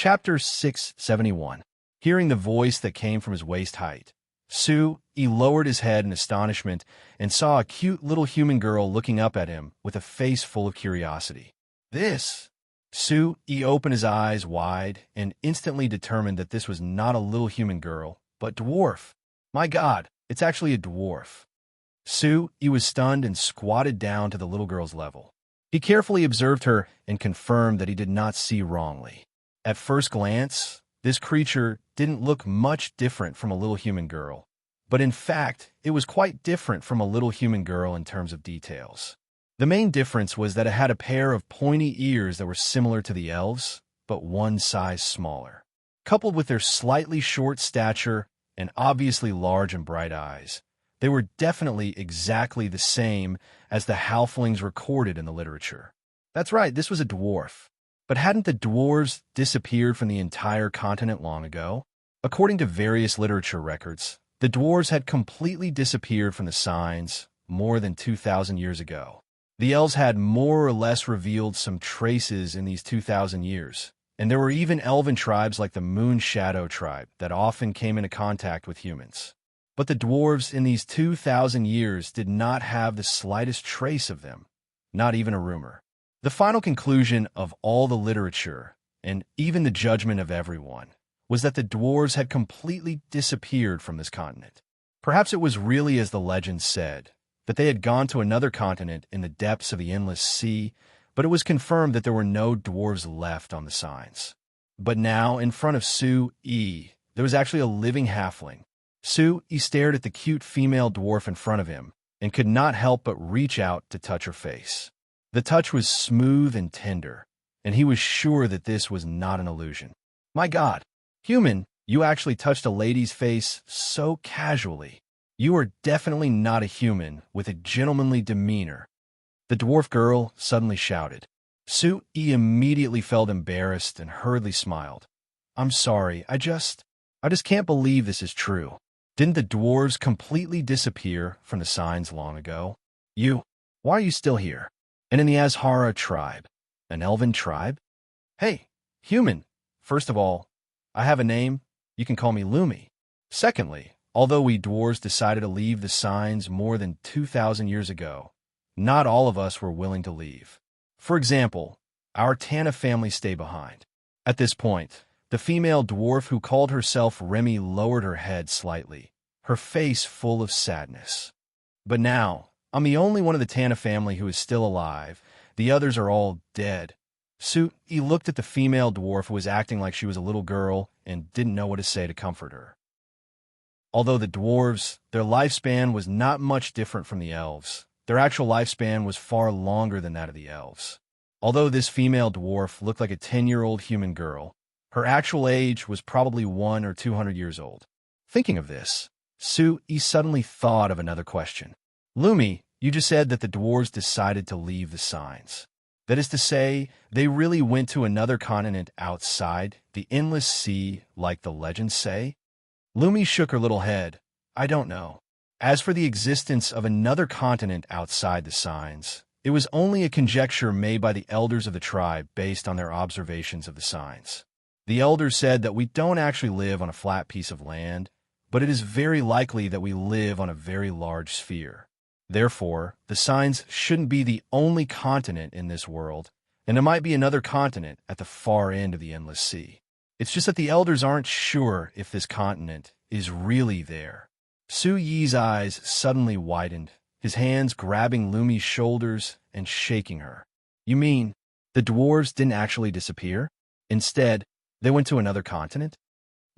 Chapter 671. Hearing the voice that came from his waist height, he lowered his head in astonishment and saw a cute little human girl looking up at him with a face full of curiosity. This! He opened his eyes wide and instantly determined that this was not a little human girl, but dwarf. My God, it's actually a dwarf. He was stunned and squatted down to the little girl's level. He carefully observed her and confirmed that he did not see wrongly. At first glance, this creature didn't look much different from a little human girl, but in fact, it was quite different from a little human girl in terms of details. The main difference was that it had a pair of pointy ears that were similar to the elves, but one size smaller. Coupled with their slightly short stature and obviously large and bright eyes, they were definitely exactly the same as the halflings recorded in the literature. That's right, this was a dwarf. But hadn't the dwarves disappeared from the entire continent long ago? According to various literature records, the dwarves had completely disappeared from the signs more than 2,000 years ago. The elves had more or less revealed some traces in these 2,000 years, and there were even elven tribes like the Moon Shadow tribe that often came into contact with humans. But the dwarves in these 2,000 years did not have the slightest trace of them, not even a rumor. The final conclusion of all the literature, and even the judgment of everyone, was that the dwarves had completely disappeared from this continent. Perhaps it was really as the legend said, that they had gone to another continent in the depths of the endless sea, but it was confirmed that there were no dwarves left on the signs. But now, in front of there was actually a living halfling. He stared at the cute female dwarf in front of him, and could not help but reach out to touch her face. The touch was smooth and tender, and he was sure that this was not an illusion. My God, human, you actually touched a lady's face so casually. You are definitely not a human with a gentlemanly demeanor. The dwarf girl suddenly shouted. He immediately felt embarrassed and hurriedly smiled. I'm sorry, I just can't believe this is true. Didn't the dwarves completely disappear from the signs long ago? Why are you still here? And in the Azhara tribe, an elven tribe? Hey, human, first of all, I have a name. You can call me Lumi. Secondly, although we dwarves decided to leave the signs more than 2,000 years ago, not all of us were willing to leave. For example, our Tana family stayed behind. At this point, the female dwarf who called herself Remy lowered her head slightly, her face full of sadness. But now, I'm the only one of the Tana family who is still alive. The others are all dead. He looked at the female dwarf who was acting like she was a little girl and didn't know what to say to comfort her. Although the dwarves, their lifespan was not much different from the elves. Their actual lifespan was far longer than that of the elves. Although this female dwarf looked like a 10-year-old human girl, her actual age was probably 100 or 200 years old. Thinking of this, he suddenly thought of another question. Lumi, you just said that the dwarves decided to leave the signs. That is to say, they really went to another continent outside the endless sea like the legends say? Lumi shook her little head. I don't know. As for the existence of another continent outside the signs, it was only a conjecture made by the elders of the tribe based on their observations of the signs. The elders said that we don't actually live on a flat piece of land, but it is very likely that we live on a very large sphere. Therefore, the signs shouldn't be the only continent in this world, and there might be another continent at the far end of the endless sea. It's just that the elders aren't sure if this continent is really there. Su Yi's eyes suddenly widened, his hands grabbing Lumi's shoulders and shaking her. You mean, the dwarves didn't actually disappear? Instead, they went to another continent?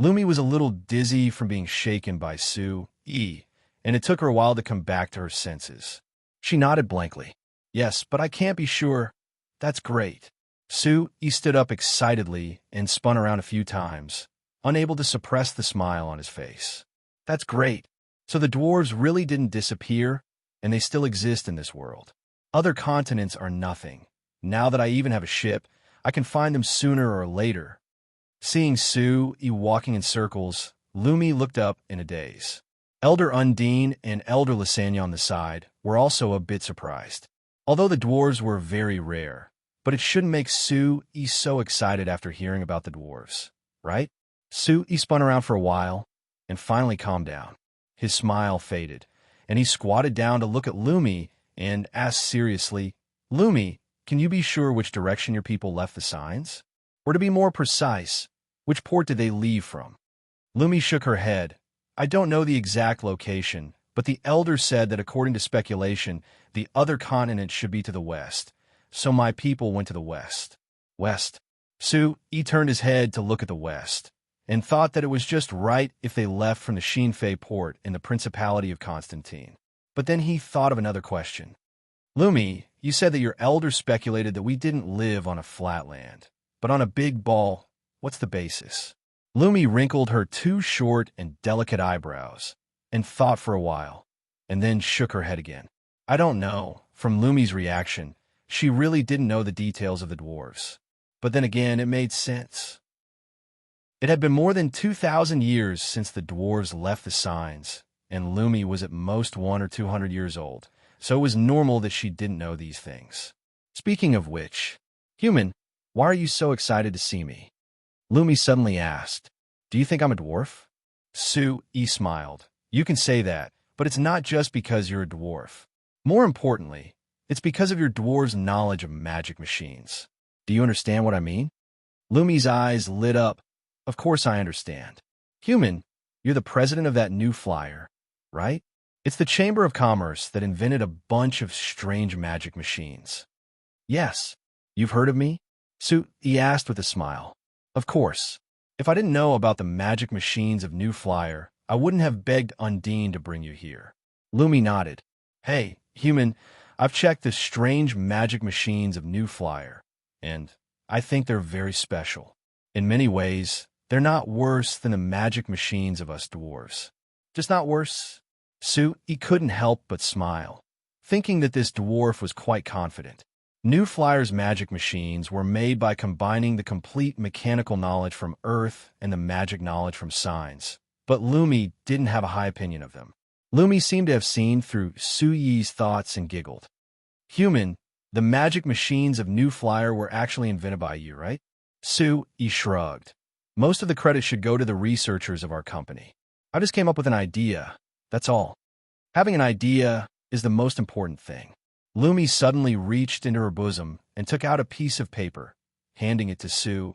Lumi was a little dizzy from being shaken by Su Yi, and it took her a while to come back to her senses. She nodded blankly. Yes, but I can't be sure. That's great. He stood up excitedly and spun around a few times, unable to suppress the smile on his face. That's great. So the dwarves really didn't disappear, and they still exist in this world. Other continents are nothing. Now that I even have a ship, I can find them sooner or later. Seeing Yi walking in circles, Lumi looked up in a daze. Elder Undine and Elder Lysania on the side were also a bit surprised. Although the dwarves were very rare, But it shouldn't make Sue-y so excited after hearing about the dwarves, right? Sue-y spun around for a while and finally calmed down. His smile faded, and he squatted down to look at Lumi and asked seriously, Lumi, can you be sure which direction your people left the signs? Or to be more precise, which port did they leave from? Lumi shook her head. I don't know the exact location, but the elder said that according to speculation, the other continent should be to the west. So my people went to the west. West. Sue-y turned his head to look at the west, and thought that it was just right if they left from the Shinfei port in the Principality of Constantine. But then he thought of another question. Lumi, you said that your elder speculated that we didn't live on a flat land, but on a big ball. What's the basis? Lumi wrinkled her two short and delicate eyebrows, and thought for a while, and then shook her head again. I don't know. From Lumi's reaction, she really didn't know the details of the dwarves. But then again, it made sense. It had been more than 2,000 years since the dwarves left the signs, and Lumi was at most 100 or 200 years old, so it was normal that she didn't know these things. Speaking of which, human, why are you so excited to see me? Lumi suddenly asked, do you think I'm a dwarf? Sue-y smiled. You can say that, but it's not just because you're a dwarf. More importantly, it's because of your dwarves' knowledge of magic machines. Do you understand what I mean? Lumi's eyes lit up. Of course I understand. Human, you're the president of that new flyer, right? It's the Chamber of Commerce that invented a bunch of strange magic machines. Yes. You've heard of me? Sue-y asked with a smile. Of course. If I didn't know about the magic machines of New Flyer, I wouldn't have begged Undine to bring you here. Lumi nodded. Hey, human, I've checked the strange magic machines of New Flyer, and I think they're very special. In many ways, they're not worse than the magic machines of us dwarves. Just not worse. Sue-y couldn't help but smile, thinking that this dwarf was quite confident. New Flyer's magic machines were made by combining the complete mechanical knowledge from Earth and the magic knowledge from signs, but Lumi didn't have a high opinion of them. Lumi seemed to have seen through Sue-y's thoughts and giggled. Human, the magic machines of New Flyer were actually invented by you, right? Sue-y shrugged. Most of the credit should go to the researchers of our company. I just came up with an idea, that's all. Having an idea is the most important thing. Lumi suddenly reached into her bosom and took out a piece of paper, handing it to Sue.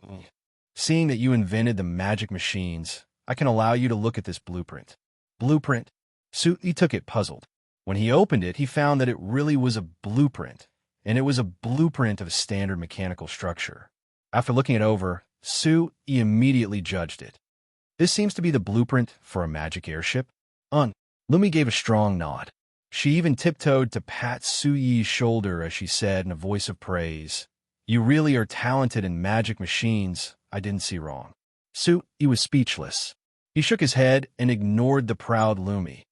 Seeing that you invented the magic machines, I can allow you to look at this blueprint. Blueprint? Sue-y took it puzzled. When he opened it, he found that it really was a blueprint, and it was a blueprint of a standard mechanical structure. After looking it over, Sue-y immediately judged it. This seems to be the blueprint for a magic airship. Lumi gave a strong nod. She even tiptoed to pat Sue-y's shoulder as she said in a voice of praise, You really are talented in magic machines. I didn't see wrong. Sue-y was speechless. He shook his head and ignored the proud Lumi,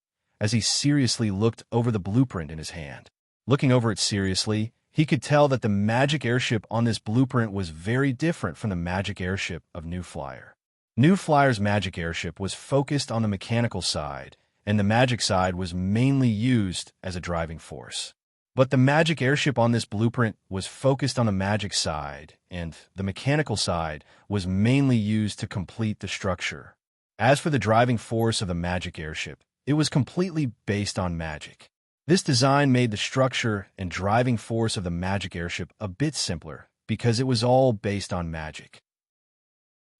as he seriously looked over the blueprint in his hand. Looking over it seriously, he could tell that the magic airship on this blueprint was very different from the magic airship of New Flyer. New Flyer's magic airship was focused on the mechanical side, and the magic side was mainly used as a driving force. But the magic airship on this blueprint was focused on the magic side, and the mechanical side was mainly used to complete the structure. As for the driving force of the magic airship, it was completely based on magic. This design made the structure and driving force of the magic airship a bit simpler, because it was all based on magic.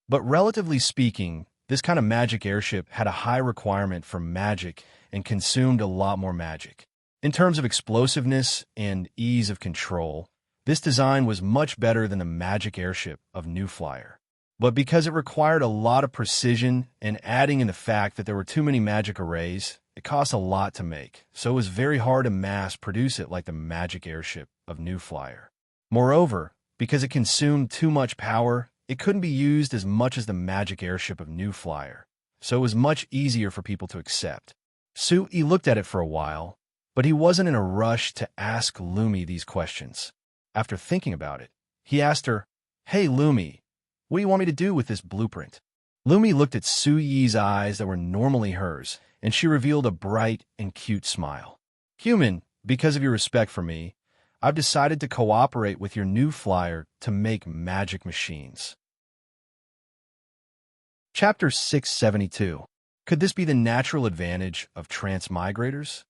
But relatively speaking, this kind of magic airship had a high requirement for magic and consumed a lot more magic. In terms of explosiveness and ease of control, this design was much better than the magic airship of New Flyer. But because it required a lot of precision and adding in the fact that there were too many magic arrays, it cost a lot to make, so it was very hard to mass produce it like the magic airship of New Flyer. Moreover, because it consumed too much power, it couldn't be used as much as the magic airship of New Flyer, so it was much easier for people to accept. Sue-y looked at it for a while, but he wasn't in a rush to ask Lumi these questions. After thinking about it, he asked her, Hey Lumi, what do you want me to do with this blueprint? Lumi looked at Sue-y's eyes that were normally hers, and she revealed a bright and cute smile. Human, because of your respect for me, I've decided to cooperate with your new flyer to make magic machines. Chapter 672. Could this be the natural advantage of transmigrators?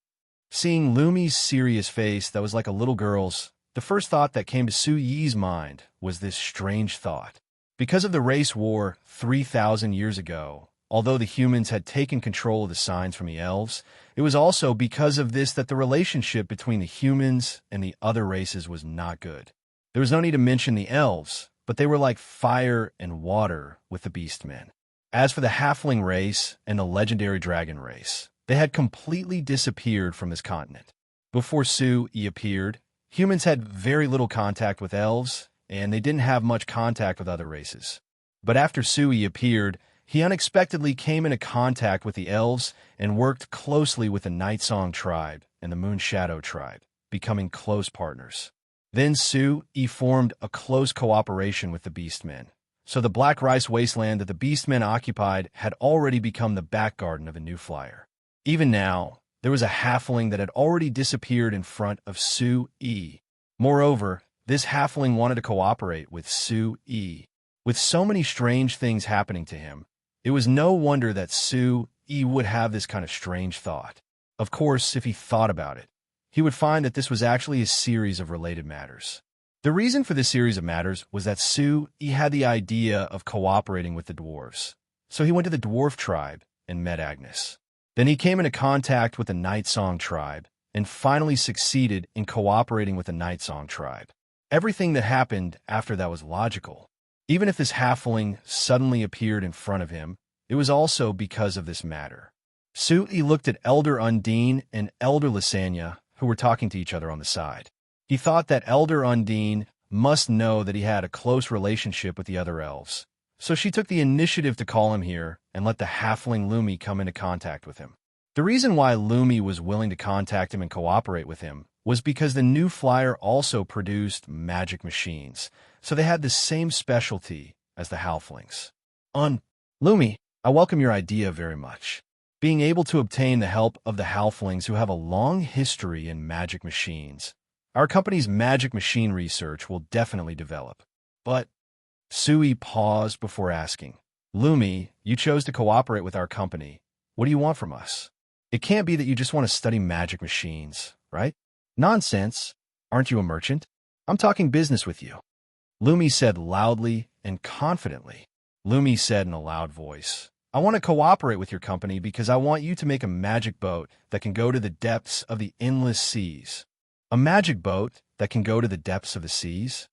Seeing Lumi's serious face that was like a little girl's, the first thought that came to Su Yi's mind was this strange thought. Because of the race war 3,000 years ago, although the humans had taken control of the signs from the elves, it was also because of this that the relationship between the humans and the other races was not good. There was no need to mention the elves, but they were like fire and water with the beastmen. As for the halfling race and the legendary dragon race, they had completely disappeared from this continent. Before Su Yi appeared, humans had very little contact with elves, and they didn't have much contact with other races. But after Su Yi appeared, he unexpectedly came into contact with the elves and worked closely with the Night Song tribe and the Moon Shadow tribe, becoming close partners. Then Su Yi formed a close cooperation with the beastmen. So the Black Rice Wasteland that the beastmen occupied had already become the back garden of a new flyer. Even now, there was a halfling that had already disappeared in front of Su Yi. Moreover, this halfling wanted to cooperate with Su Yi. With so many strange things happening to him, it was no wonder that Su Yi would have this kind of strange thought. Of course, if he thought about it, he would find that this was actually a series of related matters. The reason for this series of matters was that Su Yi had the idea of cooperating with the dwarves. So he went to the dwarf tribe and met Agnes. Then he came into contact with the Night Song tribe and finally succeeded in cooperating with the Night Song tribe. Everything that happened after that was logical. Even if this halfling suddenly appeared in front of him, it was also because of this matter. Su Yi looked at Elder Undine and Elder Lysania, who were talking to each other on the side. He thought that Elder Undine must know that he had a close relationship with the other elves. So she took the initiative to call him here and let the halfling Lumi come into contact with him. The reason why Lumi was willing to contact him and cooperate with him was because the new flyer also produced magic machines, so they had the same specialty as the halflings. Lumi, I welcome your idea very much. Being able to obtain the help of the halflings who have a long history in magic machines. Our company's magic machine research will definitely develop. But Su Yi paused before asking, Lumi, you chose to cooperate with our company. What do you want from us? It can't be that you just want to study magic machines, right? Nonsense. Aren't you a merchant? I'm talking business with you. Lumi said loudly and confidently. Lumi said in a loud voice, I want to cooperate with your company because I want you to make a magic boat that can go to the depths of the endless seas. A magic boat that can go to the depths of the seas?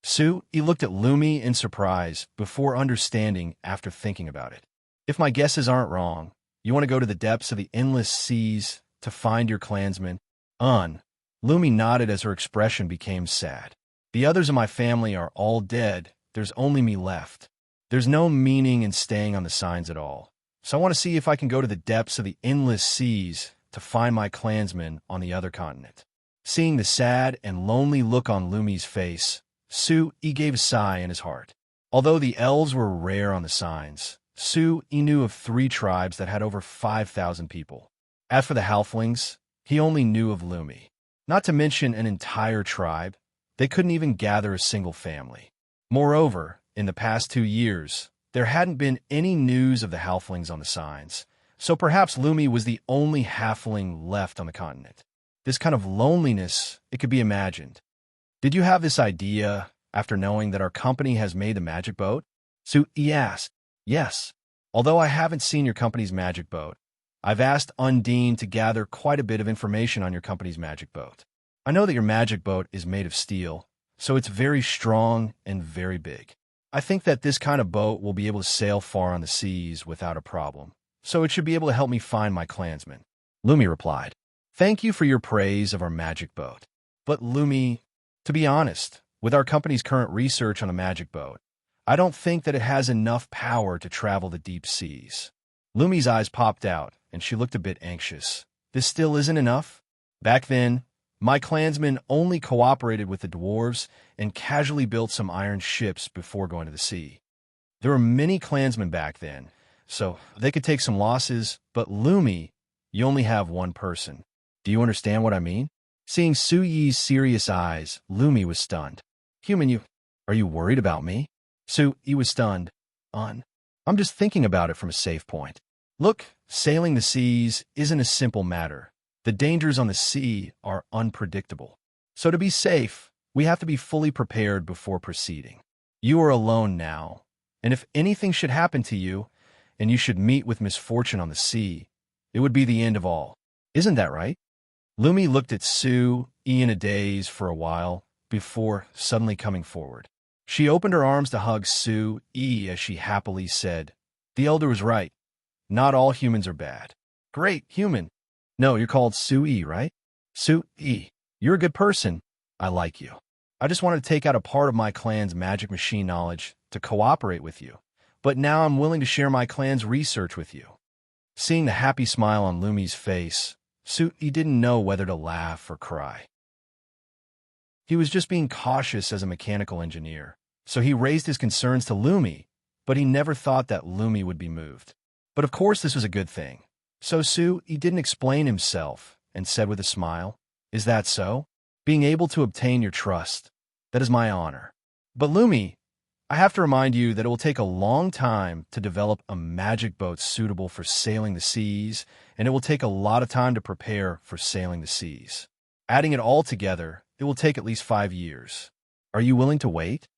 Su Yi looked at Lumi in surprise before understanding after thinking about it. If my guesses aren't wrong, you want to go to the depths of the endless seas to find your clansmen? Lumi nodded as her expression became sad. The others of my family are all dead. There's only me left. There's no meaning in staying on the signs at all. So I want to see if I can go to the depths of the endless seas to find my clansmen on the other continent. Seeing the sad and lonely look on Lumi's face, Su Yi gave a sigh in his heart. Although the elves were rare on the signs, Su Yi knew of 3 tribes that had over 5,000 people. As for the halflings, he only knew of Lumi. Not to mention an entire tribe, they couldn't even gather a single family. Moreover, in the past 2 years, there hadn't been any news of the halflings on the signs, so perhaps Lumi was the only halfling left on the continent. This kind of loneliness, it could be imagined. Did you have this idea after knowing that our company has made the magic boat? Su Yi asked. Yes. Although I haven't seen your company's magic boat, I've asked Undine to gather quite a bit of information on your company's magic boat. I know that your magic boat is made of steel, so it's very strong and very big. I think that this kind of boat will be able to sail far on the seas without a problem, so it should be able to help me find my clansmen. Lumi replied, Thank you for your praise of our magic boat. But Lumi, to be honest, with our company's current research on the magic boat, I don't think that it has enough power to travel the deep seas. Lumi's eyes popped out, and she looked a bit anxious. This still isn't enough? Back then, my clansmen only cooperated with the dwarves and casually built some iron ships before going to the sea. There were many clansmen back then, so they could take some losses, but Lumi, you only have one person. Do you understand what I mean? Seeing Su Yi's serious eyes, Lumi was stunned. Human, are you worried about me? Su Yi was stunned. I'm just thinking about it from a safe point. Look, sailing the seas isn't a simple matter. The dangers on the sea are unpredictable. So to be safe, we have to be fully prepared before proceeding. You are alone now, and if anything should happen to you, and you should meet with misfortune on the sea, it would be the end of all. Isn't that right? Lumi looked at Su Yi in a daze for a while before suddenly coming forward. She opened her arms to hug Su Yi as she happily said, "The elder was right. Not all humans are bad." "Great, human." "No, you're called Su Yi, right?" "Su Yi. You're a good person. I like you. I just wanted to take out a part of my clan's magic machine knowledge to cooperate with you, but now I'm willing to share my clan's research with you." Seeing the happy smile on Lumi's face, Su Yi didn't know whether to laugh or cry. He was just being cautious as a mechanical engineer, so he raised his concerns to Lumi, but he never thought that Lumi would be moved. But of course this was a good thing. So Su Yi didn't explain himself and said with a smile, "Is that so? Being able to obtain your trust, that is my honor. But Lumi, I have to remind you that it will take a long time to develop a magic boat suitable for sailing the seas, and it will take a lot of time to prepare for sailing the seas. Adding it all together, it will take at least 5 years. Are you willing to wait?"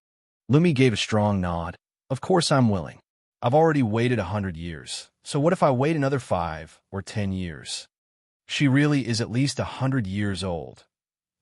Lumi gave a strong nod. "Of course I'm willing. I've already waited 100 years, so what if I wait another 5 or 10 years? She really is at least 100 years old."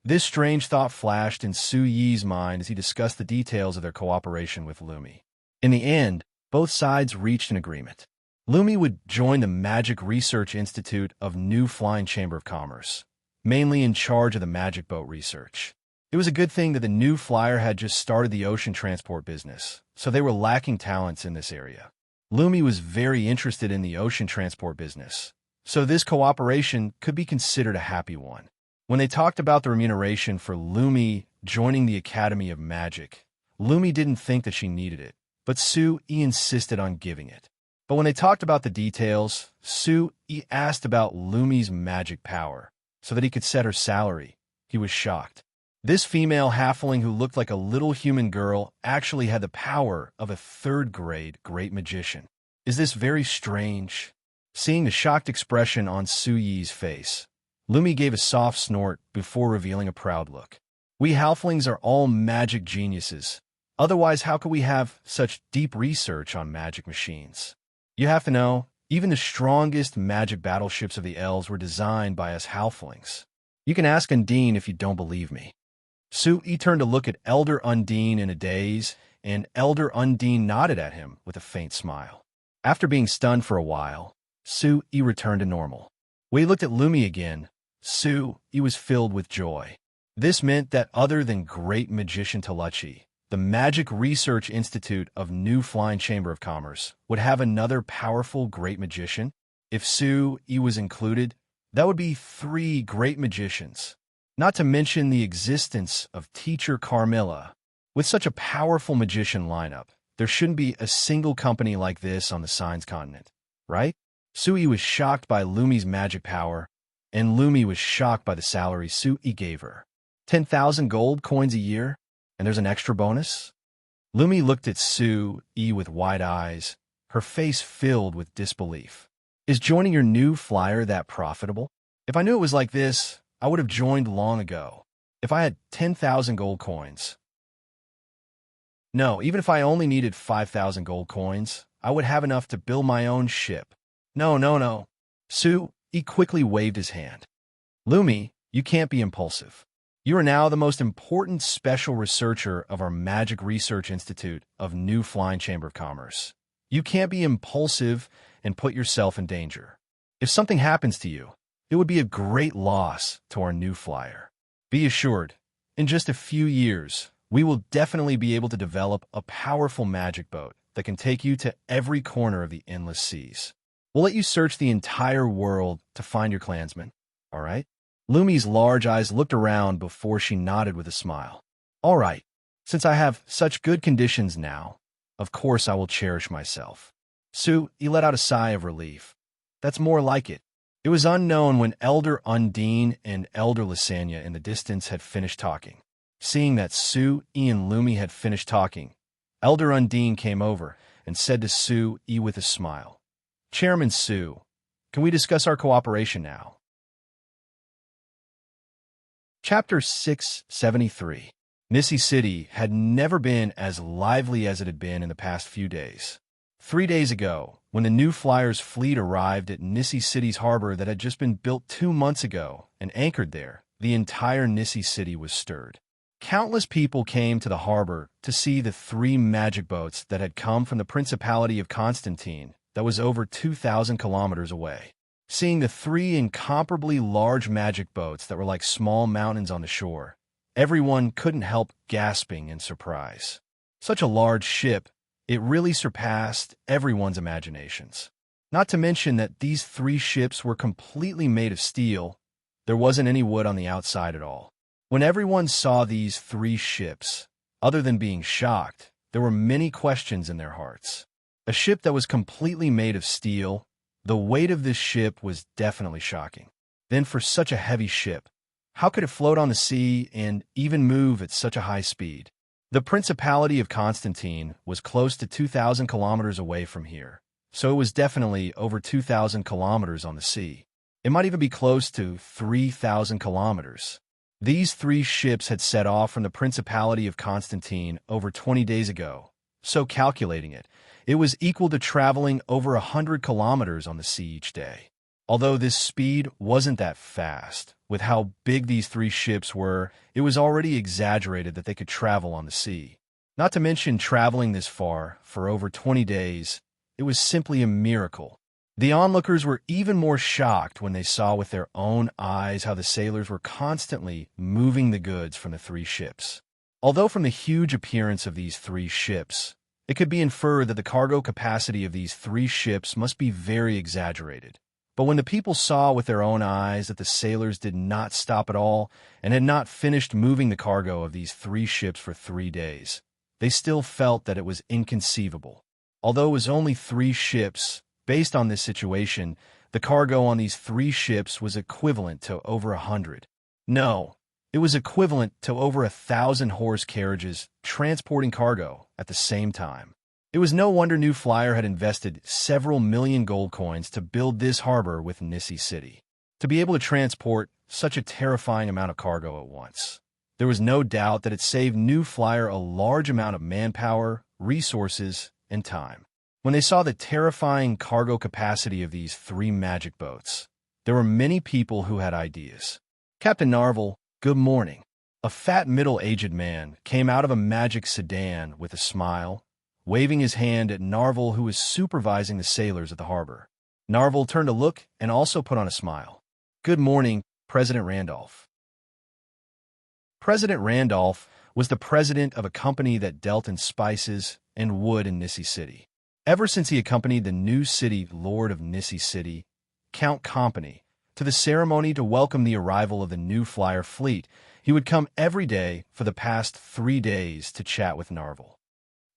This strange thought flashed in Su Yi's mind as he discussed the details of their cooperation with Lumi. In the end, both sides reached an agreement. Lumi would join the Magic Research Institute of New Flying Chamber of Commerce, mainly in charge of the magic boat research. It was a good thing that the new flyer had just started the ocean transport business, so they were lacking talents in this area. Lumi was very interested in the ocean transport business, so this cooperation could be considered a happy one. When they talked about the remuneration for Lumi joining the Academy of Magic, Lumi didn't think that she needed it, but Su Yi insisted on giving it. But when they talked about the details, Su Yi asked about Lumi's magic power, so that he could set her salary. He was shocked. This female halfling who looked like a little human girl actually had the power of a third-grade great magician. Is this very strange? Seeing the shocked expression on Su Yi's face, Lumi gave a soft snort before revealing a proud look. "We halflings are all magic geniuses. Otherwise, how could we have such deep research on magic machines? You have to know, even the strongest magic battleships of the elves were designed by us halflings. You can ask Undine if you don't believe me." Su Yi turned to look at Elder Undine in a daze, and Elder Undine nodded at him with a faint smile. After being stunned for a while, Su Yi returned to normal. When he looked at Lumi again, Su Yi was filled with joy. This meant that other than Great Magician Talachi, the Magic Research Institute of New Flying Chamber of Commerce would have another powerful great magician. If Su Yi was included, that would be 3 great magicians, not to mention the existence of Teacher Carmilla. With such a powerful magician lineup, there shouldn't be a single company like this on the Signs continent, right? Su Yi was shocked by Lumi's magic power, and Lumi was shocked by the salary Su Yi gave her. 10,000 gold coins a year, and there's an extra bonus? Lumi looked at Su Yi with wide eyes, her face filled with disbelief. Is joining your new flyer that profitable? If I knew it was like this, I would have joined long ago. If I had 10,000 gold coins. No, even if I only needed 5,000 gold coins, I would have enough to build my own ship. No. Su Yi quickly waved his hand. Lumi, you can't be impulsive. You are now the most important special researcher of our Magic Research Institute of New Flying Chamber of Commerce. You can't be impulsive and put yourself in danger. If something happens to you, it would be a great loss to our new flyer. Be assured, in just a few years, we will definitely be able to develop a powerful magic boat that can take you to every corner of the endless seas. We'll let you search the entire world to find your clansmen, all right? Lumi's large eyes looked around before she nodded with a smile. All right, since I have such good conditions now, of course I will cherish myself. Su Yi let out a sigh of relief. That's more like it. It was unknown when Elder Undine and Elder Lasagna in the distance had finished talking. Seeing that Sue, E, and Lumi had finished talking, Elder Undine came over and said to Sue, E with a smile, "Chairman Sue, can we discuss our cooperation now?" Chapter 673. Misty City had never been as lively as it had been in the past few days. 3 days ago, when the new Flyers fleet arrived at Misty City's harbor that had just been built 2 months ago and anchored there, the entire Misty City was stirred. Countless people came to the harbor to see the 3 magic boats that had come from the Principality of Constantine that was over 2,000 kilometers away. Seeing the 3 incomparably large magic boats that were like small mountains on the shore, everyone couldn't help gasping in surprise. Such a large ship, it really surpassed everyone's imaginations. Not to mention that these 3 ships were completely made of steel. There wasn't any wood on the outside at all. When everyone saw these 3 ships, other than being shocked, there were many questions in their hearts. A ship that was completely made of steel, the weight of this ship was definitely shocking. Then for such a heavy ship, how could it float on the sea and even move at such a high speed? The Principality of Constantine was close to 2,000 kilometers away from here, so it was definitely over 2,000 kilometers on the sea. It might even be close to 3,000 kilometers. These 3 ships had set off from the Principality of Constantine over 20 days ago, so calculating it, it was equal to traveling over 100 kilometers on the sea each day. Although this speed wasn't that fast, with how big these 3 ships were, it was already exaggerated that they could travel on the sea. Not to mention traveling this far for over 20 days, it was simply a miracle. The onlookers were even more shocked when they saw with their own eyes how the sailors were constantly moving the goods from the 3 ships. Although from the huge appearance of these 3 ships, it could be inferred that the cargo capacity of these 3 ships must be very exaggerated. But when the people saw with their own eyes that the sailors did not stop at all and had not finished moving the cargo of these 3 ships for 3 days, they still felt that it was inconceivable. Although it was only 3 ships, based on this situation, the cargo on these 3 ships was equivalent to over 100. No, it was equivalent to over 1,000 horse carriages transporting cargo at the same time. It was no wonder New Flyer had invested several million gold coins to build this harbor with Misty City, to be able to transport such a terrifying amount of cargo at once. There was no doubt that it saved New Flyer a large amount of manpower, resources, and time. When they saw the terrifying cargo capacity of these 3 magic boats, there were many people who had ideas. Captain Narvel, good morning. A fat middle-aged man came out of a magic sedan with a smile, waving his hand at Narvel, who was supervising the sailors at the harbor. Narvel turned to look and also put on a smile. Good morning, President Randolph. President Randolph was the president of a company that dealt in spices and wood in Misty City. Ever since he accompanied the new city lord of Misty City, Count Company, to the ceremony to welcome the arrival of the new Flyer fleet, he would come every day for the past 3 days to chat with Narvel.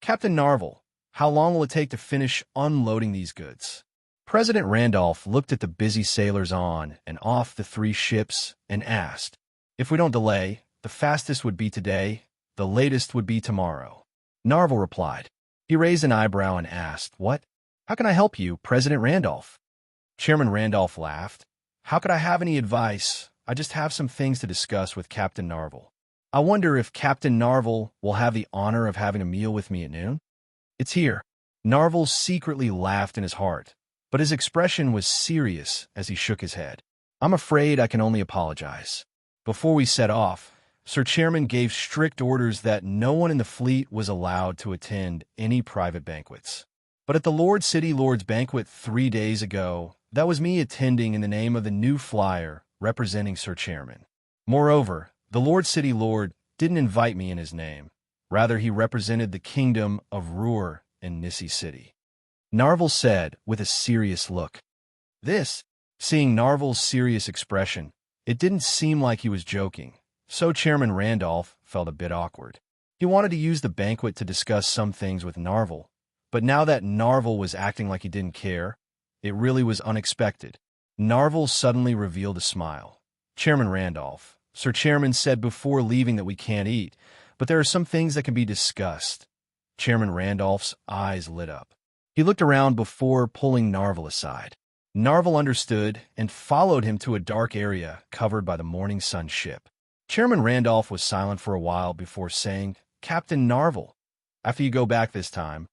Captain Narvel, how long will it take to finish unloading these goods? President Randolph looked at the busy sailors on and off the 3 ships and asked, If we don't delay, the fastest would be today, the latest would be tomorrow. Narvel replied. He raised an eyebrow and asked, What? How can I help you, President Randolph? Chairman Randolph laughed. How could I have any advice? I just have some things to discuss with Captain Narvel. I wonder if Captain Narvel will have the honor of having a meal with me at noon? It's here. Narvel secretly laughed in his heart, but his expression was serious as he shook his head. I'm afraid I can only apologize. Before we set off, Sir Chairman gave strict orders that no one in the fleet was allowed to attend any private banquets. But at the Lord City Lord's banquet 3 days ago, that was me attending in the name of the new Flyer representing Sir Chairman. Moreover, the Lord City Lord didn't invite me in his name. Rather, he represented the kingdom of Ruhr in Misty City. Narvel said with a serious look. Seeing Narvel's serious expression, it didn't seem like he was joking. So Chairman Randolph felt a bit awkward. He wanted to use the banquet to discuss some things with Narvel, but now that Narvel was acting like he didn't care, it really was unexpected. Narvel suddenly revealed a smile. Chairman Randolph, Sir Chairman said before leaving that we can't eat, but there are some things that can be discussed. Chairman Randolph's eyes lit up. He looked around before pulling Narvel aside. Narvel understood and followed him to a dark area covered by the morning sun ship. Chairman Randolph was silent for a while before saying, "Captain Narvel, after you go back this time,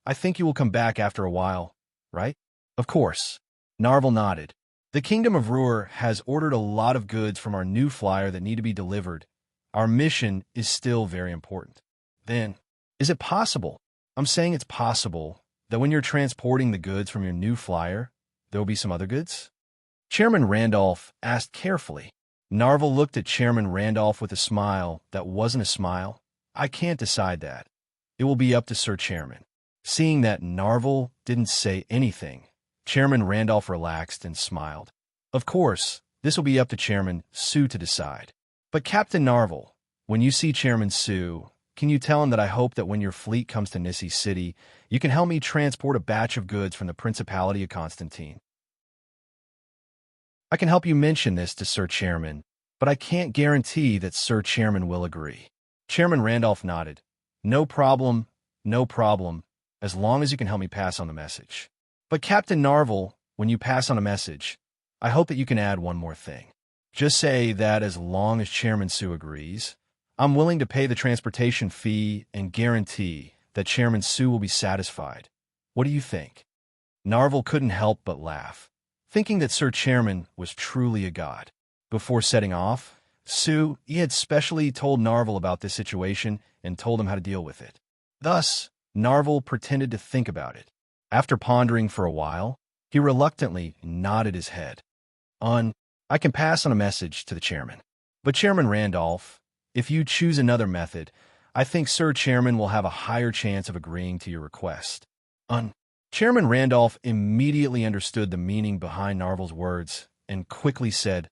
I think you will come back after a while, right?" "Of course." Narvel nodded. "The Kingdom of Ruhr has ordered a lot of goods from our new flyer that need to be delivered. Our mission is still very important." "Then, is it possible?" "I'm saying it's possible that when you're transporting the goods from your new flyer, there will be some other goods?" Chairman Randolph asked carefully. Narvel looked at Chairman Randolph with a smile that wasn't a smile. "I can't decide that. It will be up to Sir Chairman." Seeing that Narvel didn't say anything, Chairman Randolph relaxed and smiled. "Of course, this will be up to Chairman Sue to decide. But Captain Narvel, when you see Chairman Sue, can you tell him that I hope that when your fleet comes to Misty City, you can help me transport a batch of goods from the Principality of Constantine? I can help you mention this to Sir Chairman, but I can't guarantee that Sir Chairman will agree." Chairman Randolph nodded. No problem, as long as you can help me pass on the message. But Captain Narvel, when you pass on a message, I hope that you can add one more thing. Just say that as long as Chairman Sue agrees, I'm willing to pay the transportation fee and guarantee that Chairman Sue will be satisfied. What do you think?" Narvel couldn't help but laugh, thinking that Sir Chairman was truly a god. Before setting off, he had specially told Narvel about this situation and told him how to deal with it. Thus, Narvel pretended to think about it. After pondering for a while, he reluctantly nodded his head. I can pass on a message to the chairman. But Chairman Randolph, if you choose another method, I think Sir Chairman will have a higher chance of agreeing to your request." Chairman Randolph immediately understood the meaning behind Narvel's words and quickly said,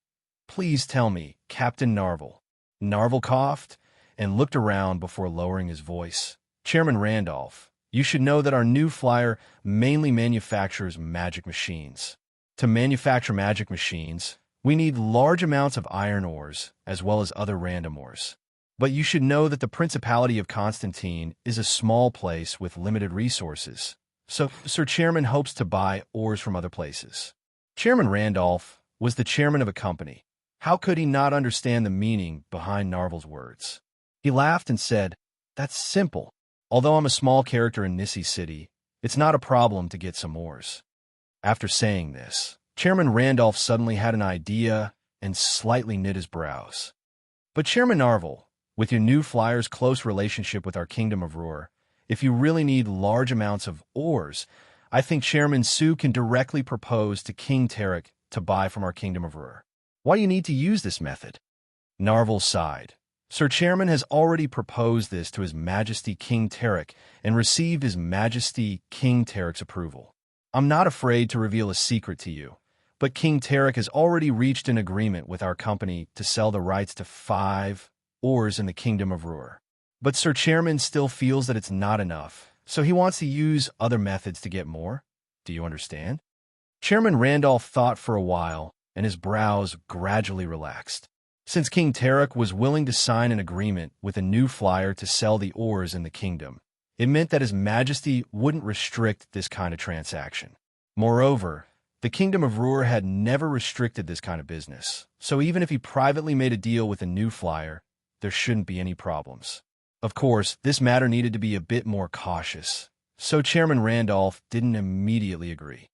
"Please tell me, Captain Narvel." Narvel coughed and looked around before lowering his voice. "Chairman Randolph, you should know that our new flyer mainly manufactures magic machines. To manufacture magic machines, we need large amounts of iron ores as well as other random ores. But you should know that the Principality of Constantine is a small place with limited resources. So Sir Chairman hopes to buy ores from other places." Chairman Randolph was the chairman of a company. How could he not understand the meaning behind Narvel's words? He laughed and said, "That's simple. Although I'm a small character in Misty City, it's not a problem to get some ores." After saying this, Chairman Randolph suddenly had an idea and slightly knit his brows. "But Chairman Narvel, with your new flyer's close relationship with our Kingdom of Ruhr, if you really need large amounts of ores, I think Chairman Sue can directly propose to King Tarek to buy from our Kingdom of Ruhr. Why do you need to use this method?" Narvel sighed. Sir Chairman has already proposed this to His Majesty King Tarek and received His Majesty King Tarek's approval. I'm not afraid to reveal a secret to you, but King Tarek has already reached an agreement with our company to sell the rights to 5 ores in the Kingdom of Ruhr. But Sir Chairman still feels that it's not enough, so he wants to use other methods to get more. Do you understand? Chairman Randolph thought for a while, and his brows gradually relaxed. Since King Tarek was willing to sign an agreement with a new flyer to sell the ores in the kingdom, it meant that His Majesty wouldn't restrict this kind of transaction. Moreover, the Kingdom of Ruhr had never restricted this kind of business, so even if he privately made a deal with a new flyer, there shouldn't be any problems. Of course, this matter needed to be a bit more cautious, so Chairman Randolph didn't immediately agree.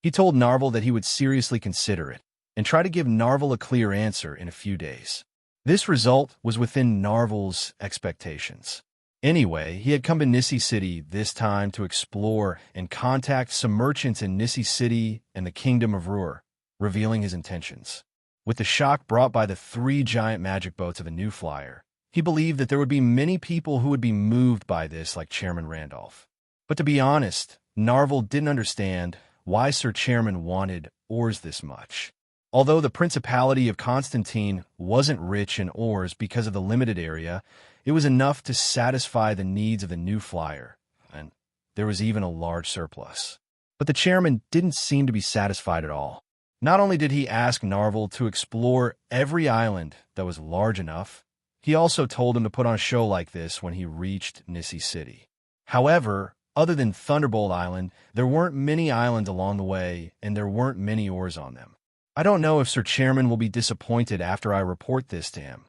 He told Narvel that he would seriously consider it and try to give Narvel a clear answer in a few days. This result was within Narvel's expectations. Anyway, he had come to Misty City this time to explore and contact some merchants in Misty City and the Kingdom of Ruhr, revealing his intentions. With the shock brought by the 3 giant magic boats of a new flyer, he believed that there would be many people who would be moved by this like Chairman Randolph. But to be honest, Narvel didn't understand why Sir Chairman wanted ores this much. Although the Principality of Constantine wasn't rich in ores because of the limited area, it was enough to satisfy the needs of the new flyer, and there was even a large surplus. But the chairman didn't seem to be satisfied at all. Not only did he ask Narvel to explore every island that was large enough, he also told him to put on a show like this when he reached Nissi City. However, other than Thunderbolt Island, there weren't many islands along the way, and there weren't many oars on them. I don't know if Sir Chairman will be disappointed after I report this to him.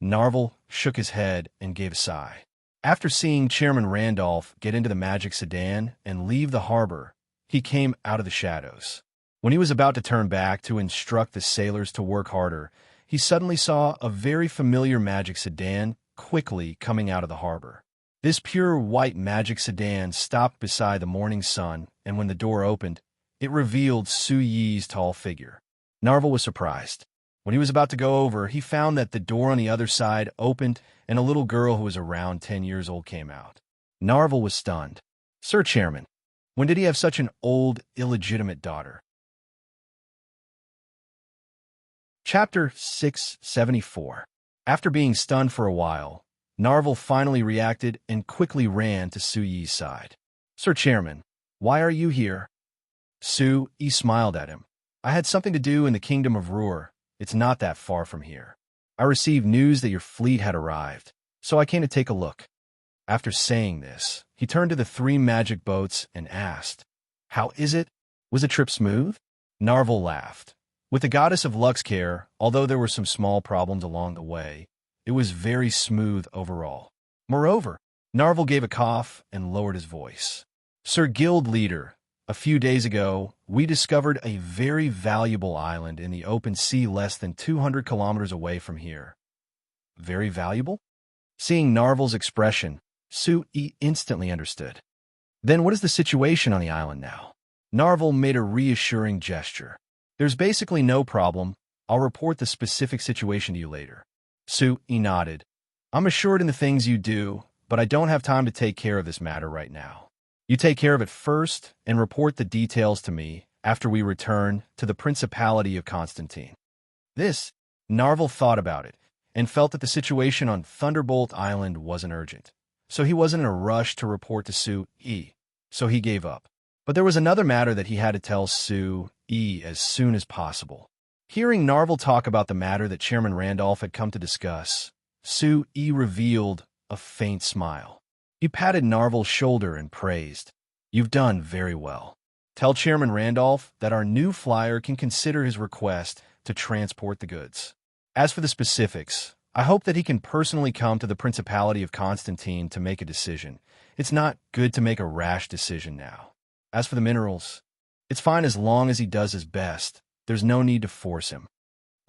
Narvel shook his head and gave a sigh. After seeing Chairman Randolph get into the magic sedan and leave the harbor, he came out of the shadows. When he was about to turn back to instruct the sailors to work harder, he suddenly saw a very familiar magic sedan quickly coming out of the harbor. This pure white magic sedan stopped beside the morning sun, and when the door opened, it revealed Su Yi's tall figure. Narvel was surprised. When he was about to go over, he found that the door on the other side opened and a little girl who was around 10 years old came out. Narvel was stunned. Sir Chairman, when did he have such an old, illegitimate daughter? Chapter 674. After being stunned for a while, Narvel finally reacted and quickly ran to Su Yi's side. Sir Chairman, why are you here? Su Yi smiled at him. I had something to do in the kingdom of Ruhr. It's not that far from here. I received news that your fleet had arrived, so I came to take a look. After saying this, he turned to the 3 magic boats and asked, How is it? Was the trip smooth? Narvel laughed. With the goddess of luck's care, although there were some small problems along the way, it was very smooth overall. Moreover, Narvel gave a cough and lowered his voice. Sir Guild Leader, a few days ago, we discovered a very valuable island in the open sea less than 200 kilometers away from here. Very valuable? Seeing Narvel's expression, Su Yi instantly understood. Then what is the situation on the island now? Narvel made a reassuring gesture. There's basically no problem. I'll report the specific situation to you later. Su Yi nodded. I'm assured in the things you do, but I don't have time to take care of this matter right now. You take care of it first and report the details to me after we return to the Principality of Constantine. Narvel thought about it and felt that the situation on Thunderbolt Island wasn't urgent, so he wasn't in a rush to report to Su Yi, so he gave up. But there was another matter that he had to tell Su Yi as soon as possible. Hearing Narvel talk about the matter that Chairman Randolph had come to discuss, Su Yi revealed a faint smile. He patted Narvel's shoulder and praised, You've done very well. Tell Chairman Randolph that our new flyer can consider his request to transport the goods. As for the specifics, I hope that he can personally come to the Principality of Constantine to make a decision. It's not good to make a rash decision now. As for the minerals, it's fine as long as he does his best. There's no need to force him.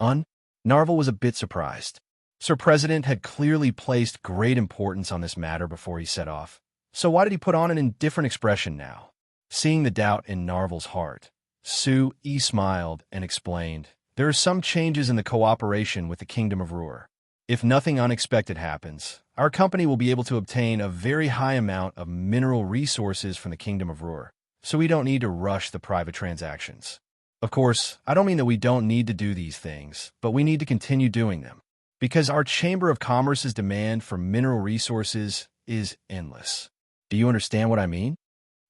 Narvel was a bit surprised. Sir President had clearly placed great importance on this matter before he set off. So why did he put on an indifferent expression now? Seeing the doubt in Narvel's heart, Su Yi smiled and explained, There are some changes in the cooperation with the Kingdom of Ruhr. If nothing unexpected happens, our company will be able to obtain a very high amount of mineral resources from the Kingdom of Ruhr, so we don't need to rush the private transactions. Of course, I don't mean that we don't need to do these things, but we need to continue doing them, because our Chamber of Commerce's demand for mineral resources is endless. Do you understand what I mean?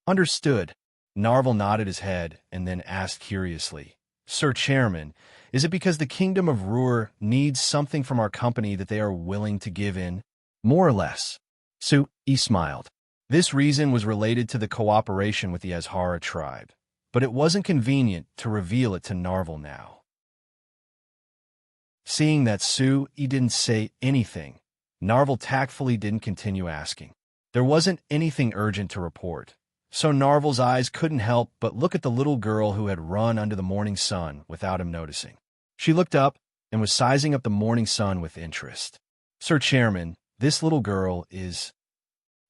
Understood. Narvel nodded his head and then asked curiously, Sir Chairman, is it because the Kingdom of Ruhr needs something from our company that they are willing to give in? More or less. Su Yi smiled. This reason was related to the cooperation with the Azhara tribe, but it wasn't convenient to reveal it to Narvel now. Seeing that Su Yi didn't say anything, Narvel tactfully didn't continue asking. There wasn't anything urgent to report, so Narvel's eyes couldn't help but look at the little girl who had run under the morning sun without him noticing. She looked up and was sizing up the morning sun with interest. Sir Chairman, this little girl is...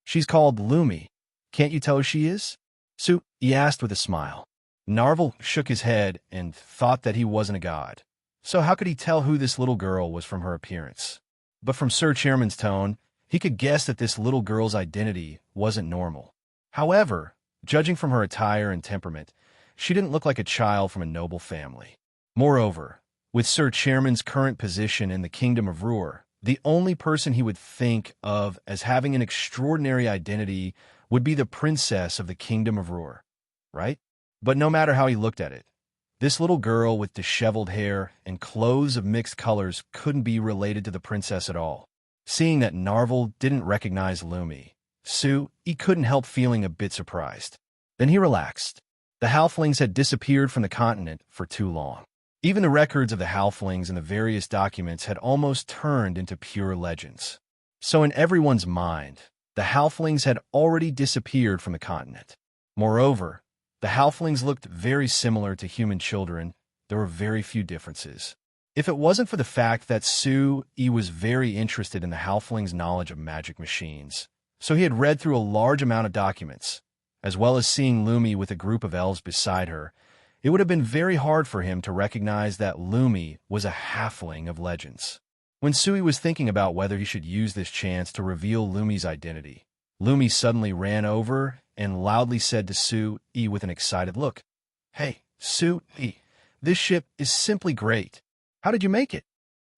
She's called Lumi. Can't you tell who she is? Su Yi asked with a smile. Narvel shook his head and thought that he wasn't a god. So how could he tell who this little girl was from her appearance? But from Sir Chairman's tone, he could guess that this little girl's identity wasn't normal. However, judging from her attire and temperament, she didn't look like a child from a noble family. Moreover, with Sir Chairman's current position in the Kingdom of Ruhr, the only person he would think of as having an extraordinary identity would be the princess of the Kingdom of Ruhr, right? But no matter how he looked at it, this little girl with disheveled hair and clothes of mixed colors couldn't be related to the princess at all. Seeing that Narvel didn't recognize Lumi, he couldn't help feeling a bit surprised. Then he relaxed. The halflings had disappeared from the continent for too long. Even the records of the halflings in the various documents had almost turned into pure legends. So in everyone's mind, the halflings had already disappeared from the continent. Moreover, the halflings looked very similar to human children. There were very few differences. If it wasn't for the fact that He was very interested in the halflings' knowledge of magic machines, so he had read through a large amount of documents, as well as seeing Lumi with a group of elves beside her, it would have been very hard for him to recognize that Lumi was a halfling of legends. When Sui was thinking about whether he should use this chance to reveal Lumi's identity, Lumi suddenly ran over and loudly said to Sui with an excited look, "Hey, Sui, this ship is simply great. How did you make it?"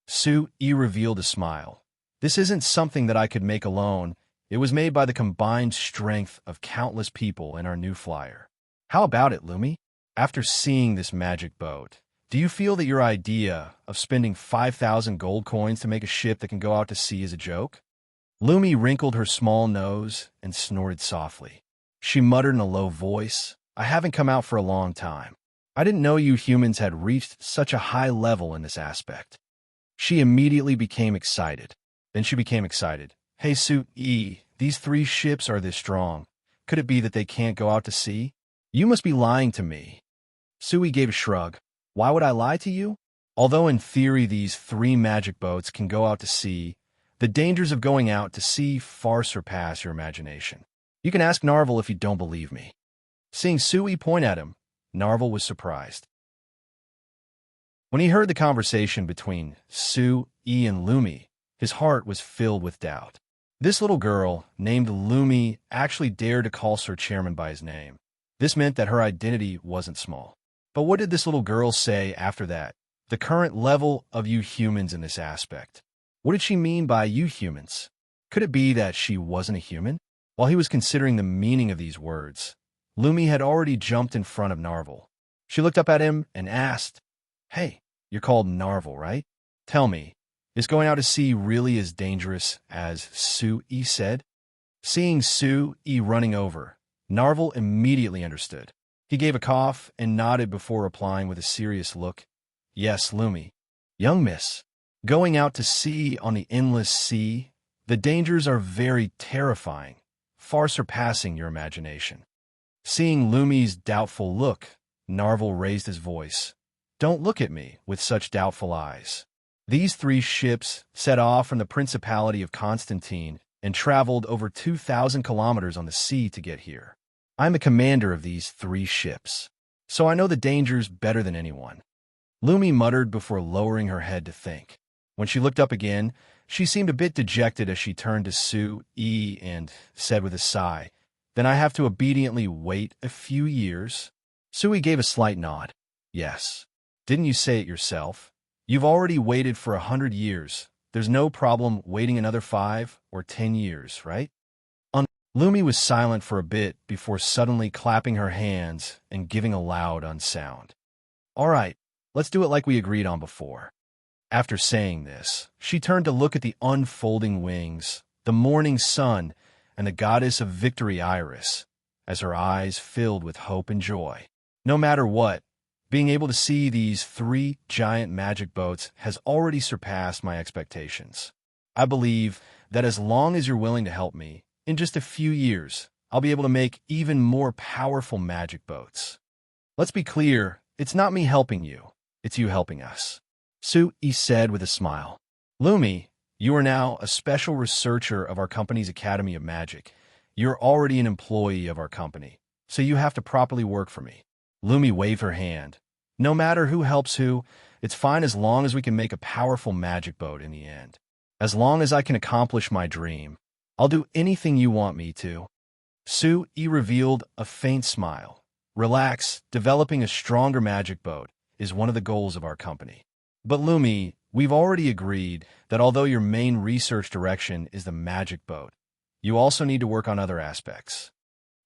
Sui revealed a smile. "This isn't something that I could make alone. It was made by the combined strength of countless people in our new flyer. How about it, Lumi? After seeing this magic boat, do you feel that your idea of spending 5,000 gold coins to make a ship that can go out to sea is a joke?" Lumi wrinkled her small nose and snorted softly. She muttered in a low voice, "I haven't come out for a long time. I didn't know you humans had reached such a high level in this aspect." She immediately became excited. Then she became excited. "Hey, Sui, these 3 ships are this strong. Could it be that they can't go out to sea? You must be lying to me." Sui gave a shrug. "Why would I lie to you? Although in theory these 3 magic boats can go out to sea, the dangers of going out to sea far surpass your imagination. You can ask Narvel if you don't believe me." Seeing Sui point at him, Narvel was surprised. When he heard the conversation between Sui and Lumi, his heart was filled with doubt. This little girl, named Lumi, actually dared to call Sir Chairman by his name. This meant that her identity wasn't small. But what did this little girl say after that? The current level of you humans in this aspect. What did she mean by you humans? Could it be that she wasn't a human? While he was considering the meaning of these words, Lumi had already jumped in front of Narvel. She looked up at him and asked, "Hey, you're called Narvel, right? Tell me, is going out to sea really as dangerous as Sui said?" Seeing Sui running over, Narvel immediately understood. He gave a cough and nodded before replying with a serious look. "Yes, Lumi. Young miss, going out to sea on the endless sea, the dangers are very terrifying, far surpassing your imagination." Seeing Lumi's doubtful look, Narvel raised his voice. "Don't look at me with such doubtful eyes. These 3 ships set off from the Principality of Constantine and traveled over 2,000 kilometers on the sea to get here. I'm the commander of these 3 ships, so I know the dangers better than anyone." Lumi muttered before lowering her head to think. When she looked up again, she seemed a bit dejected as she turned to Sui and said with a sigh, "Then I have to obediently wait a few years?" Sui gave a slight nod. "Yes. Didn't you say it yourself? You've already waited for 100 years. There's no problem waiting another 5 or 10 years, right?" Lumi was silent for a bit before suddenly clapping her hands and giving a loud unsound. "All right, let's do it like we agreed on before." After saying this, she turned to look at the unfolding wings, the morning sun, and the goddess of victory Iris, as her eyes filled with hope and joy. No matter what, being able to see these 3 giant magic boats has already surpassed my expectations. I believe that as long as you're willing to help me, in just a few years, I'll be able to make even more powerful magic boats. Let's be clear, it's not me helping you, it's you helping us," Sui said with a smile. "Lumi, you are now a special researcher of our company's Academy of Magic. You're already an employee of our company, so you have to properly work for me." Lumi waved her hand. "No matter who helps who, it's fine as long as we can make a powerful magic boat in the end. As long as I can accomplish my dream, I'll do anything you want me to." Sui revealed a faint smile. "Relax, developing a stronger magic boat is one of the goals of our company. But Lumi, we've already agreed that although your main research direction is the magic boat, you also need to work on other aspects.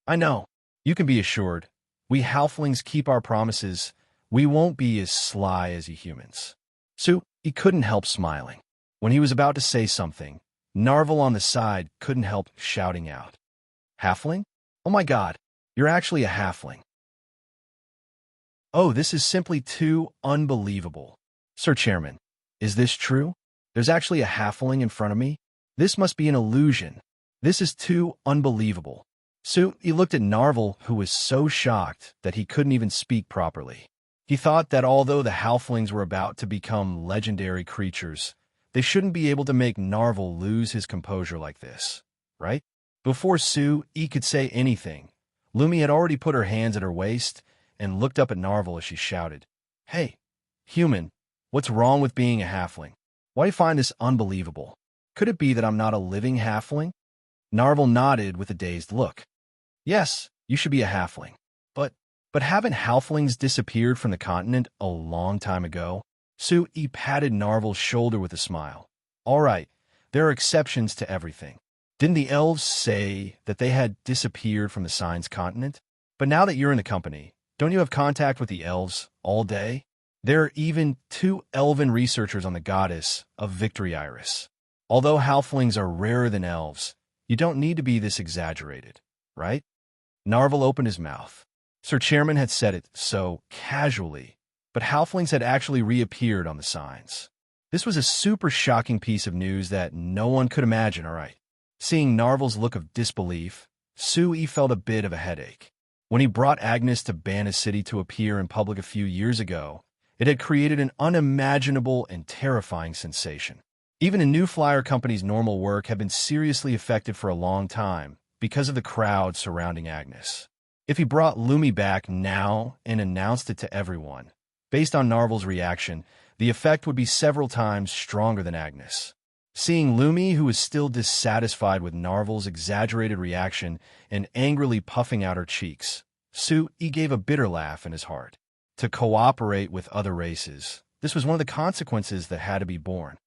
I know, you can be assured, We halflings keep our promises. We won't be as sly as you humans. So he couldn't help smiling. When he was about to say something, Narvel on the side couldn't help shouting out, "Halfling? Oh my God, you're actually a halfling. Oh, this is simply too unbelievable. Sir Chairman, is this true? There's actually a halfling in front of me? This must be an illusion. This is too unbelievable." So he looked at Narvel, who was so shocked that he couldn't even speak properly. He thought that although the halflings were about to become legendary creatures, they shouldn't be able to make Narvel lose his composure like this, right? Before Sue-E could say anything, Lumi had already put her hands at her waist and looked up at Narvel as she shouted, "Hey, human, what's wrong with being a halfling? Why do you find this unbelievable? Could it be that I'm not a living halfling?" Narvel nodded with a dazed look. "Yes, you should be a halfling. But haven't halflings disappeared from the continent a long time ago?" Sue-E patted Narvel's shoulder with a smile. "All right, there are exceptions to everything. Didn't the elves say that they had disappeared from the Signs continent? But now that you're in the company, don't you have contact with the elves all day? There are even 2 elven researchers on the goddess of Victory Iris. Although halflings are rarer than elves, you don't need to be this exaggerated, right?" Narvel opened his mouth. Sir Chairman had said it so casually, but halflings had actually reappeared on the Signs. This was a super shocking piece of news that no one could imagine, all right. Seeing Narvel's look of disbelief, Sue-E felt a bit of a headache. When he brought Agnes to Banna City to appear in public a few years ago, it had created an unimaginable and terrifying sensation. Even a New Flyer company's normal work had been seriously affected for a long time because of the crowd surrounding Agnes. If he brought Lumi back now and announced it to everyone, based on Narvel's reaction, the effect would be several times stronger than Agnes. Seeing Lumi, who was still dissatisfied with Narvel's exaggerated reaction and angrily puffing out her cheeks, Sue-E gave a bitter laugh in his heart. To cooperate with other races, this was one of the consequences that had to be borne.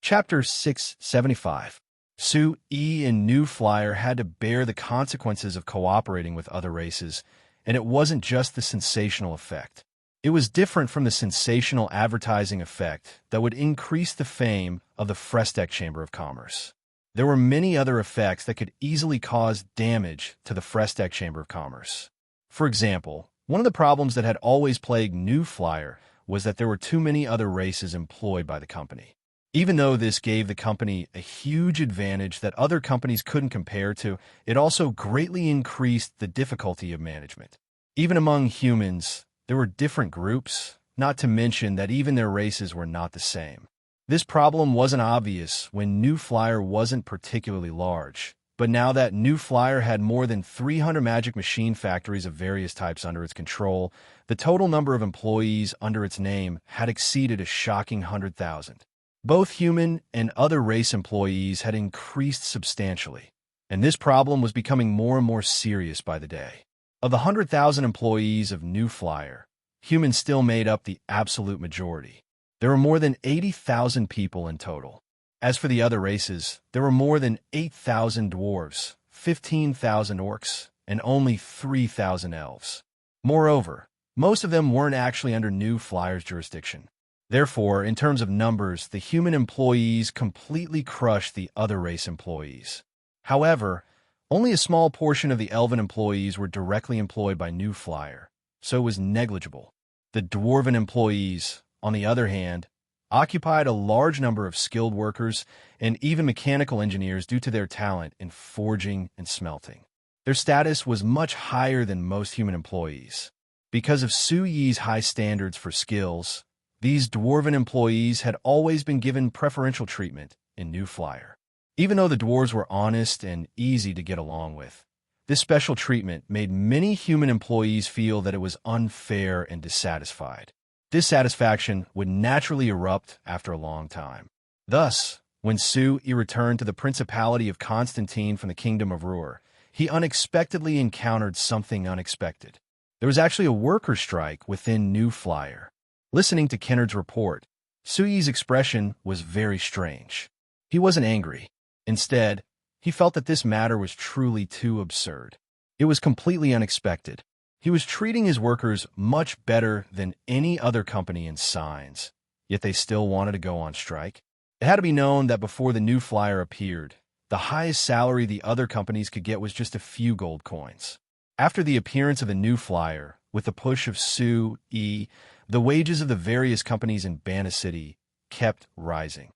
Chapter 675. Sue-E and New Flyer had to bear the consequences of cooperating with other races, and it wasn't just the sensational effect. It was different from the sensational advertising effect that would increase the fame of the Frestec Chamber of Commerce. There were many other effects that could easily cause damage to the Frestec Chamber of Commerce. For example, one of the problems that had always plagued New Flyer was that there were too many other races employed by the company. Even though this gave the company a huge advantage that other companies couldn't compare to, it also greatly increased the difficulty of management. Even among humans, there were different groups, not to mention that even their races were not the same. This problem wasn't obvious when New Flyer wasn't particularly large, but now that New Flyer had more than 300 magic machine factories of various types under its control, the total number of employees under its name had exceeded a shocking 100,000. Both human and other race employees had increased substantially, and this problem was becoming more and more serious by the day. Of the 100,000 employees of New Flyer, humans still made up the absolute majority. There were more than 80,000 people in total. As for the other races, there were more than 8,000 dwarves, 15,000 orcs, and only 3,000 elves. Moreover, most of them weren't actually under New Flyer's jurisdiction. Therefore, in terms of numbers, the human employees completely crushed the other race employees. However, only a small portion of the elven employees were directly employed by New Flyer, so it was negligible. The dwarven employees, on the other hand, occupied a large number of skilled workers and even mechanical engineers due to their talent in forging and smelting. Their status was much higher than most human employees. Because of Sue-Yi's high standards for skills, these dwarven employees had always been given preferential treatment in New Flyer. Even though the dwarves were honest and easy to get along with, this special treatment made many human employees feel that it was unfair and dissatisfied. Dissatisfaction would naturally erupt after a long time. Thus, when Sue-Yi returned to the Principality of Constantine from the Kingdom of Ruhr, he unexpectedly encountered something unexpected. There was actually a worker strike within New Flyer. Listening to Kennard's report, Sue-Yi's expression was very strange. He wasn't angry. Instead, He felt that this matter was truly too absurd. It was completely unexpected. He was treating his workers much better than any other company in signs, yet they still wanted to go on strike. It had to be known that before the new flyer appeared, the highest salary the other companies could get was just a few gold coins. After the appearance of the new flyer, with the push of Sue E., the wages of the various companies in Banna City kept rising.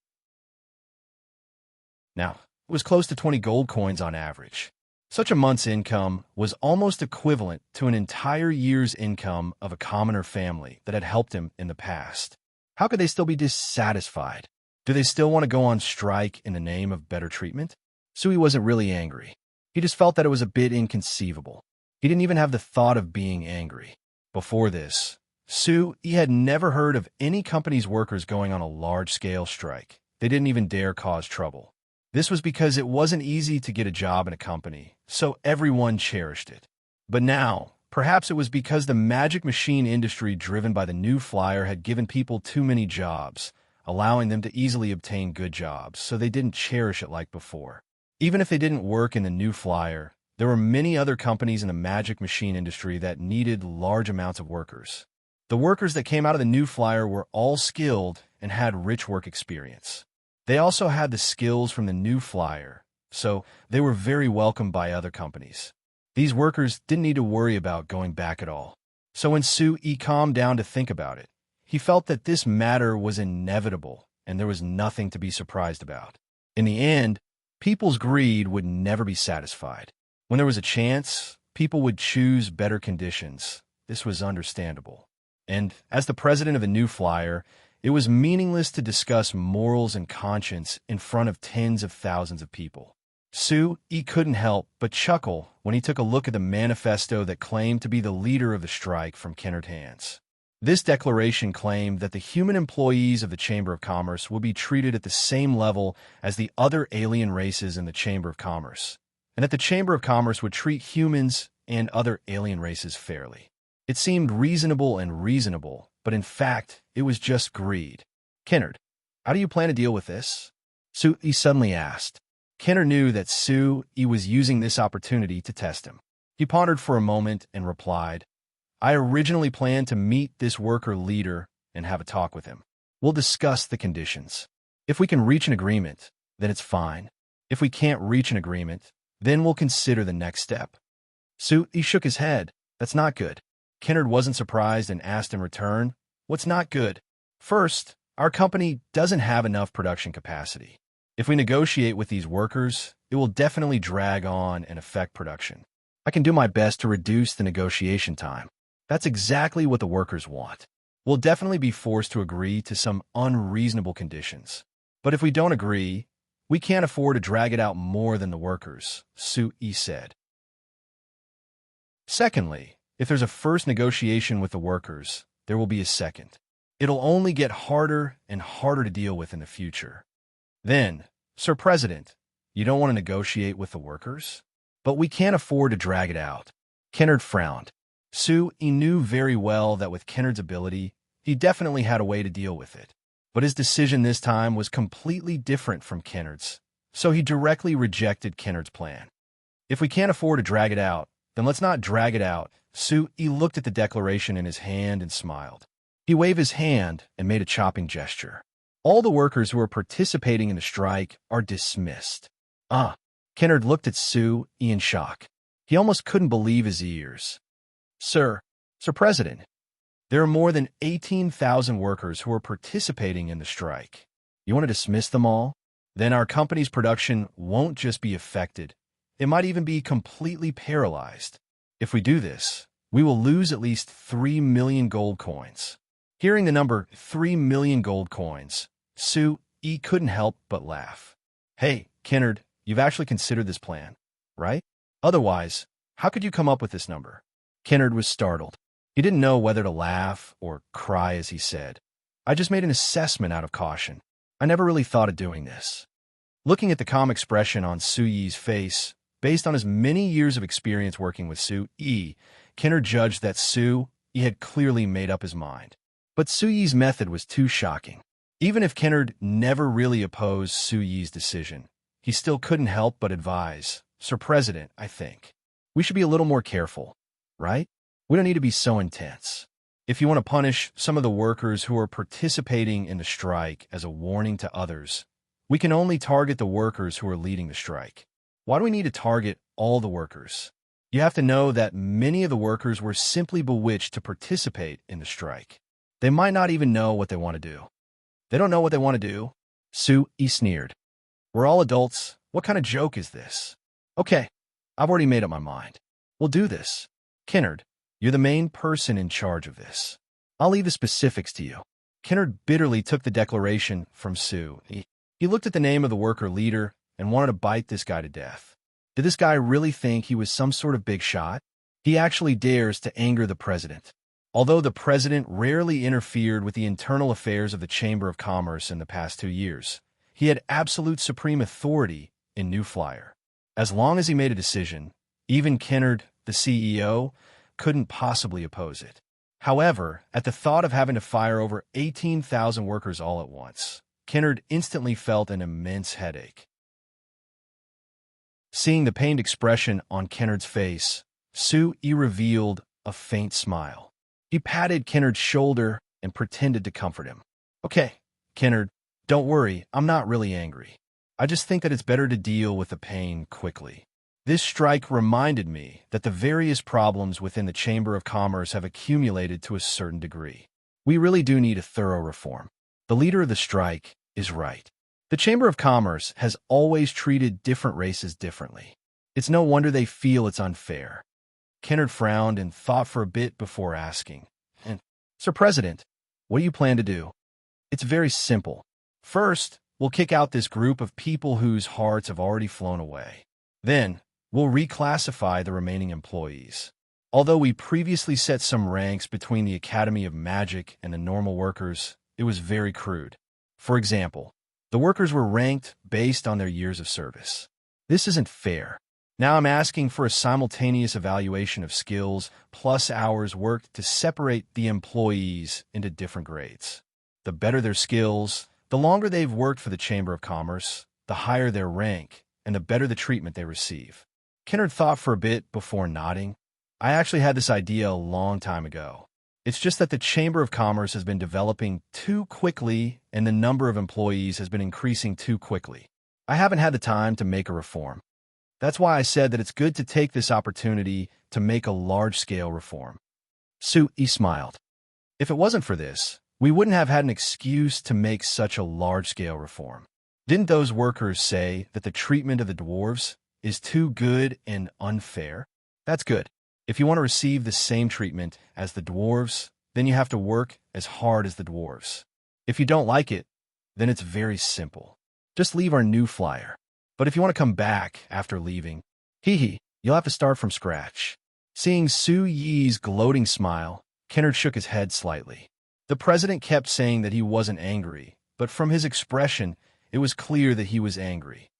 Now, it was close to 20 gold coins on average. Such a month's income was almost equivalent to an entire year's income of a commoner family that had helped him in the past. How could they still be dissatisfied? Do they still want to go on strike in the name of better treatment? Sui wasn't really angry. He just felt that it was a bit inconceivable. He didn't even have the thought of being angry. Before this, he had never heard of any company's workers going on a large-scale strike. They didn't even dare cause trouble. This was because it wasn't easy to get a job in a company, so everyone cherished it. But now, perhaps it was because the magic machine industry driven by the new flyer had given people too many jobs, allowing them to easily obtain good jobs, so they didn't cherish it like before. Even if they didn't work in the new flyer, there were many other companies in the magic machine industry that needed large amounts of workers. The workers that came out of the new flyer were all skilled and had rich work experience. They also had the skills from the new flyer, so they were very welcomed by other companies. These workers didn't need to worry about going back at all. So when Sui calmed down to think about it, he felt that this matter was inevitable and there was nothing to be surprised about. In the end, people's greed would never be satisfied. When there was a chance, people would choose better conditions. This was understandable. And as the president of a new flyer, it was meaningless to discuss morals and conscience in front of tens of thousands of people. Sui couldn't help but chuckle when he took a look at the manifesto that claimed to be the leader of the strike from Kennard's hands. This declaration claimed that the human employees of the Chamber of Commerce would be treated at the same level as the other alien races in the Chamber of Commerce, and that the Chamber of Commerce would treat humans and other alien races fairly. It seemed reasonable, but in fact, it was just greed. Kennard, how do you plan to deal with this? Sui suddenly asked. Kennard knew that Sui was using this opportunity to test him. He pondered for a moment and replied, I originally planned to meet this worker leader and have a talk with him. We'll discuss the conditions. If we can reach an agreement, then it's fine. If we can't reach an agreement, then we'll consider the next step. Sui shook his head. That's not good. Kennard wasn't surprised and asked in return, what's not good? First, our company doesn't have enough production capacity. If we negotiate with these workers, it will definitely drag on and affect production. I can do my best to reduce the negotiation time. That's exactly what the workers want. We'll definitely be forced to agree to some unreasonable conditions. But if we don't agree, we can't afford to drag it out more than the workers, Sui said. Secondly, if there's a first negotiation with the workers, there will be a second. It'll only get harder and harder to deal with in the future. Then, Sir President, you don't want to negotiate with the workers? But we can't afford to drag it out. Kennard frowned. Sui knew very well that with Kennard's ability, he definitely had a way to deal with it. But his decision this time was completely different from Kennard's, so he directly rejected Kennard's plan. If we can't afford to drag it out, then let's not drag it out. Sui looked at the declaration in his hand and smiled. He waved his hand and made a chopping gesture. All the workers who are participating in the strike are dismissed. Kennard looked at Sui in shock. He almost couldn't believe his ears. Sir President, there are more than 18,000 workers who are participating in the strike. You want to dismiss them all? Then our company's production won't just be affected. It might even be completely paralyzed. If we do this, we will lose at least 3 million gold coins. Hearing the number 3 million gold coins, Sui couldn't help but laugh. Hey, Kennard, you've actually considered this plan, right? Otherwise, how could you come up with this number? Kennard was startled. He didn't know whether to laugh or cry as he said, I just made an assessment out of caution. I never really thought of doing this. Looking at the calm expression on Sui's face, based on his many years of experience working with Sui, Kennard judged that Sui had clearly made up his mind. But Sui's method was too shocking. Even if Kennard never really opposed Sui's decision, he still couldn't help but advise, "Sir President, I think we should be a little more careful, right? We don't need to be so intense. If you want to punish some of the workers who are participating in the strike as a warning to others, we can only target the workers who are leading the strike. Why do we need to target all the workers? You have to know that many of the workers were simply bewitched to participate in the strike. They might not even know what they want to do." "They don't know what they want to do?" He sneered. "We're all adults. What kind of joke is this?" "Okay, I've already made up my mind. We'll do this. Kennard, you're the main person in charge of this. I'll leave the specifics to you." Kennard bitterly took the declaration from Sue. He looked at the name of the worker leader and wanted to bite this guy to death. Did this guy really think he was some sort of big shot? He actually dares to anger the president. Although the president rarely interfered with the internal affairs of the Chamber of Commerce in the past 2 years, he had absolute supreme authority in New Flyer. As long as he made a decision, even Kennard, the CEO, couldn't possibly oppose it. However, at the thought of having to fire over 18,000 workers all at once, Kennard instantly felt an immense headache. Seeing the pained expression on Kennard's face, Sue revealed a faint smile. He patted Kennard's shoulder and pretended to comfort him. "Okay, Kennard, don't worry, I'm not really angry. I just think that it's better to deal with the pain quickly. This strike reminded me that the various problems within the Chamber of Commerce have accumulated to a certain degree. We really do need a thorough reform. The leader of the strike is right. The Chamber of Commerce has always treated different races differently. It's no wonder they feel it's unfair." Kennard frowned and thought for a bit before asking, "Sir President, what do you plan to do?" "It's very simple. First, we'll kick out this group of people whose hearts have already flown away. Then, we'll reclassify the remaining employees. Although we previously set some ranks between the Academy of Magic and the normal workers, it was very crude. For example, the workers were ranked based on their years of service. This isn't fair. Now I'm asking for a simultaneous evaluation of skills plus hours worked to separate the employees into different grades. The better their skills, the longer they've worked for the Chamber of Commerce, the higher their rank, and the better the treatment they receive." Kennard thought for a bit before nodding. "I actually had this idea a long time ago. It's just that the Chamber of Commerce has been developing too quickly and the number of employees has been increasing too quickly. I haven't had the time to make a reform. That's why I said that it's good to take this opportunity to make a large-scale reform." Sue smiled. "If it wasn't for this, we wouldn't have had an excuse to make such a large-scale reform. Didn't those workers say that the treatment of the dwarves is too good and unfair? That's good. If you want to receive the same treatment as the dwarves, then you have to work as hard as the dwarves. If you don't like it, then it's very simple. Just leave our New Flyer. But if you want to come back after leaving, you'll have to start from scratch." Seeing Sue Yi's gloating smile, Kennard shook his head slightly. The president kept saying that he wasn't angry, but from his expression, it was clear that he was angry.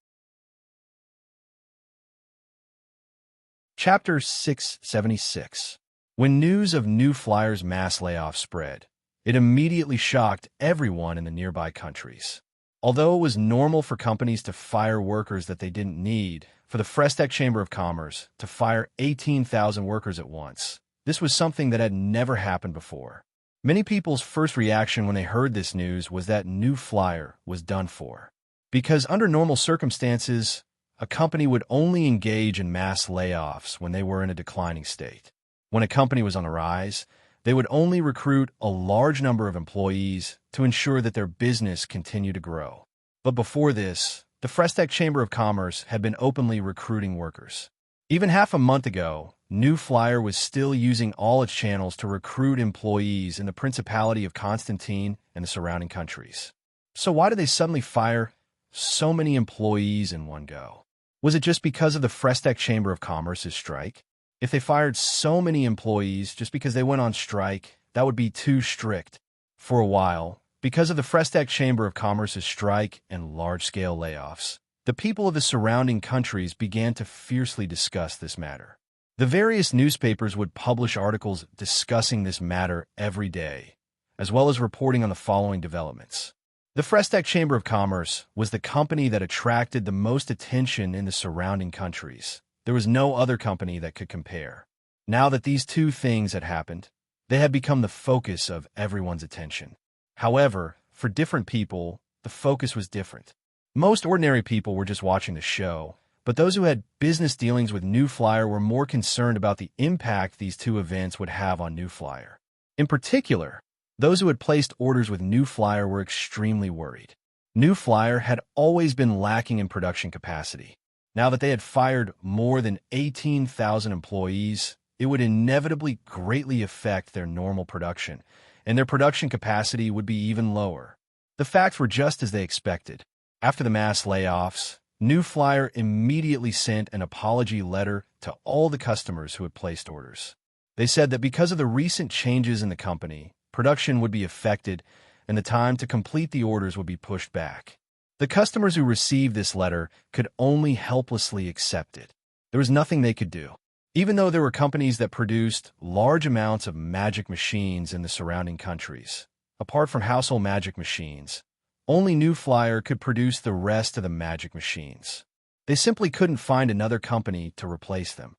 Chapter 676. When news of New Flyer's mass layoff spread, it immediately shocked everyone in the nearby countries. Although it was normal for companies to fire workers that they didn't need, for the Frestec Chamber of Commerce to fire 18,000 workers at once, this was something that had never happened before. Many people's first reaction when they heard this news was that New Flyer was done for. Because under normal circumstances, a company would only engage in mass layoffs when they were in a declining state. When a company was on the rise, they would only recruit a large number of employees to ensure that their business continued to grow. But before this, the Frestec Chamber of Commerce had been openly recruiting workers. Even half a month ago, New Flyer was still using all its channels to recruit employees in the Principality of Constantine and the surrounding countries. So why did they suddenly fire so many employees in one go? Was it just because of the Frestec Chamber of Commerce's strike? If they fired so many employees just because they went on strike, that would be too strict. For a while, because of the Frestec Chamber of Commerce's strike and large-scale layoffs, the people of the surrounding countries began to fiercely discuss this matter. The various newspapers would publish articles discussing this matter every day, as well as reporting on the following developments. The Frestech Chamber of Commerce was the company that attracted the most attention in the surrounding countries. There was no other company that could compare. Now that these two things had happened, they had become the focus of everyone's attention. However, for different people, the focus was different. Most ordinary people were just watching the show, but those who had business dealings with New Flyer were more concerned about the impact these two events would have on New Flyer. In particular, those who had placed orders with New Flyer were extremely worried. New Flyer had always been lacking in production capacity. Now that they had fired more than 18,000 employees, it would inevitably greatly affect their normal production, and their production capacity would be even lower. The facts were just as they expected. After the mass layoffs, New Flyer immediately sent an apology letter to all the customers who had placed orders. They said that because of the recent changes in the company, production would be affected and the time to complete the orders would be pushed back. The customers who received this letter could only helplessly accept it. There was nothing they could do. Even though there were companies that produced large amounts of magic machines in the surrounding countries, apart from household magic machines, only New Flyer could produce the rest of the magic machines. They simply couldn't find another company to replace them.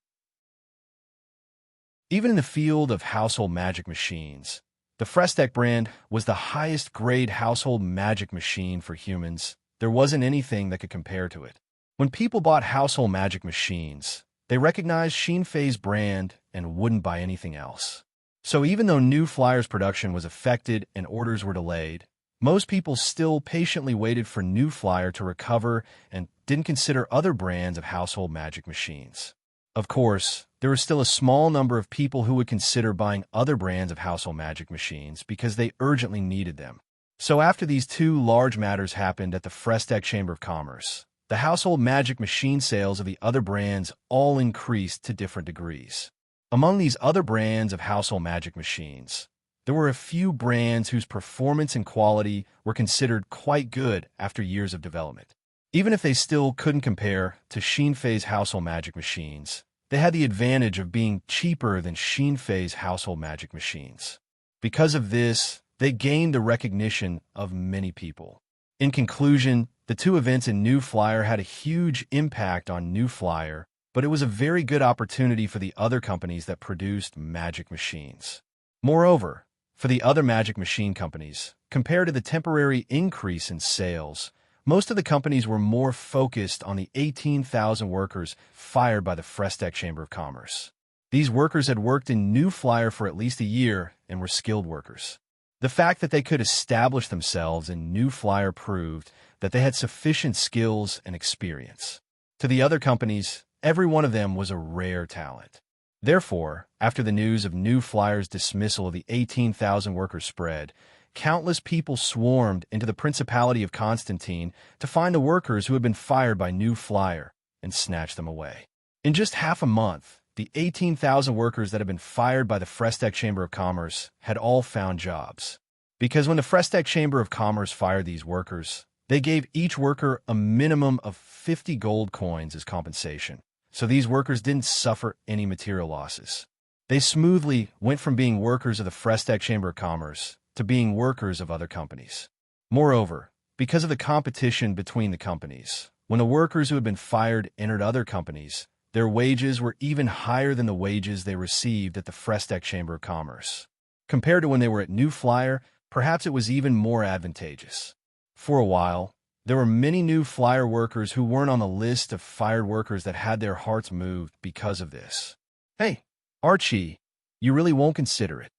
Even in the field of household magic machines, the Frestech brand was the highest grade household magic machine for humans. There wasn't anything that could compare to it. When people bought household magic machines, they recognized Xinfei's brand and wouldn't buy anything else. So even though New Flyer's production was affected and orders were delayed, most people still patiently waited for New Flyer to recover and didn't consider other brands of household magic machines. Of course, there was still a small number of people who would consider buying other brands of household magic machines because they urgently needed them. So after these two large matters happened at the Frestech Chamber of Commerce, the household magic machine sales of the other brands all increased to different degrees. Among these other brands of household magic machines, there were a few brands whose performance and quality were considered quite good after years of development. Even if they still couldn't compare to Xinfei's household magic machines, they had the advantage of being cheaper than Xinfei's household magic machines. Because of this, they gained the recognition of many people. In conclusion, the two events in New Flyer had a huge impact on New Flyer, but it was a very good opportunity for the other companies that produced magic machines. Moreover, for the other magic machine companies, compared to the temporary increase in sales, most of the companies were more focused on the 18,000 workers fired by the Frestech Chamber of Commerce. These workers had worked in New Flyer for at least a year and were skilled workers. The fact that they could establish themselves in New Flyer proved that they had sufficient skills and experience. To the other companies, every one of them was a rare talent. Therefore, after the news of New Flyer's dismissal of the 18,000 workers spread, countless people swarmed into the Principality of Constantine to find the workers who had been fired by New Flyer and snatch them away. In just half a month, the 18,000 workers that had been fired by the Frestech Chamber of Commerce had all found jobs. Because when the Frestech Chamber of Commerce fired these workers, they gave each worker a minimum of 50 gold coins as compensation. So these workers didn't suffer any material losses. They smoothly went from being workers of the Frestech Chamber of Commerce to being workers of other companies. Moreover, because of the competition between the companies, when the workers who had been fired entered other companies, their wages were even higher than the wages they received at the Frestech Chamber of Commerce. Compared to when they were at New Flyer, perhaps it was even more advantageous. For a while, there were many New Flyer workers who weren't on the list of fired workers that had their hearts moved because of this. Hey, Archie, you really won't consider it.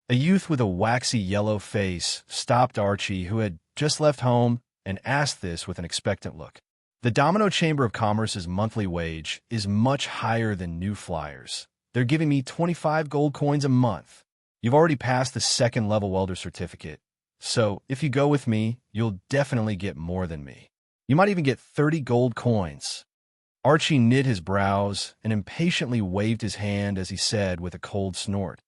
A youth with a waxy yellow face stopped Archie, who had just left home, and asked this with an expectant look. The Domino Chamber of Commerce's monthly wage is much higher than New Flyer's. They're giving me 25 gold coins a month. You've already passed the second level welder certificate, so if you go with me, you'll definitely get more than me. You might even get 30 gold coins. Archie knit his brows and impatiently waved his hand as he said with a cold snort,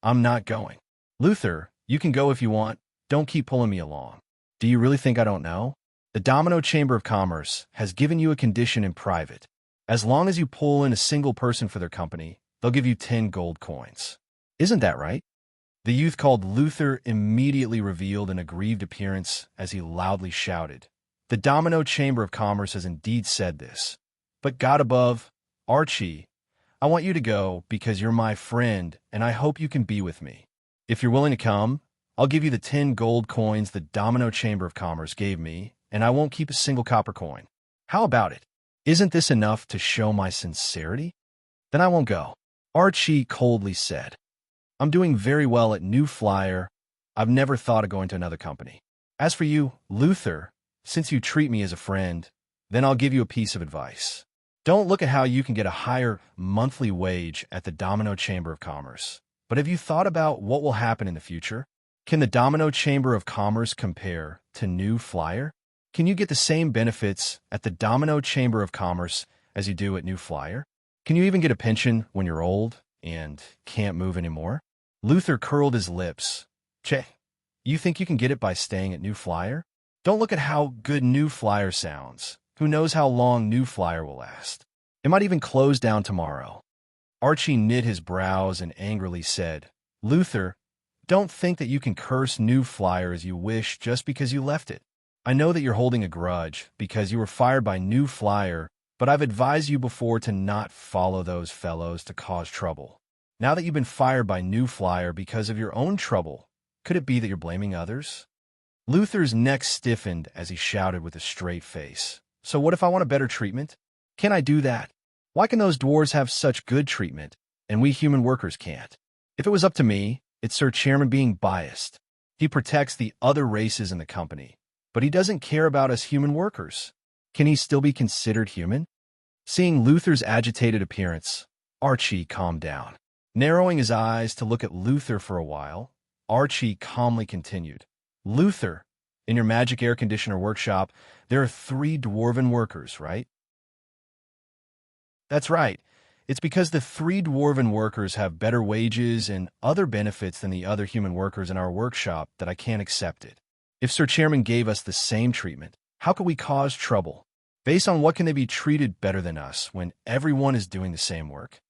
I'm not going. Luther, you can go if you want. Don't keep pulling me along. Do you really think I don't know? The Domino Chamber of Commerce has given you a condition in private. As long as you pull in a single person for their company, they'll give you 10 gold coins. Isn't that right? The youth called Luther immediately revealed an aggrieved appearance as he loudly shouted, "The Domino Chamber of Commerce has indeed said this. But God above, Archie, I want you to go because you're my friend and I hope you can be with me. If you're willing to come, I'll give you the 10 gold coins the Domino Chamber of Commerce gave me, and I won't keep a single copper coin. How about it? Isn't this enough to show my sincerity? Then I won't go." Archie coldly said, "I'm doing very well at New Flyer. I've never thought of going to another company. As for you, Luther, since you treat me as a friend, then I'll give you a piece of advice. Don't look at how you can get a higher monthly wage at the Domino Chamber of Commerce. But have you thought about what will happen in the future? Can the Domino Chamber of Commerce compare to New Flyer? Can you get the same benefits at the Domino Chamber of Commerce as you do at New Flyer? Can you even get a pension when you're old and can't move anymore?" Luther curled his lips. "Che, you think you can get it by staying at New Flyer? Don't look at how good New Flyer sounds. Who knows how long New Flyer will last? It might even close down tomorrow." Archie knit his brows and angrily said, "Luther, don't think that you can curse New Flyer as you wish just because you left it. I know that you're holding a grudge because you were fired by New Flyer, but I've advised you before to not follow those fellows to cause trouble. Now that you've been fired by New Flyer because of your own trouble, could it be that you're blaming others?" Luther's neck stiffened as he shouted with a straight face, "So what if I want a better treatment? Can I do that? Why can those dwarves have such good treatment, and we human workers can't? If it was up to me, it's Sir Chairman being biased. He protects the other races in the company, but he doesn't care about us human workers. Can he still be considered human?" Seeing Luther's agitated appearance, Archie calmed down. Narrowing his eyes to look at Luther for a while, Archie calmly continued, "Luther, in your magic air conditioner workshop, there are 3 dwarven workers, right?" "That's right. It's because the 3 dwarven workers have better wages and other benefits than the other human workers in our workshop that I can't accept it. If Sir Chairman gave us the same treatment, how could we cause trouble? Based on what can they be treated better than us when everyone is doing the same work?"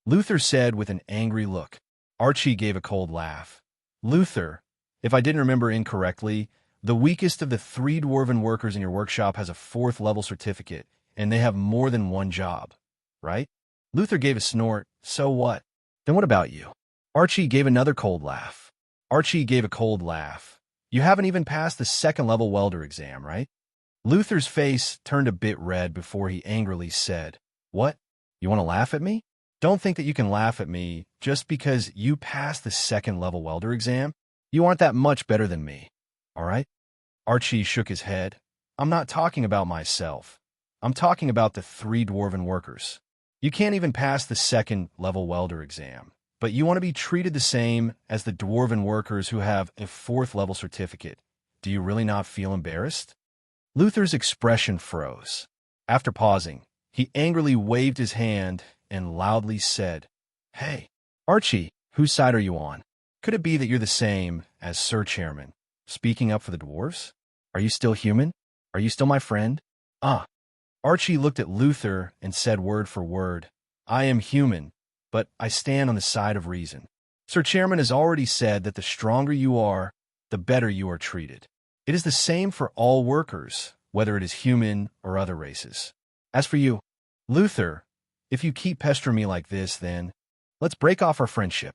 Luther said with an angry look. Archie gave a cold laugh. "Luther, if I didn't remember incorrectly, the weakest of the 3 dwarven workers in your workshop has a 4th level certificate, and they have more than one job, right?" Luther gave a snort. "So what? Then what about you?" Archie gave another cold laugh. Archie gave a cold laugh. "You haven't even passed the 2nd level welder exam, right?" Luther's face turned a bit red before he angrily said, "What? You want to laugh at me? Don't think that you can laugh at me just because you passed the 2nd level welder exam. You aren't that much better than me, all right?" Archie shook his head. "I'm not talking about myself. I'm talking about the 3 dwarven workers. You can't even pass the 2nd level welder exam, but you want to be treated the same as the dwarven workers who have a 4th level certificate. Do you really not feel embarrassed?" Luther's expression froze. After pausing, he angrily waved his hand and loudly said, "Hey, Archie, whose side are you on? Could it be that you're the same as Sir Chairman, speaking up for the dwarves? Are you still human? Are you still my friend?" Archie looked at Luther and said word for word, "I am human, but I stand on the side of reason. Sir Chairman has already said that the stronger you are, the better you are treated. It is the same for all workers, whether it is human or other races. As for you, Luther, if you keep pestering me like this, then let's break off our friendship."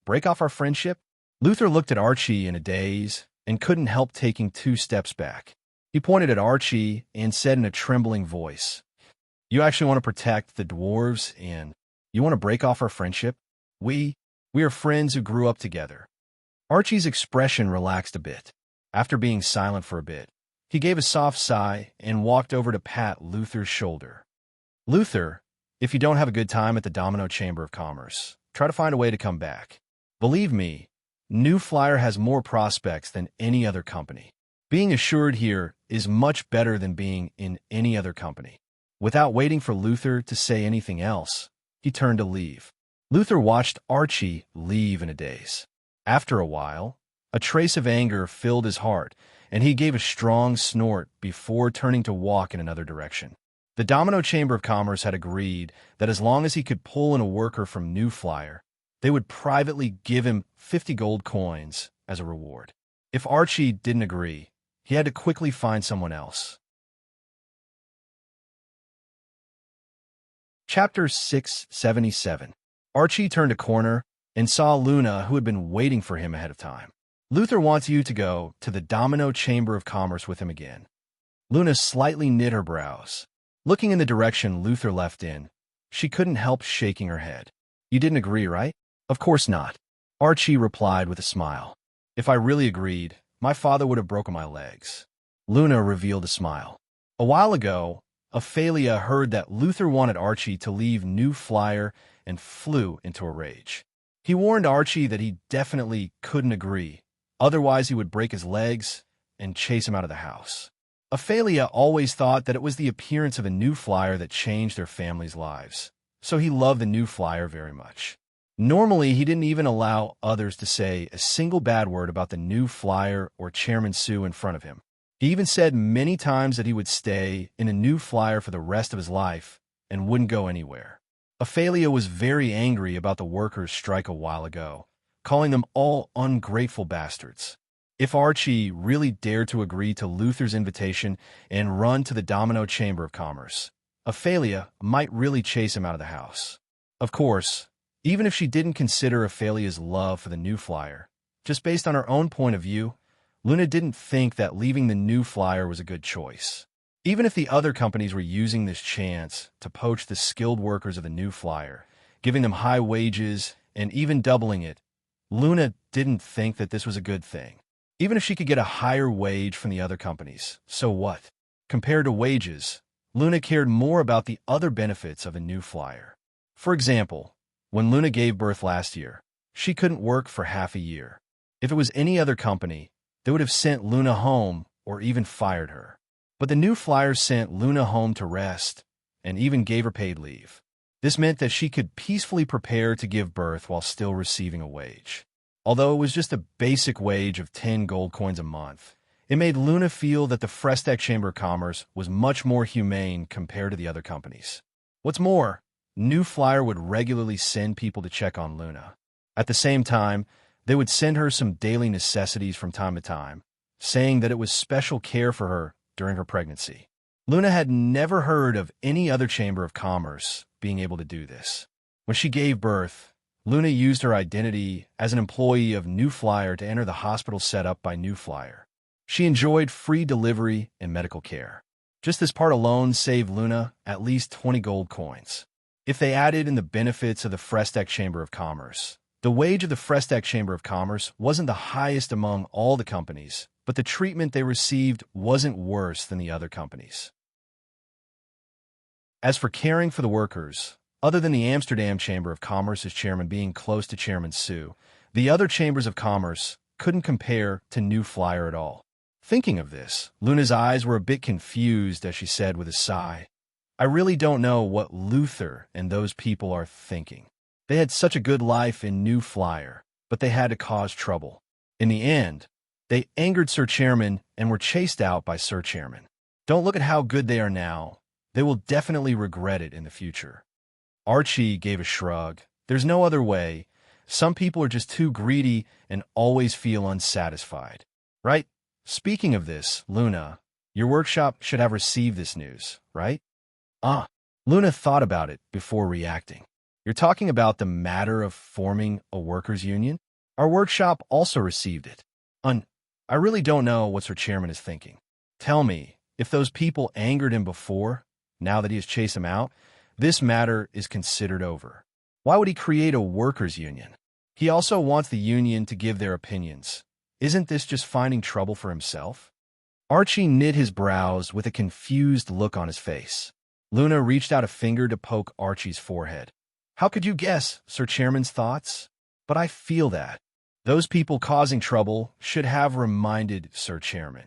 "Break off our friendship?" Luther looked at Archie in a daze and couldn't help taking 2 steps back. He pointed at Archie and said in a trembling voice, "You actually want to protect the dwarves and you want to break off our friendship? We are friends who grew up together." Archie's expression relaxed a bit. After being silent for a bit, he gave a soft sigh and walked over to pat Luther's shoulder. "Luther, if you don't have a good time at the Domino Chamber of Commerce, try to find a way to come back. Believe me, New Flyer has more prospects than any other company. Being assured here is much better than being in any other company." Without waiting for Luther to say anything else, he turned to leave. Luther watched Archie leave in a daze. After a while, a trace of anger filled his heart, and he gave a strong snort before turning to walk in another direction. The Domino Chamber of Commerce had agreed that as long as he could pull in a worker from New Flyer, They would privately give him 50 gold coins as a reward. If Archie didn't agree, he had to quickly find someone else. Chapter 677. Archie turned a corner and saw Luna, who had been waiting for him ahead of time. Luther wants you to go to the Domino Chamber of Commerce with him again. Luna slightly knit her brows. Looking in the direction Luther left in, she couldn't help shaking her head. You didn't agree, right? Of course not. Archie replied with a smile. If I really agreed, my father would have broken my legs. Luna revealed a smile. A while ago, Ophelia heard that Luther wanted Archie to leave New Flyer and flew into a rage. He warned Archie that he definitely couldn't agree, otherwise he would break his legs and chase him out of the house. Ophelia always thought that it was the appearance of a New Flyer that changed their family's lives, so he loved the New Flyer very much. Normally, he didn't even allow others to say a single bad word about the New Flyer or Chairman Sue in front of him. He even said many times that he would stay in a New Flyer for the rest of his life and wouldn't go anywhere. Ophelia was very angry about the workers' strike a while ago, calling them all ungrateful bastards. If Archie really dared to agree to Luther's invitation and run to the Domino Chamber of Commerce, Ophelia might really chase him out of the house. Of course, even if she didn't consider Ophelia's love for the New Flyer, just based on her own point of view, Luna didn't think that leaving the New Flyer was a good choice. Even if the other companies were using this chance to poach the skilled workers of the New Flyer, giving them high wages and even doubling it, Luna didn't think that this was a good thing. Even if she could get a higher wage from the other companies, so what? Compared to wages, Luna cared more about the other benefits of a New Flyer. For example, when Luna gave birth last year, she couldn't work for half a year. If it was any other company, they would have sent Luna home or even fired her. But the New Flyers sent Luna home to rest and even gave her paid leave. This meant that she could peacefully prepare to give birth while still receiving a wage. Although it was just a basic wage of 10 gold coins a month, it made Luna feel that the Frestac Chamber of Commerce was much more humane compared to the other companies. What's more, New Flyer would regularly send people to check on Luna. At the same time, they would send her some daily necessities from time to time, saying that it was special care for her during her pregnancy. Luna had never heard of any other Chamber of Commerce being able to do this. When she gave birth, Luna used her identity as an employee of New Flyer to enter the hospital set up by New Flyer. She enjoyed free delivery and medical care. Just this part alone saved Luna at least 20 gold coins. If they added in the benefits of the Frestac Chamber of Commerce, the wage of the Frestac Chamber of Commerce wasn't the highest among all the companies, but the treatment they received wasn't worse than the other companies. As for caring for the workers, other than the Amsterdam Chamber of Commerce's chairman being close to Chairman Sue, the other chambers of commerce couldn't compare to New Flyer at all. Thinking of this, Luna's eyes were a bit confused as she said with a sigh, I really don't know what Luther and those people are thinking. They had such a good life in New Flyer, but they had to cause trouble. In the end, they angered Sir Chairman and were chased out by Sir Chairman. Don't look at how good they are now. They will definitely regret it in the future. Archie gave a shrug. There's no other way. Some people are just too greedy and always feel unsatisfied. Right? Speaking of this, Luna, your workshop should have received this news, right? Luna thought about it before reacting. You're talking about the matter of forming a workers' union? Our workshop also received it. I really don't know what Sir Chairman is thinking. Tell me, if those people angered him before, now that he has chased them out, this matter is considered over. Why would he create a workers' union? He also wants the union to give their opinions. Isn't this just finding trouble for himself? Archie knit his brows with a confused look on his face. Luna reached out a finger to poke Archie's forehead. How could you guess Sir Chairman's thoughts? But I feel that. Those people causing trouble should have reminded Sir Chairman,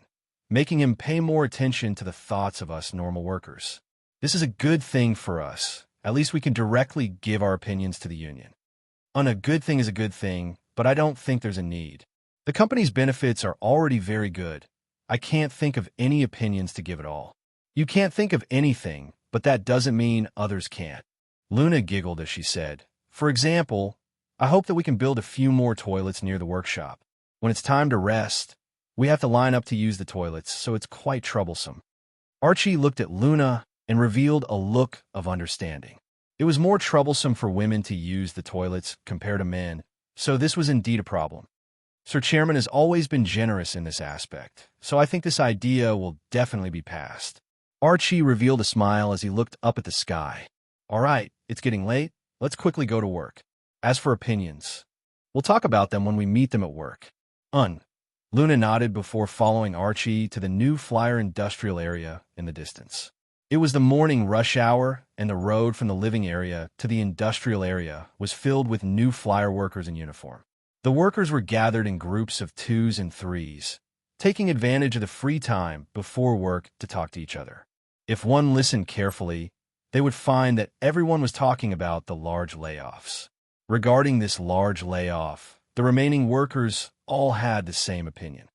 making him pay more attention to the thoughts of us normal workers. This is a good thing for us. At least we can directly give our opinions to the union. A good thing is a good thing, but I don't think there's a need. The company's benefits are already very good. I can't think of any opinions to give at all. You can't think of anything, but that doesn't mean others can't. Luna giggled as she said, for example, I hope that we can build a few more toilets near the workshop. When it's time to rest, we have to line up to use the toilets, so it's quite troublesome." Archie looked at Luna and revealed a look of understanding. It was more troublesome for women to use the toilets compared to men, so this was indeed a problem. Sir Chairman has always been generous in this aspect, so I think this idea will definitely be passed. Archie revealed a smile as he looked up at the sky. "All right, it's getting late. Let's quickly go to work. As for opinions, we'll talk about them when we meet them at work." Luna nodded before following Archie to the New Flyer industrial area in the distance. It was the morning rush hour, and the road from the living area to the industrial area was filled with New Flyer workers in uniform. The workers were gathered in groups of 2s and 3s, taking advantage of the free time before work to talk to each other. If one listened carefully, they would find that everyone was talking about the large layoffs. Regarding this large layoff, the remaining workers all had the same opinion.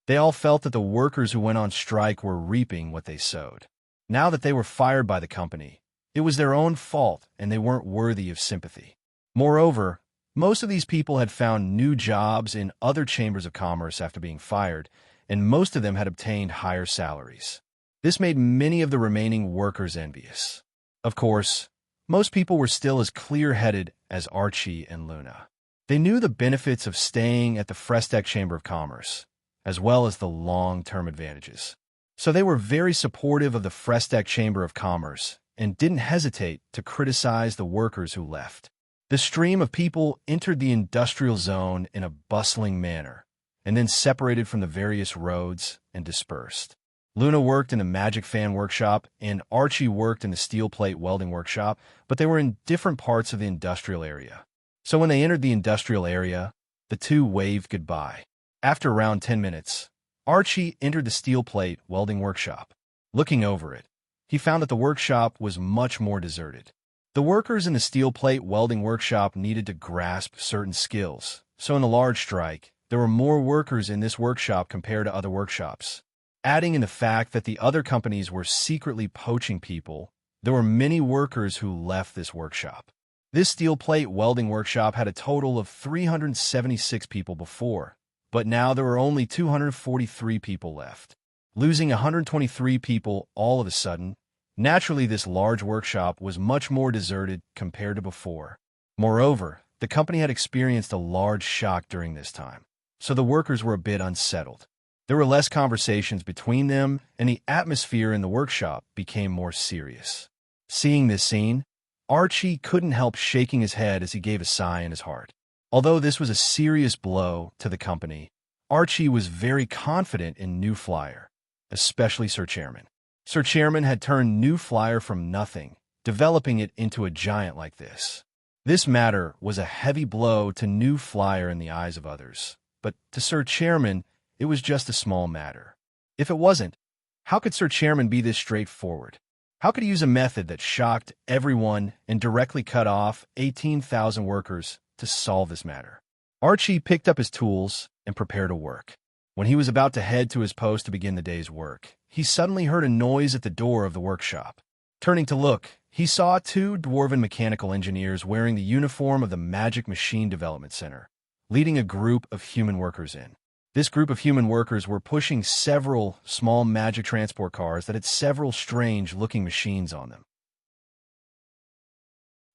They all felt that the workers who went on strike were reaping what they sowed. Now that they were fired by the company, it was their own fault and they weren't worthy of sympathy. Moreover, most of these people had found new jobs in other chambers of commerce after being fired, and most of them had obtained higher salaries. This made many of the remaining workers envious. Of course, most people were still as clear-headed as Archie and Luna. They knew the benefits of staying at the Frestec Chamber of Commerce, as well as the long-term advantages. So they were very supportive of the Frestec Chamber of Commerce and didn't hesitate to criticize the workers who left. The stream of people entered the industrial zone in a bustling manner, and then separated from the various roads and dispersed. Luna worked in the magic fan workshop, and Archie worked in the steel plate welding workshop, but they were in different parts of the industrial area. So when they entered the industrial area, the two waved goodbye. After around 10 minutes, Archie entered the steel plate welding workshop. Looking over it, he found that the workshop was much more deserted. The workers in the steel plate welding workshop needed to grasp certain skills, so in the large strike, there were more workers in this workshop compared to other workshops. Adding in the fact that the other companies were secretly poaching people, there were many workers who left this workshop. This steel plate welding workshop had a total of 376 people before, but now there were only 243 people left. Losing 123 people all of a sudden, naturally this large workshop was much more deserted compared to before. Moreover, the company had experienced a large shock during this time, so the workers were a bit unsettled. There were less conversations between them, and the atmosphere in the workshop became more serious. Seeing this scene, Archie couldn't help shaking his head as he gave a sigh in his heart. Although this was a serious blow to the company, Archie was very confident in New Flyer, especially Sir Chairman. Sir Chairman had turned New Flyer from nothing, developing it into a giant like this. This matter was a heavy blow to New Flyer in the eyes of others, but to Sir Chairman, it was just a small matter. If it wasn't, how could Sir Chairman be this straightforward? How could he use a method that shocked everyone and directly cut off 18,000 workers to solve this matter? Archie picked up his tools and prepared to work. When he was about to head to his post to begin the day's work, he suddenly heard a noise at the door of the workshop. Turning to look, he saw two dwarven mechanical engineers wearing the uniform of the Magic Machine Development Center, leading a group of human workers in. This group of human workers were pushing several small magic transport cars that had several strange-looking machines on them.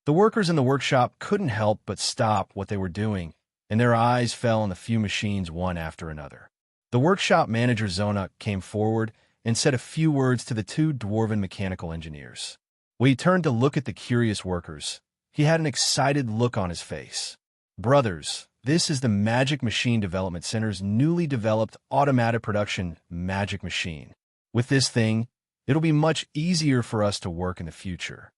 The workers in the workshop couldn't help but stop what they were doing, and their eyes fell on the few machines one after another. The workshop manager Zona came forward and said a few words to the two dwarven mechanical engineers. When he turned to look at the curious workers, he had an excited look on his face. "Brothers, this is the Magic Machine Development Center's newly developed automatic production magic machine. With this thing, it'll be much easier for us to work in the future."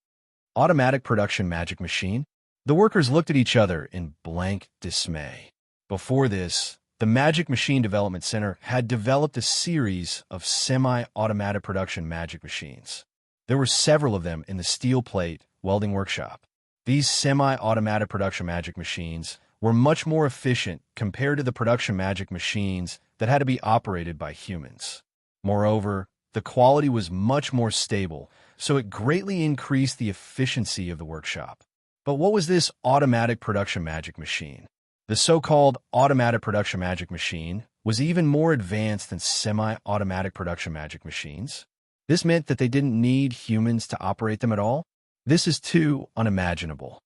Automatic production magic machine? The workers looked at each other in blank dismay. Before this, the Magic Machine Development Center had developed a series of semi-automatic production magic machines. There were several of them in the steel plate welding workshop. These semi-automatic production magic machines were much more efficient compared to the production magic machines that had to be operated by humans. Moreover, the quality was much more stable, so it greatly increased the efficiency of the workshop. But what was this automatic production magic machine? The so-called automatic production magic machine was even more advanced than semi-automatic production magic machines. This meant that they didn't need humans to operate them at all. This is too unimaginable.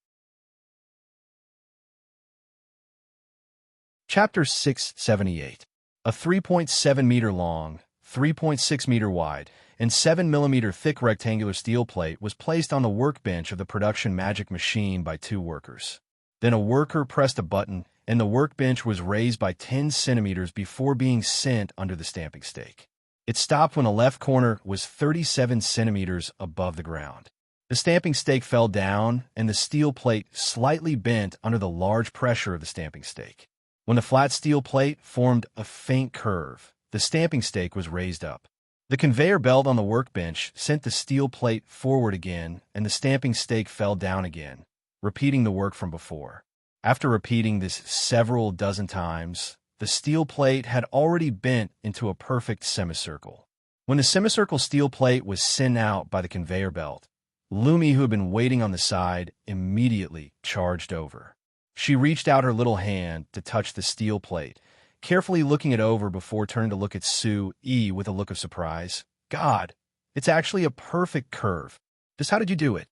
Chapter 678. A 3.7 meter long, 3.6 meter wide, and 7 millimeter thick rectangular steel plate was placed on the workbench of the production magic machine by 2 workers. Then a worker pressed a button, and the workbench was raised by 10 centimeters before being sent under the stamping stake. It stopped when the left corner was 37 centimeters above the ground. The stamping stake fell down, and the steel plate slightly bent under the large pressure of the stamping stake. When the flat steel plate formed a faint curve, the stamping stake was raised up. The conveyor belt on the workbench sent the steel plate forward again, and the stamping stake fell down again, repeating the work from before. After repeating this several dozen times, the steel plate had already bent into a perfect semicircle. When the semicircle steel plate was sent out by the conveyor belt, Lumi, who had been waiting on the side, immediately charged over. She reached out her little hand to touch the steel plate, carefully looking it over before turning to look at Sue-E with a look of surprise. God, it's actually a perfect curve. Just how did you do it?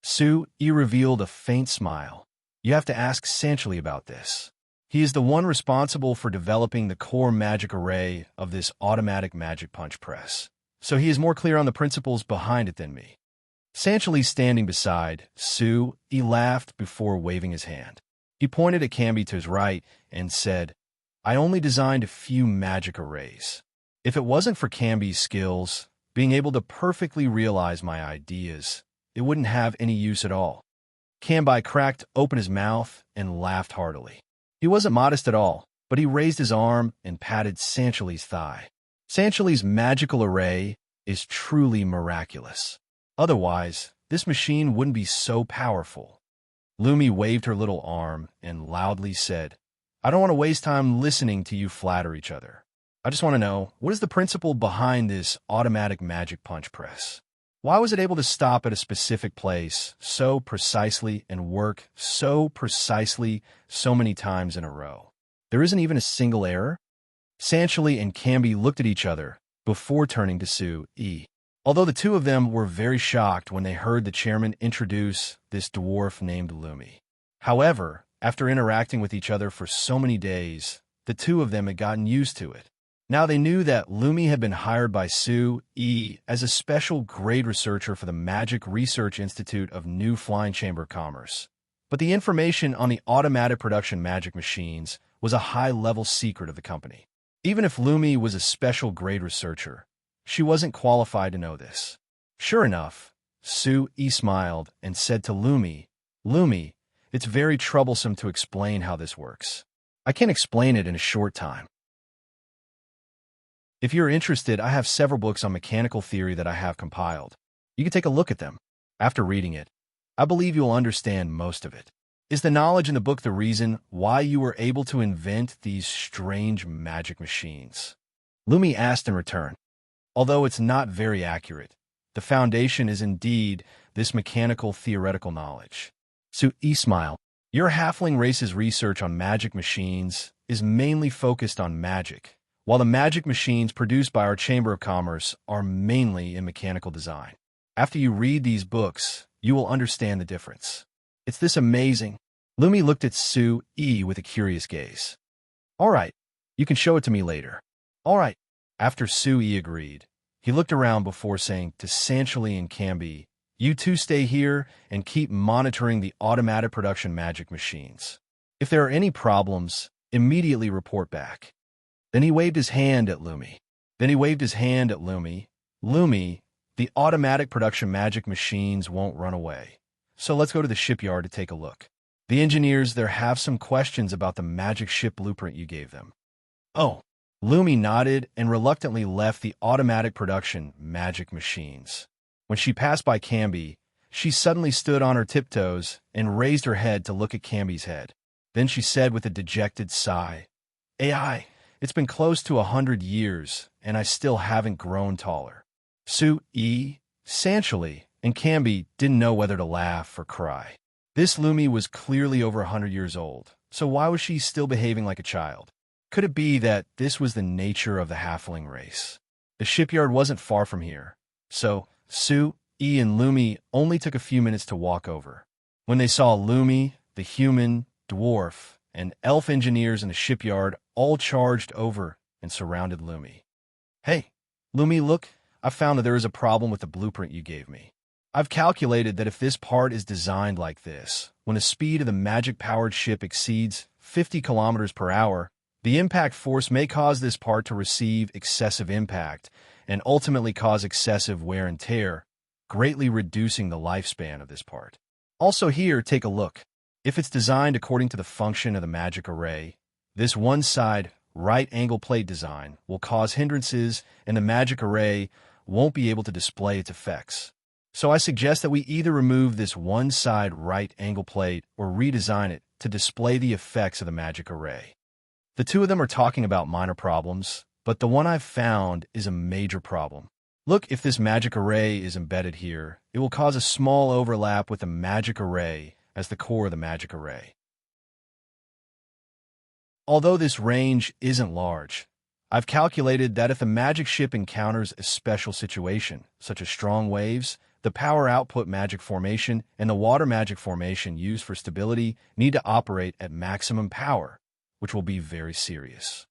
Sue-E revealed a faint smile. You have to ask Sanchely about this. He is the one responsible for developing the core magic array of this automatic magic punch press, so he is more clear on the principles behind it than me. Sanchely, standing beside Sue-E, laughed before waving his hand. He pointed at Camby to his right and said, I only designed a few magic arrays. If it wasn't for Camby's skills, being able to perfectly realize my ideas, it wouldn't have any use at all. Camby cracked open his mouth and laughed heartily. He wasn't modest at all, but he raised his arm and patted Sanchely's thigh. Sanchely's magical array is truly miraculous. Otherwise, this machine wouldn't be so powerful. Lumi waved her little arm and loudly said, I don't want to waste time listening to you flatter each other. I just want to know, what is the principle behind this automatic magic punch press? Why was it able to stop at a specific place so precisely and work so precisely so many times in a row? There isn't even a single error? Sanchely and Camby looked at each other before turning to Sue-E. Although the two of them were very shocked when they heard the chairman introduce this dwarf named Lumi. However, after interacting with each other for so many days, the two of them had gotten used to it. Now they knew that Lumi had been hired by Sue-E as a special grade researcher for the Magic Research Institute of New Flying Chamber of Commerce. But the information on the automatic production magic machines was a high-level secret of the company. Even if Lumi was a special grade researcher, she wasn't qualified to know this. Sure enough, Sue-E smiled and said to Lumi, Lumi, it's very troublesome to explain how this works. I can't explain it in a short time. If you're interested, I have several books on mechanical theory that I have compiled. You can take a look at them. After reading it, I believe you'll understand most of it. Is the knowledge in the book the reason why you were able to invent these strange magic machines? Lumi asked in return. Although it's not very accurate, the foundation is indeed this mechanical theoretical knowledge. Sue-E smiled. Your halfling race's research on magic machines is mainly focused on magic, while the magic machines produced by our Chamber of Commerce are mainly in mechanical design. After you read these books, you will understand the difference. It's this amazing. Lumi looked at Sue-E with a curious gaze. All right, you can show it to me later. All right. After Sue-E agreed, he looked around before saying to Sanchely and Camby, you two stay here and keep monitoring the automatic production magic machines. If there are any problems, immediately report back. Then he waved his hand at Lumi. Lumi, the automatic production magic machines won't run away. So let's go to the shipyard to take a look. The engineers there have some questions about the magic ship blueprint you gave them. Oh. Lumi nodded and reluctantly left the automatic production magic machines. When she passed by Camby, she suddenly stood on her tiptoes and raised her head to look at Camby's head. Then she said with a dejected sigh, AI, it's been close to 100 years, and I still haven't grown taller. Sue-E, Sanchely, and Camby didn't know whether to laugh or cry. This Lumi was clearly over 100 years old, so why was she still behaving like a child? Could it be that this was the nature of the halfling race? The shipyard wasn't far from here, so Sue, E, and Lumi only took a few minutes to walk over. When they saw Lumi, the human, dwarf, and elf engineers in the shipyard all charged over and surrounded Lumi. "Hey, Lumi, look, I found that there is a problem with the blueprint you gave me. I've calculated that if this part is designed like this, when the speed of the magic-powered ship exceeds 50 kilometers per hour, the impact force may cause this part to receive excessive impact and ultimately cause excessive wear and tear, greatly reducing the lifespan of this part. Also here, take a look. If it's designed according to the function of the magic array, this one-side right-angle plate design will cause hindrances and the magic array won't be able to display its effects. So I suggest that we either remove this one-side right-angle plate or redesign it to display the effects of the magic array." The two of them are talking about minor problems, but the one I've found is a major problem. Look, if this magic array is embedded here, it will cause a small overlap with the magic array as the core of the magic array. Although this range isn't large, I've calculated that if the magic ship encounters a special situation, such as strong waves, the power output magic formation and the water magic formation used for stability need to operate at maximum power, which will be very serious.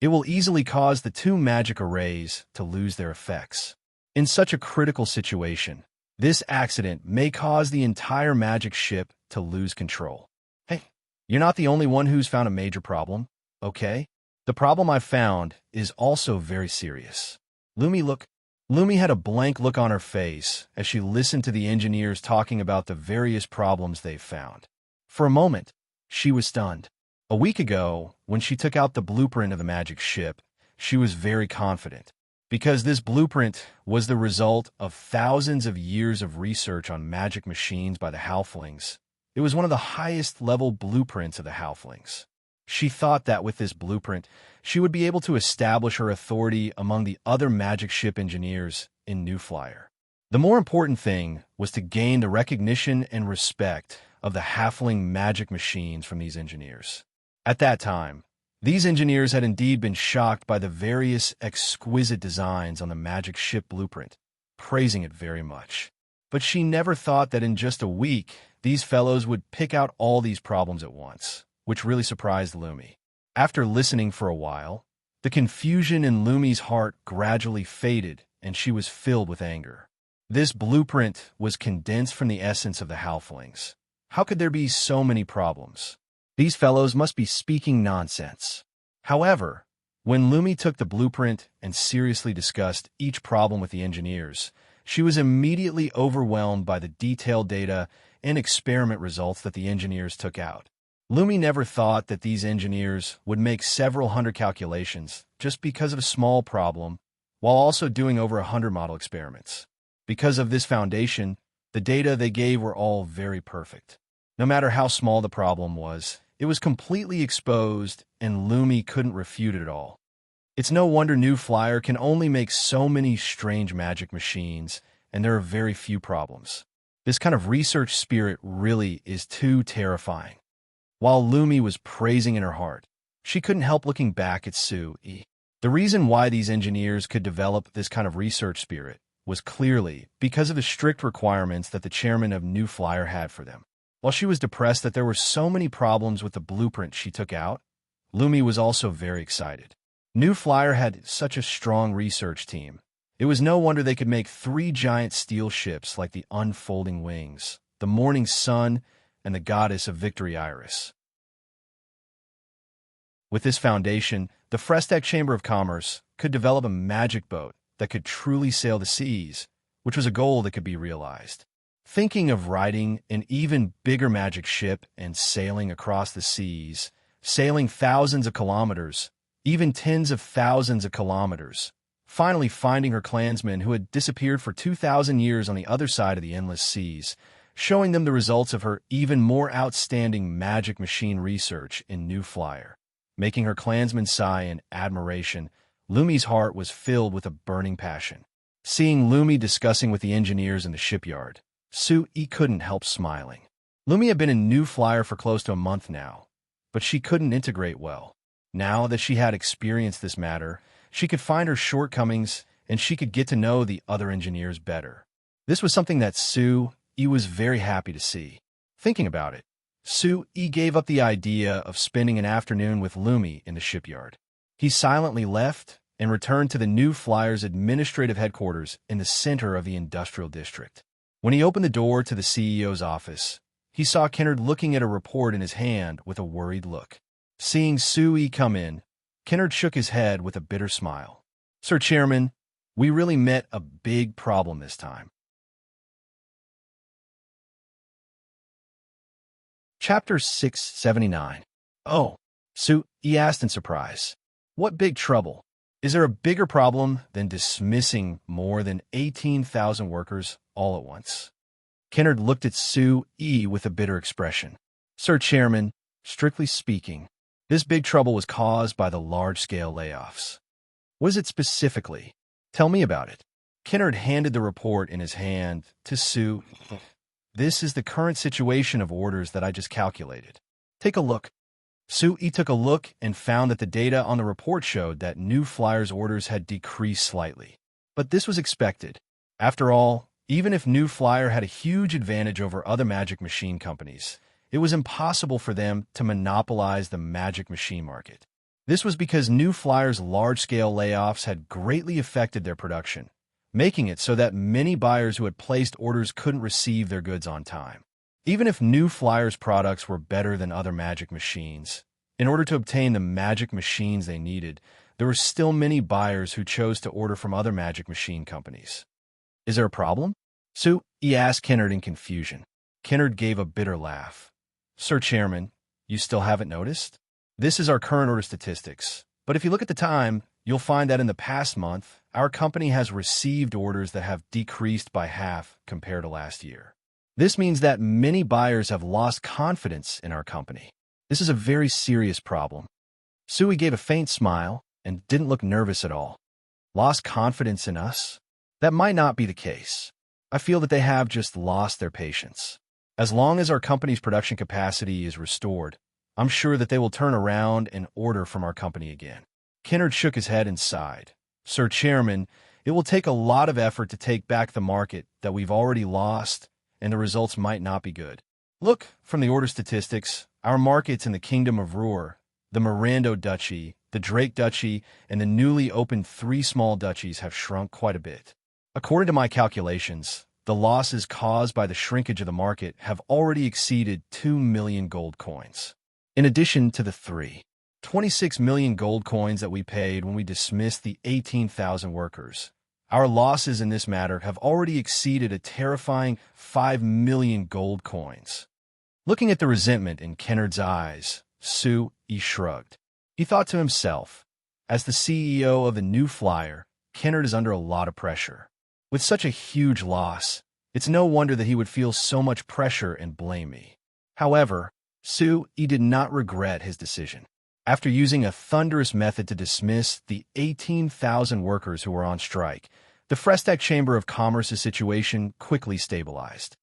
It will easily cause the two magic arrays to lose their effects. In such a critical situation, this accident may cause the entire magic ship to lose control. Hey, you're not the only one who's found a major problem, okay? The problem I've found is also very serious. Lumi had a blank look on her face as she listened to the engineers talking about the various problems they've found. For a moment, she was stunned. A week ago, when she took out the blueprint of the magic ship, she was very confident, because this blueprint was the result of thousands of years of research on magic machines by the halflings. It was one of the highest-level blueprints of the halflings. She thought that with this blueprint, she would be able to establish her authority among the other magic ship engineers in New Flyer. The more important thing was to gain the recognition and respect of the halfling magic machines from these engineers. At that time, these engineers had indeed been shocked by the various exquisite designs on the magic ship blueprint, praising it very much. But she never thought that in just a week, these fellows would pick out all these problems at once, which really surprised Lumi. After listening for a while, the confusion in Lumi's heart gradually faded and she was filled with anger. This blueprint was condensed from the essence of the halflings. How could there be so many problems? These fellows must be speaking nonsense. However, when Lumi took the blueprint and seriously discussed each problem with the engineers, she was immediately overwhelmed by the detailed data and experiment results that the engineers took out. Lumi never thought that these engineers would make several hundred calculations just because of a small problem, while also doing over 100 model experiments. Because of this foundation, the data they gave were all very perfect. No matter how small the problem was, it was completely exposed and Lumi couldn't refute it at all. It's no wonder New Flyer can only make so many strange magic machines, and there are very few problems. This kind of research spirit really is too terrifying. While Lumi was praising in her heart, she couldn't help looking back at Sue. The reason why these engineers could develop this kind of research spirit was clearly because of the strict requirements that the chairman of New Flyer had for them. While she was depressed that there were so many problems with the blueprint she took out, Lumi was also very excited. New Flyer had such a strong research team. It was no wonder they could make 3 giant steel ships like the Unfolding Wings, the Morning Sun, and the Goddess of Victory Iris. With this foundation, the Frestec Chamber of Commerce could develop a magic boat that could truly sail the seas, which was a goal that could be realized. Thinking of riding an even bigger magic ship and sailing across the seas, sailing thousands of kilometers, even tens of thousands of kilometers, finally finding her clansmen who had disappeared for 2,000 years on the other side of the endless seas, showing them the results of her even more outstanding magic machine research in New Flyer. Making her clansmen sigh in admiration, Lumi's heart was filled with a burning passion. Seeing Lumi discussing with the engineers in the shipyard, Sue couldn't help smiling. Lumi had been a new flyer for close to a month now, but she couldn't integrate well. Now that she had experienced this matter, she could find her shortcomings and she could get to know the other engineers better. This was something that Sue-E was very happy to see. Thinking about it, Sue-E gave up the idea of spending an afternoon with Lumi in the shipyard. He silently left and returned to the new flyer's administrative headquarters in the center of the industrial district. When he opened the door to the CEO's office, he saw Kennard looking at a report in his hand with a worried look. Seeing Sue-E come in, Kennard shook his head with a bitter smile. "Sir Chairman, we really met a big problem this time." Chapter 679. "Oh," Sue-E asked in surprise. "What big trouble? Is there a bigger problem than dismissing more than 18,000 workers all at once?" Kennard looked at Sue-E with a bitter expression. "Sir Chairman, strictly speaking, this big trouble was caused by the large-scale layoffs." "What is it specifically? Tell me about it." Kennard handed the report in his hand to Sue. "This is the current situation of orders that I just calculated. Take a look." Sue-E took a look and found that the data on the report showed that New Flyer's orders had decreased slightly. But this was expected. After all, even if New Flyer had a huge advantage over other magic machine companies, it was impossible for them to monopolize the magic machine market. This was because New Flyer's large-scale layoffs had greatly affected their production, making it so that many buyers who had placed orders couldn't receive their goods on time. Even if New Flyer's products were better than other magic machines, in order to obtain the magic machines they needed, there were still many buyers who chose to order from other magic machine companies. "Is there a problem?" Sue-E asked Kennard in confusion. Kennard gave a bitter laugh. "Sir Chairman, you still haven't noticed? This is our current order statistics, but if you look at the time, you'll find that in the past month, our company has received orders that have decreased by half compared to last year. This means that many buyers have lost confidence in our company. This is a very serious problem." Sue-E gave a faint smile and didn't look nervous at all. "Lost confidence in us? That might not be the case. I feel that they have just lost their patience. As long as our company's production capacity is restored, I'm sure that they will turn around and order from our company again." Kennard shook his head and sighed. "Sir Chairman, it will take a lot of effort to take back the market that we've already lost, and the results might not be good. Look, from the order statistics, our markets in the Kingdom of Ruhr, the Mirando Duchy, the Drake Duchy, and the newly opened 3 small duchies have shrunk quite a bit. According to my calculations, the losses caused by the shrinkage of the market have already exceeded 2 million gold coins. In addition to the 26 million gold coins that we paid when we dismissed the 18,000 workers, our losses in this matter have already exceeded a terrifying 5 million gold coins." Looking at the resentment in Kennard's eyes, Sue-E shrugged. He thought to himself, as the CEO of the New Flyer, Kennard is under a lot of pressure. With such a huge loss, it's no wonder that he would feel so much pressure and blame me. However, Sue-E did not regret his decision. After using a thunderous method to dismiss the 18,000 workers who were on strike, the Frestac Chamber of Commerce's situation quickly stabilized.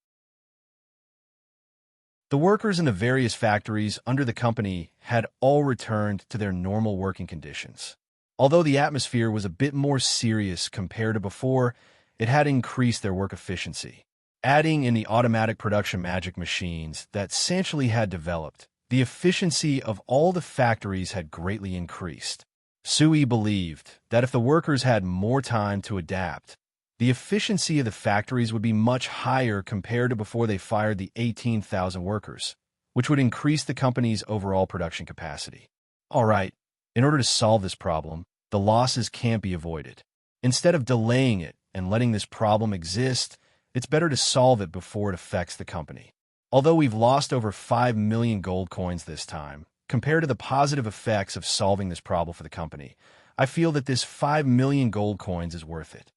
The workers in the various factories under the company had all returned to their normal working conditions. Although the atmosphere was a bit more serious compared to before, it had increased their work efficiency. Adding in the automatic production magic machines that Sanchely had developed, the efficiency of all the factories had greatly increased. Sue-E believed that if the workers had more time to adapt, the efficiency of the factories would be much higher compared to before they fired the 18,000 workers, which would increase the company's overall production capacity. All right, in order to solve this problem, the losses can't be avoided. Instead of delaying it and letting this problem exist, it's better to solve it before it affects the company. Although we've lost over 5 million gold coins this time, compared to the positive effects of solving this problem for the company, I feel that this 5 million gold coins is worth it."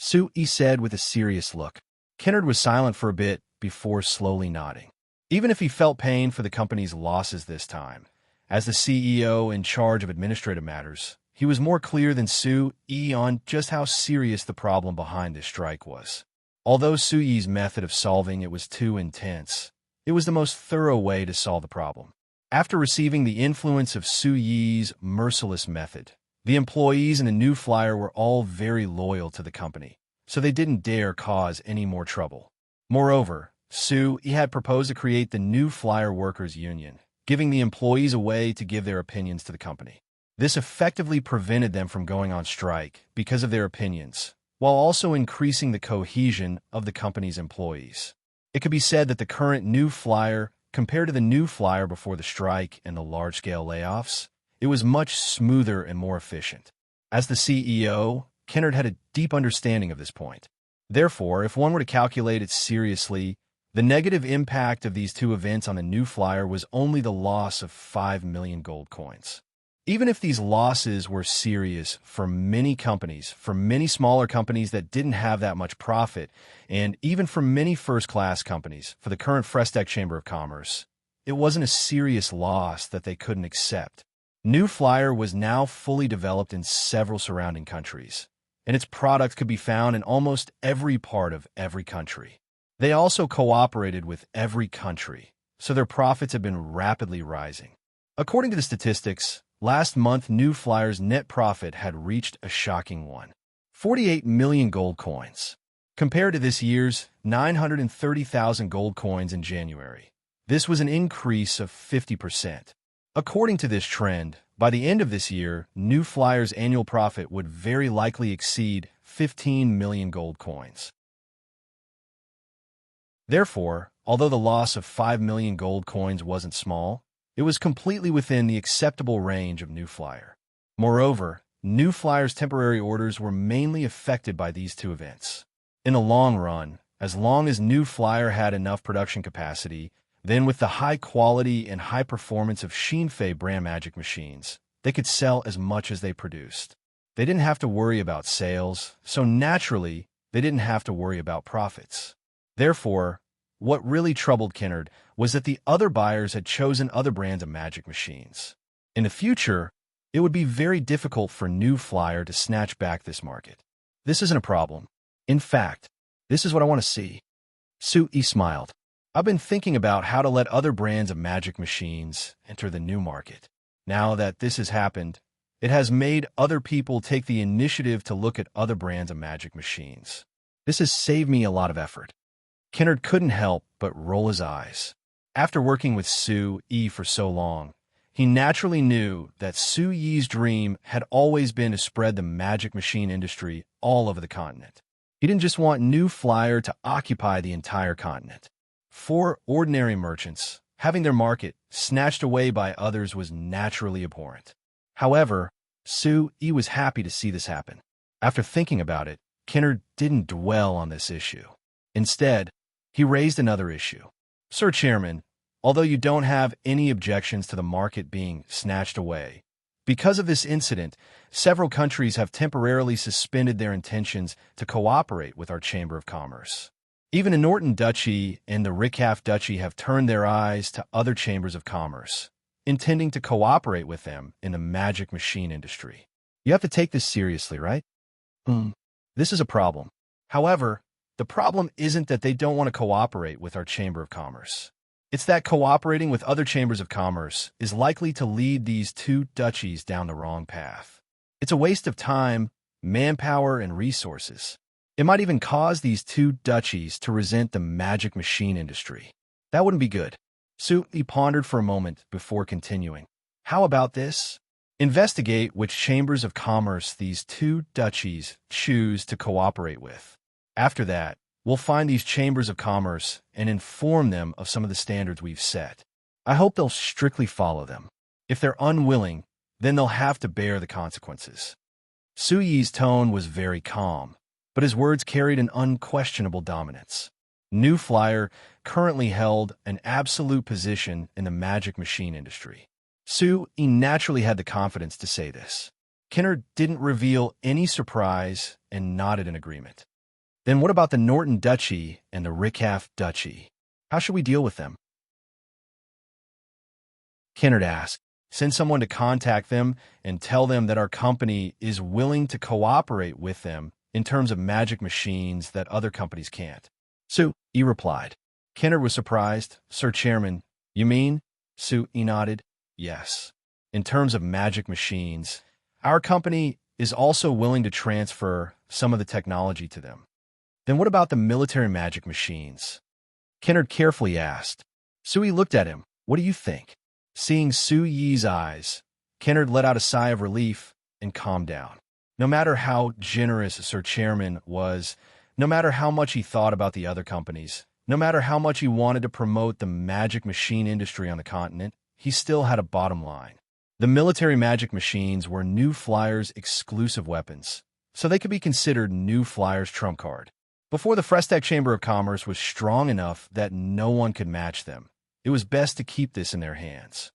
Sue-E said with a serious look. Kennard was silent for a bit before slowly nodding. Even if he felt pain for the company's losses this time, as the CEO in charge of administrative matters, he was more clear than Sue-E on just how serious the problem behind this strike was. Although Sue-E's method of solving it was too intense, It was the most thorough way to solve the problem. After receiving the influence of Su Yi's merciless method, the employees in the New Flyer were all very loyal to the company, so they didn't dare cause any more trouble. Moreover, Su Yi had proposed to create the New Flyer Workers Union, giving the employees a way to give their opinions to the company. This effectively prevented them from going on strike because of their opinions, while also increasing the cohesion of the company's employees. It could be said that the current New Flyer, compared to the New Flyer before the strike and the large-scale layoffs, it was much smoother and more efficient. As the CEO, Kennard had a deep understanding of this point. Therefore, if one were to calculate it seriously, the negative impact of these two events on the New Flyer was only the loss of 5 million gold coins. Even if these losses were serious for many companies, for many smaller companies that didn't have that much profit, and even for many first-class companies, for the current Frestec Chamber of Commerce, it wasn't a serious loss that they couldn't accept. New Flyer was now fully developed in several surrounding countries, and its products could be found in almost every part of every country. They also cooperated with every country, so their profits have been rapidly rising. According to the statistics, last month New Flyer's net profit had reached a shocking 48 million gold coins, compared to this year's 930,000 gold coins in January. This was an increase of 50%. According to this trend, by the end of this year, New Flyer's annual profit would very likely exceed 15 million gold coins. Therefore, although the loss of 5 million gold coins wasn't small, it was completely within the acceptable range of New Flyer. Moreover, New Flyer's temporary orders were mainly affected by these two events. In the long run, as long as New Flyer had enough production capacity, then with the high quality and high performance of Xinfei brand magic machines, they could sell as much as they produced. They didn't have to worry about sales, so naturally, they didn't have to worry about profits. Therefore, what really troubled Kennard was that the other buyers had chosen other brands of magic machines. In the future, it would be very difficult for New Flyer to snatch back this market. This isn't a problem. In fact, this is what I want to see. Su Yi smiled. I've been thinking about how to let other brands of magic machines enter the new market. Now that this has happened, it has made other people take the initiative to look at other brands of magic machines. This has saved me a lot of effort. Kennard couldn't help but roll his eyes. After working with Su Yi for so long, he naturally knew that Su Yi's dream had always been to spread the magic machine industry all over the continent. He didn't just want New Flyer to occupy the entire continent. For ordinary merchants, having their market snatched away by others was naturally abhorrent. However, Su Yi was happy to see this happen. After thinking about it, Kennard didn't dwell on this issue. Instead, he raised another issue. Sir Chairman, although you don't have any objections to the market being snatched away, because of this incident, several countries have temporarily suspended their intentions to cooperate with our Chamber of Commerce. Even the Norton Duchy and the Rickhaf Duchy have turned their eyes to other chambers of commerce, intending to cooperate with them in the magic machine industry. You have to take this seriously, right? This is a problem. However, the problem isn't that they don't want to cooperate with our Chamber of Commerce. It's that cooperating with other chambers of commerce is likely to lead these two duchies down the wrong path. It's a waste of time, manpower, and resources. It might even cause these two duchies to resent the magic machine industry. That wouldn't be good. Su Yi pondered for a moment before continuing. How about this? Investigate which chambers of commerce these two duchies choose to cooperate with. After that, we'll find these chambers of commerce and inform them of some of the standards we've set. I hope they'll strictly follow them. If they're unwilling, then they'll have to bear the consequences. Su Yi's tone was very calm, but his words carried an unquestionable dominance. New Flyer currently held an absolute position in the magic machine industry. Su Yi naturally had the confidence to say this. Kennard didn't reveal any surprise and nodded in agreement. Then what about the Norton Duchy and the Rickhaf Duchy? How should we deal with them? Kennard asked. Send someone to contact them and tell them that our company is willing to cooperate with them in terms of magic machines that other companies can't. Su Yi replied. Kennard was surprised. Sir Chairman, you mean? Su nodded. Yes. In terms of magic machines, our company is also willing to transfer some of the technology to them. Then what about the military magic machines? Kennard carefully asked. Sui looked at him. What do you think? Seeing Su Yi's eyes, Kennard let out a sigh of relief and calmed down. No matter how generous Sir Chairman was, no matter how much he thought about the other companies, no matter how much he wanted to promote the magic machine industry on the continent, he still had a bottom line. The military magic machines were New Flyer's exclusive weapons, so they could be considered New Flyer's trump card. Before the Frestec Chamber of Commerce was strong enough that no one could match them, it was best to keep this in their hands.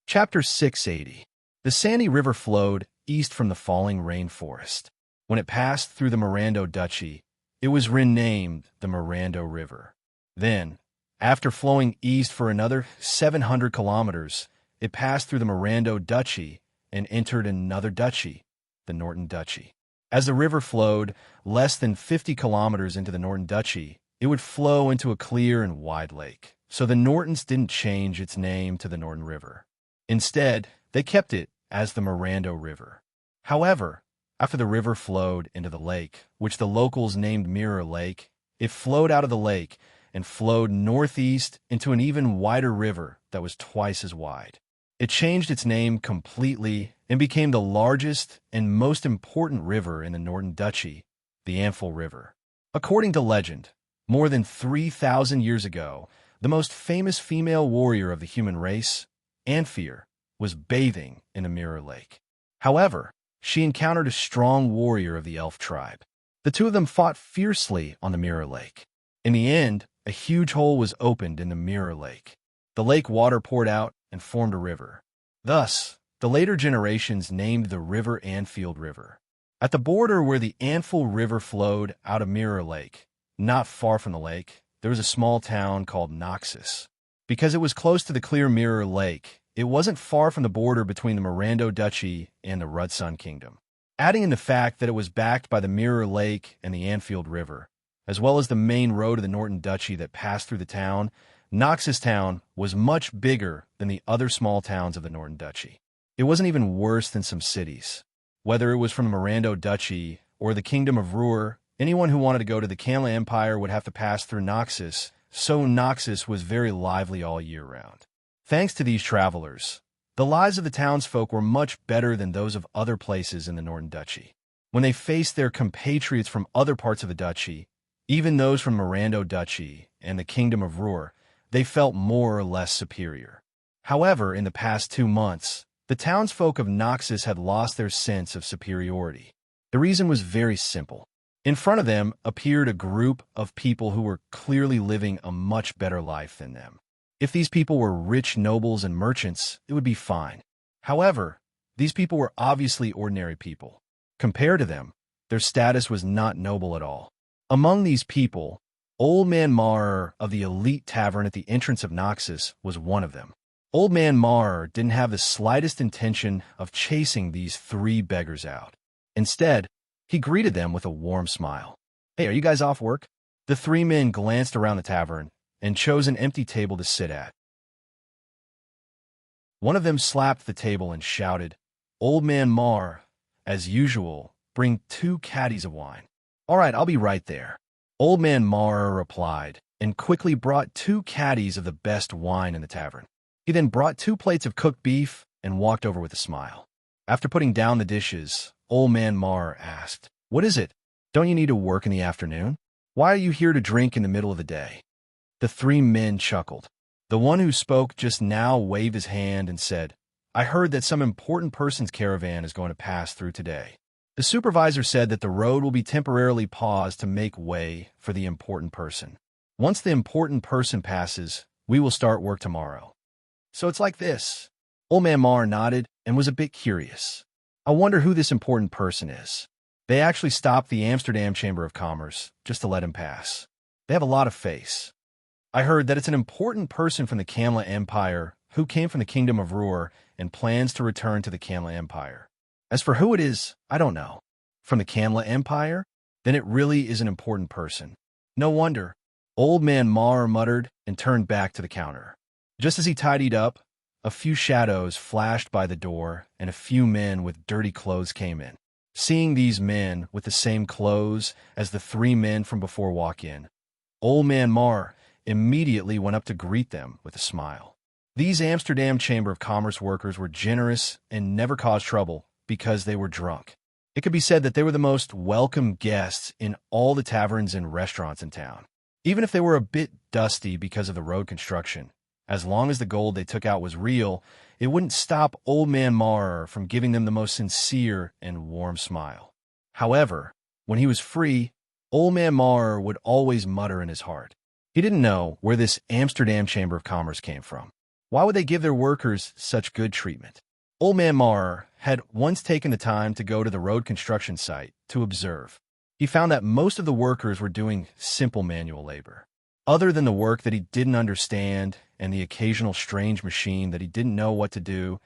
Chapter 680. The Sandy River flowed east from the falling rainforest. When it passed through the Mirando Duchy, it was renamed the Mirando River. Then, after flowing east for another 700 kilometers, it passed through the Mirando Duchy and entered another duchy, the Norton Duchy. As the river flowed less than 50 kilometers into the Norton Duchy, it would flow into a clear and wide lake. So the Nortons didn't change its name to the Norton River. Instead, they kept it as the Mirando River. However, after the river flowed into the lake, which the locals named Mirror Lake, it flowed out of the lake and flowed northeast into an even wider river that was twice as wide. It changed its name completely and became the largest and most important river in the Norton Duchy, the Anfil River. According to legend, more than 3,000 years ago, the most famous female warrior of the human race, Anfir, was bathing in the Mirror Lake. However, she encountered a strong warrior of the elf tribe. The two of them fought fiercely on the Mirror Lake. In the end, a huge hole was opened in the Mirror Lake. The lake water poured out and formed a river. Thus, the later generations named the river Anfield River. At the border where the Anfil River flowed out of Mirror Lake, not far from the lake, there was a small town called Noxus. Because it was close to the clear Mirror Lake, it wasn't far from the border between the Mirando Duchy and the Rudsun Kingdom. Adding in the fact that it was backed by the Mirror Lake and the Anfield River, as well as the main road of the Norton Duchy that passed through the town, Noxus Town was much bigger than the other small towns of the Norton Duchy. It wasn't even worse than some cities. Whether it was from the Mirando Duchy or the Kingdom of Ruhr, anyone who wanted to go to the Canla Empire would have to pass through Noxus, so Noxus was very lively all year round. Thanks to these travelers, the lives of the townsfolk were much better than those of other places in the Norton Duchy. When they faced their compatriots from other parts of the duchy, even those from Mirando Duchy and the Kingdom of Ruhr, they felt more or less superior. However, in the past 2 months, the townsfolk of Noxus had lost their sense of superiority. The reason was very simple. In front of them appeared a group of people who were clearly living a much better life than them. If these people were rich nobles and merchants, it would be fine. However, these people were obviously ordinary people. Compared to them, their status was not noble at all. Among these people, Old Man Marr of the elite tavern at the entrance of Noxus was one of them. Old Man Marr didn't have the slightest intention of chasing these 3 beggars out. Instead, he greeted them with a warm smile. Hey, are you guys off work? The 3 men glanced around the tavern and chose an empty table to sit at. One of them slapped the table and shouted, Old Man Marr, as usual, bring 2 caddies of wine. All right, I'll be right there. Old Man Marr replied, and quickly brought 2 caddies of the best wine in the tavern. He then brought 2 plates of cooked beef and walked over with a smile. After putting down the dishes, Old Man Marr asked, What is it? Don't you need to work in the afternoon? Why are you here to drink in the middle of the day? The 3 men chuckled. The one who spoke just now waved his hand and said, I heard that some important person's caravan is going to pass through today. The supervisor said that the road will be temporarily paused to make way for the important person. Once the important person passes, we will start work tomorrow. So it's like this. Old Man Marr nodded and was a bit curious. I wonder who this important person is. They actually stopped the Amsterdam Chamber of Commerce just to let him pass. They have a lot of face. I heard that it's an important person from the Canla Empire who came from the Kingdom of Ruhr and plans to return to the Canla Empire. As for who it is, I don't know. From the Canla Empire? then it really is an important person. No wonder. Old Man Mar muttered and turned back to the counter. Just as he tidied up, a few shadows flashed by the door and a few men with dirty clothes came in. Seeing these men with the same clothes as the three men from before walk in, Old Man Mar immediately went up to greet them with a smile. These Amsterdam Chamber of Commerce workers were generous and never caused trouble because they were drunk. It could be said that they were the most welcome guests in all the taverns and restaurants in town. Even if they were a bit dusty because of the road construction, as long as the gold they took out was real, it wouldn't stop Old Man Mar from giving them the most sincere and warm smile. However, when he was free, Old Man Mar would always mutter in his heart. He didn't know where this Amsterdam Chamber of Commerce came from. Why would they give their workers such good treatment? Old Man Mar had once taken the time to go to the road construction site to observe. He found that most of the workers were doing simple manual labor. Other than the work that he didn't understand and the occasional strange machine that he didn't know what to do,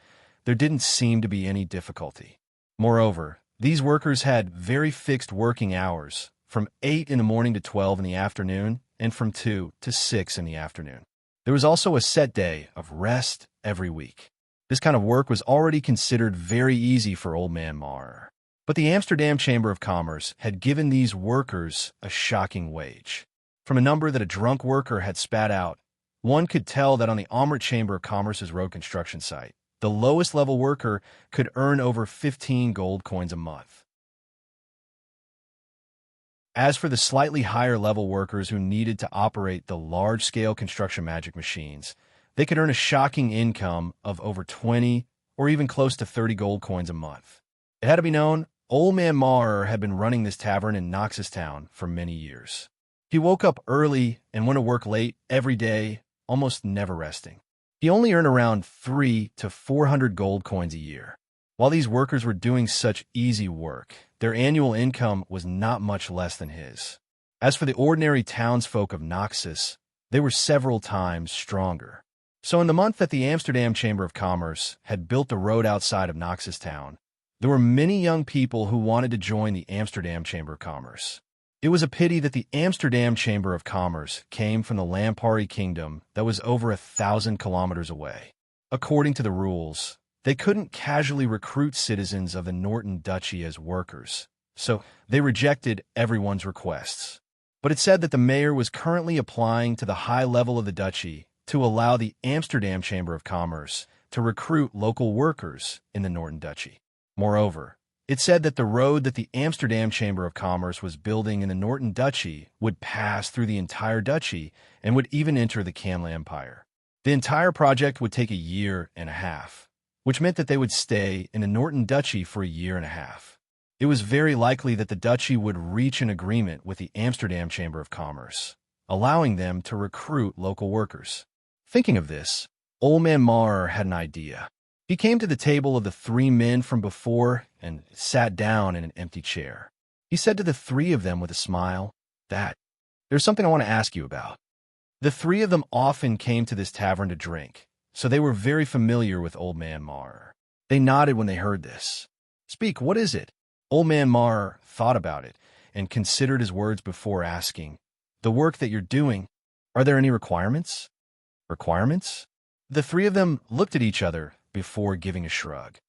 there didn't seem to be any difficulty. Moreover, these workers had very fixed working hours, from 8 in the morning to 12 in the afternoon, and from 2 to 6 in the afternoon. There was also a set day of rest every week. This kind of work was already considered very easy for Old Man Mar. But the Amsterdam Chamber of Commerce had given these workers a shocking wage. From a number that a drunk worker had spat out, one could tell that on the Embark Chamber of Commerce's road construction site, the lowest level worker could earn over 15 gold coins a month. As for the slightly higher level workers who needed to operate the large-scale construction magic machines, they could earn a shocking income of over 20 or even close to 30 gold coins a month. It had to be known, Old Man Mar had been running this tavern in Knoxtown for many years. He woke up early and went to work late every day, almost never resting. He only earned around 300 to 400 gold coins a year. While these workers were doing such easy work, their annual income was not much less than his. As for the ordinary townsfolk of Noxus, they were several times stronger. So in the month that the Amsterdam Chamber of Commerce had built the road outside of Knoxtown, there were many young people who wanted to join the Amsterdam Chamber of Commerce. It was a pity that the Amsterdam Chamber of Commerce came from the Lampari Kingdom that was over 1,000 kilometers away. According to the rules, they couldn't casually recruit citizens of the Norton Duchy as workers, so they rejected everyone's requests. But it said that the mayor was currently applying to the high level of the duchy to allow the Amsterdam Chamber of Commerce to recruit local workers in the Norton Duchy. Moreover, it said that the road that the Amsterdam Chamber of Commerce was building in the Norton Duchy would pass through the entire duchy and would even enter the Canla Empire. The entire project would take a year and a half, which meant that they would stay in the Norton Duchy for a year and a half. It was very likely that the duchy would reach an agreement with the Amsterdam Chamber of Commerce, allowing them to recruit local workers. Thinking of this, Old Man Mar had an idea. He came to the table of the three men from before and sat down in an empty chair. He said to the three of them with a smile, "There's something I want to ask you about." The three of them often came to this tavern to drink, so they were very familiar with Old Man Mar. They nodded when they heard this. "Speak, what is it?" Old Man Mar thought about it and considered his words before asking, "The work that you're doing, are there any requirements?" "Requirements?" The three of them looked at each other before giving a shrug.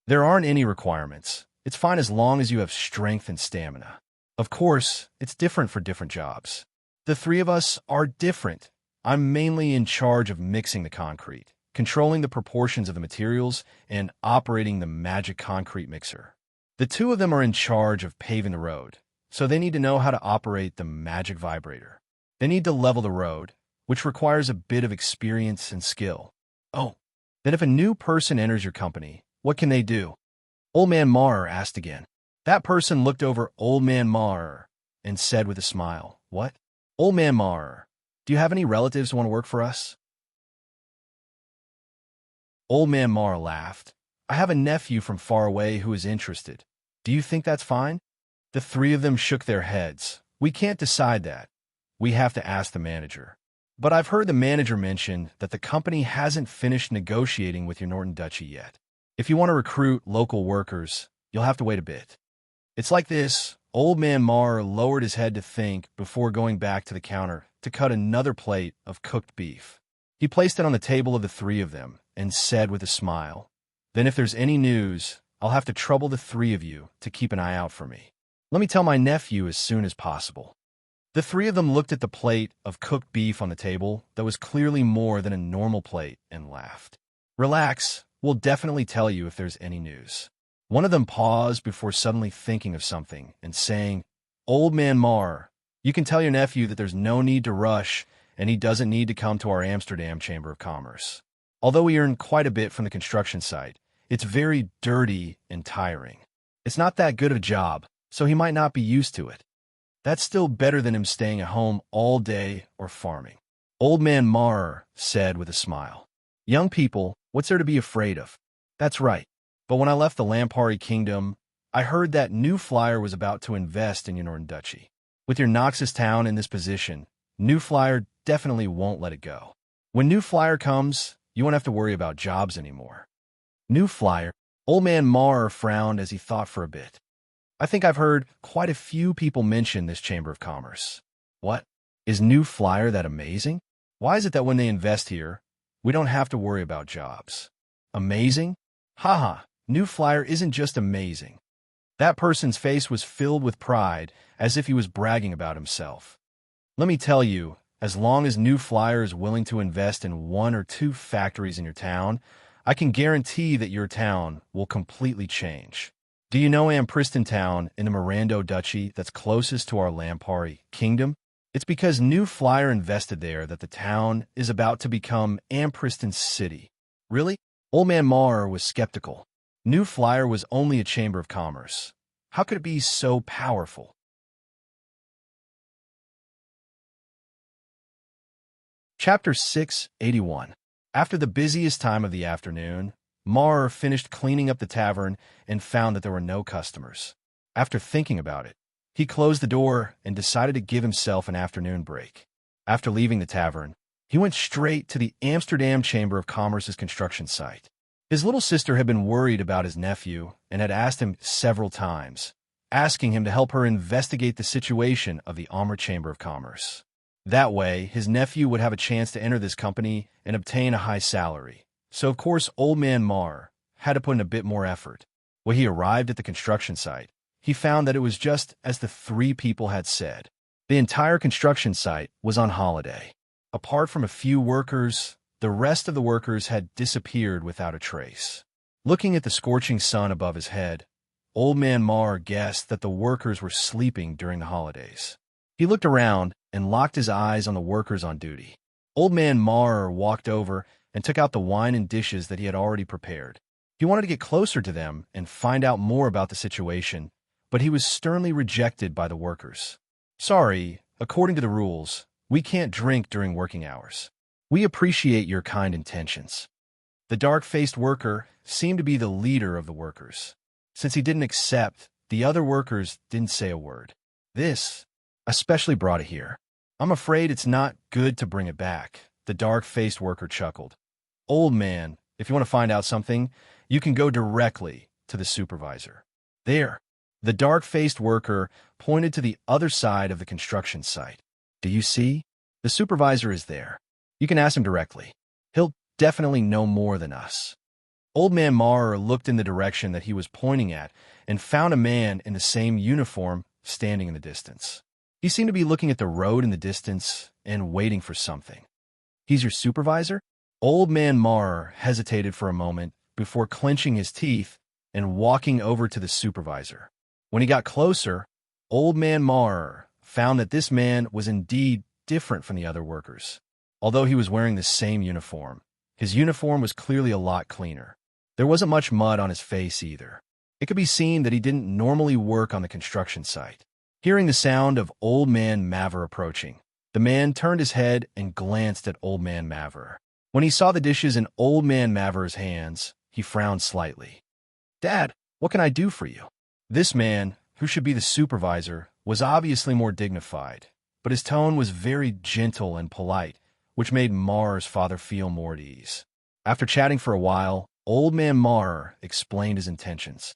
"There aren't any requirements. It's fine as long as you have strength and stamina. Of course, it's different for different jobs. The three of us are different. I'm mainly in charge of mixing the concrete, controlling the proportions of the materials, and operating the magic concrete mixer. The two of them are in charge of paving the road, so they need to know how to operate the magic vibrator. They need to level the road, which requires a bit of experience and skill. Oh, then if a new person enters your company, what can they do?" Old Man Mar asked again. That person looked over Old Man Mar and said with a smile, "What? Old Man Mar, do you have any relatives who want to work for us?" Old Man Mar laughed. "I have a nephew from far away who is interested. Do you think that's fine?" The three of them shook their heads. "We can't decide that. We have to ask the manager. But I've heard the manager mention that the company hasn't finished negotiating with your Norton Duchy yet. If you want to recruit local workers, you'll have to wait a bit." "It's like this," Old Man Marr lowered his head to think before going back to the counter to cut another plate of cooked beef. He placed it on the table of the three of them and said with a smile, "Then if there's any news, I'll have to trouble the three of you to keep an eye out for me. Let me tell my nephew as soon as possible." The three of them looked at the plate of cooked beef on the table that was clearly more than a normal plate and laughed. "Relax, we'll definitely tell you if there's any news." One of them paused before suddenly thinking of something and saying, "Old Man Marr, you can tell your nephew that there's no need to rush and he doesn't need to come to our Amsterdam Chamber of Commerce. Although we earn quite a bit from the construction site, it's very dirty and tiring. It's not that good of a job, so he might not be used to it. That's still better than him staying at home all day or farming." Old Man Marr said with a smile, "Young people, what's there to be afraid of? That's right. But when I left the Lampari Kingdom, I heard that New Flyer was about to invest in your Northern Duchy. With your Noxus town in this position, New Flyer definitely won't let it go. When New Flyer comes, you won't have to worry about jobs anymore." New Flyer? Old Man Marr frowned as he thought for a bit. "I think I've heard quite a few people mention this Chamber of Commerce. What? Is New Flyer that amazing? Why is it that when they invest here, we don't have to worry about jobs? Amazing? Haha, New Flyer isn't just amazing." That person's face was filled with pride, as if he was bragging about himself. "Let me tell you, as long as New Flyer is willing to invest in 1 or 2 factories in your town, I can guarantee that your town will completely change. Do you know Ampriston Town in the Mirando Duchy that's closest to our Lampari Kingdom? It's because New Flyer invested there that the town is about to become Ampriston City." "Really?" Old Man Marr was skeptical. New Flyer was only a chamber of commerce. How could it be so powerful? Chapter 681. After the busiest time of the afternoon, Marr finished cleaning up the tavern and found that there were no customers. After thinking about it, he closed the door and decided to give himself an afternoon break. After leaving the tavern, he went straight to the Amsterdam Chamber of Commerce's construction site. His little sister had been worried about his nephew and had asked him several times, asking him to help her investigate the situation of the Amber Chamber of Commerce. That way, his nephew would have a chance to enter this company and obtain a high salary. So, of course, Old Man Marr had to put in a bit more effort. When he arrived at the construction site, he found that it was just as the three people had said. The entire construction site was on holiday. Apart from a few workers, the rest of the workers had disappeared without a trace. Looking at the scorching sun above his head, Old Man Marr guessed that the workers were sleeping during the holidays. He looked around and locked his eyes on the workers on duty. Old Man Marr walked over and took out the wine and dishes that he had already prepared. He wanted to get closer to them and find out more about the situation, but he was sternly rejected by the workers. "Sorry, according to the rules, we can't drink during working hours. We appreciate your kind intentions." The dark-faced worker seemed to be the leader of the workers. Since he didn't accept, the other workers didn't say a word. "This especially brought it here. I'm afraid it's not good to bring it back," the dark-faced worker chuckled. "Old man, if you want to find out something, you can go directly to the supervisor. There." The dark-faced worker pointed to the other side of the construction site. "Do you see? The supervisor is there. You can ask him directly. He'll definitely know more than us." Old Man Marr looked in the direction that he was pointing at and found a man in the same uniform standing in the distance. He seemed to be looking at the road in the distance and waiting for something. "He's your supervisor?" Old Man Marr hesitated for a moment before clenching his teeth and walking over to the supervisor. When he got closer, Old Man Marr found that this man was indeed different from the other workers. Although he was wearing the same uniform, his uniform was clearly a lot cleaner. There wasn't much mud on his face either. It could be seen that he didn't normally work on the construction site. Hearing the sound of Old Man Maver approaching, the man turned his head and glanced at Old Man Maver. When he saw the dishes in Old Man Maver's hands, he frowned slightly. "Dad, what can I do for you?" This man, who should be the supervisor, was obviously more dignified, but his tone was very gentle and polite, which made Marr's father feel more at ease. After chatting for a while, Old Man Marr explained his intentions.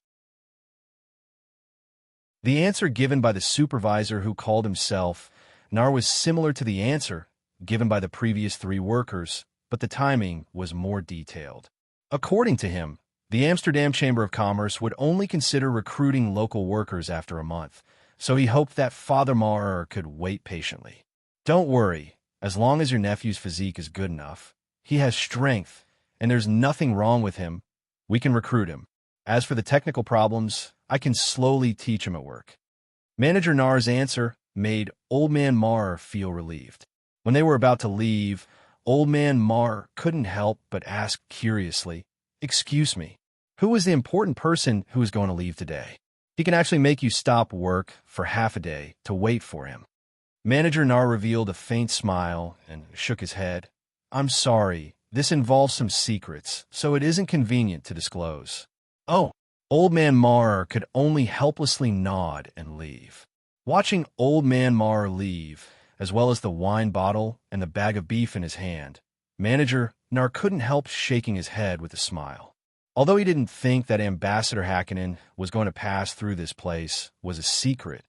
The answer given by the supervisor, who called himself Nar, was similar to the answer given by the previous three workers, but the timing was more detailed. According to him, the Amsterdam Chamber of Commerce would only consider recruiting local workers after a month, so he hoped that Father Mar could wait patiently. "Don't worry, as long as your nephew's physique is good enough. He has strength, and there's nothing wrong with him. We can recruit him. As for the technical problems, I can slowly teach him at work." Manager Nar's answer made Old Man Mar feel relieved. When they were about to leave, Old Man Mar couldn't help but ask curiously, "Excuse me, who is the important person who is going to leave today? He can actually make you stop work for half a day to wait for him." Manager Nar revealed a faint smile and shook his head. "I'm sorry, this involves some secrets, so it isn't convenient to disclose." "Oh." Old Man Mar could only helplessly nod and leave. Watching Old Man Mar leave, as well as the wine bottle and the bag of beef in his hand, Manager Nar couldn't help shaking his head with a smile. Although he didn't think that Ambassador Hakkinen was going to pass through this place was a secret,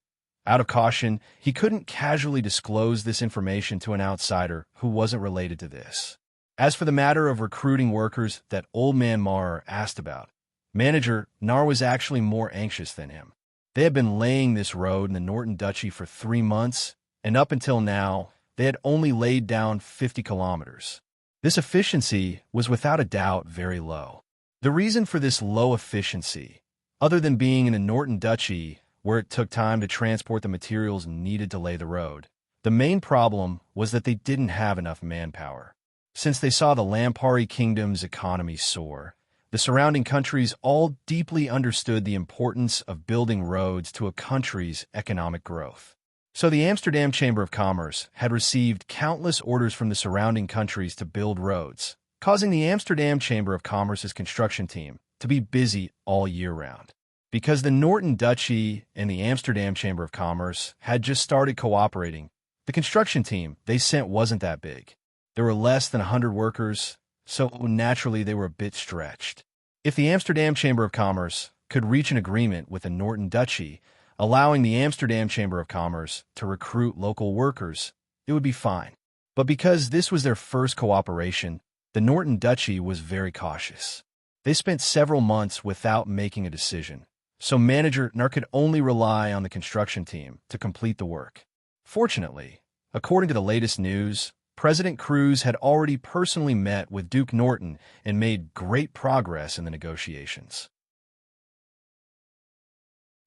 out of caution, he couldn't casually disclose this information to an outsider who wasn't related to this. As for the matter of recruiting workers that Old Man Mar asked about, Manager Nar was actually more anxious than him. They had been laying this road in the Norton Duchy for 3 months, and up until now, they had only laid down 50 kilometers. This efficiency was without a doubt very low. The reason for this low efficiency, other than being in the Norton Duchy, where it took time to transport the materials needed to lay the road, the main problem was that they didn't have enough manpower. Since they saw the Lampari Kingdom's economy soar, the surrounding countries all deeply understood the importance of building roads to a country's economic growth. So the Amsterdam Chamber of Commerce had received countless orders from the surrounding countries to build roads, causing the Amsterdam Chamber of Commerce's construction team to be busy all year round. Because the Norton Duchy and the Amsterdam Chamber of Commerce had just started cooperating, the construction team they sent wasn't that big. There were less than 100 workers, so naturally they were a bit stretched. If the Amsterdam Chamber of Commerce could reach an agreement with the Norton Duchy, allowing the Amsterdam Chamber of Commerce to recruit local workers, it would be fine. But because this was their first cooperation, the Norton Duchy was very cautious. They spent several months without making a decision, so Manager Nar could only rely on the construction team to complete the work. Fortunately, according to the latest news, President Cruz had already personally met with Duke Norton and made great progress in the negotiations.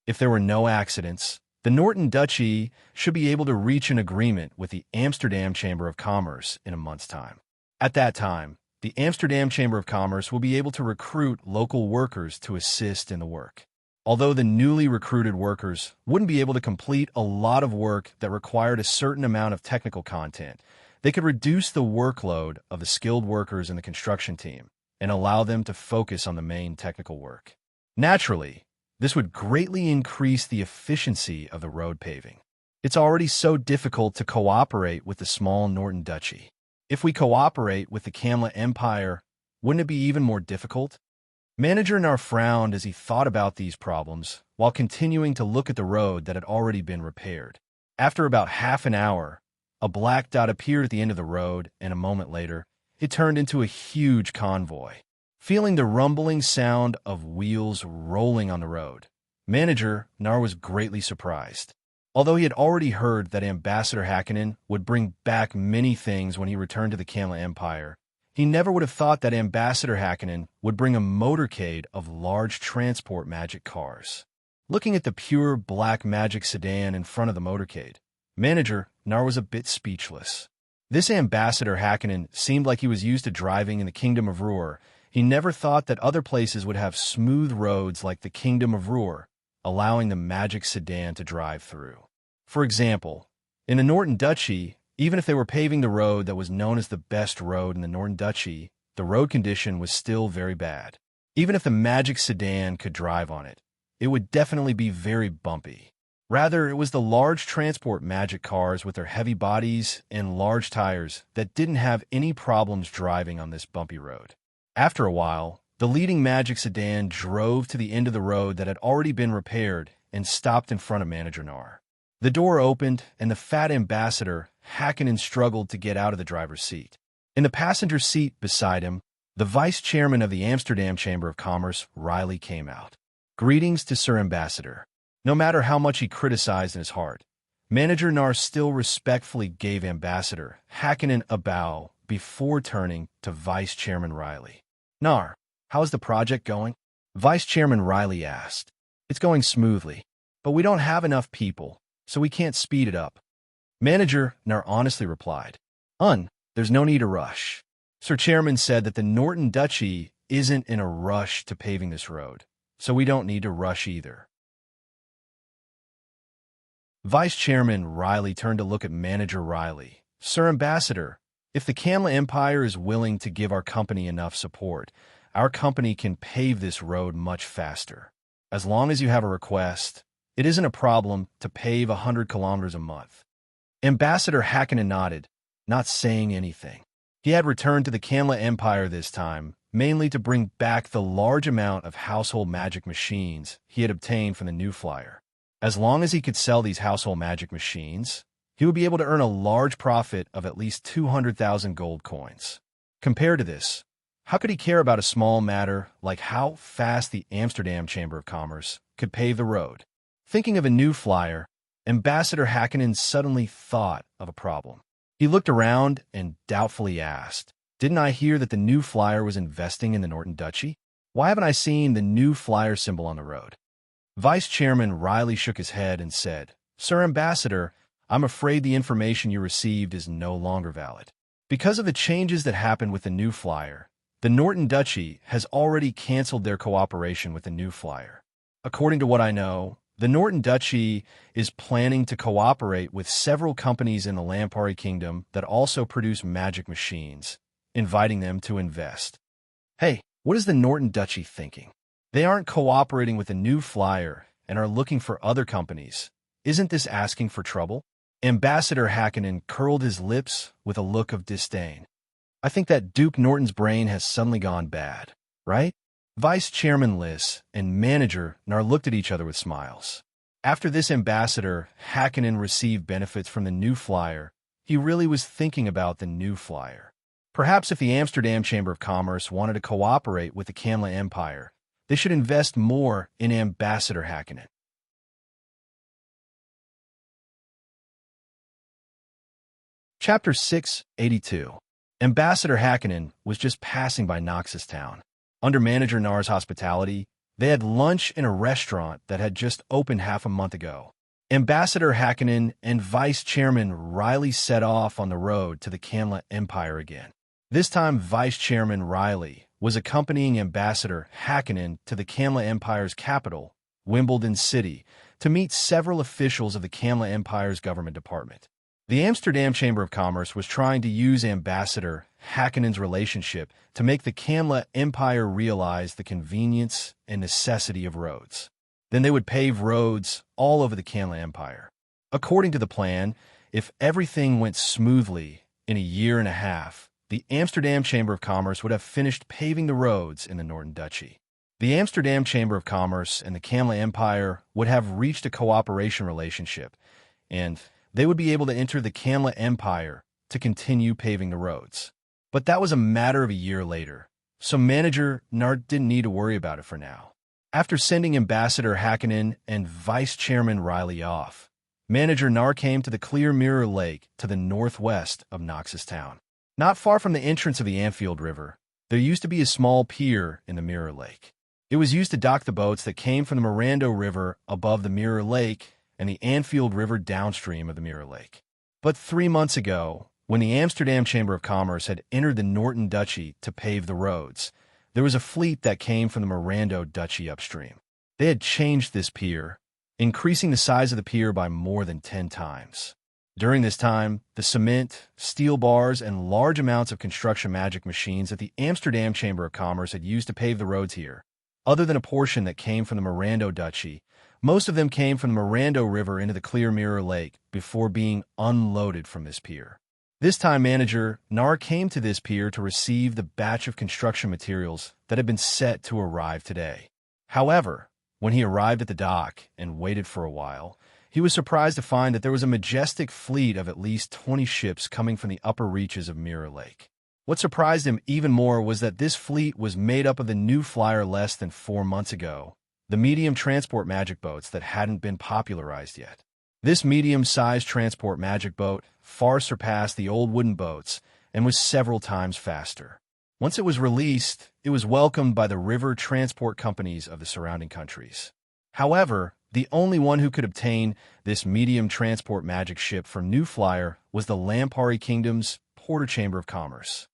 If there were no accidents, the Norton Duchy should be able to reach an agreement with the Amsterdam Chamber of Commerce in a month's time. At that time, the Amsterdam Chamber of Commerce will be able to recruit local workers to assist in the work. Although the newly recruited workers wouldn't be able to complete a lot of work that required a certain amount of technical content, they could reduce the workload of the skilled workers in the construction team and allow them to focus on the main technical work. Naturally, this would greatly increase the efficiency of the road paving. It's already so difficult to cooperate with the small Norton Duchy. If we cooperate with the Kamla Empire, wouldn't it be even more difficult? Manager Nar frowned as he thought about these problems while continuing to look at the road that had already been repaired. After about half an hour, a black dot appeared at the end of the road, and a moment later, it turned into a huge convoy. Feeling the rumbling sound of wheels rolling on the road, Manager Nar was greatly surprised. Although he had already heard that Ambassador Hakkinen would bring back many things when he returned to the Kamla Empire, he never would have thought that Ambassador Hakkinen would bring a motorcade of large transport magic cars. Looking at the pure black magic sedan in front of the motorcade, Manager Nar was a bit speechless. This Ambassador Hakkinen seemed like he was used to driving in the Kingdom of Ruhr. He never thought that other places would have smooth roads like the Kingdom of Ruhr, allowing the magic sedan to drive through. For example, in the Norton Duchy, even if they were paving the road that was known as the best road in the Norton Duchy, the road condition was still very bad. Even if the magic sedan could drive on it, it would definitely be very bumpy. Rather, it was the large transport magic cars with their heavy bodies and large tires that didn't have any problems driving on this bumpy road. After a while, the leading magic sedan drove to the end of the road that had already been repaired and stopped in front of Manager Nar. The door opened, and the fat ambassador, Hakkinen, struggled to get out of the driver's seat. In the passenger seat beside him, the vice chairman of the Amsterdam Chamber of Commerce, Riley, came out. Greetings to Sir Ambassador. No matter how much he criticized in his heart, Manager Nar still respectfully gave Ambassador Hakkinen a bow before turning to Vice Chairman Riley. Nar, how is the project going? Vice Chairman Riley asked. It's going smoothly, but we don't have enough people, so we can't speed it up. Manager Nar honestly replied, there's no need to rush. Sir Chairman said that the Norton Duchy isn't in a rush to paving this road, so we don't need to rush either. Vice Chairman Riley turned to look at Manager Riley. Sir Ambassador, if the Kamla Empire is willing to give our company enough support, our company can pave this road much faster. As long as you have a request, it isn't a problem to pave 100 kilometers a month. Ambassador Hakkinen nodded, not saying anything. He had returned to the Kamla Empire this time, mainly to bring back the large amount of household magic machines he had obtained from the New Flyer. As long as he could sell these household magic machines, he would be able to earn a large profit of at least 200,000 gold coins. Compared to this, how could he care about a small matter like how fast the Amsterdam Chamber of Commerce could pave the road? Thinking of a New Flyer, Ambassador Hakkinen suddenly thought of a problem. He looked around and doubtfully asked, didn't I hear that the New Flyer was investing in the Norton Duchy? Why haven't I seen the New Flyer symbol on the road? Vice Chairman Riley shook his head and said, Sir Ambassador, I'm afraid the information you received is no longer valid. Because of the changes that happened with the New Flyer, the Norton Duchy has already canceled their cooperation with the New Flyer. According to what I know, the Norton Duchy is planning to cooperate with several companies in the Lampari Kingdom that also produce magic machines, inviting them to invest. Hey, what is the Norton Duchy thinking? They aren't cooperating with the New Flyer and are looking for other companies. Isn't this asking for trouble? Ambassador Hakkinen curled his lips with a look of disdain. I think that Duke Norton's brain has suddenly gone bad, right? Vice Chairman Liss and Manager Nar looked at each other with smiles. After this Ambassador Hakkinen received benefits from the New Flyer, he really was thinking about the New Flyer. Perhaps if the Amsterdam Chamber of Commerce wanted to cooperate with the Kamla Empire, they should invest more in Ambassador Hakkinen. Chapter 682. Ambassador Hakkinen was just passing by Noxus Town. Under Manager Nar's hospitality, they had lunch in a restaurant that had just opened half a month ago. Ambassador Hakkinen and Vice Chairman Riley set off on the road to the Kamla Empire again. This time, Vice Chairman Riley was accompanying Ambassador Hakkinen to the Kamla Empire's capital, Wimbledon City, to meet several officials of the Kamla Empire's government department. The Amsterdam Chamber of Commerce was trying to use Ambassador Hakkinen's relationship to make the Kamla Empire realize the convenience and necessity of roads. Then they would pave roads all over the Kamla Empire. According to the plan, if everything went smoothly, in a year and a half, the Amsterdam Chamber of Commerce would have finished paving the roads in the Norton Duchy. The Amsterdam Chamber of Commerce and the Kamla Empire would have reached a cooperation relationship, and they would be able to enter the Kamla Empire to continue paving the roads. But that was a matter of a year later, so Manager Nar didn't need to worry about it for now. After sending Ambassador Hakkinen and Vice Chairman Riley off, Manager Nar came to the Clear Mirror Lake to the northwest of Noxus Town. Not far from the entrance of the Anfield River, there used to be a small pier in the Mirror Lake. It was used to dock the boats that came from the Mirando River above the Mirror Lake and the Anfield River downstream of the Mirror Lake. But 3 months ago, when the Amsterdam Chamber of Commerce had entered the Norton Duchy to pave the roads, there was a fleet that came from the Mirando Duchy upstream. They had changed this pier, increasing the size of the pier by more than 10 times. During this time, the cement, steel bars, and large amounts of construction magic machines that the Amsterdam Chamber of Commerce had used to pave the roads here, other than a portion that came from the Mirando Duchy, most of them came from the Mirando River into the Clear Mirror Lake before being unloaded from this pier. This time, Manager Nar came to this pier to receive the batch of construction materials that had been set to arrive today. However, When he arrived at the dock and waited for a while, he was surprised to find that there was a majestic fleet of at least 20 ships coming from the upper reaches of Mirror Lake. What surprised him even more was that this fleet was made up of the new flyer less than 4 months ago, the medium transport magic boats that hadn't been popularized yet. This medium-sized transport magic boat far surpassed the old wooden boats and was several times faster. Once it was released, it was welcomed by the river transport companies of the surrounding countries. However, the only one who could obtain this medium transport magic ship from New Flyer was the Lampari Kingdom's Porter Chamber of Commerce.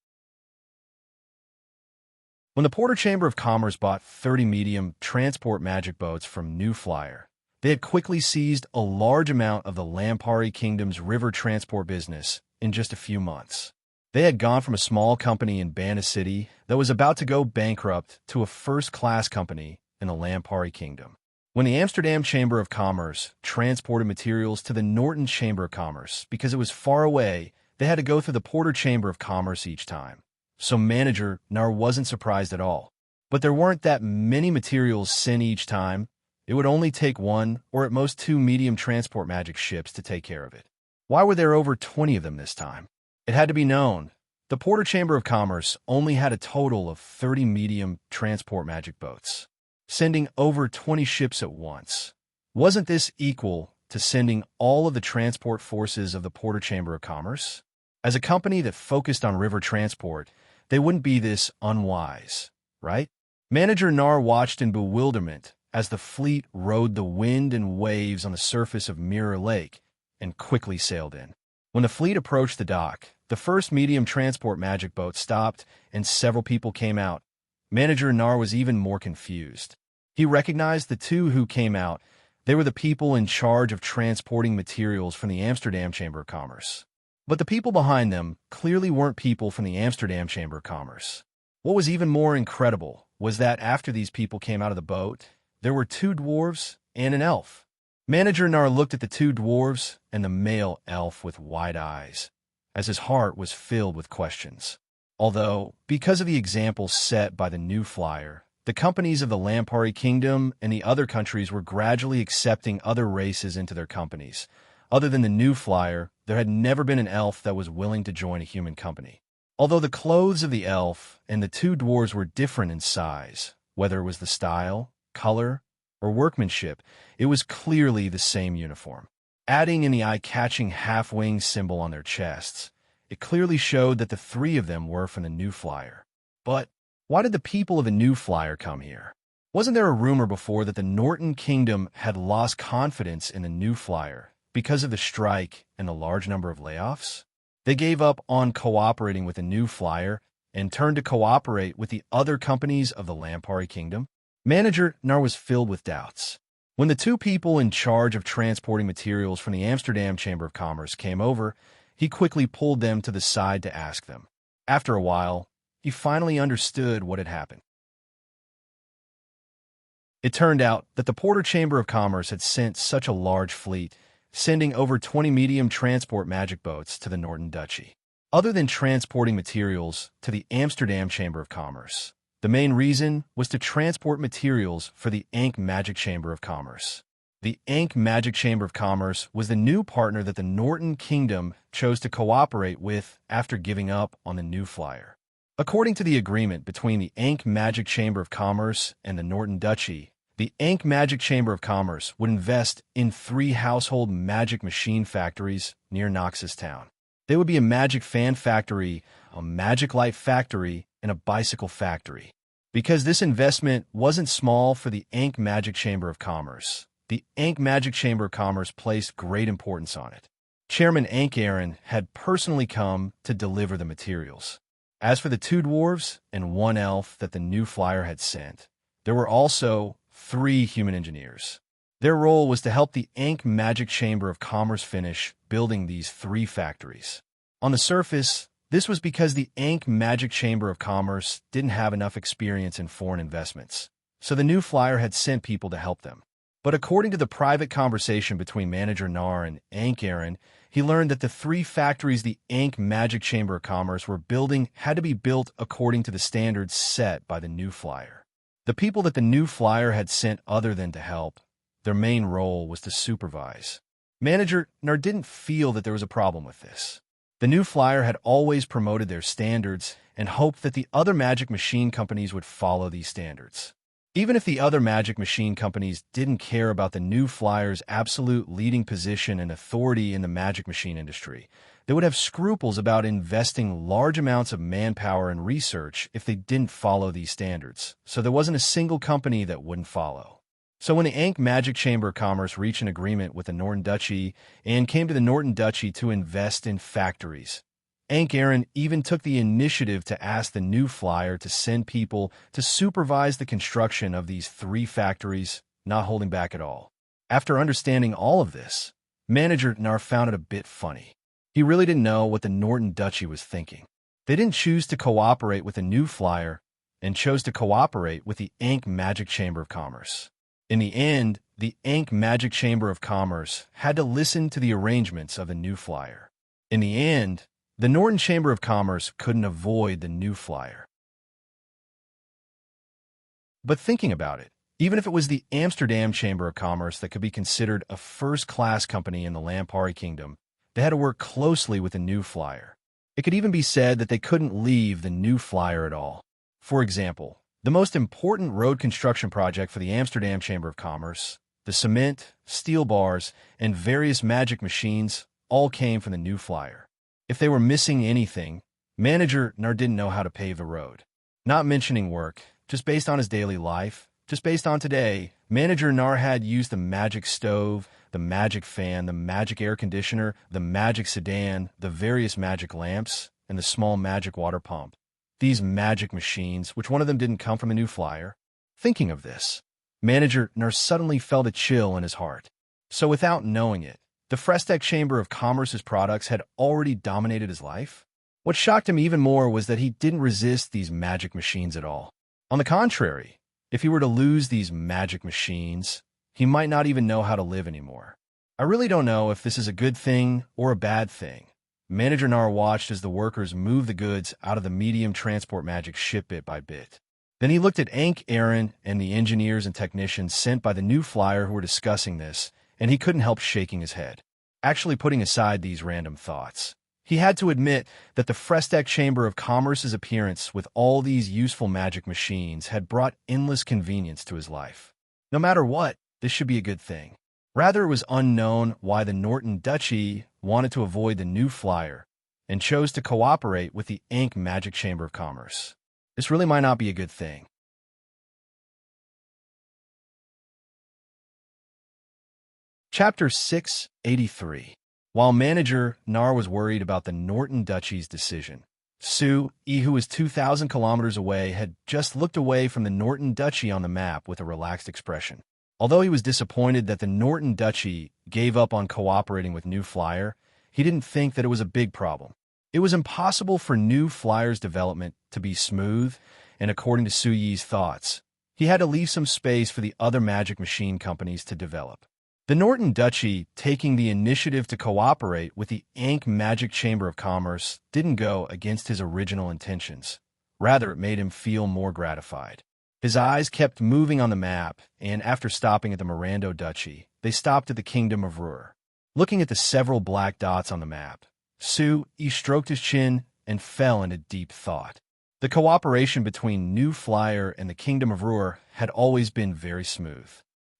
When the Porter Chamber of Commerce bought 30 medium transport magic boats from New Flyer, they had quickly seized a large amount of the Lampari Kingdom's river transport business in just a few months. They had gone from a small company in Banda City that was about to go bankrupt to a first-class company in the Lampari Kingdom. When the Amsterdam Chamber of Commerce transported materials to the Norton Chamber of Commerce because it was far away, they had to go through the Porter Chamber of Commerce each time. So manager Nar wasn't surprised at all. But there weren't that many materials sent each time. It would only take 1 or at most 2 medium transport magic ships to take care of it. Why were there over 20 of them this time? It had to be known. The Porter Chamber of Commerce only had a total of 30 medium transport magic boats, sending over 20 ships at once. Wasn't this equal to sending all of the transport forces of the Porter Chamber of Commerce? As a company that focused on river transport, they wouldn't be this unwise, right? Manager Nar watched in bewilderment as the fleet rode the wind and waves on the surface of Mirror Lake and quickly sailed in. When the fleet approached the dock, the first medium transport magic boat stopped and several people came out. Manager Nar was even more confused. He recognized the two who came out. They were the people in charge of transporting materials from the Amsterdam Chamber of Commerce. But the people behind them clearly weren't people from the Amsterdam Chamber of Commerce. What was even more incredible was that after these people came out of the boat, there were 2 dwarves and an elf. Manager Nar looked at the 2 dwarves and the male elf with wide eyes, as his heart was filled with questions. Although, because of the example set by the New Flyer, the companies of the Lampari Kingdom and the other countries were gradually accepting other races into their companies. Other than the New Flyer, there had never been an elf that was willing to join a human company. Although the clothes of the elf and the 2 dwarves were different in size, whether it was the style, color, or workmanship, it was clearly the same uniform. Adding in the eye-catching half-wing symbol on their chests, it clearly showed that the 3 of them were from the New Flyer. But why did the people of the New Flyer come here? Wasn't there a rumor before that the Norton Kingdom had lost confidence in the New Flyer because of the strike and the large number of layoffs? They gave up on cooperating with the New Flyer and turned to cooperate with the other companies of the Lampari Kingdom? Manager Nar was filled with doubts. When the 2 people in charge of transporting materials from the Amsterdam Chamber of Commerce came over, he quickly pulled them to the side to ask them. After a while, he finally understood what had happened. It turned out that the Porter Chamber of Commerce had sent such a large fleet, sending over 20 medium transport magic boats to the Norton Duchy. Other than transporting materials to the Amsterdam Chamber of Commerce, the main reason was to transport materials for the Ankh Magic Chamber of Commerce. The Ankh Magic Chamber of Commerce was the new partner that the Norton Kingdom chose to cooperate with after giving up on the New Flyer. According to the agreement between the Ankh Magic Chamber of Commerce and the Norton Duchy, the Ankh Magic Chamber of Commerce would invest in 3 household magic machine factories near Noxus Town. They would be a magic fan factory, a magic light factory, and a bicycle factory. Because this investment wasn't small for the Ankh Magic Chamber of Commerce, the Ankh Magic Chamber of Commerce placed great importance on it. Chairman Ankh Aaron had personally come to deliver the materials. As for the 2 dwarves and 1 elf that the New Flyer had sent, there were also 3 human engineers. Their role was to help the Ankh Magic Chamber of Commerce finish building these 3 factories. On the surface, this was because the Ankh Magic Chamber of Commerce didn't have enough experience in foreign investments, so the New Flyer had sent people to help them. But according to the private conversation between Manager Nar and Ankh Aaron, he learned that the 3 factories the Ankh Magic Chamber of Commerce were building had to be built according to the standards set by the New Flyer. The people that the new flyer had sent other than to help, their main role was to supervise. Manager Nar didn't feel that there was a problem with this. The new flyer had always promoted their standards and hoped that the other magic machine companies would follow these standards. Even if the other magic machine companies didn't care about the new flyer's absolute leading position and authority in the magic machine industry, they would have scruples about investing large amounts of manpower and research if they didn't follow these standards, so there wasn't a single company that wouldn't follow. So when the Ankh Magic Chamber of Commerce reached an agreement with the Norton Duchy and came to the Norton Duchy to invest in factories, Ankh Aaron even took the initiative to ask the new flyer to send people to supervise the construction of these 3 factories, not holding back at all. After understanding all of this, Manager Nar found it a bit funny. He really didn't know what the Norton Duchy was thinking. They didn't choose to cooperate with the new flyer and chose to cooperate with the Ankh Magic Chamber of Commerce. In the end, the Ankh Magic Chamber of Commerce had to listen to the arrangements of the new flyer. In the end, the Norton Chamber of Commerce couldn't avoid the new flyer. But thinking about it, even if it was the Amsterdam Chamber of Commerce that could be considered a first-class company in the Lampari Kingdom, they had to work closely with the new flyer. It could even be said that they couldn't leave the new flyer at all. For example, the most important road construction project for the Amsterdam Chamber of Commerce, the cement, steel bars, and various magic machines all came from the new flyer. If they were missing anything, Manager Nar didn't know how to pave the road. Not mentioning work, just based on his daily life, just based on today, Manager Nar had used the magic stove, the magic fan, the magic air conditioner, the magic sedan, the various magic lamps, and the small magic water pump. These magic machines, which one of them didn't come from a new flyer. Thinking of this, Manager Nar suddenly felt a chill in his heart. So without knowing it, the Frestec Chamber of Commerce's products had already dominated his life? What shocked him even more was that he didn't resist these magic machines at all. On the contrary, if he were to lose these magic machines, he might not even know how to live anymore. I really don't know if this is a good thing or a bad thing. Manager Nar watched as the workers moved the goods out of the medium transport magic ship bit by bit. Then he looked at Ankh Aaron and the engineers and technicians sent by the new flyer who were discussing this, and he couldn't help shaking his head. Actually putting aside these random thoughts, he had to admit that the Frestec Chamber of Commerce's appearance with all these useful magic machines had brought endless convenience to his life. No matter what, this should be a good thing. Rather, it was unknown why the Norton Duchy wanted to avoid the new flyer and chose to cooperate with the Ankh Magic Chamber of Commerce. This really might not be a good thing. Chapter 683. While Manager Nar was worried about the Norton Duchy's decision, Su, who was 2,000 kilometers away, had just looked away from the Norton Duchy on the map with a relaxed expression. Although he was disappointed that the Norton Duchy gave up on cooperating with New Flyer, he didn't think that it was a big problem. It was impossible for New Flyer's development to be smooth, and according to Su Yi's thoughts, he had to leave some space for the other magic machine companies to develop. The Norton Duchy taking the initiative to cooperate with the Ankh Magic Chamber of Commerce didn't go against his original intentions. Rather, it made him feel more gratified. His eyes kept moving on the map, and after stopping at the Mirando Duchy, they stopped at the Kingdom of Ruhr. Looking at the several black dots on the map, Su Yi stroked his chin and fell into deep thought. The cooperation between New Flyer and the Kingdom of Ruhr had always been very smooth.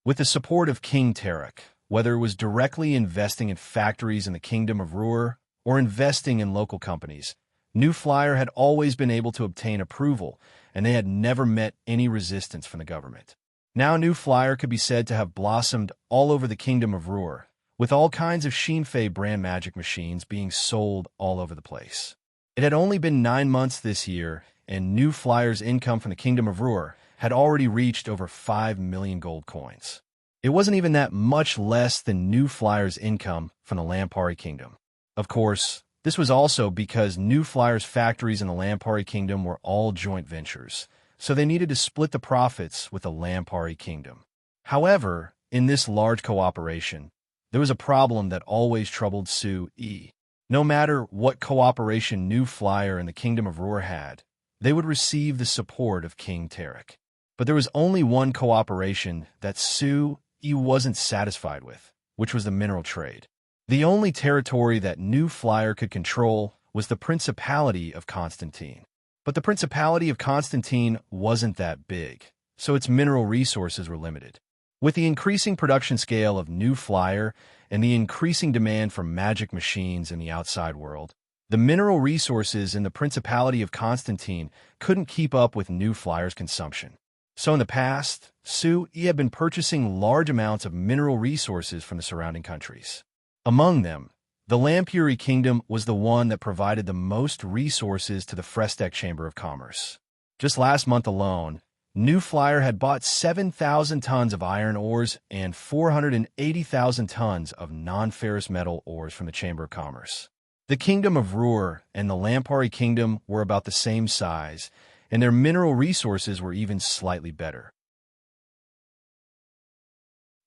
With the support of King Tarek, whether it was directly investing in factories in the Kingdom of Ruhr or investing in local companies, New Flyer had always been able to obtain approval, and they had never met any resistance from the government. Now New Flyer could be said to have blossomed all over the Kingdom of Ruhr, with all kinds of Shinfei brand magic machines being sold all over the place. It had only been 9 months this year, and New Flyer's income from the Kingdom of Ruhr had already reached over 5 million gold coins. It wasn't even that much less than New Flyer's income from the Lampari Kingdom. Of course, this was also because New Flyer's factories in the Lampari Kingdom were all joint ventures, so they needed to split the profits with the Lampari Kingdom. However, in this large cooperation, there was a problem that always troubled Su Yi. No matter what cooperation New Flyer and the Kingdom of Ruhr had, they would receive the support of King Tarek. But there was only one cooperation that Sui wasn't satisfied with, which was the mineral trade. The only territory that New Flyer could control was the Principality of Constantine. But the Principality of Constantine wasn't that big, so its mineral resources were limited. With the increasing production scale of New Flyer and the increasing demand for magic machines in the outside world, the mineral resources in the Principality of Constantine couldn't keep up with New Flyer's consumption. So in the past, Sui had been purchasing large amounts of mineral resources from the surrounding countries. Among them, the Lampuri Kingdom was the one that provided the most resources to the Frestek Chamber of Commerce. Just last month alone, New Flyer had bought 7,000 tons of iron ores and 480,000 tons of non-ferrous metal ores from the Chamber of Commerce. The Kingdom of Ruhr and the Lampari Kingdom were about the same size, and their mineral resources were even slightly better.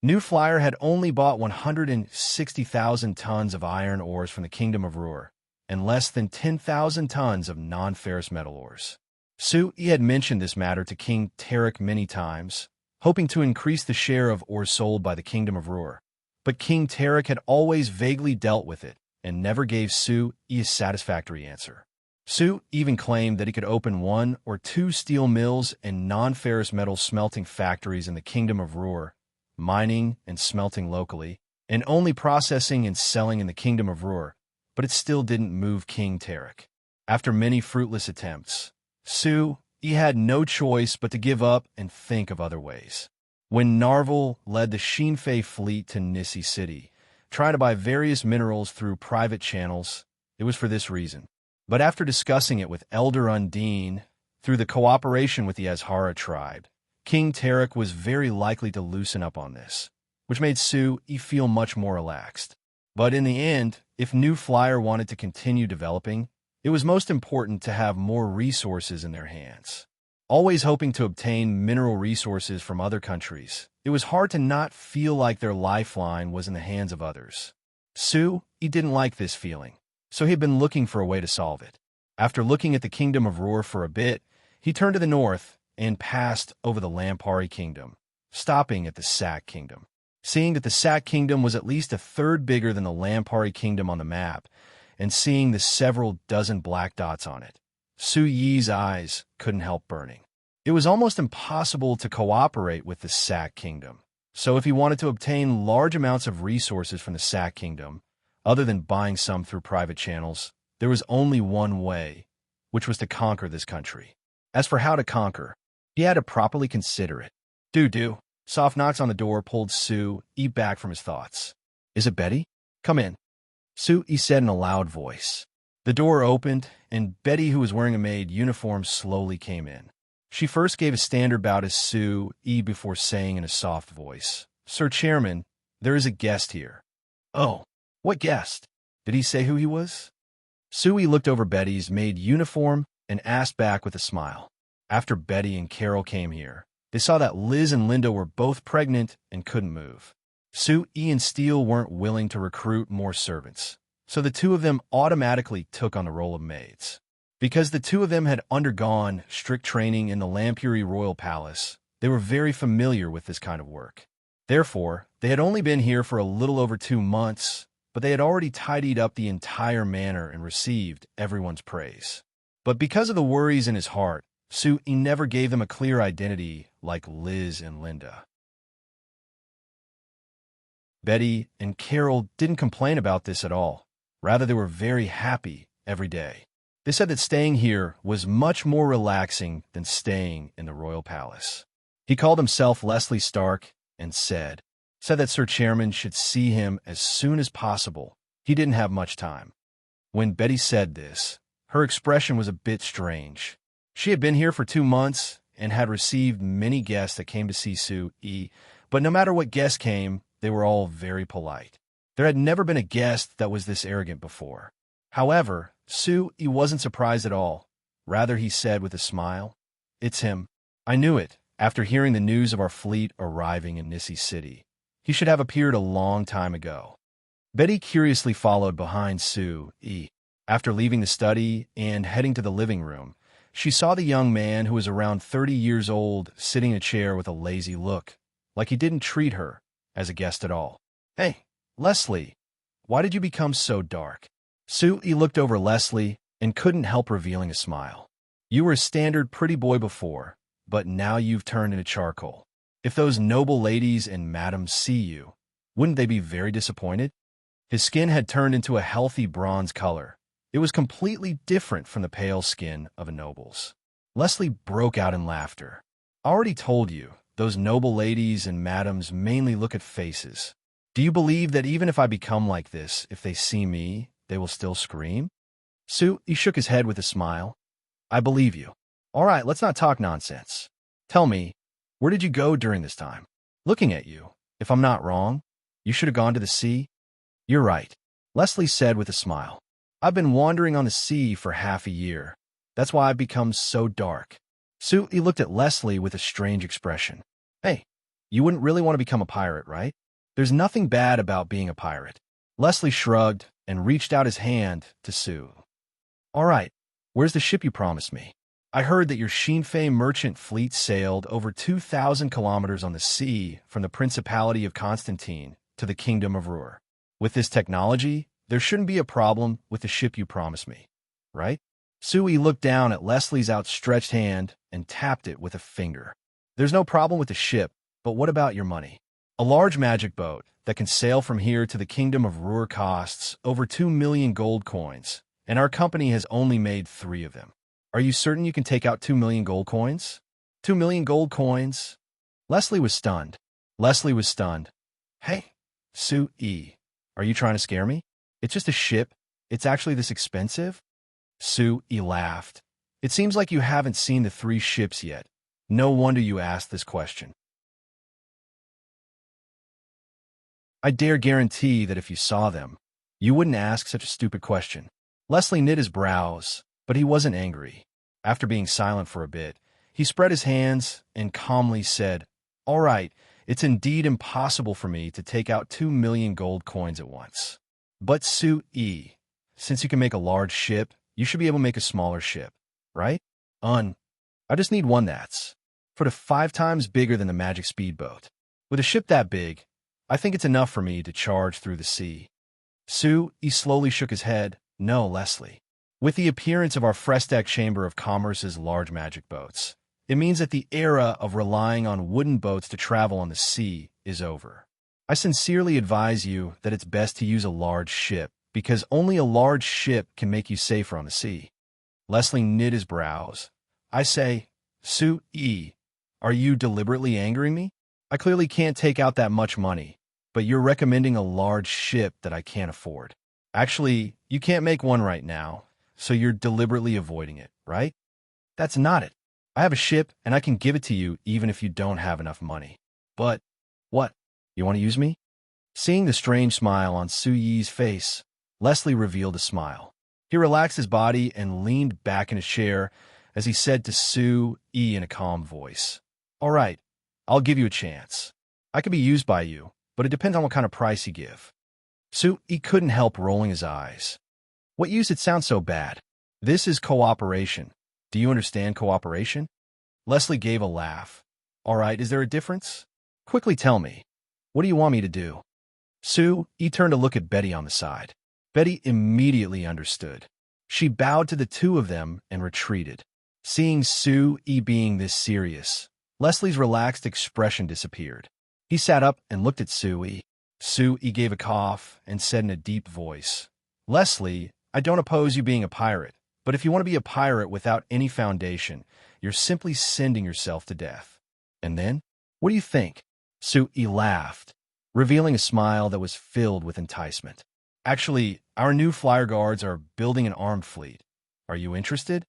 New Flyer had only bought 160,000 tons of iron ores from the Kingdom of Ruhr and less than 10,000 tons of non-ferrous metal ores. Sui had mentioned this matter to King Tarek many times, hoping to increase the share of ores sold by the Kingdom of Ruhr. But King Tarek had always vaguely dealt with it and never gave Sui a satisfactory answer. Sui even claimed that he could open 1 or 2 steel mills and non-ferrous metal smelting factories in the Kingdom of Ruhr, mining and smelting locally, and only processing and selling in the Kingdom of Ruhr, but it still didn't move King Tarek. After many fruitless attempts, Sui had no choice but to give up and think of other ways. When Narvel led the Shinfei fleet to Misty City, trying to buy various minerals through private channels, it was for this reason. But after discussing it with Elder Undine, through the cooperation with the Azhara tribe, King Tarek was very likely to loosen up on this, which made Sui feel much more relaxed. But in the end, if New Flyer wanted to continue developing, it was most important to have more resources in their hands. Always hoping to obtain mineral resources from other countries, it was hard to not feel like their lifeline was in the hands of others. Sui didn't like this feeling, so he had been looking for a way to solve it. After looking at the Kingdom of Ruhr for a bit, he turned to the north and passed over the Lampari Kingdom, stopping at the Sac Kingdom. Seeing that the Sac Kingdom was at least a third bigger than the Lampari Kingdom on the map, and seeing the several dozen black dots on it, Sui's eyes couldn't help burning. It was almost impossible to cooperate with the Sac Kingdom, so if he wanted to obtain large amounts of resources from the Sac Kingdom, other than buying some through private channels, there was only one way, which was to conquer this country. As for how to conquer, he had to properly consider it. Do. Soft knocks on the door pulled Sui back from his thoughts. Is it Betty? Come in, Sui said in a loud voice. The door opened, and Betty, who was wearing a maid uniform, slowly came in. She first gave a standard bow to Sui before saying in a soft voice, "Sir Chairman, there is a guest here." "Oh, what guest? Did he say who he was?" Sui looked over Betty's maid uniform and asked back with a smile. After Betty and Carol came here, they saw that Liz and Linda were both pregnant and couldn't move. Sui and Steele weren't willing to recruit more servants, so the two of them automatically took on the role of maids. Because the two of them had undergone strict training in the Lampuri Royal Palace, they were very familiar with this kind of work. Therefore, they had only been here for a little over 2 months, but they had already tidied up the entire manor and received everyone's praise. But because of the worries in his heart, Sui never gave them a clear identity like Liz and Linda. Betty and Carol didn't complain about this at all. Rather, they were very happy every day. They said that staying here was much more relaxing than staying in the royal palace. He called himself Leslie Stark and said that Sir Chairman should see him as soon as possible. He didn't have much time. When Betty said this, her expression was a bit strange. She had been here for 2 months and had received many guests that came to see Sui, but no matter what guests came, they were all very polite. There had never been a guest that was this arrogant before. However, Sui wasn't surprised at all. Rather, he said with a smile, "It's him. I knew it after hearing the news of our fleet arriving in Misty City. He should have appeared a long time ago." Betty curiously followed behind Sui. After leaving the study and heading to the living room, She saw the young man, who was around 30 years old, sitting in a chair with a lazy look, like he didn't treat her as a guest at all. "Hey, Leslie, why did you become so dark?" Sui looked over Leslie and couldn't help revealing a smile. "You were a standard pretty boy before, but now you've turned into charcoal. If those noble ladies and madams see you, wouldn't they be very disappointed?" His skin had turned into a healthy bronze color. It was completely different from the pale skin of a noble's. Leslie broke out in laughter. "I already told you, those noble ladies and madams mainly look at faces. Do you believe that even if I become like this, if they see me, they will still scream?" Sui shook his head with a smile. "I believe you. All right, let's not talk nonsense. Tell me, where did you go during this time? Looking at you, if I'm not wrong, you should have gone to the sea." "You're right," Leslie said with a smile. "I've been wandering on the sea for half a year. That's why I've become so dark." Sui looked at Leslie with a strange expression. "Hey, you wouldn't really want to become a pirate, right? There's nothing bad about being a pirate." Leslie shrugged and reached out his hand to Sui. "All right, where's the ship you promised me? I heard that your Shinfei merchant fleet sailed over 2,000 kilometers on the sea from the Principality of Constantine to the Kingdom of Ruhr. With this technology, there shouldn't be a problem with the ship you promised me, right?" Sui looked down at Leslie's outstretched hand and tapped it with a finger. "There's no problem with the ship, but what about your money? A large magic boat that can sail from here to the Kingdom of Ruhr costs over 2 million gold coins, and our company has only made 3 of them. Are you certain you can take out 2 million gold coins?" 2 million gold coins? Leslie was stunned. "Hey, Sui, are you trying to scare me? It's just a ship. It's actually this expensive?" Sui laughed. "It seems like you haven't seen the 3 ships yet. No wonder you asked this question. I dare guarantee that if you saw them, you wouldn't ask such a stupid question." Leslie knit his brows, but he wasn't angry. After being silent for a bit, he spread his hands and calmly said, "All right, it's indeed impossible for me to take out 2 million gold coins at once. But Sui, since you can make a large ship, you should be able to make a smaller ship, right? I just need one that's sort of 5 times bigger than the magic speedboat. With a ship that big, I think it's enough for me to charge through the sea." Sui slowly shook his head. "No, Leslie. With the appearance of our Frestac Chamber of Commerce's large magic boats, it means that the era of relying on wooden boats to travel on the sea is over. I sincerely advise you that it's best to use a large ship, because only a large ship can make you safer on the sea." Leslie knit his brows. "I say, Sui, are you deliberately angering me? I clearly can't take out that much money, but you're recommending a large ship that I can't afford. Actually, you can't make one right now, so you're deliberately avoiding it, right? That's not it. I have a ship, and I can give it to you even if you don't have enough money. But, what? You want to use me?" Seeing the strange smile on Sui's face, Leslie revealed a smile. He relaxed his body and leaned back in his chair as he said to Sui in a calm voice, "All right, I'll give you a chance. I could be used by you, but it depends on what kind of price you give." Sui couldn't help rolling his eyes. "What use? It sounds so bad. This is cooperation. Do you understand cooperation?" Leslie gave a laugh. "All right, is there a difference? Quickly tell me. What do you want me to do?" Sui turned to look at Betty on the side. Betty immediately understood. She bowed to the 2 of them and retreated. Seeing Sui being this serious, Leslie's relaxed expression disappeared. He sat up and looked at Sui. Sui gave a cough and said in a deep voice, "Leslie, I don't oppose you being a pirate, but if you want to be a pirate without any foundation, you're simply sending yourself to death. And then, what do you think?" Sui laughed, revealing a smile that was filled with enticement. "Actually, our new flyer guards are building an armed fleet. Are you interested?"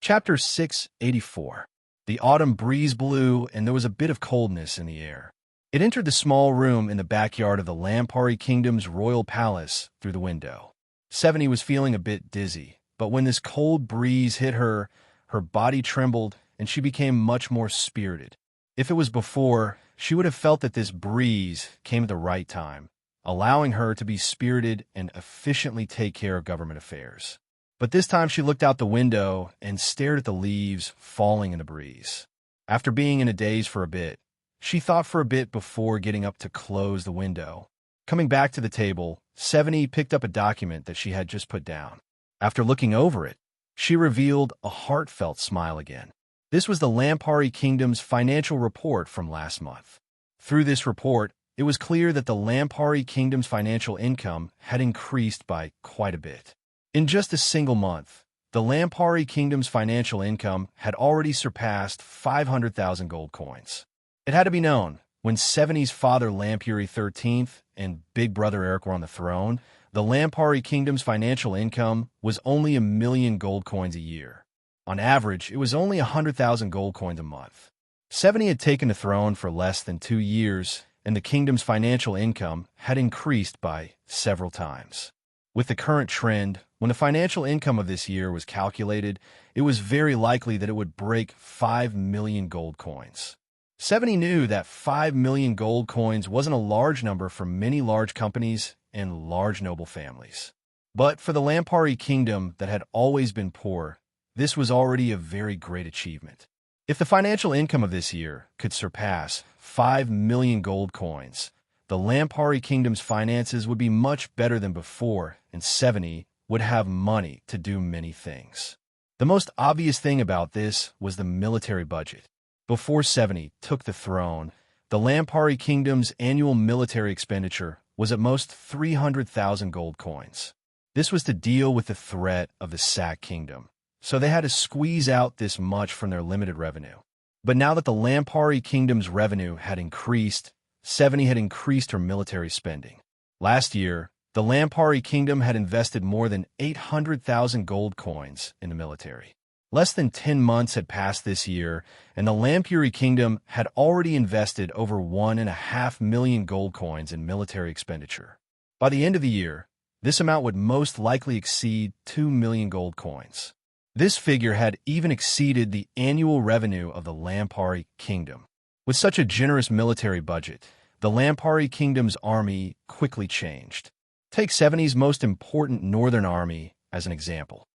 Chapter 684. The autumn breeze blew, and there was a bit of coldness in the air. It entered the small room in the backyard of the Lampari Kingdom's royal palace through the window. 70 was feeling a bit dizzy, but when this cold breeze hit her, her body trembled, and she became much more spirited. If it was before, she would have felt that this breeze came at the right time, allowing her to be spirited and efficiently take care of government affairs. But this time she looked out the window and stared at the leaves falling in the breeze. After being in a daze for a bit, she thought for a bit before getting up to close the window. Coming back to the table, 70 picked up a document that she had just put down. After looking over it, she revealed a heartfelt smile again. This was the Lampari Kingdom's financial report from last month. Through this report, it was clear that the Lampari Kingdom's financial income had increased by quite a bit. In just a single month, the Lampari Kingdom's financial income had already surpassed 500,000 gold coins. It had to be known, when 70's father Lampuri XIII and big brother Eric were on the throne, the Lampari Kingdom's financial income was only 1,000,000 gold coins a year. On average, it was only 100,000 gold coins a month. 70 had taken the throne for less than 2 years, and the kingdom's financial income had increased by several times. With the current trend, when the financial income of this year was calculated, it was very likely that it would break 5,000,000 gold coins. 70 knew that 5,000,000 gold coins wasn't a large number for many large companies and large noble families. But for the Lampari Kingdom that had always been poor, this was already a very great achievement. If the financial income of this year could surpass 5,000,000 gold coins, the Lampari Kingdom's finances would be much better than before, and 70 would have money to do many things. The most obvious thing about this was the military budget. Before 70 took the throne, the Lampari Kingdom's annual military expenditure was at most 300,000 gold coins. This was to deal with the threat of the Sack Kingdom, so they had to squeeze out this much from their limited revenue. But now that the Lampari Kingdom's revenue had increased, 70 had increased her military spending. Last year, the Lampari Kingdom had invested more than 800,000 gold coins in the military. Less than 10 months had passed this year, and the Lampuri Kingdom had already invested over 1.5 million gold coins in military expenditure. By the end of the year, this amount would most likely exceed 2 million gold coins. This figure had even exceeded the annual revenue of the Lampari Kingdom. With such a generous military budget, the Lampari Kingdom's army quickly changed. Take 70's most important northern army as an example.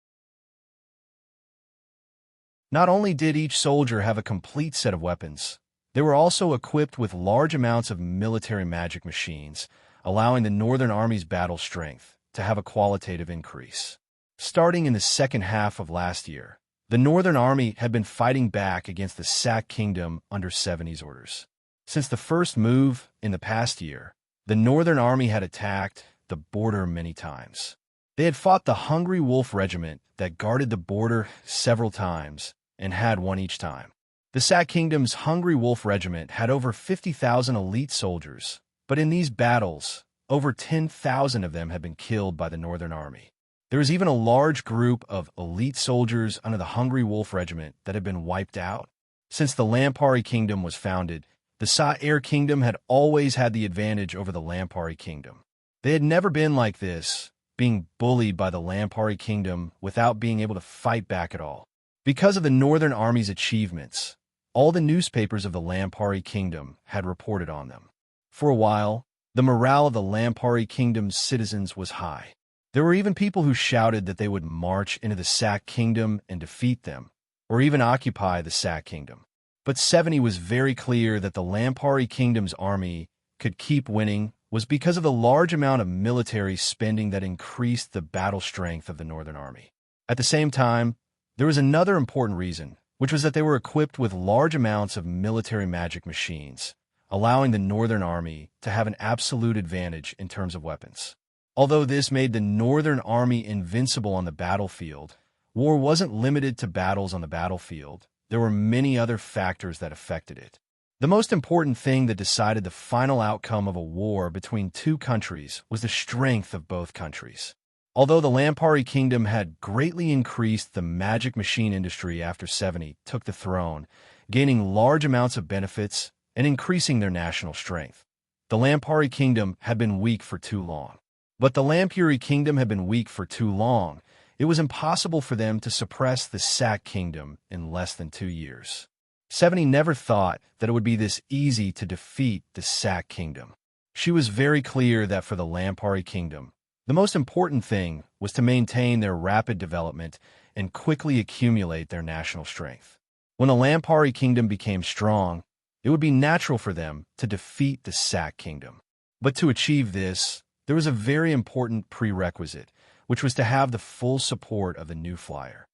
Not only did each soldier have a complete set of weapons, they were also equipped with large amounts of military magic machines, allowing the northern army's battle strength to have a qualitative increase. Starting in the second half of last year, the Northern Army had been fighting back against the Sack Kingdom under 70's orders. Since the first move in the past year, the Northern Army had attacked the border many times. They had fought the Hungry Wolf Regiment that guarded the border several times and had won each time. The Sack Kingdom's Hungry Wolf Regiment had over 50,000 elite soldiers, but in these battles, over 10,000 of them had been killed by the Northern Army. There was even a large group of elite soldiers under the Hungry Wolf Regiment that had been wiped out. Since the Lampari Kingdom was founded, the Sa-Air Kingdom had always had the advantage over the Lampari Kingdom. They had never been like this, being bullied by the Lampari Kingdom without being able to fight back at all. Because of the Northern Army's achievements, all the newspapers of the Lampari Kingdom had reported on them. For a while, the morale of the Lampari Kingdom's citizens was high. There were even people who shouted that they would march into the Sack Kingdom and defeat them, or even occupy the Sack Kingdom. But 70 was very clear that the Lampari Kingdom's army could keep winning was because of the large amount of military spending that increased the battle strength of the Northern Army. At the same time, there was another important reason, which was that they were equipped with large amounts of military magic machines, allowing the Northern Army to have an absolute advantage in terms of weapons. Although this made the Northern Army invincible on the battlefield, war wasn't limited to battles on the battlefield. There were many other factors that affected it. The most important thing that decided the final outcome of a war between two countries was the strength of both countries. Although the Lampari Kingdom had greatly increased the magic machine industry after 70 took the throne, gaining large amounts of benefits and increasing their national strength, the Lampari Kingdom had been weak for too long. But the Lampuri Kingdom had been weak for too long. It was impossible for them to suppress the Sack Kingdom in less than 2 years. 70 never thought that it would be this easy to defeat the Sack Kingdom. She was very clear that for the Lampari kingdom, the most important thing was to maintain their rapid development and quickly accumulate their national strength. When the Lampari kingdom became strong, it would be natural for them to defeat the Sac kingdom. But to achieve this, there was a very important prerequisite, which was to have the full support of the new flyer.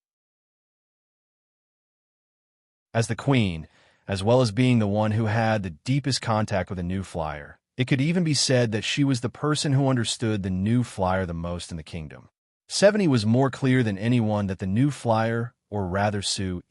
As the queen, as well as being the one who had the deepest contact with the new flyer, it could even be said that she was the person who understood the new flyer the most in the kingdom. 70 was more clear than anyone that the new flyer, or rather Sue,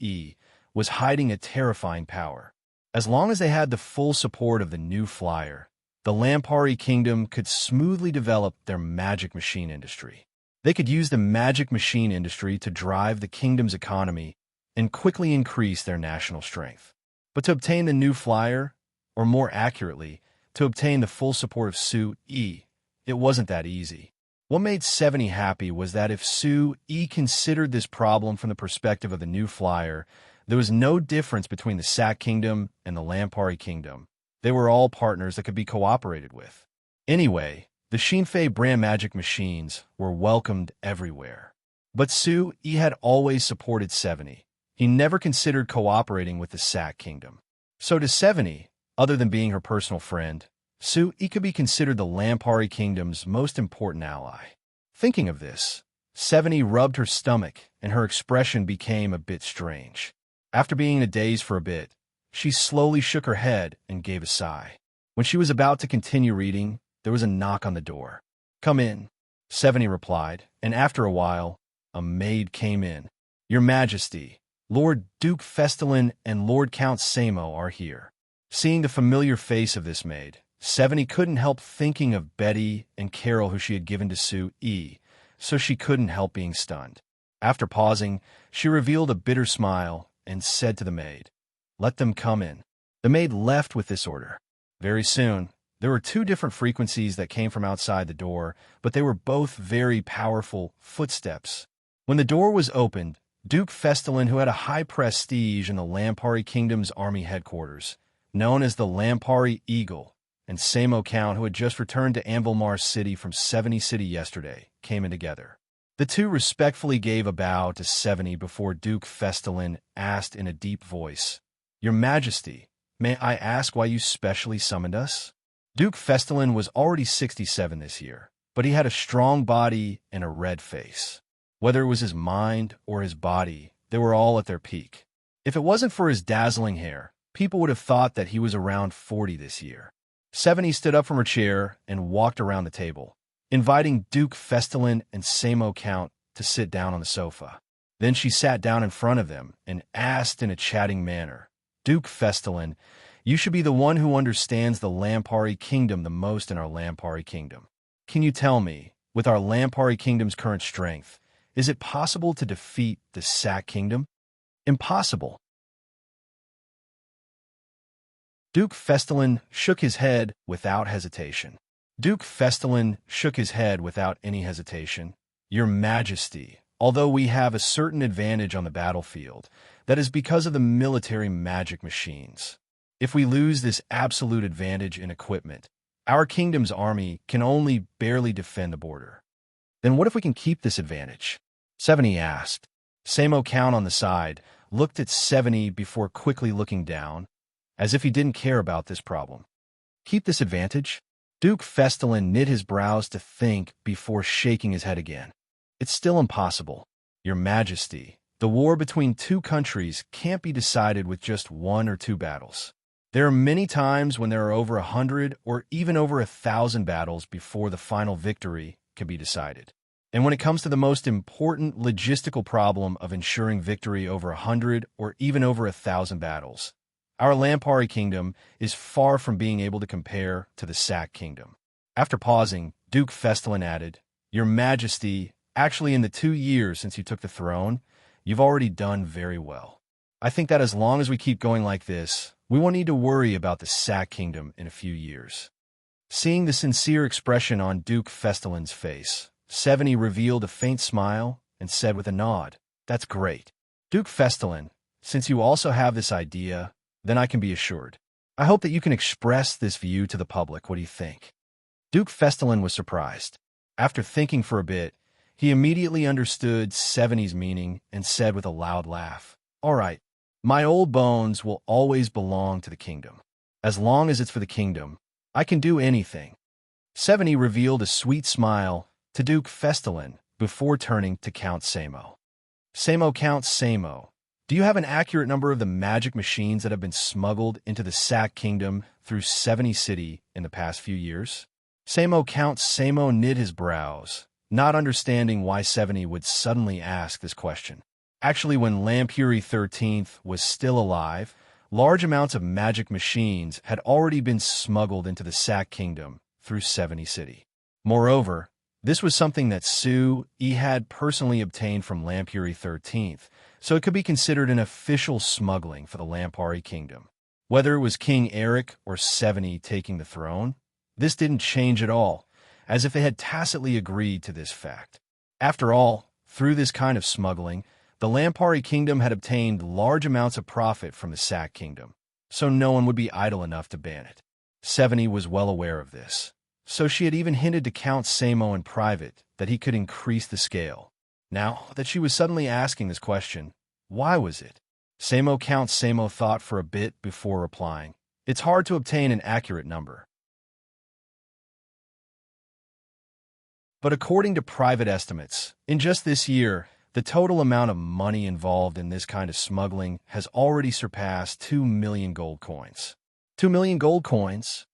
was hiding a terrifying power. As long as they had the full support of the new flyer, the Lampari kingdom could smoothly develop their magic machine industry. They could use the magic machine industry to drive the kingdom's economy and quickly increase their national strength. But to obtain the new flyer, or more accurately, to obtain the full support of Sue, it wasn't that easy. What made 70 happy was that if Sue considered this problem from the perspective of the new flyer, there was no difference between the Sac kingdom and the Lampari kingdom. They were all partners that could be cooperated with. Anyway, the Shinfei brand magic machines were welcomed everywhere. But Sue had always supported 70. He never considered cooperating with the Sac kingdom. So to 70, other than being her personal friend, Sue could be considered the Lampari kingdom's most important ally. Thinking of this, 70 rubbed her stomach and her expression became a bit strange. After being in a daze for a bit, she slowly shook her head and gave a sigh. When she was about to continue reading, there was a knock on the door. "Come in," 70 replied, and after a while, a maid came in. "Your Majesty, Lord Duke Festelin and Lord Count Samo are here." Seeing the familiar face of this maid, 70 couldn't help thinking of Betty and Carol who she had given to Sue, so she couldn't help being stunned. After pausing, she revealed a bitter smile and said to the maid, "Let them come in." The maid left with this order. Very soon, there were two different frequencies that came from outside the door, but they were both very powerful footsteps. When the door was opened, Duke Festelin, who had a high prestige in the Lampari Kingdom's army headquarters, known as the Lampari Eagle, and Samo Count, who had just returned to Anvilmar City from 70 City yesterday, came in together. The two respectfully gave a bow to 70 before Duke Festelin asked in a deep voice, "Your Majesty, may I ask why you specially summoned us?" Duke Festelin was already 67 this year, but he had a strong body and a red face. Whether it was his mind or his body, they were all at their peak. If it wasn't for his dazzling hair, people would have thought that he was around 40 this year. 70 stood up from her chair and walked around the table, inviting Duke Festelin and Samo Count to sit down on the sofa. Then she sat down in front of them and asked in a chatting manner, "Duke Festelin, you should be the one who understands the Lampari Kingdom the most in our Lampari Kingdom. Can you tell me, with our Lampari Kingdom's current strength, is it possible to defeat the Sac Kingdom?" "Impossible." Duke Festelin shook his head without hesitation. Duke Festelin shook his head without any hesitation. "Your Majesty, although we have a certain advantage on the battlefield, that is because of the military magic machines. If we lose this absolute advantage in equipment, our kingdom's army can only barely defend the border." "Then what if we can keep this advantage?" 70 asked. Samo Count on the side looked at 70 before quickly looking down, as if he didn't care about this problem. "Keep this advantage?" Duke Festelin knit his brows to think before shaking his head again. "It's still impossible. Your Majesty, the war between two countries can't be decided with just one or two battles. There are many times when there are over 100 or even over 1,000 battles before the final victory can be decided. And when it comes to the most important logistical problem of ensuring victory over 100 or even over 1,000 battles, our Lampari Kingdom is far from being able to compare to the Sac Kingdom." After pausing, Duke Festelin added, "Your Majesty, actually in the 2 years since you took the throne, you've already done very well. I think that as long as we keep going like this, we won't need to worry about the Sac Kingdom in a few years." Seeing the sincere expression on Duke Festelin's face, 70 revealed a faint smile and said with a nod, "That's great. Duke Festelin, since you also have this idea, then I can be assured. I hope that you can express this view to the public. What do you think?" Duke Festalin was surprised. After thinking for a bit, he immediately understood Seveni's meaning and said with a loud laugh, "All right, my old bones will always belong to the kingdom. As long as it's for the kingdom, I can do anything." Seveni revealed a sweet smile to Duke Festalin before turning to Count Samo. Count Samo, do you have an accurate number of the magic machines that have been smuggled into the Sack Kingdom through Seveni City in the past few years? Count Samo knit his brows, not understanding why Seveni would suddenly ask this question. Actually, when Lampuri 13th was still alive, large amounts of magic machines had already been smuggled into the Sack Kingdom through Seveni City. Moreover, this was something that Su-E had personally obtained from Lampuri 13th, so it could be considered an official smuggling for the Lampari Kingdom. Whether it was King Eric or Seveni taking the throne, this didn't change at all, as if they had tacitly agreed to this fact. After all, through this kind of smuggling, the Lampari Kingdom had obtained large amounts of profit from the Sack Kingdom, so no one would be idle enough to ban it. Seveni was well aware of this, so she had even hinted to Count Samo in private that he could increase the scale. Now that she was suddenly asking this question, why was it? Count Samo thought for a bit before replying. It's hard to obtain an accurate number. But according to private estimates, in just this year, the total amount of money involved in this kind of smuggling has already surpassed 2 million gold coins. 2 million gold coins?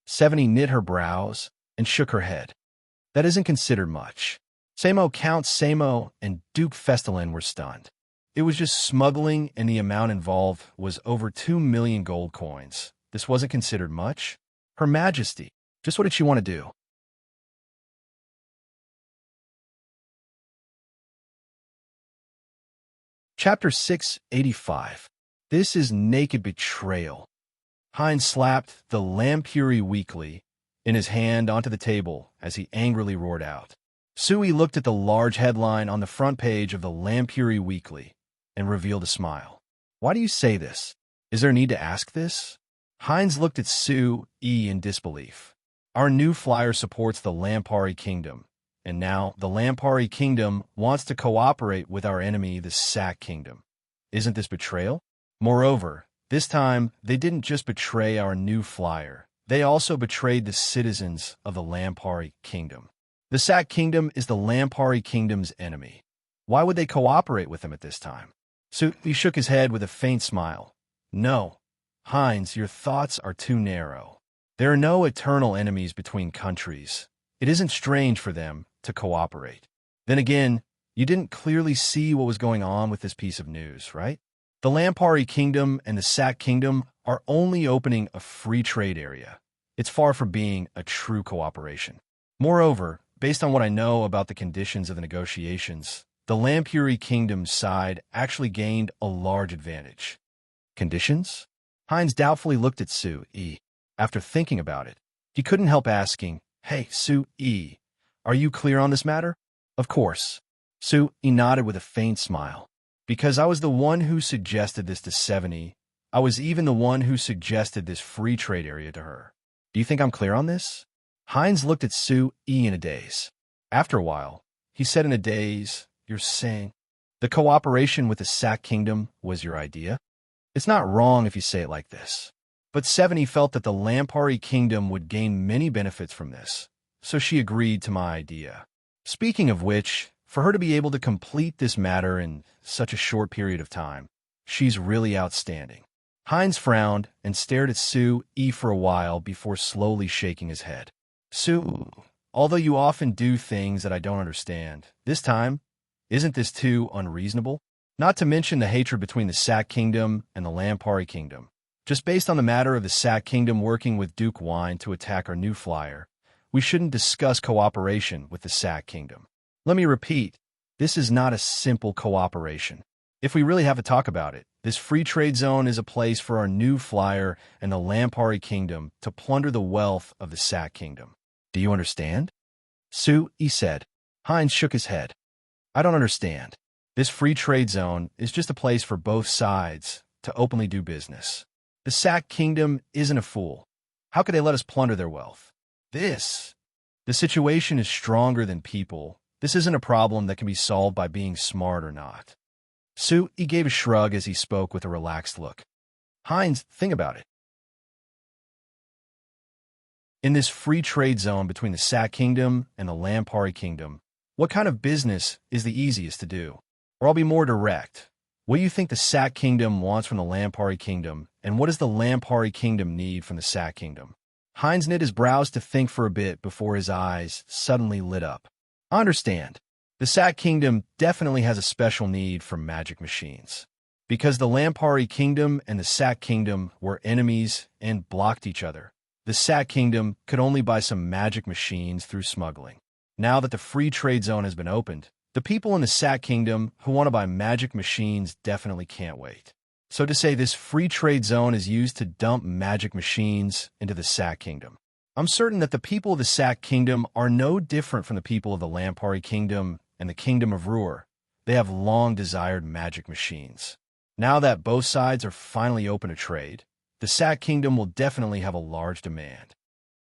Seveni knit her brows and shook her head. That isn't considered much. Count Samo, and Duke Festalin were stunned. It was just smuggling, and the amount involved was over 2 million gold coins. This wasn't considered much? Her Majesty, just what did she want to do? Chapter 685. This is naked betrayal. Hines slapped the Lampuri Weekly in his hand onto the table as he angrily roared out. Sui looked at the large headline on the front page of the Lampuri Weekly and revealed a smile. Why do you say this? Is there a need to ask this? Hines looked at Sui in disbelief. Our new flyer supports the Lampari Kingdom, and now the Lampari Kingdom wants to cooperate with our enemy, the Sack Kingdom. Isn't this betrayal? Moreover, this time, they didn't just betray our new flyer. They also betrayed the citizens of the Lampari Kingdom. The Sack Kingdom is the Lampari Kingdom's enemy. Why would they cooperate with them at this time? He shook his head with a faint smile. No, Hines, your thoughts are too narrow. There are no eternal enemies between countries. It isn't strange for them to cooperate. Then again, you didn't clearly see what was going on with this piece of news, right? The Lampari Kingdom and the Sack Kingdom are only opening a free trade area. It's far from being a true cooperation. Moreover, based on what I know about the conditions of the negotiations, the Lampuri Kingdom's side actually gained a large advantage. Conditions? Hines doubtfully looked at Sui. After thinking about it, he couldn't help asking, "Hey, Sui, are you clear on this matter?" "Of course." Sui nodded with a faint smile. "Because I was the one who suggested this to Seveni. I was even the one who suggested this free trade area to her. Do you think I'm clear on this?" Hines looked at Sui in a daze. After a while, he said in a daze, "You're saying the cooperation with the Sack Kingdom was your idea? It's not wrong if you say it like this." But Seveni felt that the Lampari Kingdom would gain many benefits from this, so she agreed to my idea. Speaking of which, for her to be able to complete this matter in such a short period of time, she's really outstanding. Hines frowned and stared at Sui for a while before slowly shaking his head. "Sui, although you often do things that I don't understand, this time, isn't this too unreasonable? Not to mention the hatred between the Sack Kingdom and the Lampari Kingdom. Just based on the matter of the Sack Kingdom working with Duke Wine to attack our new flyer, we shouldn't discuss cooperation with the Sack Kingdom. Let me repeat, this is not a simple cooperation. If we really have to talk about it, this free trade zone is a place for our new flyer and the Lampari Kingdom to plunder the wealth of the Sack Kingdom. Do you understand?" Sui said. Hines shook his head. "I don't understand. This free trade zone is just a place for both sides to openly do business. The Sack Kingdom isn't a fool. How could they let us plunder their wealth? This The situation is stronger than people. This isn't a problem that can be solved by being smart or not. Sui gave a shrug as he spoke with a relaxed look. Heinz, think about it. In this free trade zone between the Sac Kingdom and the Lampari Kingdom, what kind of business is the easiest to do? Or I'll be more direct. What do you think the Sac Kingdom wants from the Lampari Kingdom, and what does the Lampari Kingdom need from the Sac Kingdom? Heinz knit his brows to think for a bit before his eyes suddenly lit up. I understand. The Sac Kingdom definitely has a special need for magic machines. Because the Lampari Kingdom and the Sac Kingdom were enemies and blocked each other, the Sac Kingdom could only buy some magic machines through smuggling. Now that the free trade zone has been opened, the people in the Sac Kingdom who want to buy magic machines definitely can't wait. So to say this free trade zone is used to dump magic machines into the Sac Kingdom. I'm certain that the people of the Sac Kingdom are no different from the people of the Lampari Kingdom and the Kingdom of Ruhr. They have long desired magic machines. Now that both sides are finally open to trade, the Sac Kingdom will definitely have a large demand.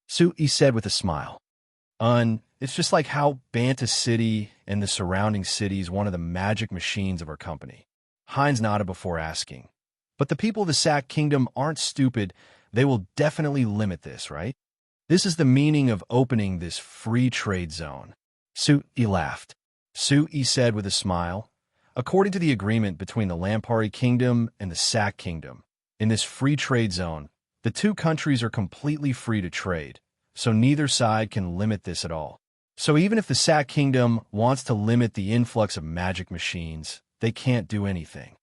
Sui said with a smile. It's just like how Banta City and the surrounding cities wanted the magic machines of our company. Heinz nodded before asking. But the people of the Sac Kingdom aren't stupid. They will definitely limit this, right? This is the meaning of opening this free trade zone. Sui laughed. Sui said with a smile. According to the agreement between the Lampari Kingdom and the Sac Kingdom, in this free trade zone, the two countries are completely free to trade, so neither side can limit this at all. So even if the Sac Kingdom wants to limit the influx of magic machines, they can't do anything.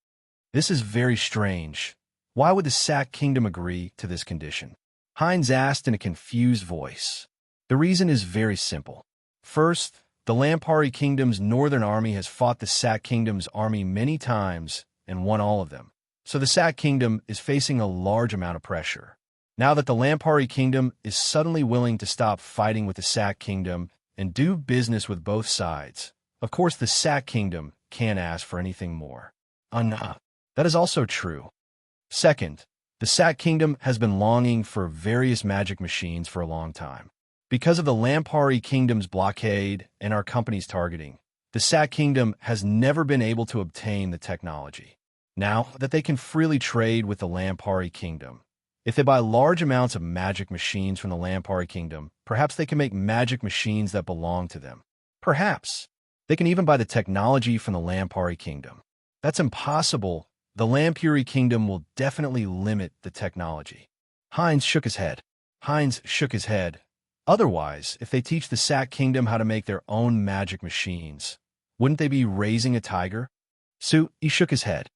This is very strange. Why would the Sac Kingdom agree to this condition? Heinz asked in a confused voice. The reason is very simple. First, the Lampari Kingdom's northern army has fought the Sac Kingdom's army many times and won all of them. So the Sac Kingdom is facing a large amount of pressure. Now that the Lampari Kingdom is suddenly willing to stop fighting with the Sac Kingdom and do business with both sides, of course the Sac Kingdom can't ask for anything more. That is also true. Second, the Sac Kingdom has been longing for various magic machines for a long time. Because of the Lampari Kingdom's blockade and our company's targeting, the Sac Kingdom has never been able to obtain the technology. Now that they can freely trade with the Lampari Kingdom, if they buy large amounts of magic machines from the Lampari Kingdom, perhaps they can make magic machines that belong to them. Perhaps they can even buy the technology from the Lampari Kingdom. That's impossible. The Lampari Kingdom will definitely limit the technology. Heinz shook his head. Otherwise, if they teach the Sac Kingdom how to make their own magic machines, wouldn't they be raising a tiger? Sui shook his head.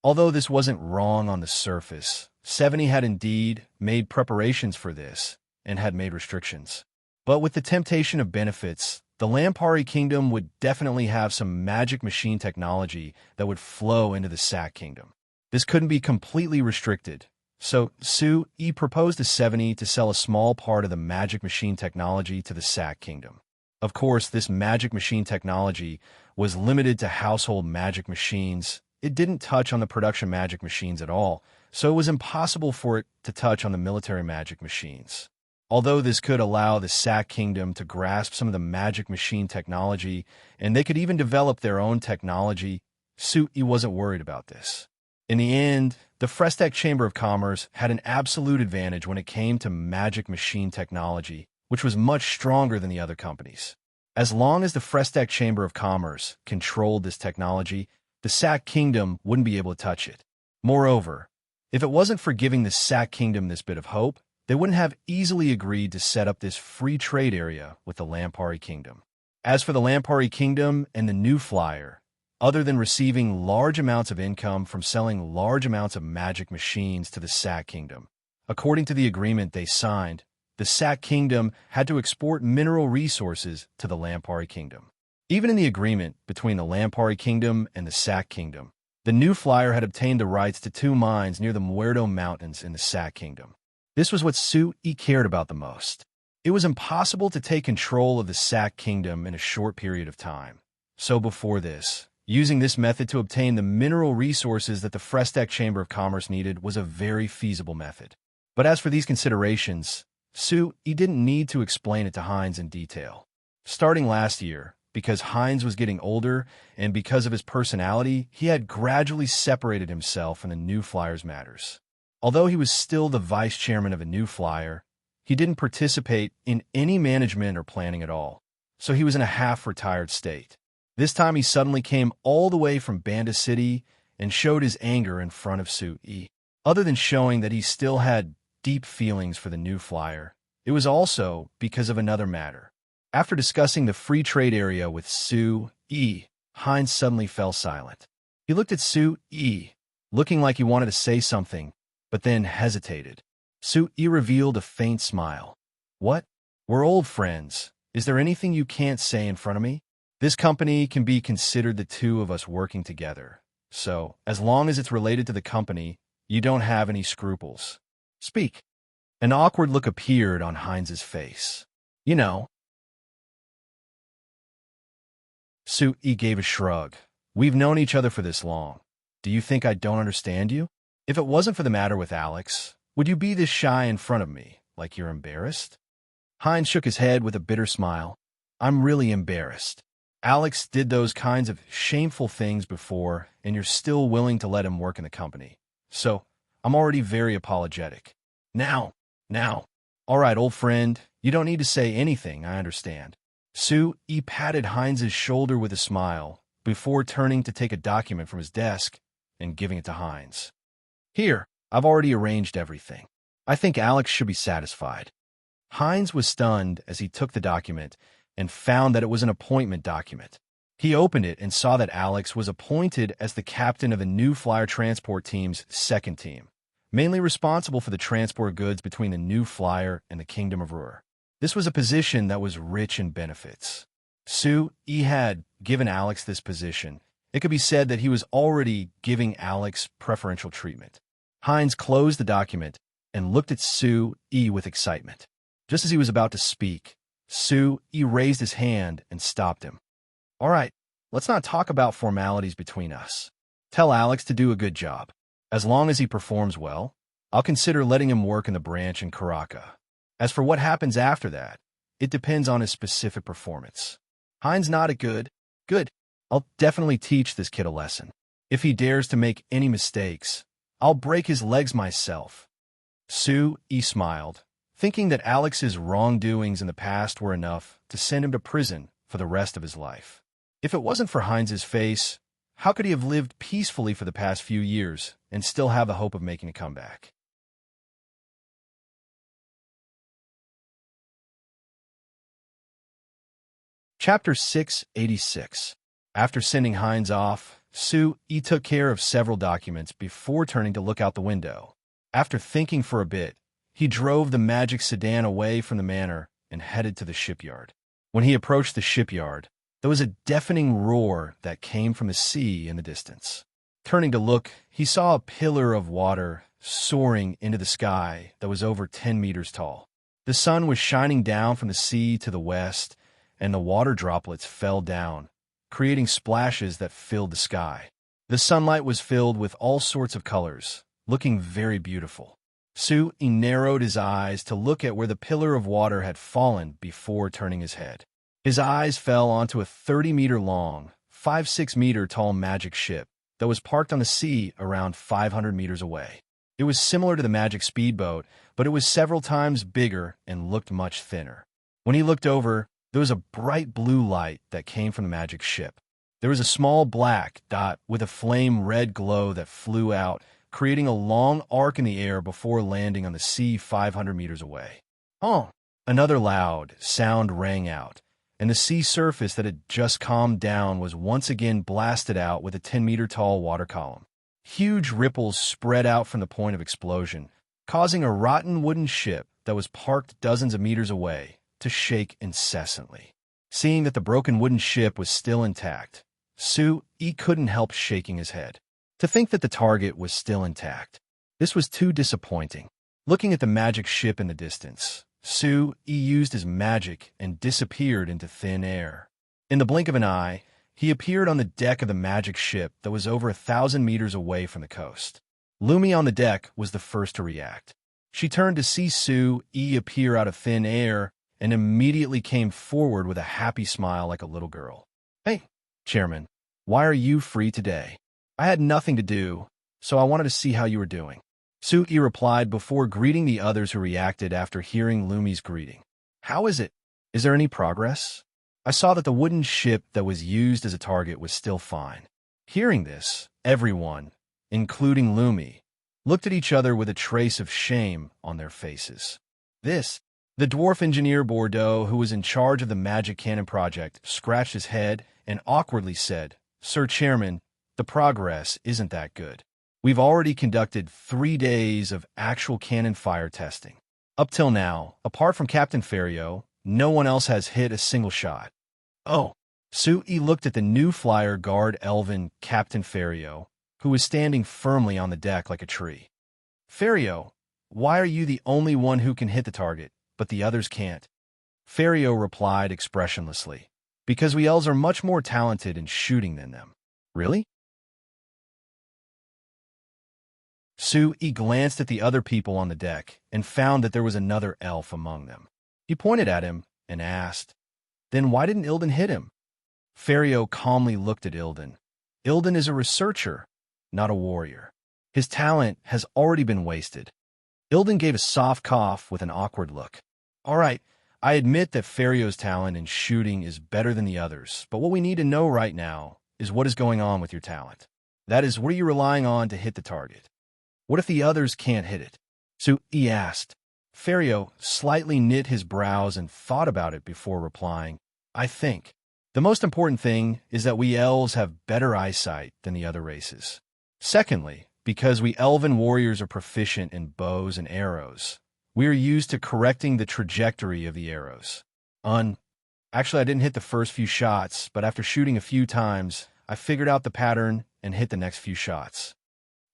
Although this wasn't wrong on the surface, 70 had indeed made preparations for this and had made restrictions. But with the temptation of benefits, the Lampari Kingdom would definitely have some magic machine technology that would flow into the Sac Kingdom. This couldn't be completely restricted, so Sui proposed to 70 to sell a small part of the magic machine technology to the Sac Kingdom. Of course, this magic machine technology was limited to household magic machines. It didn't touch on the production magic machines at all, so it was impossible for it to touch on the military magic machines. Although this could allow the Sac Kingdom to grasp some of the magic machine technology, and they could even develop their own technology, Sui wasn't worried about this. In the end, the Frestech Chamber of Commerce had an absolute advantage when it came to magic machine technology, which was much stronger than the other companies. As long as the Frestech Chamber of Commerce controlled this technology, the Sac Kingdom wouldn't be able to touch it. Moreover, if it wasn't for giving the Sac Kingdom this bit of hope, they wouldn't have easily agreed to set up this free trade area with the Lampari Kingdom. As for the Lampari Kingdom and the new flyer, other than receiving large amounts of income from selling large amounts of magic machines to the Sac Kingdom, according to the agreement they signed, the Sac Kingdom had to export mineral resources to the Lampari Kingdom. Even in the agreement between the Lampari Kingdom and the Sac Kingdom, the new flyer had obtained the rights to 2 mines near the Muerto Mountains in the Sac Kingdom. This was what Sui cared about the most. It was impossible to take control of the Sac Kingdom in a short period of time. So before this, using this method to obtain the mineral resources that the Frestech Chamber of Commerce needed was a very feasible method. But as for these considerations, He didn't need to explain it to Hines in detail. Starting last year, because Hines was getting older and because of his personality, he had gradually separated himself from the New Flyers matters. Although he was still the vice chairman of a New Flyer, he didn't participate in any management or planning at all, so he was in a half-retired state. This time he suddenly came all the way from Banda City and showed his anger in front of Sue. Other than showing that he still had deep feelings for the New Flyer, it was also because of another matter. After discussing the free trade area with Sue, Hines suddenly fell silent. He looked at Sue, looking like he wanted to say something, but then hesitated. Sue revealed a faint smile. "What? We're old friends. Is there anything you can't say in front of me? This company can be considered the two of us working together. So, as long as it's related to the company, you don't have any scruples. Speak." An awkward look appeared on Hines's face. "You know." Sue gave a shrug. "We've known each other for this long. Do you think I don't understand you? If it wasn't for the matter with Alex, would you be this shy in front of me, like you're embarrassed?" Hines shook his head with a bitter smile. "I'm really embarrassed. Alex did those kinds of shameful things before, and you're still willing to let him work in the company. So, I'm already very apologetic. Now. All right, old friend, you don't need to say anything, I understand." Sue patted Hines's shoulder with a smile before turning to take a document from his desk and giving it to Hines. "Here, I've already arranged everything. I think Alex should be satisfied." Hines was stunned as he took the document and found that it was an appointment document. He opened it and saw that Alex was appointed as the captain of the New Flyer transport team's second team, mainly responsible for the transport goods between the New Flyer and the Kingdom of Ruhr. This was a position that was rich in benefits. Sue had given Alex this position. It could be said that he was already giving Alex preferential treatment. Hines closed the document and looked at Sue with excitement. Just as he was about to speak, Sue raised his hand and stopped him. "All right, let's not talk about formalities between us. Tell Alex to do a good job. As long as he performs well, I'll consider letting him work in the branch in Karaka. As for what happens after that, it depends on his specific performance." Hines nodded. Good. I'll definitely teach this kid a lesson. If he dares to make any mistakes, I'll break his legs myself." Sue smiled, thinking that Alex's wrongdoings in the past were enough to send him to prison for the rest of his life. If it wasn't for Hines's face, how could he have lived peacefully for the past few years and still have the hope of making a comeback? Chapter 686. After sending Hines off, Sue took care of several documents before turning to look out the window. After thinking for a bit, he drove the magic sedan away from the manor and headed to the shipyard. When he approached the shipyard, there was a deafening roar that came from the sea in the distance. Turning to look, he saw a pillar of water soaring into the sky that was over 10 meters tall. The sun was shining down from the sea to the west, and the water droplets fell down, creating splashes that filled the sky. The sunlight was filled with all sorts of colors, looking very beautiful. Sue narrowed his eyes to look at where the pillar of water had fallen before turning his head. His eyes fell onto a 30-meter-long, 5-6-meter-tall magic ship that was parked on the sea around 500 meters away. It was similar to the magic speedboat, but it was several times bigger and looked much thinner. When he looked over, there was a bright blue light that came from the magic ship. There was a small black dot with a flame red glow that flew out, creating a long arc in the air before landing on the sea 500 meters away. "Oh!" Another loud sound rang out, and the sea surface that had just calmed down was once again blasted out with a 10-meter-tall water column. Huge ripples spread out from the point of explosion, causing a rotten wooden ship that was parked dozens of meters away to shake incessantly. Seeing that the broken wooden ship was still intact, Sue couldn't help shaking his head. To think that the target was still intact. This was too disappointing. Looking at the magic ship in the distance, Sue used his magic and disappeared into thin air. In the blink of an eye, he appeared on the deck of the magic ship that was over 1,000 meters away from the coast. Lumi on the deck was the first to react. She turned to see Sue appear out of thin air and immediately came forward with a happy smile like a little girl. "Hey, Chairman, why are you free today? I had nothing to do, so I wanted to see how you were doing." Sue replied before greeting the others who reacted after hearing Lumi's greeting. "How is it? Is there any progress? I saw that the wooden ship that was used as a target was still fine." Hearing this, everyone, including Lumi, looked at each other with a trace of shame on their faces. The dwarf engineer Bordeaux, who was in charge of the magic cannon project, scratched his head and awkwardly said, "Sir Chairman, the progress isn't that good. We've already conducted 3 days of actual cannon fire testing. Up till now, apart from Captain Ferrio, no one else has hit a single shot." "Oh." Sue looked at the new flyer guard Elvin Captain Ferrio, who was standing firmly on the deck like a tree. "Ferrio, why are you the only one who can hit the target, but the others can't?" Ferrio replied expressionlessly, "Because we elves are much more talented in shooting than them." "Really?" Sue glanced at the other people on the deck and found that there was another elf among them. He pointed at him and asked, "Then why didn't Ilden hit him?" Ferrio calmly looked at Ilden. "Ilden is a researcher, not a warrior. His talent has already been wasted." Ilden gave a soft cough with an awkward look. "All right, I admit that Ferrio's talent in shooting is better than the others, but what we need to know right now is what is going on with your talent. That is, what are you relying on to hit the target? What if the others can't hit it?" Sue asked. Ferrio slightly knit his brows and thought about it before replying, "I think the most important thing is that we elves have better eyesight than the other races. Secondly, because we elven warriors are proficient in bows and arrows, we are used to correcting the trajectory of the arrows. Actually, I didn't hit the first few shots, but after shooting a few times, I figured out the pattern and hit the next few shots."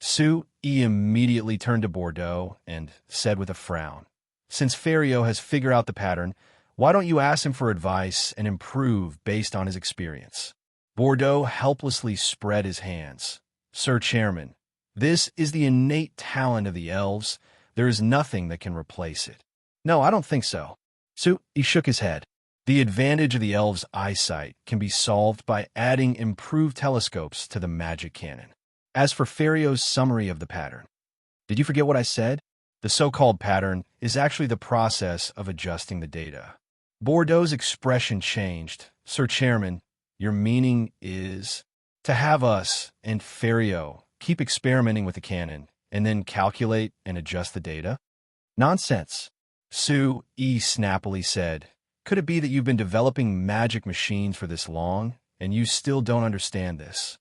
Sue immediately turned to Bordeaux and said with a frown, "Since Ferrio has figured out the pattern, why don't you ask him for advice and improve based on his experience?" Bordeaux helplessly spread his hands. "Sir Chairman, this is the innate talent of the elves. There is nothing that can replace it." "No, I don't think so." Sue shook his head. "The advantage of the elves' eyesight can be solved by adding improved telescopes to the magic cannon. As for Ferrio's summary of the pattern, did you forget what I said? The so-called pattern is actually the process of adjusting the data." Bordeaux's expression changed. "Sir Chairman, your meaning is to have us and Ferrio keep experimenting with the cannon and then calculate and adjust the data?" "Nonsense," Sue snappily said. "Could it be that you've been developing magic machines for this long and you still don't understand this?"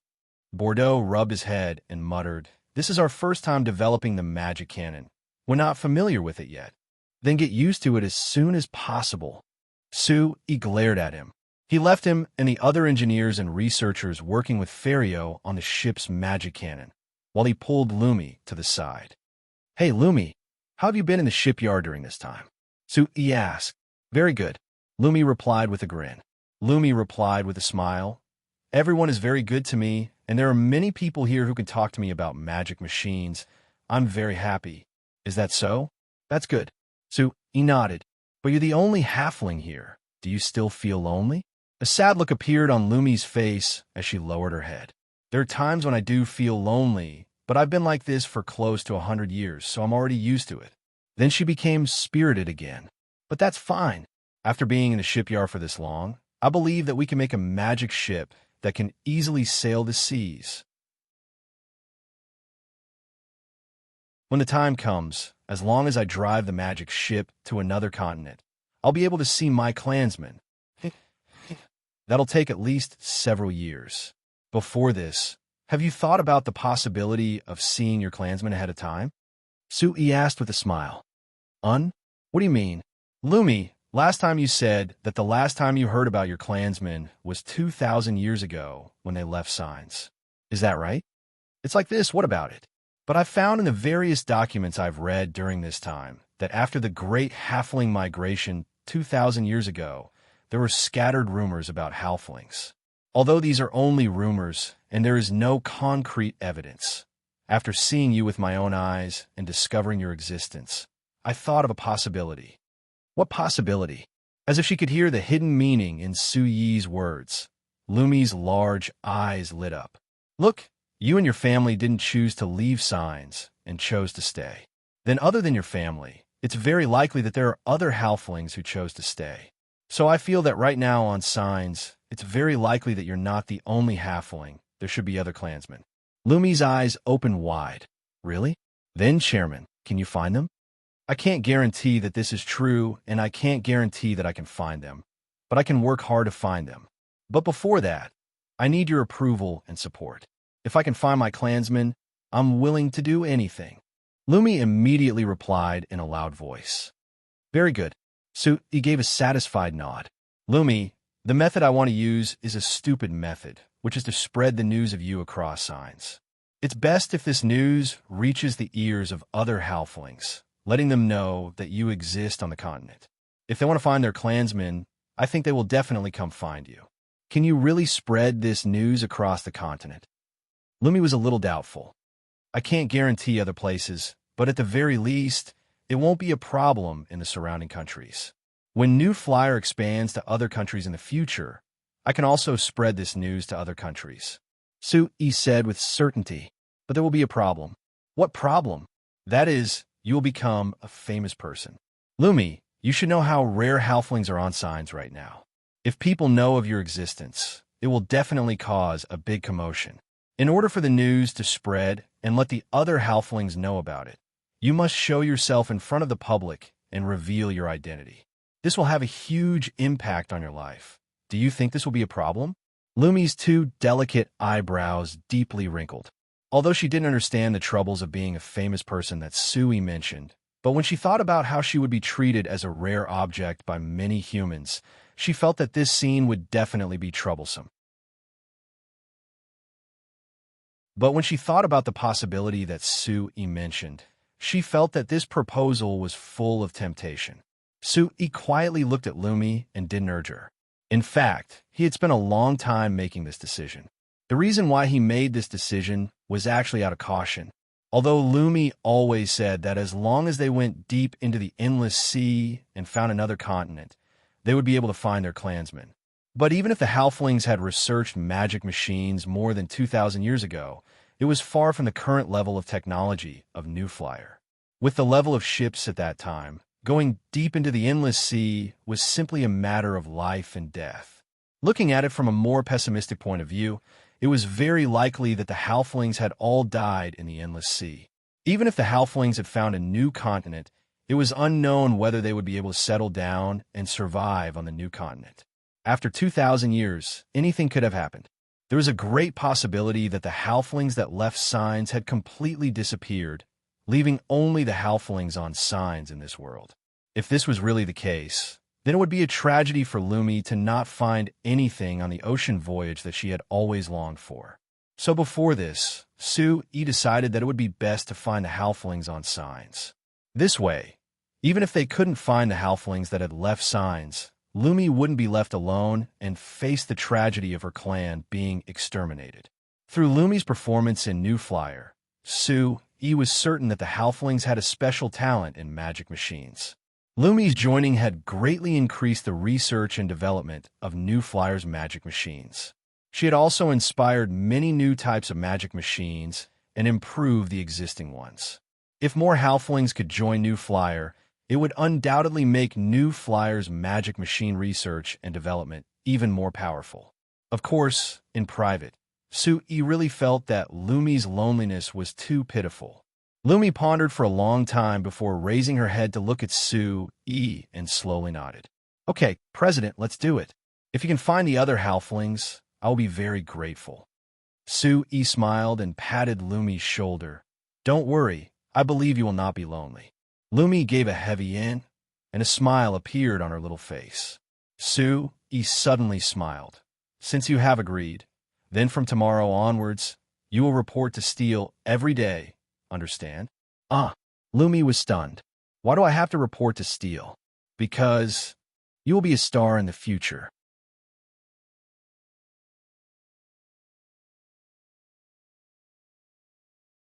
Bordeaux rubbed his head and muttered, "This is our first time developing the magic cannon. We're not familiar with it yet. Then get used to it as soon as possible." Sue glared at him. He left him and the other engineers and researchers working with Ferrio on the ship's magic cannon, while he pulled Lumi to the side. "Hey, Lumi, how have you been in the shipyard during this time?" Sue asked. "Very good," Lumi replied with a grin. Lumi replied with a smile. "Everyone is very good to me, and there are many people here who can talk to me about magic machines. I'm very happy." "Is that so? That's good." Sue nodded. "But you're the only halfling here. Do you still feel lonely?" A sad look appeared on Lumi's face as she lowered her head. "There are times when I do feel lonely, but I've been like this for close to 100 years, so I'm already used to it." Then she became spirited again. "But that's fine. After being in the shipyard for this long, I believe that we can make a magic ship that can easily sail the seas. When the time comes, as long as I drive the magic ship to another continent, I'll be able to see my clansmen. That'll take at least several years. Before this, have you thought about the possibility of seeing your clansmen ahead of time?" Sue asked with a smile. What do you mean?" "Lumi, last time you said that the last time you heard about your clansmen was 2,000 years ago when they left signs. Is that right?" "It's like this, what about it? But I've found in the various documents I've read during this time that after the great halfling migration 2,000 years ago, there were scattered rumors about halflings. Although these are only rumors and there is no concrete evidence, after seeing you with my own eyes and discovering your existence, I thought of a possibility. What possibility? As if she could hear the hidden meaning in Su Yi's words, Lumi's large eyes lit up. Look, you and your family didn't choose to leave signs and chose to stay. Then other than your family, it's very likely that there are other halflings who chose to stay. So I feel that right now on signs, it's very likely that you're not the only halfling. There should be other clansmen. Lumi's eyes opened wide. Really? Then, Chairman, can you find them? I can't guarantee that this is true, and I can't guarantee that I can find them, but I can work hard to find them. But before that, I need your approval and support. If I can find my clansmen, I'm willing to do anything. Lumi immediately replied in a loud voice. Very good. He gave a satisfied nod. Lumi, the method I want to use is a stupid method, which is to spread the news of you across signs. It's best if this news reaches the ears of other halflings, letting them know that you exist on the continent. If they want to find their clansmen, I think they will definitely come find you. Can you really spread this news across the continent? Lumi was a little doubtful. I can't guarantee other places, but at the very least, it won't be a problem in the surrounding countries. When New Flyer expands to other countries in the future, I can also spread this news to other countries. Yi said with certainty, but there will be a problem. What problem? That is, you will become a famous person. Lumi, you should know how rare halflings are on signs right now. If people know of your existence, it will definitely cause a big commotion. In order for the news to spread and let the other halflings know about it, you must show yourself in front of the public and reveal your identity. This will have a huge impact on your life. Do you think this will be a problem? Lumi's two delicate eyebrows deeply wrinkled. Although she didn't understand the troubles of being a famous person that Sui mentioned, but when she thought about how she would be treated as a rare object by many humans, she felt that this scene would definitely be troublesome. But when she thought about the possibility that Sui mentioned, she felt that this proposal was full of temptation. Sui quietly looked at Lumi and didn't urge her. In fact, he had spent a long time making this decision. The reason why he made this decision was actually out of caution. Although Lumi always said that as long as they went deep into the endless sea and found another continent, they would be able to find their clansmen. But even if the halflings had researched magic machines more than 2,000 years ago, it was far from the current level of technology of New Flyer. With the level of ships at that time, going deep into the endless sea was simply a matter of life and death. Looking at it from a more pessimistic point of view, it was very likely that the halflings had all died in the endless sea. Even if the halflings had found a new continent, it was unknown whether they would be able to settle down and survive on the new continent. After 2,000 years, anything could have happened. There was a great possibility that the halflings that left signs had completely disappeared, leaving only the halflings on signs in this world. If this was really the case, then it would be a tragedy for Lumi to not find anything on the ocean voyage that she had always longed for. So before this, Sui decided that it would be best to find the halflings on signs. This way, even if they couldn't find the halflings that had left signs, Lumi wouldn't be left alone and face the tragedy of her clan being exterminated. Through Lumi's performance in New Flyer, Sui was certain that the halflings had a special talent in magic machines. Lumi's joining had greatly increased the research and development of New Flyer's magic machines. She had also inspired many new types of magic machines and improved the existing ones. If more halflings could join New Flyer, it would undoubtedly make New Flyer's magic machine research and development even more powerful. Of course, in private, Sui really felt that Lumi's loneliness was too pitiful. Lumi pondered for a long time before raising her head to look at Sui and slowly nodded. Okay, President, let's do it. If you can find the other halflings, I will be very grateful. Sui smiled and patted Lumi's shoulder. Don't worry, I believe you will not be lonely. Lumi gave a heavy in, and a smile appeared on her little face. Sui suddenly smiled. Since you have agreed, then from tomorrow onwards, you will report to Steel every day, understand? Lumi was stunned. Why do I have to report to Steel? Because you will be a star in the future.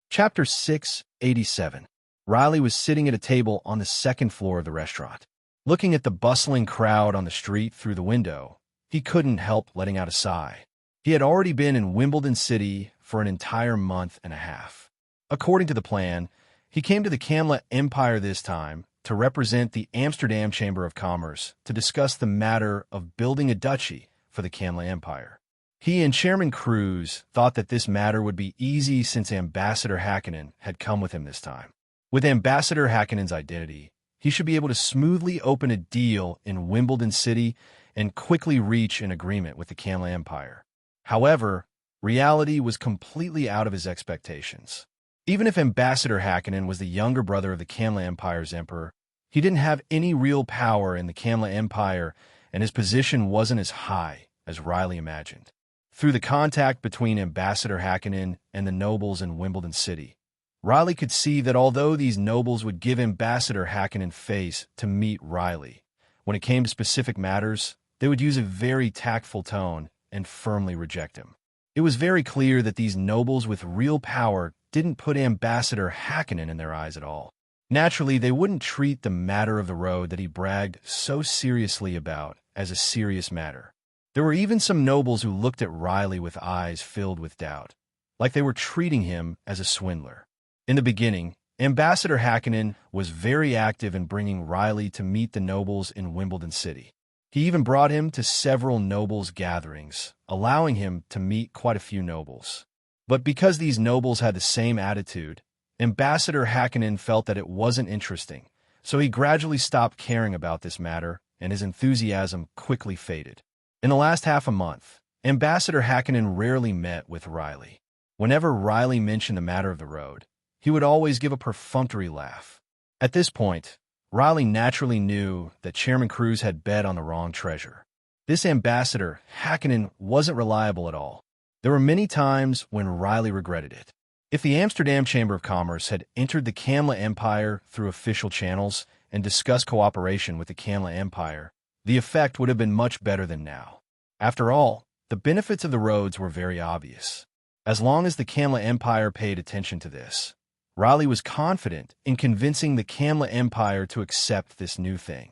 Chapter 687. Riley was sitting at a table on the second floor of the restaurant. Looking at the bustling crowd on the street through the window, he couldn't help letting out a sigh. He had already been in Wimbledon City for an entire month and a half. According to the plan, he came to the Camla Empire this time to represent the Amsterdam Chamber of Commerce to discuss the matter of building a duchy for the Camla Empire. He and Chairman Cruz thought that this matter would be easy since Ambassador Hakkinen had come with him this time. With Ambassador Hakkinen's identity, he should be able to smoothly open a deal in Wimbledon City and quickly reach an agreement with the Camla Empire. However, reality was completely out of his expectations. Even if Ambassador Hakkinen was the younger brother of the Camla Empire's emperor, he didn't have any real power in the Camla Empire, and his position wasn't as high as Riley imagined. Through the contact between Ambassador Hakkinen and the nobles in Wimbledon City, Riley could see that although these nobles would give Ambassador Hakkinen face to meet Riley, when it came to specific matters, they would use a very tactful tone and firmly reject him. It was very clear that these nobles with real power didn't put Ambassador Hakkinen in their eyes at all. Naturally, they wouldn't treat the matter of the road that he bragged so seriously about as a serious matter. There were even some nobles who looked at Riley with eyes filled with doubt, like they were treating him as a swindler. In the beginning, Ambassador Hakkinen was very active in bringing Riley to meet the nobles in Wimbledon City. He even brought him to several nobles' gatherings, allowing him to meet quite a few nobles. But because these nobles had the same attitude, Ambassador Hakkinen felt that it wasn't interesting, so he gradually stopped caring about this matter, and his enthusiasm quickly faded. In the last half a month, Ambassador Hakkinen rarely met with Riley. Whenever Riley mentioned the matter of the road, he would always give a perfunctory laugh. At this point, Riley naturally knew that Chairman Cruz had bet on the wrong treasure. This Ambassador Hakkinen wasn't reliable at all. There were many times when Riley regretted it. If the Amsterdam Chamber of Commerce had entered the Camla Empire through official channels and discussed cooperation with the Camla Empire, the effect would have been much better than now. After all, the benefits of the roads were very obvious. As long as the Camla Empire paid attention to this, Riley was confident in convincing the Camla Empire to accept this new thing.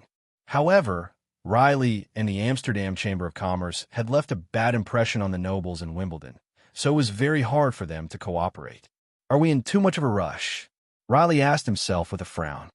However, Riley and the Amsterdam Chamber of Commerce had left a bad impression on the nobles in Wimbledon, so it was very hard for them to cooperate. Are we in too much of a rush? Riley asked himself with a frown.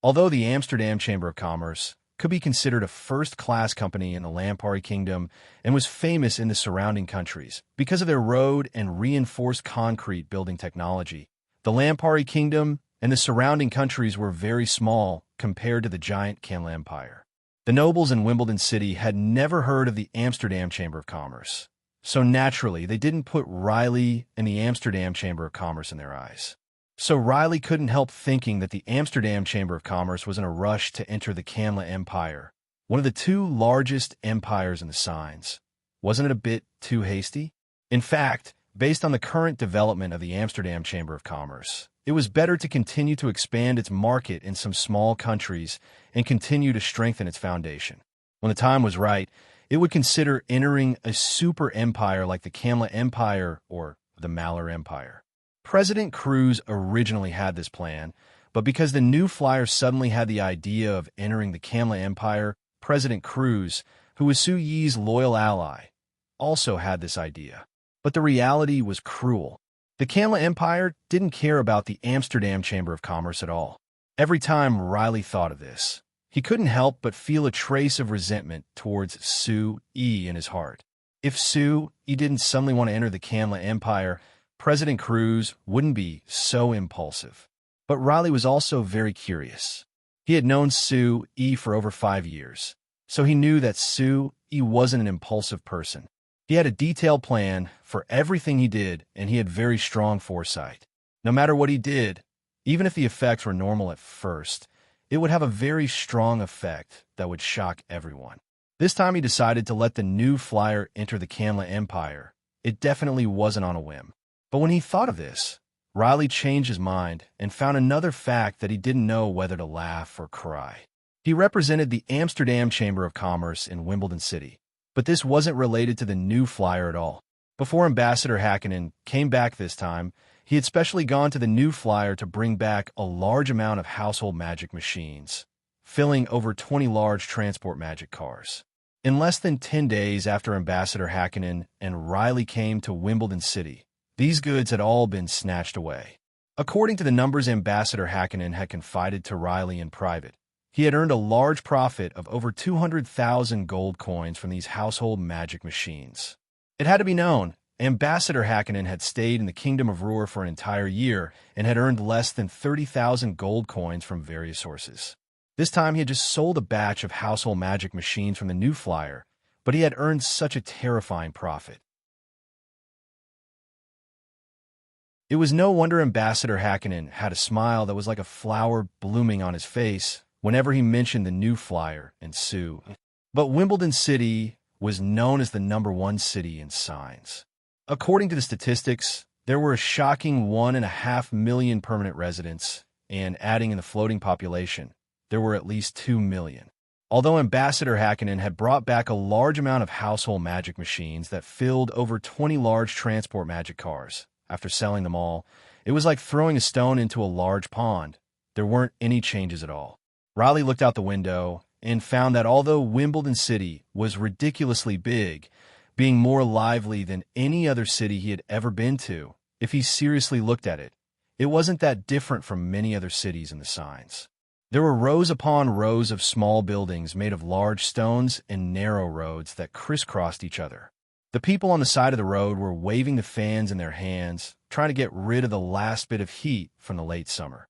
Although the Amsterdam Chamber of Commerce could be considered a first-class company in the Lampari Kingdom and was famous in the surrounding countries because of their road and reinforced concrete building technology, the Lampari Kingdom and the surrounding countries were very small compared to the giant Camla Empire. The nobles in Wimbledon City had never heard of the Amsterdam Chamber of Commerce, so naturally they didn't put Riley and the Amsterdam Chamber of Commerce in their eyes. So Riley couldn't help thinking that the Amsterdam Chamber of Commerce was in a rush to enter the Camla Empire, one of the two largest empires in the signs. Wasn't it a bit too hasty? In fact, based on the current development of the Amsterdam Chamber of Commerce, it was better to continue to expand its market in some small countries and continue to strengthen its foundation. When the time was right, it would consider entering a super empire like the Camla Empire or the Malur Empire. President Cruz originally had this plan, but because the new flyer suddenly had the idea of entering the Camla Empire, President Cruz, who was Su Yi's loyal ally, also had this idea. But the reality was cruel. The Camla Empire didn't care about the Amsterdam Chamber of Commerce at all. Every time Riley thought of this, he couldn't help but feel a trace of resentment towards Su Yi in his heart. If Su Yi didn't suddenly want to enter the Camla Empire, President Cruz wouldn't be so impulsive. But Riley was also very curious. He had known Su Yi for over 5 years, so he knew that Su Yi wasn't an impulsive person. He had a detailed plan for everything he did, and he had very strong foresight. No matter what he did, even if the effects were normal at first, it would have a very strong effect that would shock everyone. This time he decided to let the new flyer enter the Camla Empire. It definitely wasn't on a whim. But when he thought of this, Riley changed his mind and found another fact that he didn't know whether to laugh or cry. He represented the Amsterdam Chamber of Commerce in Wimbledon City, but this wasn't related to the new flyer at all. Before Ambassador Hakkinen came back this time, He had specially gone to the New Flyer to bring back a large amount of household magic machines, filling over 20 large transport magic cars. In less than 10 days after Ambassador Hakkinen and Riley came to Wimbledon City, these goods had all been snatched away. According to the numbers Ambassador Hakkinen had confided to Riley in private, he had earned a large profit of over 200,000 gold coins from these household magic machines. It had to be known, Ambassador Hakkinen had stayed in the Kingdom of Ruhr for an entire year and had earned less than 30,000 gold coins from various sources. This time he had just sold a batch of household magic machines from the New Flyer, but he had earned such a terrifying profit. It was no wonder Ambassador Hakkinen had a smile that was like a flower blooming on his face whenever he mentioned the New Flyer and Sue. But Wimbledon City was known as the #1 city in signs. According to the statistics, there were a shocking 1.5 million permanent residents, and adding in the floating population, there were at least 2 million. Although Ambassador Hakkinen had brought back a large amount of household magic machines that filled over 20 large transport magic cars, after selling them all, it was like throwing a stone into a large pond. There weren't any changes at all. Riley looked out the window and found that although Wimbledon City was ridiculously big, being more lively than any other city he had ever been to, if he seriously looked at it, it wasn't that different from many other cities in the signs. There were rows upon rows of small buildings made of large stones and narrow roads that crisscrossed each other. The people on the side of the road were waving the fans in their hands, trying to get rid of the last bit of heat from the late summer.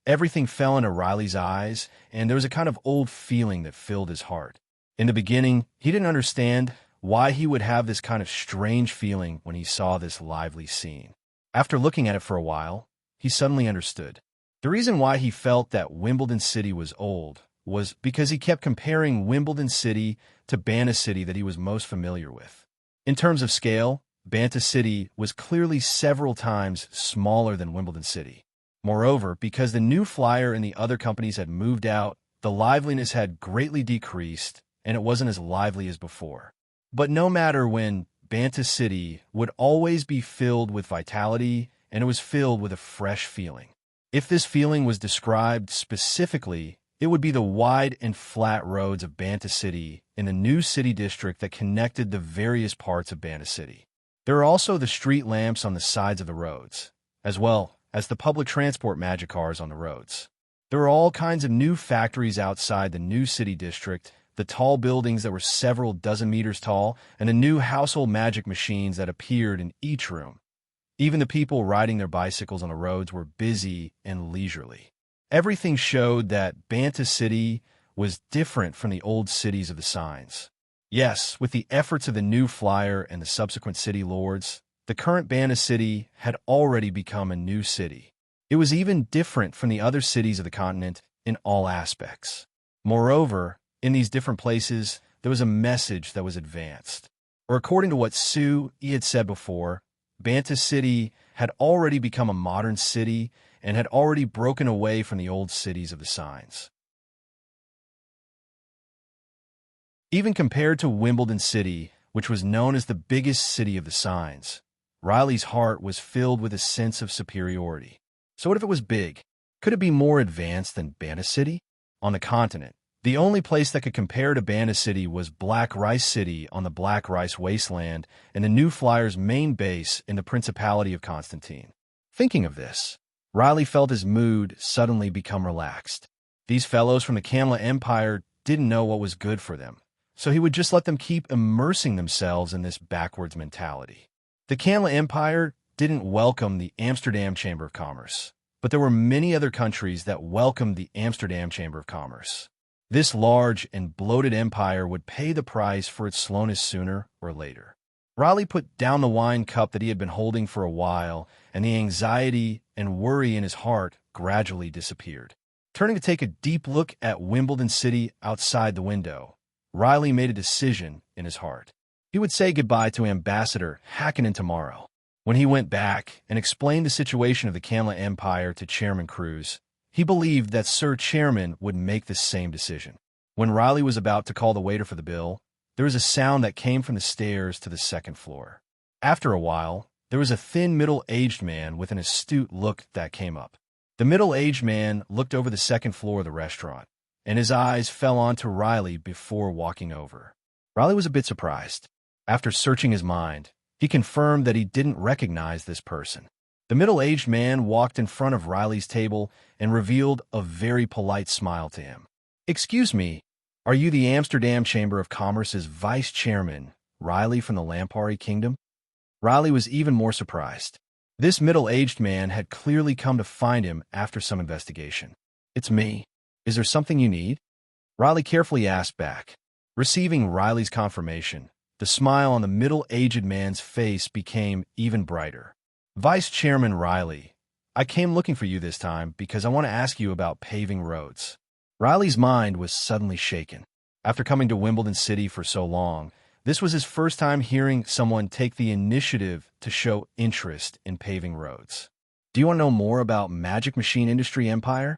Everything fell into Riley's eyes, and there was a kind of old feeling that filled his heart. In the beginning, he didn't understand why he would have this kind of strange feeling when he saw this lively scene. After looking at it for a while, he suddenly understood. The reason why he felt that Wimbledon City was old was because he kept comparing Wimbledon City to Banta City that he was most familiar with. In terms of scale, Banta City was clearly several times smaller than Wimbledon City. Moreover, because the New Flyer and the other companies had moved out, the liveliness had greatly decreased, and it wasn't as lively as before. But no matter when, Banta City would always be filled with vitality, and it was filled with a fresh feeling. If this feeling was described specifically, it would be the wide and flat roads of Banta City in the new city district that connected the various parts of Banta City. There are also the street lamps on the sides of the roads, as well as the public transport magic cars on the roads. There were all kinds of new factories outside the new city district, the tall buildings that were several dozen meters tall, and the new household magic machines that appeared in each room. Even the people riding their bicycles on the roads were busy and leisurely. Everything showed that Banta City was different from the old cities of the signs. Yes, with the efforts of the New Flyer and the subsequent city lords, the current Banta City had already become a new city. It was even different from the other cities of the continent in all aspects. Moreover, in these different places, there was a message that was advanced. Or according to what Sue had said before, Banta City had already become a modern city and had already broken away from the old cities of the signs. Even compared to Wimbledon City, which was known as the biggest city of the signs, Riley's heart was filled with a sense of superiority. So what if it was big? Could it be more advanced than Banta City? On the continent, the only place that could compare to Banta City was Black Rice City on the Black Rice Wasteland and the New Flyer's main base in the Principality of Constantine. Thinking of this, Riley felt his mood suddenly become relaxed. These fellows from the Kamla Empire didn't know what was good for them, so he would just let them keep immersing themselves in this backwards mentality. The Kamla Empire didn't welcome the Amsterdam Chamber of Commerce, but there were many other countries that welcomed the Amsterdam Chamber of Commerce. This large and bloated empire would pay the price for its slowness sooner or later. Riley put down the wine cup that he had been holding for a while, and the anxiety and worry in his heart gradually disappeared. Turning to take a deep look at Wimbledon City outside the window, Riley made a decision in his heart. He would say goodbye to Ambassador Hakkinen tomorrow. When he went back and explained the situation of the Kamla Empire to Chairman Cruz, he believed that Sir Chairman would make the same decision. When Riley was about to call the waiter for the bill, there was a sound that came from the stairs to the second floor. After a while, there was a thin middle-aged man with an astute look that came up. The middle-aged man looked over the second floor of the restaurant, and his eyes fell onto Riley before walking over. Riley was a bit surprised. After searching his mind, he confirmed that he didn't recognize this person. The middle-aged man walked in front of Riley's table and revealed a very polite smile to him. "Excuse me, are you the Amsterdam Chamber of Commerce's vice chairman, Riley from the Lampari Kingdom?" Riley was even more surprised. This middle-aged man had clearly come to find him after some investigation. "It's me. Is there something you need?" Riley carefully asked back. Receiving Riley's confirmation, the smile on the middle-aged man's face became even brighter. "Vice Chairman Riley, I came looking for you this time because I want to ask you about paving roads." Riley's mind was suddenly shaken. After coming to Wimbledon City for so long, this was his first time hearing someone take the initiative to show interest in paving roads. "Do you want to know more about Magic Machine Industry Empire?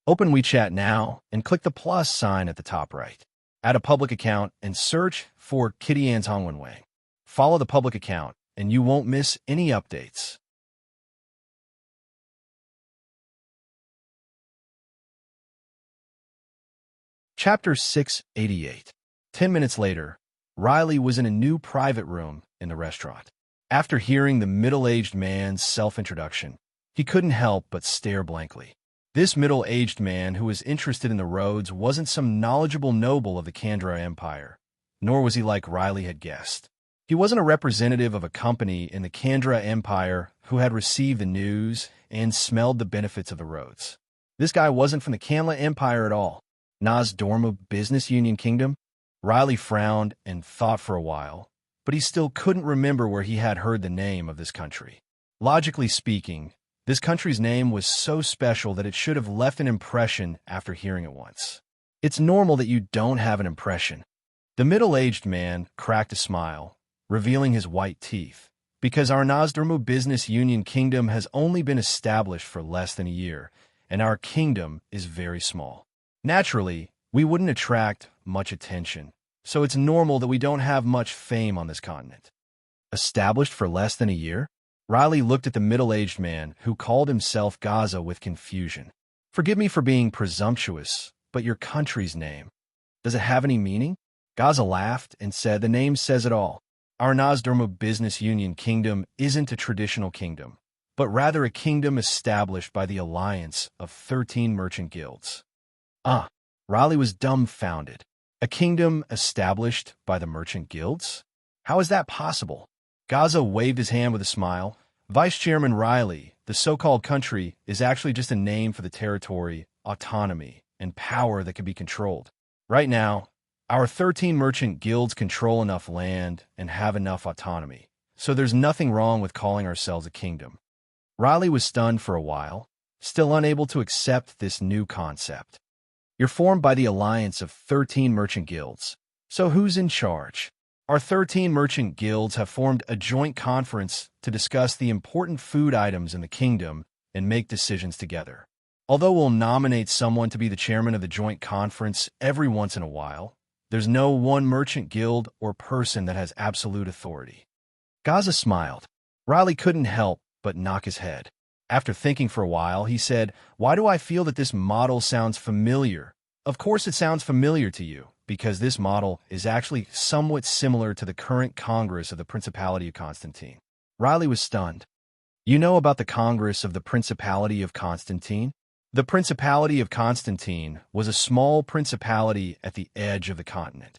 Open WeChat now and click the plus sign at the top right. Add a public account and search for Kitty Ann's Hongwenwei. Follow the public account and you won't miss any updates." Chapter 688. 10 minutes later, Riley was in a new private room in the restaurant. After hearing the middle-aged man's self-introduction, he couldn't help but stare blankly. This middle-aged man who was interested in the roads wasn't some knowledgeable noble of the Kandra Empire, nor was he like Riley had guessed. He wasn't a representative of a company in the Kandra Empire who had received the news and smelled the benefits of the roads. This guy wasn't from the Kanla Empire at all. Nasdorma Business Union Kingdom? Riley frowned and thought for a while, but he still couldn't remember where he had heard the name of this country. Logically speaking, this country's name was so special that it should have left an impression after hearing it once. It's normal that you don't have an impression. The middle-aged man cracked a smile, revealing his white teeth, because our Nasdorma Business Union Kingdom has only been established for less than a year, and our kingdom is very small. Naturally, we wouldn't attract much attention, so it's normal that we don't have much fame on this continent. Established for less than a year? Riley looked at the middle-aged man who called himself Gaza with confusion. "Forgive me for being presumptuous, but your country's name, does it have any meaning?" Gaza laughed and said, "The name says it all. Our Nasdorma Business Union Kingdom isn't a traditional kingdom, but rather a kingdom established by the alliance of 13 merchant guilds." Riley was dumbfounded. A kingdom established by the merchant guilds? How is that possible? Gaza waved his hand with a smile. "Vice Chairman Riley, the so-called country is actually just a name for the territory, autonomy, and power that can be controlled. Right now, our 13 merchant guilds control enough land and have enough autonomy, so there's nothing wrong with calling ourselves a kingdom." Riley was stunned for a while, still unable to accept this new concept. "You're formed by the alliance of 13 merchant guilds. So who's in charge?" "Our 13 merchant guilds have formed a joint conference to discuss the important food items in the kingdom and make decisions together. Although we'll nominate someone to be the chairman of the joint conference every once in a while, there's no one merchant guild or person that has absolute authority." Gaza smiled. Riley couldn't help but knock his head. After thinking for a while, he said, "Why do I feel that this model sounds familiar?" "Of course it sounds familiar to you, because this model is actually somewhat similar to the current Congress of the Principality of Constantine." Riley was stunned. "You know about the Congress of the Principality of Constantine?" The Principality of Constantine was a small principality at the edge of the continent.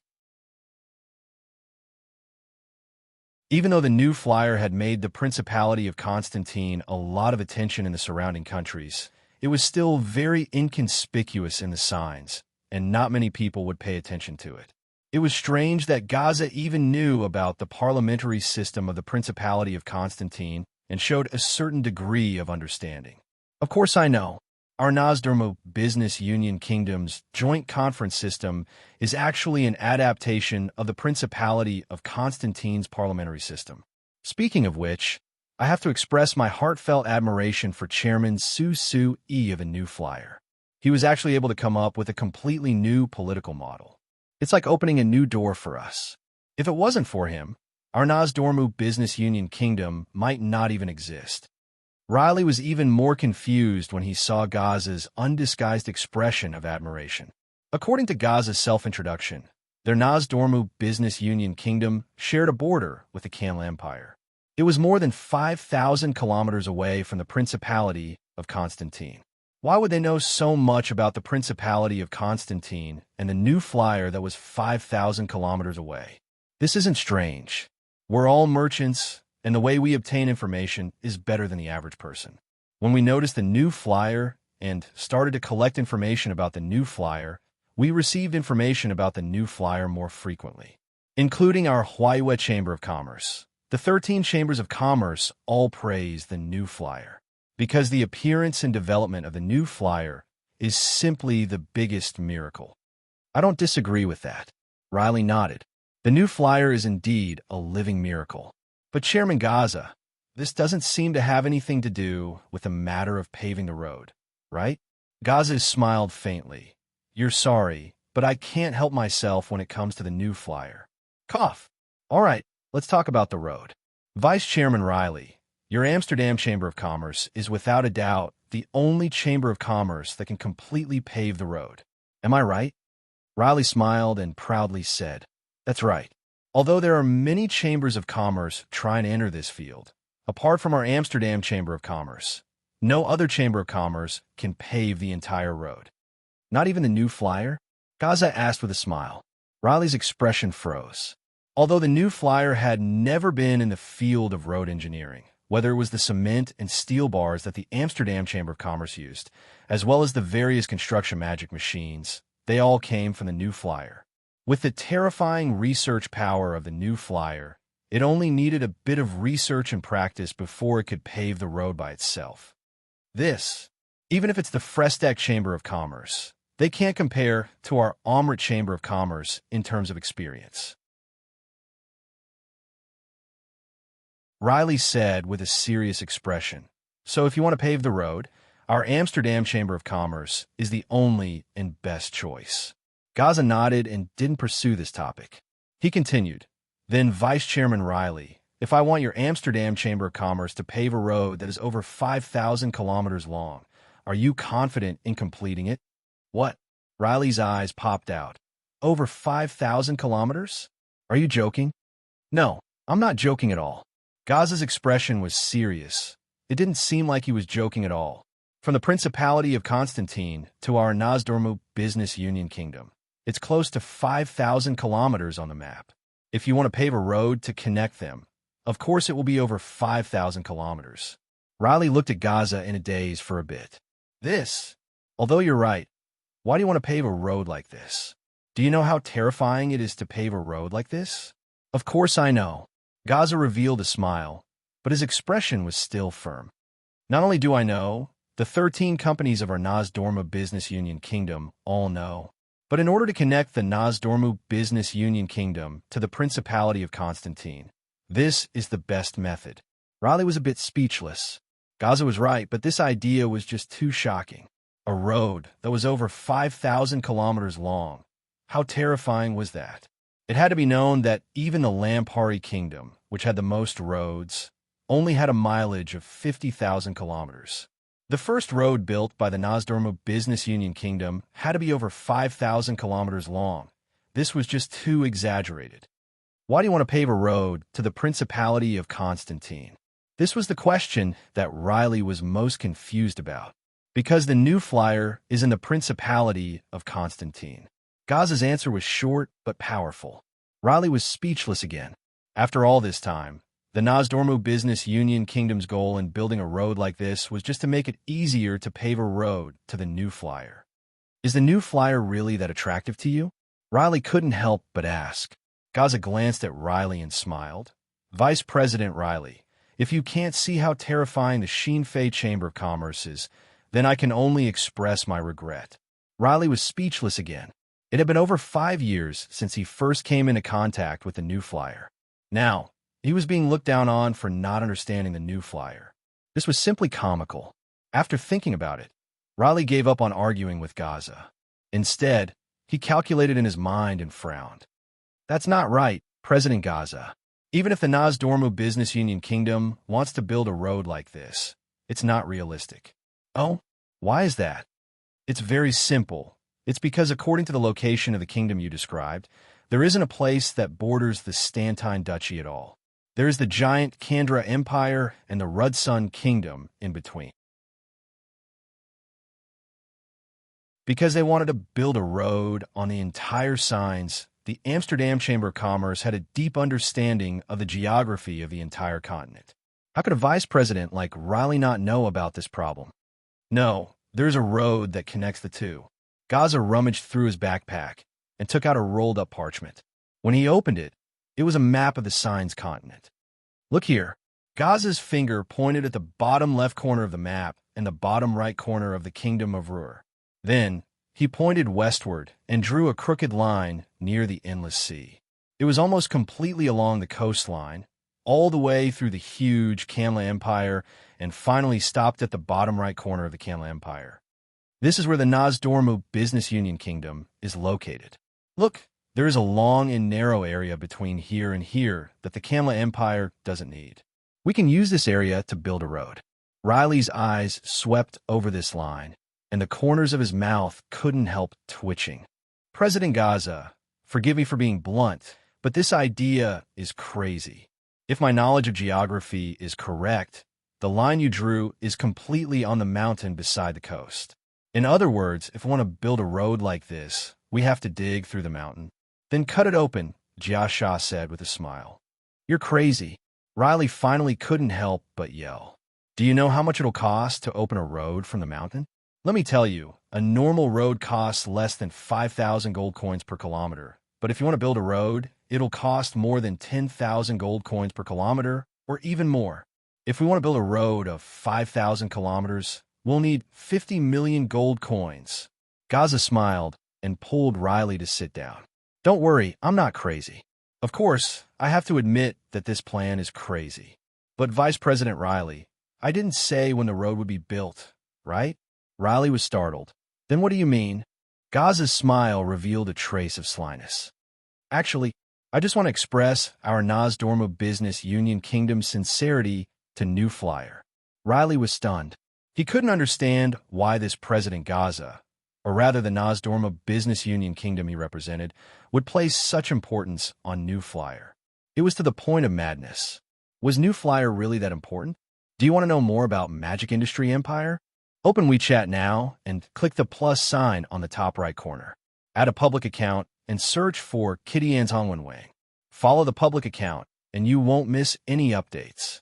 Even though the new flyer had made the Principality of Constantine a lot of attention in the surrounding countries, it was still very inconspicuous in the signs, and not many people would pay attention to it. It was strange that Gaza even knew about the parliamentary system of the Principality of Constantine and showed a certain degree of understanding. "Of course I know. Our Nasdorma Business Union Kingdom's joint conference system is actually an adaptation of the Principality of Constantine's parliamentary system. Speaking of which, I have to express my heartfelt admiration for Chairman Su E of the New Flyer. He was actually able to come up with a completely new political model. It's like opening a new door for us. If it wasn't for him, our Nosdormu Business Union Kingdom might not even exist. Riley was even more confused when he saw Gaza's undisguised expression of admiration. According to Gaza's self-introduction, their Nosdormu Business Union Kingdom shared a border with the Canla Empire. It was more than 5,000 kilometers away from the Principality of Constantine. Why would they know so much about the Principality of Constantine and the new flyer that was 5,000 kilometers away? This isn't strange. We're all merchants, and the way we obtain information is better than the average person. When we noticed the new flyer and started to collect information about the new flyer, we received information about the new flyer more frequently, including our Huayue Chamber of Commerce. The 13 chambers of commerce all praise the new flyer, because the appearance and development of the new flyer is simply the biggest miracle. I don't disagree with that. Riley nodded. The new flyer is indeed a living miracle. But Chairman Gaza, this doesn't seem to have anything to do with the matter of paving the road, right? Gaza smiled faintly. You're sorry, but I can't help myself when it comes to the new flyer. Cough. All right, let's talk about the road. Vice Chairman Riley, your Amsterdam Chamber of Commerce is without a doubt the only chamber of commerce that can completely pave the road. Am I right? Riley smiled and proudly said, That's right. Although there are many chambers of commerce trying to enter this field, apart from our Amsterdam Chamber of Commerce, no other chamber of commerce can pave the entire road. Not even the new flyer? Gaza asked with a smile. Riley's expression froze. Although the new flyer had never been in the field of road engineering, whether it was the cement and steel bars that the Amsterdam Chamber of Commerce used, as well as the various construction magic machines, they all came from the new flyer. With the terrifying research power of the new flyer, it only needed a bit of research and practice before it could pave the road by itself. This, even if it's the Frestac Chamber of Commerce, they can't compare to our Omrit Chamber of Commerce in terms of experience. Riley said with a serious expression, So if you want to pave the road, our Amsterdam Chamber of Commerce is the only and best choice. Gaza nodded and didn't pursue this topic. He continued, Then Vice Chairman Riley, if I want your Amsterdam Chamber of Commerce to pave a road that is over 5,000 kilometers long, are you confident in completing it? What? Riley's eyes popped out. Over 5,000 kilometers? Are you joking? No, I'm not joking at all. Gaza's expression was serious. It didn't seem like he was joking at all. From the Principality of Constantine to our Nosdormu Business Union Kingdom, it's close to 5,000 kilometers on the map. If you want to pave a road to connect them, of course it will be over 5,000 kilometers. Riley looked at Gaza in a daze for a bit. Although you're right, why do you want to pave a road like this? Do you know how terrifying it is to pave a road like this? Of course I know. Gaza revealed a smile, but his expression was still firm. Not only do I know, the 13 companies of our Nosdormu Business Union Kingdom all know. But in order to connect the Nosdormu Business Union Kingdom to the Principality of Constantine, this is the best method. Riley was a bit speechless. Gaza was right, but this idea was just too shocking. A road that was over 5,000 kilometers long. How terrifying was that? It had to be known that even the Lampari Kingdom, which had the most roads, only had a mileage of 50,000 kilometers. The first road built by the Nosdormu Business Union Kingdom had to be over 5,000 kilometers long. This was just too exaggerated. Why do you want to pave a road to the Principality of Constantine? This was the question that Riley was most confused about. Because the new flyer is in the Principality of Constantine. Gaza's answer was short but powerful. Riley was speechless again. After all this time, the Nosdormu Business Union Kingdom's goal in building a road like this was just to make it easier to pave a road to the new flyer. Is the new flyer really that attractive to you? Riley couldn't help but ask. Gaza glanced at Riley and smiled. Vice President Riley, if you can't see how terrifying the Xinfei Chamber of Commerce is, then I can only express my regret. Riley was speechless again. It had been over 5 years since he first came into contact with the new flyer. Now, he was being looked down on for not understanding the new flyer. This was simply comical. After thinking about it, Riley gave up on arguing with Gaza. Instead, he calculated in his mind and frowned. That's not right, President Gaza. Even if the Nozdormu Business Union Kingdom wants to build a road like this, it's not realistic. Oh, why is that? It's very simple. It's because according to the location of the kingdom you described, there isn't a place that borders the Stantine Duchy at all. There is the giant Kandra Empire and the Rudsun Kingdom in between. Because they wanted to build a road on the entire signs, the Amsterdam Chamber of Commerce had a deep understanding of the geography of the entire continent. How could a vice president like Riley not know about this problem? No, there's a road that connects the two. Gaza rummaged through his backpack and took out a rolled-up parchment. When he opened it, it was a map of the signs continent. Look here. Gaza's finger pointed at the bottom left corner of the map and the bottom right corner of the Kingdom of Ruhr. Then, he pointed westward and drew a crooked line near the endless sea. It was almost completely along the coastline, all the way through the huge Kamla Empire, and finally stopped at the bottom right corner of the Kamla Empire. This is where the Nozdormu Business Union Kingdom is located. Look, there is a long and narrow area between here and here that the Kamla Empire doesn't need. We can use this area to build a road. Riley's eyes swept over this line, and the corners of his mouth couldn't help twitching. President Gaza, forgive me for being blunt, but this idea is crazy. If my knowledge of geography is correct, the line you drew is completely on the mountain beside the coast. In other words, if we want to build a road like this, we have to dig through the mountain. Then cut it open, Jia Shah said with a smile. You're crazy. Riley finally couldn't help but yell. Do you know how much it'll cost to open a road from the mountain? Let me tell you, a normal road costs less than 5,000 gold coins per kilometer. But if you want to build a road, it'll cost more than 10,000 gold coins per kilometer, or even more. If we want to build a road of 5,000 kilometers, we'll need 50 million gold coins. Gaza smiled and pulled Riley to sit down. Don't worry, I'm not crazy. Of course, I have to admit that this plan is crazy. But Vice President Riley, I didn't say when the road would be built, right? Riley was startled. Then what do you mean? Gaza's smile revealed a trace of slyness. Actually, I just want to express our Nozdormu Business Union Kingdom's sincerity to New Flyer. Riley was stunned. He couldn't understand why this President Gaza, or rather the Nozdormu Business Union Kingdom he represented, would place such importance on New Flyer. It was to the point of madness. Was New Flyer really that important? Do you want to know more about Magic Industry Empire? Open WeChat now and click the plus sign on the top right corner. Add a public account and search for Kitty Ann's Hongwenwang. Follow the public account and you won't miss any updates.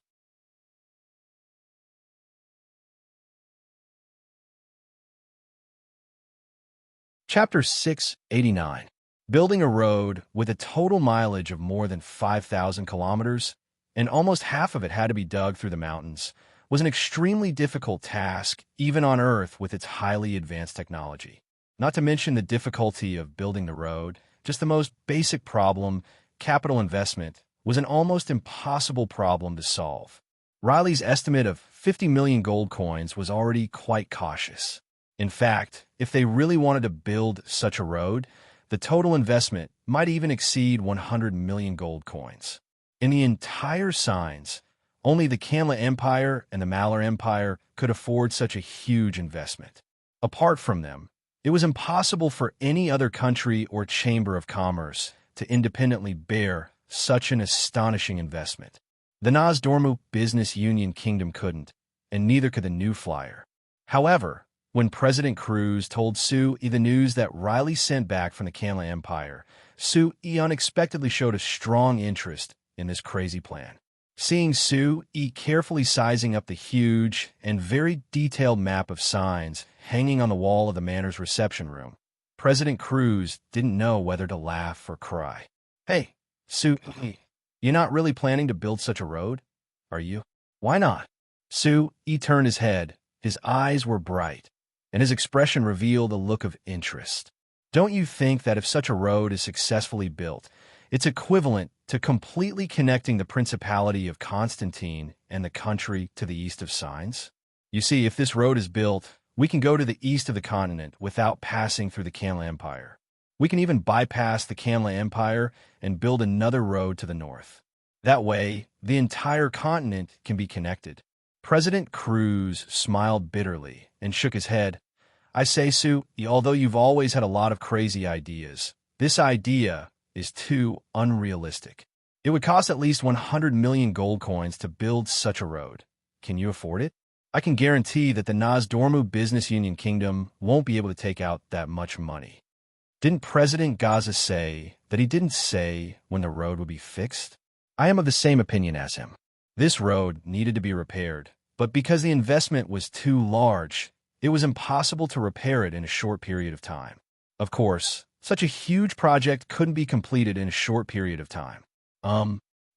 Chapter 689. Building a road with a total mileage of more than 5,000 kilometers, and almost half of it had to be dug through the mountains, was an extremely difficult task, even on Earth with its highly advanced technology. Not to mention the difficulty of building the road, just the most basic problem, capital investment, was an almost impossible problem to solve. Riley's estimate of 50 million gold coins was already quite cautious. In fact, if they really wanted to build such a road, the total investment might even exceed 100 million gold coins. In the entire signs, only the Kamla Empire and the Malar Empire could afford such a huge investment. Apart from them, it was impossible for any other country or chamber of commerce to independently bear such an astonishing investment. The Nozdormu Business Union Kingdom couldn't, and neither could the New Flyer. However, when President Cruz told Sue the news that Riley sent back from the Kamla Empire, Sue unexpectedly showed a strong interest in this crazy plan. Seeing Sue carefully sizing up the huge and very detailed map of signs hanging on the wall of the manor's reception room, President Cruz didn't know whether to laugh or cry. Hey, Sue, you're not really planning to build such a road, are you? Why not? Sue turned his head. His eyes were bright, and his expression revealed a look of interest. Don't you think that if such a road is successfully built, it's equivalent to completely connecting the Principality of Constantine and the country to the east of Signs? You see, if this road is built, we can go to the east of the continent without passing through the Kamla Empire. We can even bypass the Kamla Empire and build another road to the north. That way, the entire continent can be connected. President Cruz smiled bitterly and shook his head. I say, Sue, although you've always had a lot of crazy ideas, this idea is too unrealistic. It would cost at least 100 million gold coins to build such a road. Can you afford it? I can guarantee that the Nozdormu Business Union Kingdom won't be able to take out that much money. Didn't President Gaza say that he didn't say when the road would be fixed? I am of the same opinion as him. This road needed to be repaired, but because the investment was too large, it was impossible to repair it in a short period of time. Of course, such a huge project couldn't be completed in a short period of time.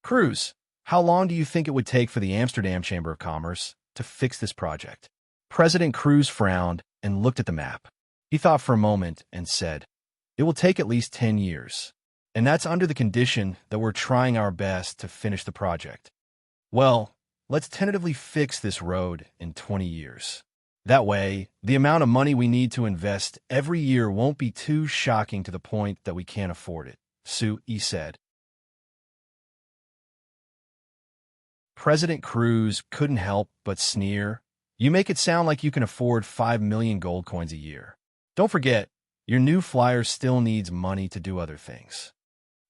Cruz, how long do you think it would take for the Amsterdam Chamber of Commerce to fix this project? President Cruz frowned and looked at the map. He thought for a moment and said, "It will take at least 10 years. And that's under the condition that we're trying our best to finish the project. Well, let's tentatively fix this road in 20 years. That way, the amount of money we need to invest every year won't be too shocking to the point that we can't afford it," Sue said. President Cruz couldn't help but sneer. "You make it sound like you can afford 5 million gold coins a year. Don't forget, your new flyer still needs money to do other things."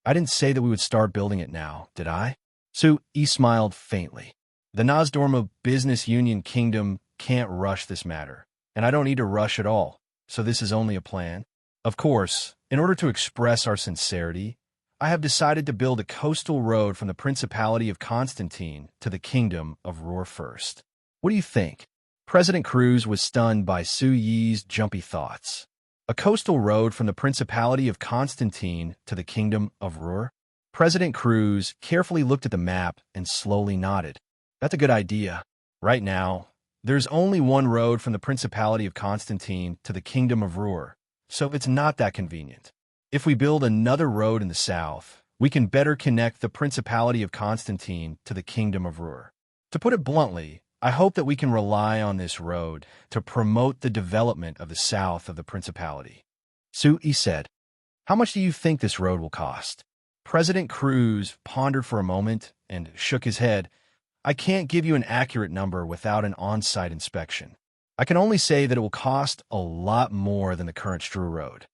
I didn't say that we would start building it now, did I? Sue smiled faintly. The Nozdormu Business Union Kingdom can't rush this matter, and I don't need to rush at all, so this is only a plan. Of course, in order to express our sincerity, I have decided to build a coastal road from the Principality of Constantine to the Kingdom of Ruhr first. What do you think? President Cruz was stunned by Su Yi's jumpy thoughts. A coastal road from the Principality of Constantine to the Kingdom of Ruhr? President Cruz carefully looked at the map and slowly nodded. That's a good idea. Right now, there's only one road from the Principality of Constantine to the Kingdom of Ruhr, so it's not that convenient. If we build another road in the south, we can better connect the Principality of Constantine to the Kingdom of Ruhr. To put it bluntly, I hope that we can rely on this road to promote the development of the south of the Principality. Su said, "How much do you think this road will cost?" President Cruz pondered for a moment and shook his head. "I can't give you an accurate number without an on-site inspection. I can only say that it will cost a lot more than the current Stru road."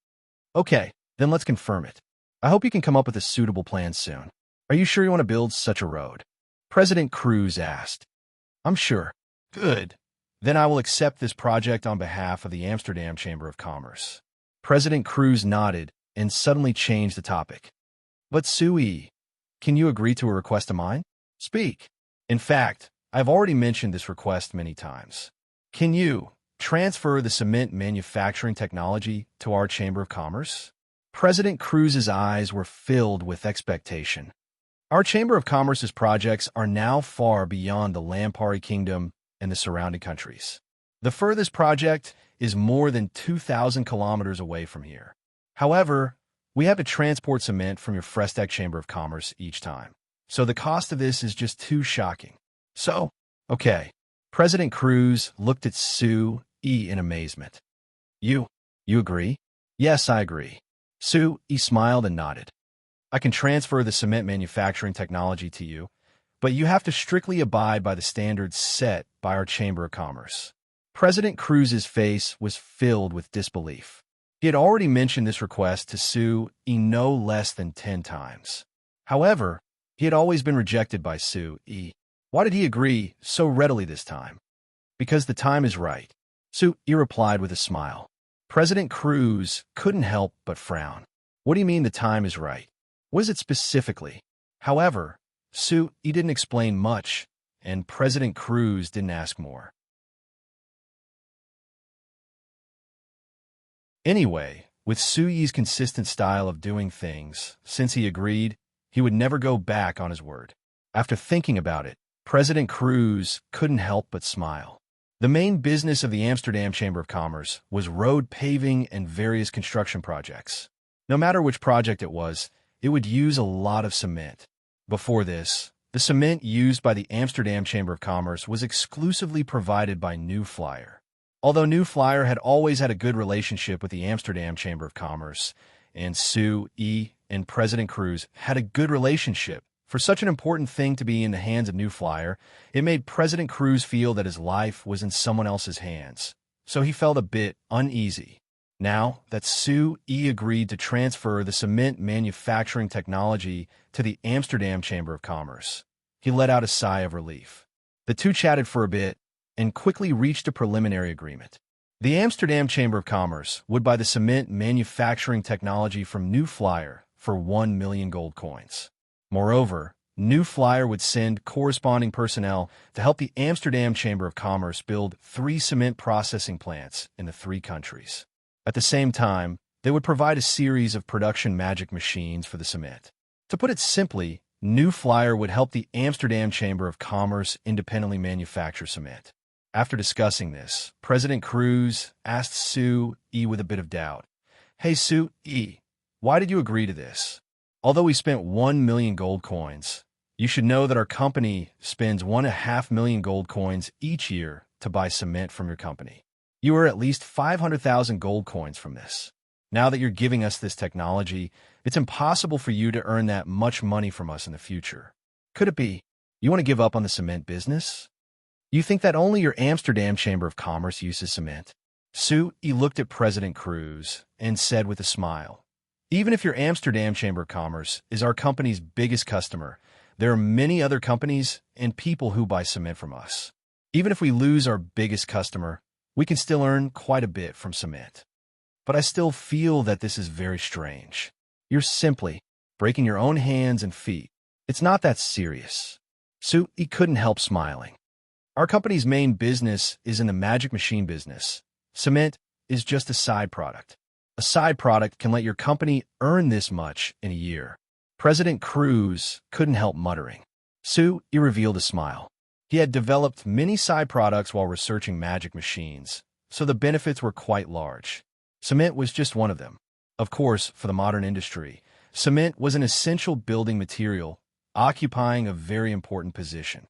"Okay, then let's confirm it. I hope you can come up with a suitable plan soon. Are you sure you want to build such a road?" President Cruz asked. "I'm sure." "Good. Then I will accept this project on behalf of the Amsterdam Chamber of Commerce." President Cruz nodded and suddenly changed the topic. "But Sui, can you agree to a request of mine? Speak." "In fact, I've already mentioned this request many times. Can you transfer the cement manufacturing technology to our Chamber of Commerce?" President Cruz's eyes were filled with expectation. Our Chamber of Commerce's projects are now far beyond the Lampari Kingdom and the surrounding countries. The furthest project is more than 2,000 kilometers away from here. However, we have to transport cement from your Frestec Chamber of Commerce each time, so the cost of this is just too shocking. So, okay. President Cruz looked at Su in amazement. You agree?" "Yes, I agree." Su smiled and nodded. "I can transfer the cement manufacturing technology to you, but you have to strictly abide by the standards set by our Chamber of Commerce." President Cruz's face was filled with disbelief. He had already mentioned this request to Su no less than 10 times. However, he had always been rejected by Su. Why did he agree so readily this time? "Because the time is right," Su replied with a smile. President Cruz couldn't help but frown. "What do you mean the time is right? What is it specifically?" However, Su didn't explain much, and President Cruz didn't ask more. Anyway, with Suyi's consistent style of doing things, since he agreed, he would never go back on his word. After thinking about it, President Cruz couldn't help but smile. The main business of the Amsterdam Chamber of Commerce was road paving and various construction projects. No matter which project it would use a lot of cement. Before this, the cement used by the Amsterdam Chamber of Commerce was exclusively provided by New Flyer. Although New Flyer had always had a good relationship with the Amsterdam Chamber of Commerce, and Su and President Cruz had a good relationship For such an important thing to be in the hands of New Flyer, it made President Cruz feel that his life was in someone else's hands. So he felt a bit uneasy. Now that Sue E agreed to transfer the cement manufacturing technology to the Amsterdam Chamber of Commerce, he let out a sigh of relief. The two chatted for a bit and quickly reached a preliminary agreement. The Amsterdam Chamber of Commerce would buy the cement manufacturing technology from New Flyer for 1 million gold coins. Moreover, New Flyer would send corresponding personnel to help the Amsterdam Chamber of Commerce build 3 cement processing plants in the 3 countries. At the same time, they would provide a series of production magic machines for the cement. To put it simply, New Flyer would help the Amsterdam Chamber of Commerce independently manufacture cement. After discussing this, President Cruz asked Sue E with a bit of doubt, "Hey Sue E, why did you agree to this? Although we spent 1 million gold coins, you should know that our company spends 1.5 million gold coins each year to buy cement from your company. You earn at least 500,000 gold coins from this. Now that you're giving us this technology, it's impossible for you to earn that much money from us in the future. Could it be you want to give up on the cement business? You think that only your Amsterdam Chamber of Commerce uses cement?" Sue E looked at President Cruz and said with a smile, "Even if your Amsterdam Chamber of Commerce is our company's biggest customer, there are many other companies and people who buy cement from us. Even if we lose our biggest customer, we can still earn quite a bit from cement. But I still feel that this is very strange. You're simply breaking your own hands and feet. It's not that serious." Sue E couldn't help smiling. "Our company's main business is in the magic machine business. Cement is just a side product. A side product can let your company earn this much in a year." President Cruz couldn't help muttering. Sue E revealed a smile. He had developed many side products while researching magic machines, so the benefits were quite large. Cement was just one of them. Of course, for the modern industry, cement was an essential building material, occupying a very important position.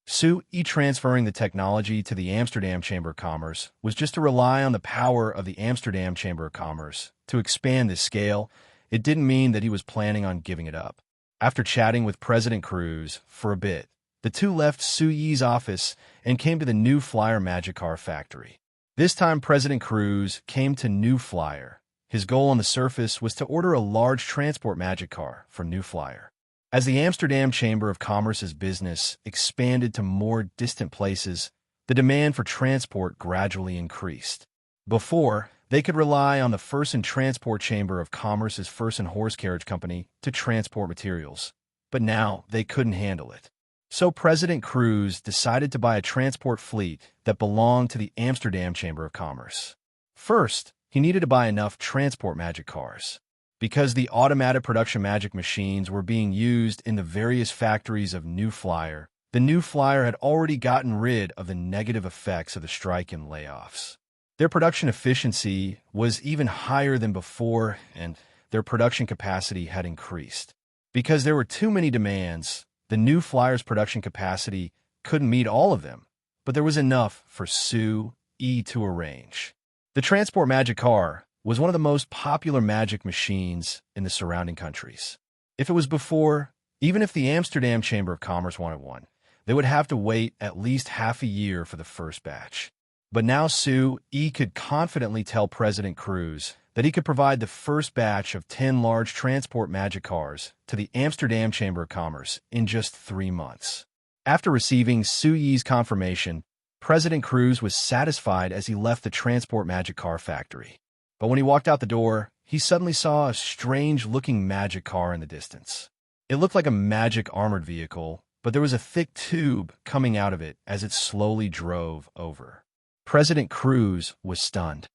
Sue E transferring the technology to the Amsterdam Chamber of Commerce was just to rely on the power of the Amsterdam Chamber of Commerce to expand this scale. It didn't mean that he was planning on giving it up. After chatting with President Cruz for a bit, the two left Sue Yi's office and came to the New Flyer Magic Car factory. This time President Cruz came to New Flyer. His goal on the surface was to order a large transport magic car for New Flyer. As the Amsterdam Chamber of Commerce's business expanded to more distant places, the demand for transport gradually increased. Before, they could rely on the First and Transport Chamber of Commerce's First and Horse Carriage Company to transport materials, but now they couldn't handle it. So President Cruz decided to buy a transport fleet that belonged to the Amsterdam Chamber of Commerce. First, he needed to buy enough transport magic cars. Because the automated production magic machines were being used in the various factories of New Flyer, the New Flyer had already gotten rid of the negative effects of the strike and layoffs. Their production efficiency was even higher than before, and their production capacity had increased. Because there were too many demands, the New Flyer's production capacity couldn't meet all of them, but there was enough for Sue E to arrange. The transport magic car was one of the most popular magic machines in the surrounding countries. If it was before, even if the Amsterdam Chamber of Commerce wanted one, they would have to wait at least half a year for the first batch. But now Sue E could confidently tell President Cruz that he could provide the first batch of 10 large transport magic cars to the Amsterdam Chamber of Commerce in just 3 months. After receiving Sue Yi's confirmation, President Cruz was satisfied as he left the transport magic car factory. But when he walked out the door, he suddenly saw a strange-looking magic car in the distance. It looked like a magic armored vehicle, but there was a thick tube coming out of it as it slowly drove over. President Cruz was stunned.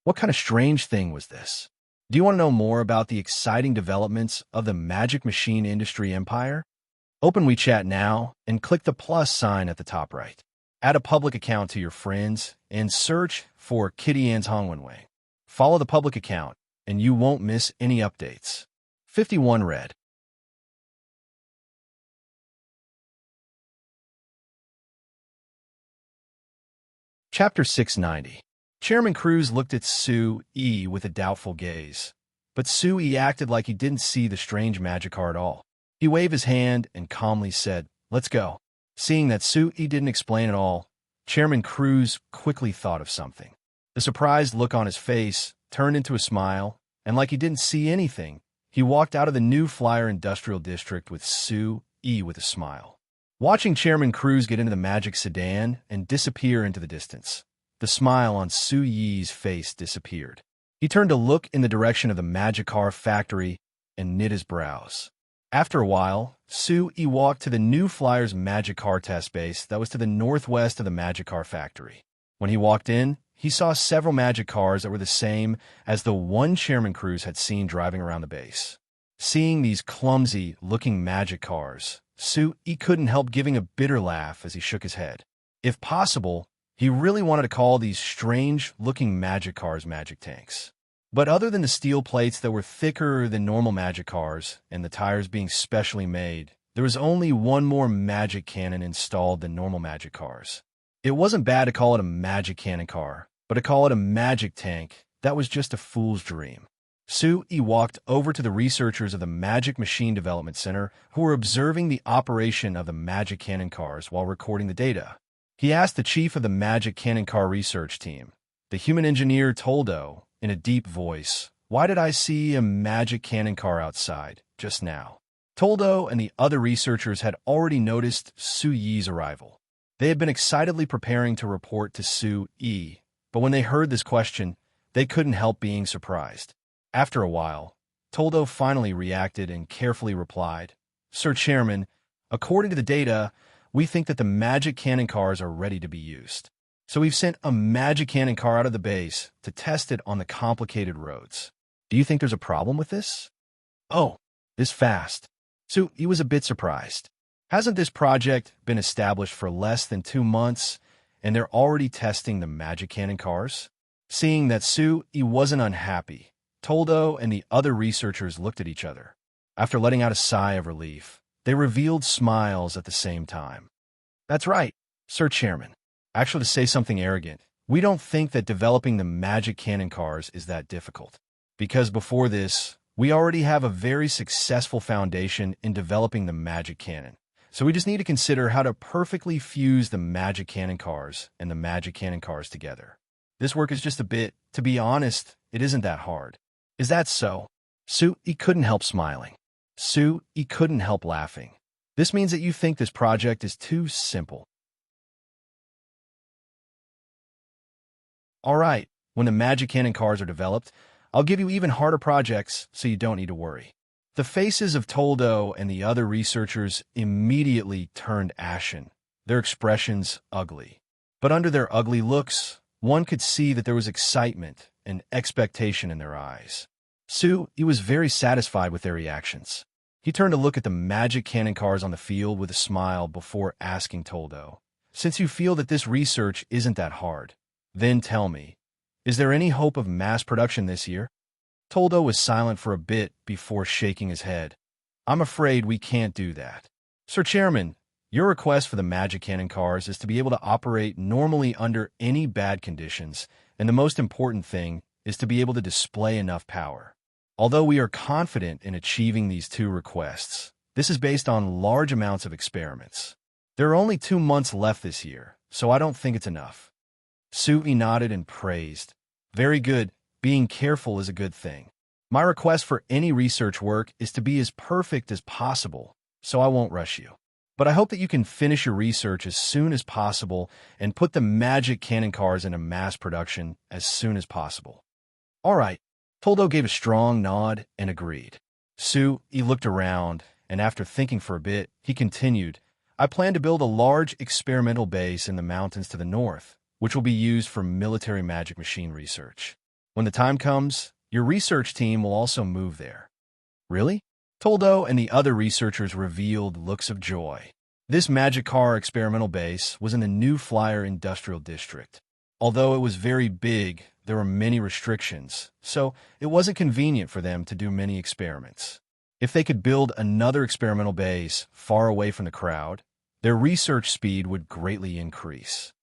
What kind of strange thing was this? Do you want to know more about the exciting developments of the magic machine industry empire? Open WeChat now and click the plus sign at the top right. Add a public account to your friends and search for Kitty Ann's Hongwenwei. Follow the public account and you won't miss any updates. 51 read. Chapter 690. Chairman Cruz looked at Sue E with a doubtful gaze. But Sui acted like he didn't see the strange magic car at all. He waved his hand and calmly said, "Let's go." Seeing that Sui didn't explain at all, Chairman Cruz quickly thought of something. The surprised look on his face turned into a smile, and like he didn't see anything, he walked out of the New Flyer Industrial District with Sui with a smile. Watching Chairman Cruz get into the magic sedan and disappear into the distance, the smile on Sui's face disappeared. He turned to look in the direction of the magic car factory and knit his brows. After a while, Sui walked to the New Flyer's magic car test base that was to the northwest of the magic car factory. When he walked in, he saw several magic cars that were the same as the one Chairman Cruz had seen driving around the base. Seeing these clumsy-looking magic cars, Sui couldn't help giving a bitter laugh as he shook his head. If possible, he really wanted to call these strange-looking magic cars magic tanks. But other than the steel plates that were thicker than normal magic cars and the tires being specially made, there was only one more magic cannon installed than normal magic cars. It wasn't bad to call it a magic cannon car, but to call it a magic tank, that was just a fool's dream. Sui walked over to the researchers of the Magic Machine Development Center who were observing the operation of the magic cannon cars while recording the data. He asked the chief of the magic cannon car research team, the human engineer Toldo, in a deep voice, "Why did I see a magic cannon car outside just now?" Toldo and the other researchers had already noticed Sui's arrival. They had been excitedly preparing to report to Sui, but when they heard this question, they couldn't help being surprised. After a while, Toldo finally reacted and carefully replied, "Sir Chairman, according to the data, we think that the magic cannon cars are ready to be used. So we've sent a magic cannon car out of the base to test it on the complicated roads. Do you think there's a problem with this?" "Oh, this fast." Sui was a bit surprised. Hasn't this project been established for less than 2 months, and they're already testing the magic cannon cars? Seeing that Sui wasn't unhappy, Toldo and the other researchers looked at each other. After letting out a sigh of relief, they revealed smiles at the same time. "That's right, Sir Chairman. Actually, to say something arrogant, we don't think that developing the magic cannon cars is that difficult. Because before this, we already have a very successful foundation in developing the magic cannon. So we just need to consider how to perfectly fuse the magic cannon cars and the magic cannon cars together. This work is just a bit, to be honest, it isn't that hard." "Is that so?" Sui couldn't help smiling. Sui couldn't help laughing. "This means that you think this project is too simple." "All right, when the magic cannon cars are developed, I'll give you even harder projects so you don't need to worry." The faces of Toldo and the other researchers immediately turned ashen, their expressions ugly. But under their ugly looks, one could see that there was excitement and expectation in their eyes. Sui was very satisfied with their reactions. He turned to look at the magic cannon cars on the field with a smile before asking Toldo, "Since you feel that this research isn't that hard, then tell me, is there any hope of mass production this year?" Toldo was silent for a bit before shaking his head. "I'm afraid we can't do that. Sir Chairman, your request for the magic cannon cars is to be able to operate normally under any bad conditions, and the most important thing is to be able to display enough power. Although we are confident in achieving these 2 requests, this is based on large amounts of experiments. There are only 2 months left this year, so I don't think it's enough." Sui nodded and praised. "Very good. Being careful is a good thing. My request for any research work is to be as perfect as possible, so I won't rush you. But I hope that you can finish your research as soon as possible and put the magic cannon cars into mass production as soon as possible." "All right." Toldo gave a strong nod and agreed. Sui looked around, and after thinking for a bit, he continued, "I plan to build a large experimental base in the mountains to the north, which will be used for military magic machine research. When the time comes, your research team will also move there." "Really?" Toldo and the other researchers revealed looks of joy. This magic car experimental base was in the New Flyer Industrial District. Although it was very big, there were many restrictions, so it wasn't convenient for them to do many experiments. If they could build another experimental base far away from the crowd, their research speed would greatly increase.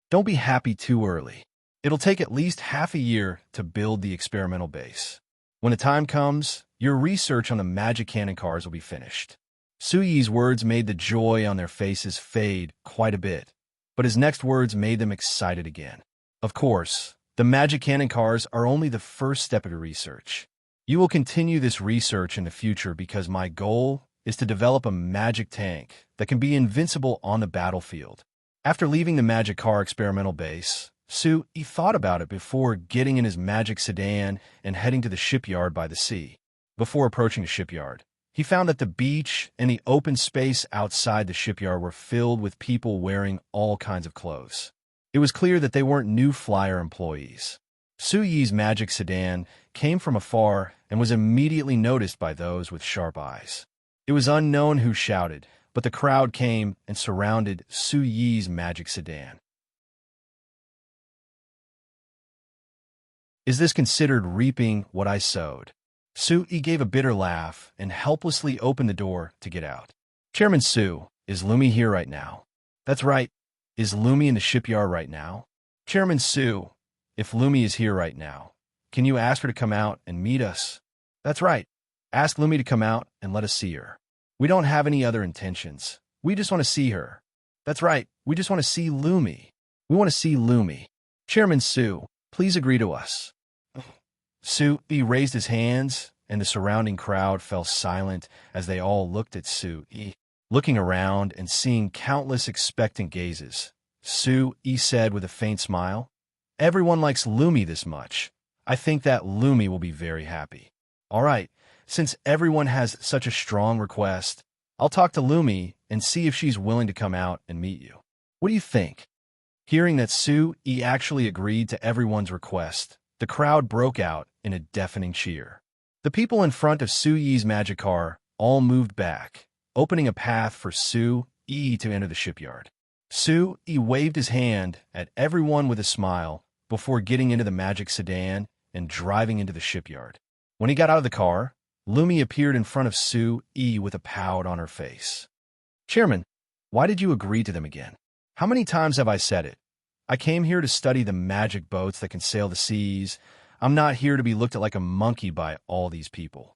Don't be happy too early. It'll take at least half a year to build the experimental base. When the time comes, your research on the magic cannon cars will be finished. Su Yi's words made the joy on their faces fade quite a bit, but his next words made them excited again. Of course, the magic cannon cars are only the first step of your research. You will continue this research in the future because my goal is to develop a magic tank that can be invincible on the battlefield. After leaving the magic car experimental base, He thought about it before getting in his magic sedan and heading to the shipyard by the sea. Before approaching the shipyard, he found that the beach and the open space outside the shipyard were filled with people wearing all kinds of clothes. It was clear that they weren't new flyer employees. Su Yi's magic sedan came from afar and was immediately noticed by those with sharp eyes. It was unknown who shouted, but the crowd came and surrounded Su Yi's magic sedan. Is this considered reaping what I sowed? Su Yi gave a bitter laugh and helplessly opened the door to get out. Chairman Su, is Lumi here right now? That's right. Is Lumi in the shipyard right now? Chairman Su, if Lumi is here right now, can you ask her to come out and meet us? That's right. Ask Lumi to come out and let us see her. We don't have any other intentions. We just want to see her. That's right. We just want to see Lumi. We want to see Lumi. Chairman Su, please agree to us. Su Yi raised his hands, and the surrounding crowd fell silent as they all looked at Su Yi. Looking around and seeing countless expectant gazes, Su Yi said with a faint smile, "Everyone likes Lumi this much. I think that Lumi will be very happy. All right, since everyone has such a strong request, I'll talk to Lumi and see if she's willing to come out and meet you. What do you think?" Hearing that Su Yi actually agreed to everyone's request, the crowd broke out in a deafening cheer. The people in front of Su Yi's magic car all moved back, opening a path for Su Yi to enter the shipyard. Su Yi waved his hand at everyone with a smile before getting into the magic sedan and driving into the shipyard. When he got out of the car, Lumi appeared in front of Su Yi with a pout on her face. "Chairman, why did you agree to them again? How many times have I said it? I came here to study the magic boats that can sail the seas. I'm not here to be looked at like a monkey by all these people."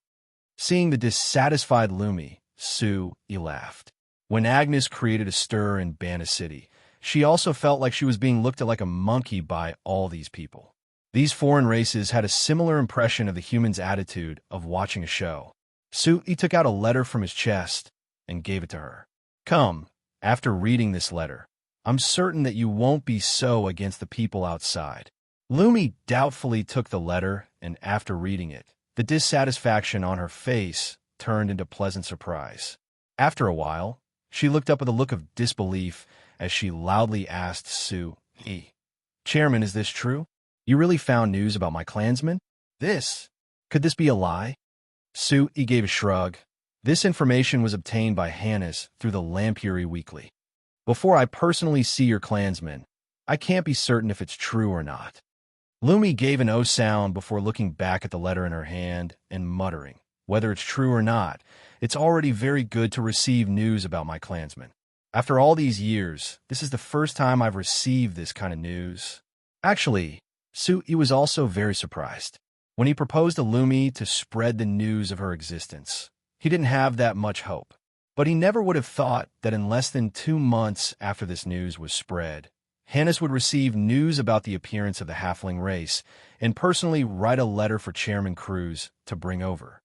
Seeing the dissatisfied Lumi, Su Yi laughed. When Agnes created a stir in Bana City, she also felt like she was being looked at like a monkey by all these people. These foreign races had a similar impression of the human's attitude of watching a show. Su Yi took out a letter from his chest and gave it to her. "Come, after reading this letter, I'm certain that you won't be so against the people outside." Lumi doubtfully took the letter, and after reading it, the dissatisfaction on her face turned into pleasant surprise. After a while, she looked up with a look of disbelief as she loudly asked Su Yi, "Chairman, is this true? You really found news about my clansmen? Could this be a lie?" Su Yi gave a shrug. This information was obtained by Hannes through the Lampury Weekly. "Before I personally see your clansmen, I can't be certain if it's true or not." Lumi gave an O sound before looking back at the letter in her hand and muttering, "Whether it's true or not, it's already very good to receive news about my clansmen. After all these years, this is the first time I've received this kind of news." Actually, Su Yi was also very surprised. When he proposed to Lumi to spread the news of her existence, he didn't have that much hope. But he never would have thought that in less than 2 months after this news was spread, Hannes would receive news about the appearance of the halfling race and personally write a letter for Chairman Cruz to bring over.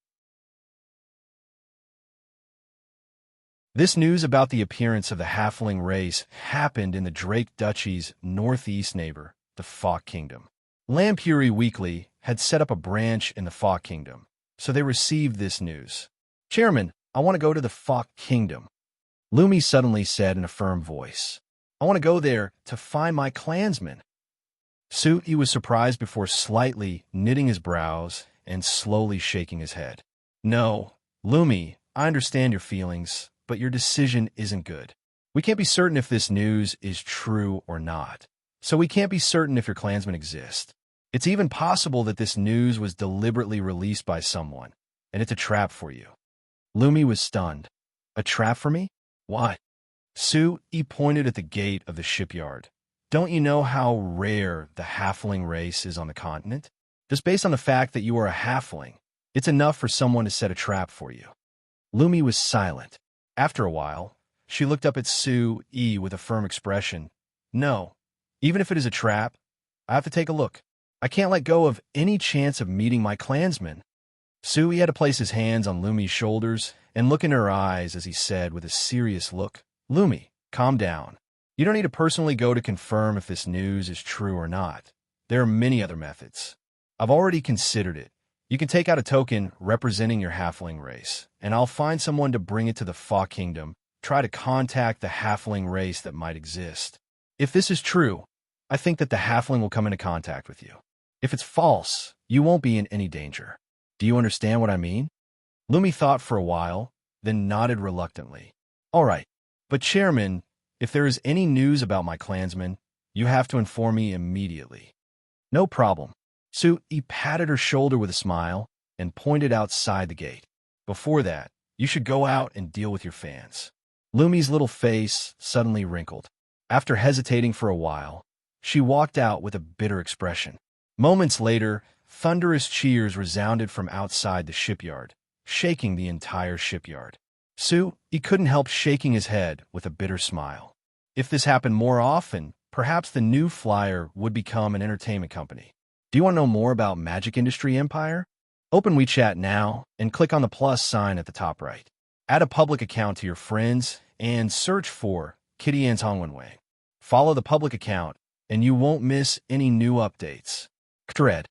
This news about the appearance of the halfling race happened in the Drake Duchy's northeast neighbor, the Fawk Kingdom. Lampury Weekly had set up a branch in the Fawk Kingdom, so they received this news. "Chairman, I want to go to the Fawk Kingdom," Lumi suddenly said in a firm voice. "I want to go there to find my clansmen." Su Yi was surprised before slightly knitting his brows and slowly shaking his head. "No, Lumi, I understand your feelings, but your decision isn't good. We can't be certain if this news is true or not, so we can't be certain if your clansmen exist. It's even possible that this news was deliberately released by someone, and it's a trap for you." Lumi was stunned. "A trap for me? Why?" Su Yi pointed at the gate of the shipyard. "Don't you know how rare the halfling race is on the continent? Just based on the fact that you are a halfling, It's enough for someone to set a trap for you. Lumi was silent. After a while, she looked up at Sue E with a firm expression. No, even if it is a trap, I have to take a look. I can't let go of any chance of meeting my clansmen. Sue E had to place his hands on Lumi's shoulders and look in her eyes as he said with a serious look, Lumi, calm down. You don't need to personally go to confirm if this news is true or not. There are many other methods. I've already considered it. You can take out a token representing your halfling race, and I'll find someone to bring it to the Fa Kingdom. Try to contact the halfling race that might exist. If this is true, I think that the halfling will come into contact with you. If it's false, you won't be in any danger. Do you understand what I mean? Lumi thought for a while, then nodded reluctantly. All right, but Chairman, if there is any news about my clansmen, you have to inform me immediately. No problem. Sue E patted her shoulder with a smile and pointed outside the gate. Before that, you should go out and deal with your fans. Lumi's little face suddenly wrinkled. After hesitating for a while, she walked out with a bitter expression. Moments later, thunderous cheers resounded from outside the shipyard, shaking the entire shipyard. Sue E couldn't help shaking his head with a bitter smile. If this happened more often, perhaps the new flyer would become an entertainment company. Do you want to know more about Magic Industry Empire? Open WeChat now and click on the plus sign at the top right. Add a public account to your friends and search for Kitty Ann's Hongwenwei. Follow the public account and you won't miss any new updates. Dread.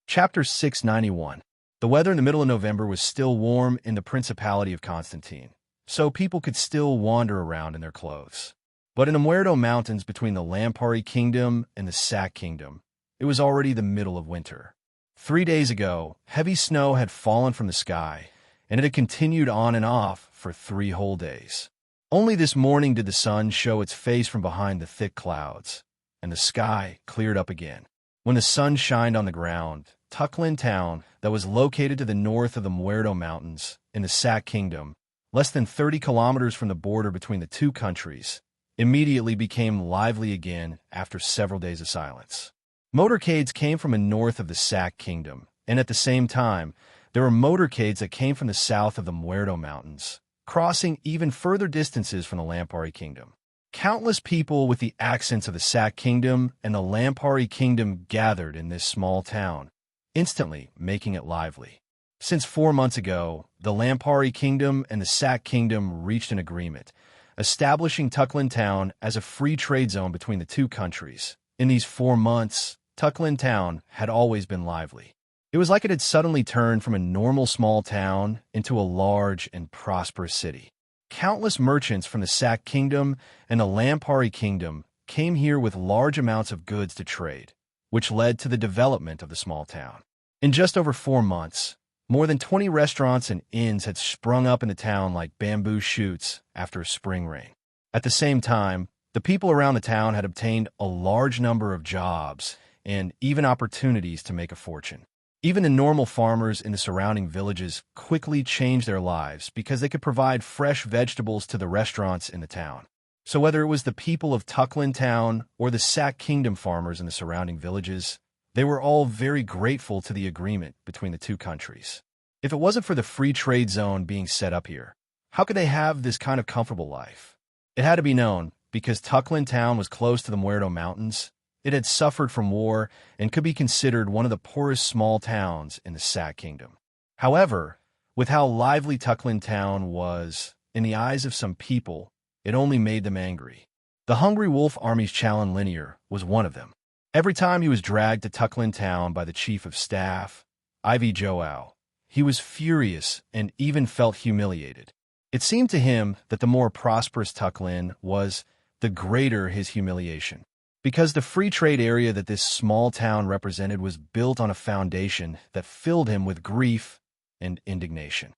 Chapter 691. The weather in the middle of November was still warm in the Principality of Constantine, so people could still wander around in their clothes. But in the Muerto Mountains between the Lampari Kingdom and the Sac Kingdom, it was already the middle of winter. 3 days ago, heavy snow had fallen from the sky, and it had continued on and off for 3 whole days. Only this morning did the sun show its face from behind the thick clouds, and the sky cleared up again. When the sun shined on the ground, Tucklin Town, that was located to the north of the Muerto Mountains in the Sac Kingdom, less than 30 kilometers from the border between the two countries, immediately became lively again after several days of silence. Motorcades came from the north of the Sac Kingdom, and at the same time, there were motorcades that came from the south of the Muerto Mountains, crossing even further distances from the Lampari Kingdom. Countless people with the accents of the Sac Kingdom and the Lampari Kingdom gathered in this small town, instantly making it lively. Since 4 months ago, the Lampari Kingdom and the Sac Kingdom reached an agreement, establishing Tucklin Town as a free trade zone between the two countries. In these 4 months, Tucklin Town had always been lively. It was like it had suddenly turned from a normal small town into a large and prosperous city. Countless merchants from the Sac Kingdom and the Lampari Kingdom came here with large amounts of goods to trade, which led to the development of the small town. In just over 4 months, more than 20 restaurants and inns had sprung up in the town like bamboo shoots after a spring rain. At the same time, the people around the town had obtained a large number of jobs and even opportunities to make a fortune. Even the normal farmers in the surrounding villages quickly changed their lives because they could provide fresh vegetables to the restaurants in the town. So whether it was the people of Tucklin Town or the Sac Kingdom farmers in the surrounding villages, they were all very grateful to the agreement between the two countries. If it wasn't for the free trade zone being set up here, how could they have this kind of comfortable life? It had to be known, because Tucklin Town was close to the Muerto Mountains, it had suffered from war and could be considered one of the poorest small towns in the Sac Kingdom. However, with how lively Tucklin Town was, in the eyes of some people, it only made them angry. The Hungry Wolf Army's Challen Linear was one of them. Every time he was dragged to Tucklin Town by the Chief of Staff, Ivy Joao, he was furious and even felt humiliated. It seemed to him that the more prosperous Tucklin was, the greater his humiliation. Because the free trade area that this small town represented was built on a foundation that filled him with grief and indignation.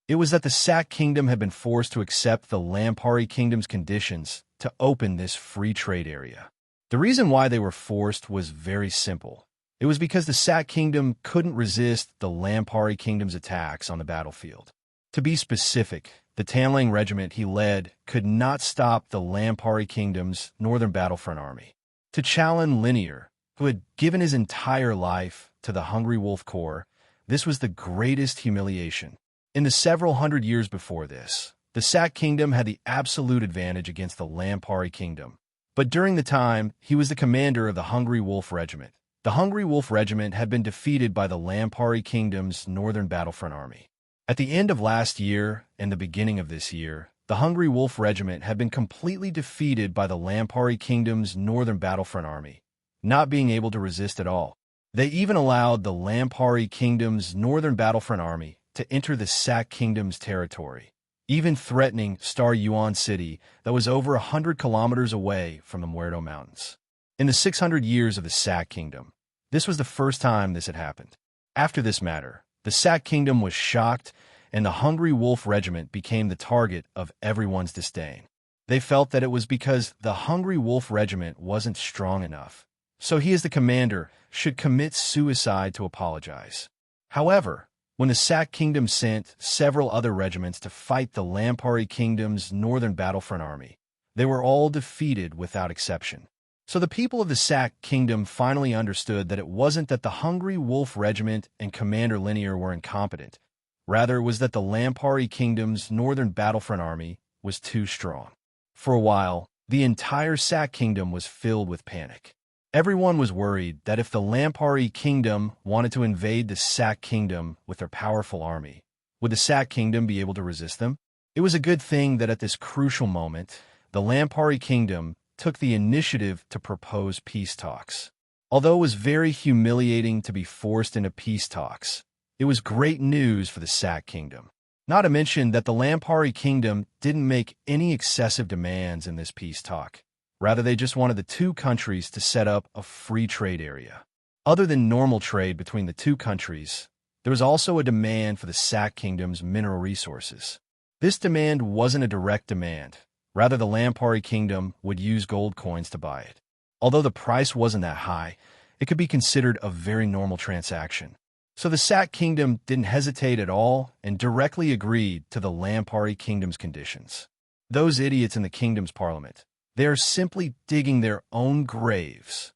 It was that the Sac Kingdom had been forced to accept the Lampari Kingdom's conditions to open this free trade area. The reason why they were forced was very simple. It was because the Sac Kingdom couldn't resist the Lampari Kingdom's attacks on the battlefield. To be specific, The Tanling regiment he led could not stop the Lampari Kingdom's northern battlefront army. To challenge Linear, who had given his entire life to the Hungry Wolf Corps, this was the greatest humiliation. In the several hundred years before this, the Sac Kingdom had the absolute advantage against the Lampari Kingdom. But during the time, he was the commander of the Hungry Wolf Regiment. The Hungry Wolf Regiment had been defeated by the Lampari Kingdom's northern battlefront army. At the end of last year and the beginning of this year, the Hungry Wolf Regiment had been completely defeated by the Lampari Kingdom's northern battlefront army, not being able to resist at all. They even allowed the Lampari Kingdom's northern battlefront army to enter the Sac Kingdom's territory, even threatening Star Yuan City that was over 100 kilometers away from the Muerto Mountains. In the 600 years of the Sac Kingdom, this was the first time this had happened. After this matter, the Sac Kingdom was shocked, and the Hungry Wolf Regiment became the target of everyone's disdain. They felt that it was because the Hungry Wolf Regiment wasn't strong enough, so he as the commander should commit suicide to apologize. However, when the Sac Kingdom sent several other regiments to fight the Lampari Kingdom's northern battlefront army, they were all defeated without exception. So the people of the Sac Kingdom finally understood that it wasn't that the Hungry Wolf Regiment and Commander Linear were incompetent. Rather, it was that the Lampari Kingdom's northern battlefront army was too strong. For a while, the entire Sac Kingdom was filled with panic. Everyone was worried that if the Lampari Kingdom wanted to invade the Sac Kingdom with their powerful army, would the Sac Kingdom be able to resist them? It was a good thing that at this crucial moment, the Lampari Kingdom took the initiative to propose peace talks. Although it was very humiliating to be forced into peace talks, it was great news for the Sac Kingdom. Not to mention that the Lampari Kingdom didn't make any excessive demands in this peace talk. Rather, they just wanted the two countries to set up a free trade area. Other than normal trade between the two countries, there was also a demand for the Sac Kingdom's mineral resources. This demand wasn't a direct demand. Rather, the Lampari Kingdom would use gold coins to buy it. Although the price wasn't that high, it could be considered a very normal transaction. So the Sac Kingdom didn't hesitate at all and directly agreed to the Lampari Kingdom's conditions. Those idiots in the kingdom's parliament, they are simply digging their own graves.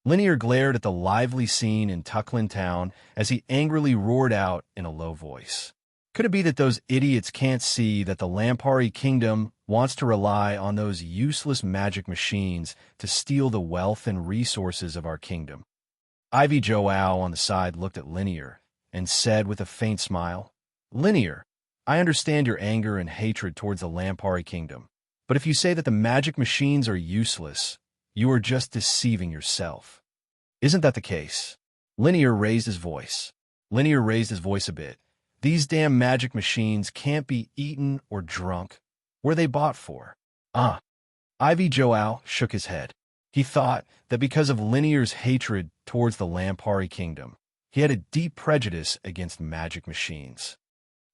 Linear glared at the lively scene in Tucklin Town as he angrily roared out in a low voice. Could it be that those idiots can't see that the Lampari Kingdom wants to rely on those useless magic machines to steal the wealth and resources of our kingdom? Ivy Joao on the side looked at Linear and said with a faint smile, "Linear, I understand your anger and hatred towards the Lampari Kingdom, but if you say that the magic machines are useless, you are just deceiving yourself. Isn't that the case?" Linear raised his voice. Linear raised his voice a bit. "These damn magic machines can't be eaten or drunk. Were they bought for?" Ivy Joao shook his head. He thought that because of Linear's hatred towards the Lampari Kingdom, he had a deep prejudice against magic machines.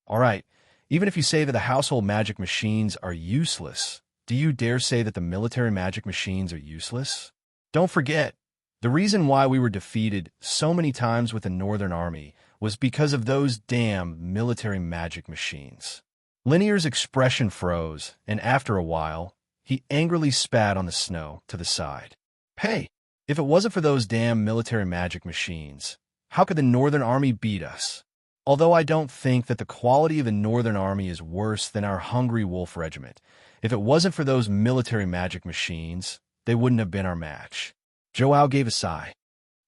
"All right, even if you say that the household magic machines are useless, do you dare say that the military magic machines are useless? Don't forget, the reason why we were defeated so many times with the Northern Army was because of those damn military magic machines." Linear's expression froze, and after a while, he angrily spat on the snow to the side. "Hey, if it wasn't for those damn military magic machines, how could the Northern Army beat us? Although I don't think that the quality of the Northern Army is worse than our Hungry Wolf Regiment, if it wasn't for those military magic machines, they wouldn't have been our match." Joao gave a sigh.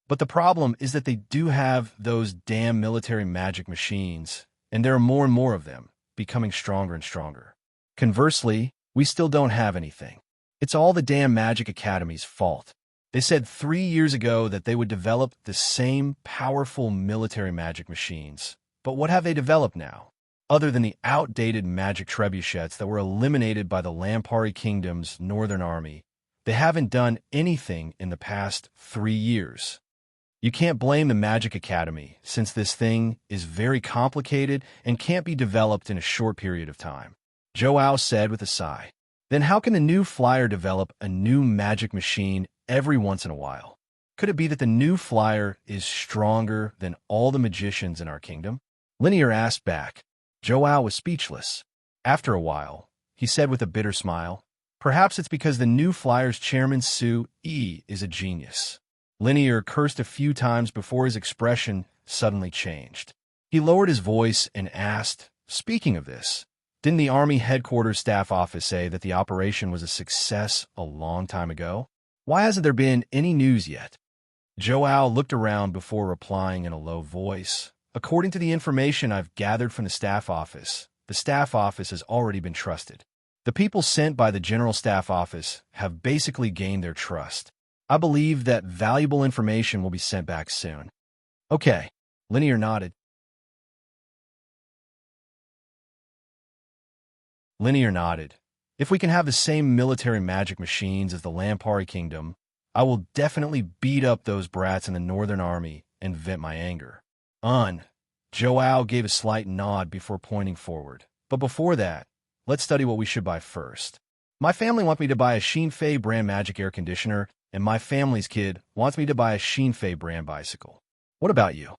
"But the problem is that they do have those damn military magic machines, and there are more and more of them, becoming stronger and stronger. Conversely, we still don't have anything. It's all the damn Magic Academy's fault. They said 3 years ago that they would develop the same powerful military magic machines. But what have they developed now? Other than the outdated magic trebuchets that were eliminated by the Lampari Kingdom's Northern Army, they haven't done anything in the past 3 years. You can't blame the Magic Academy, since this thing is very complicated and can't be developed in a short period of time," Joao said with a sigh. "Then how can the new flyer develop a new magic machine every once in a while? Could it be that the new flyer is stronger than all the magicians in our kingdom?" Linear asked back. Joao was speechless. After a while, he said with a bitter smile, "Perhaps it's because the new Flyers chairman Sue E is a genius." Linear cursed a few times before his expression suddenly changed. He lowered his voice and asked, "Speaking of this, didn't the Army headquarters staff office say that the operation was a success a long time ago? Why hasn't there been any news yet?" Joao looked around before replying in a low voice. "According to the information I've gathered from the staff office has already been trusted. The people sent by the General Staff Office have basically gained their trust. I believe that valuable information will be sent back soon." "Okay." Linear nodded. "If we can have the same military magic machines as the Lampari Kingdom, I will definitely beat up those brats in the Northern Army and vent my anger." Joao gave a slight nod before pointing forward. "But before that, let's study what we should buy first. My family wants me to buy a Xinfei brand magic air conditioner, and my family's kid wants me to buy a Xinfei brand bicycle. What about you?"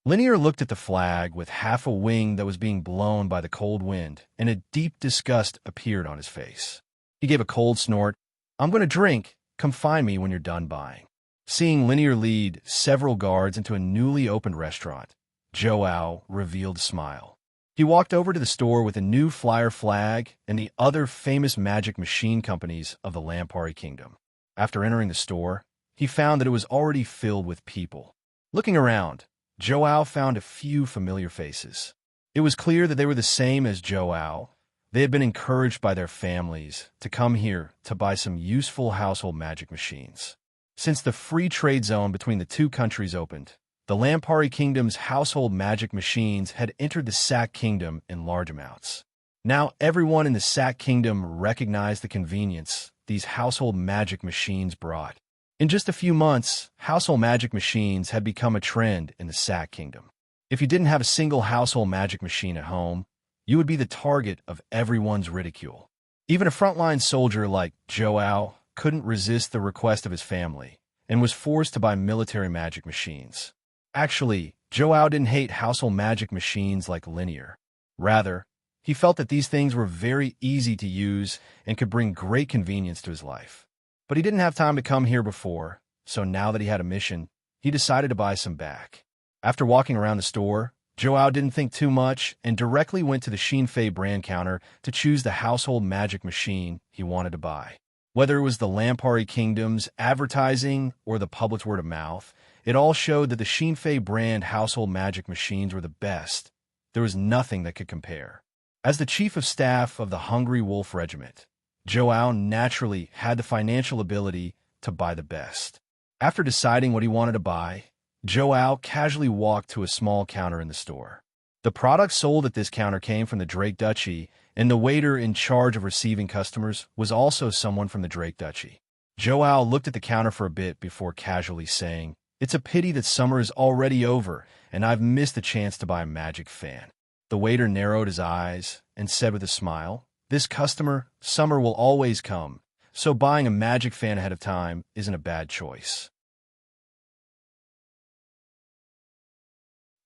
Linear looked at the flag with half a wing that was being blown by the cold wind, and a deep disgust appeared on his face. He gave a cold snort. "I'm going to drink. Come find me when you're done buying." Seeing Linear lead several guards into a newly opened restaurant, Joao revealed a smile. He walked over to the store with a new Flyer flag and the other famous magic machine companies of the Lampari Kingdom. After entering the store, he found that it was already filled with people. Looking around, Joao found a few familiar faces. It was clear that they were the same as Joao. They had been encouraged by their families to come here to buy some useful household magic machines. Since the free trade zone between the two countries opened, the Lampari Kingdom's household magic machines had entered the Sac Kingdom in large amounts. Now everyone in the Sac Kingdom recognized the convenience these household magic machines brought. In just a few months, household magic machines had become a trend in the Sac Kingdom. If you didn't have a single household magic machine at home, you would be the target of everyone's ridicule. Even a frontline soldier like Joao couldn't resist the request of his family and was forced to buy military magic machines. Actually, Joao didn't hate household magic machines like Linear. Rather, he felt that these things were very easy to use and could bring great convenience to his life. But he didn't have time to come here before, so now that he had a mission, he decided to buy some back. After walking around the store, Joao didn't think too much and directly went to the Xinfei brand counter to choose the household magic machine he wanted to buy. Whether it was the Lampari Kingdom's advertising or the public's word of mouth, it all showed that the Xinfei brand household magic machines were the best. There was nothing that could compare. As the chief of staff of the Hungry Wolf Regiment, Joao naturally had the financial ability to buy the best. After deciding what he wanted to buy, Joao casually walked to a small counter in the store. The products sold at this counter came from the Drake Duchy, and the waiter in charge of receiving customers was also someone from the Drake Duchy. Joao looked at the counter for a bit before casually saying, "It's a pity that summer is already over, and I've missed the chance to buy a magic fan." The waiter narrowed his eyes and said with a smile, "This customer, summer will always come, so buying a magic fan ahead of time isn't a bad choice."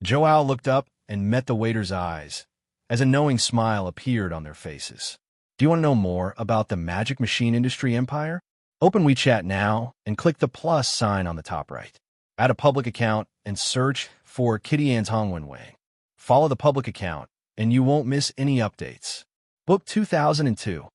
Joao looked up and met the waiter's eyes, as a knowing smile appeared on their faces. "Do you want to know more about the magic machine industry empire? Open WeChat now and click the plus sign on the top right. Add a public account and search for Kitty Ann's Hongwenwei. Follow the public account, and you won't miss any updates." Book 2002.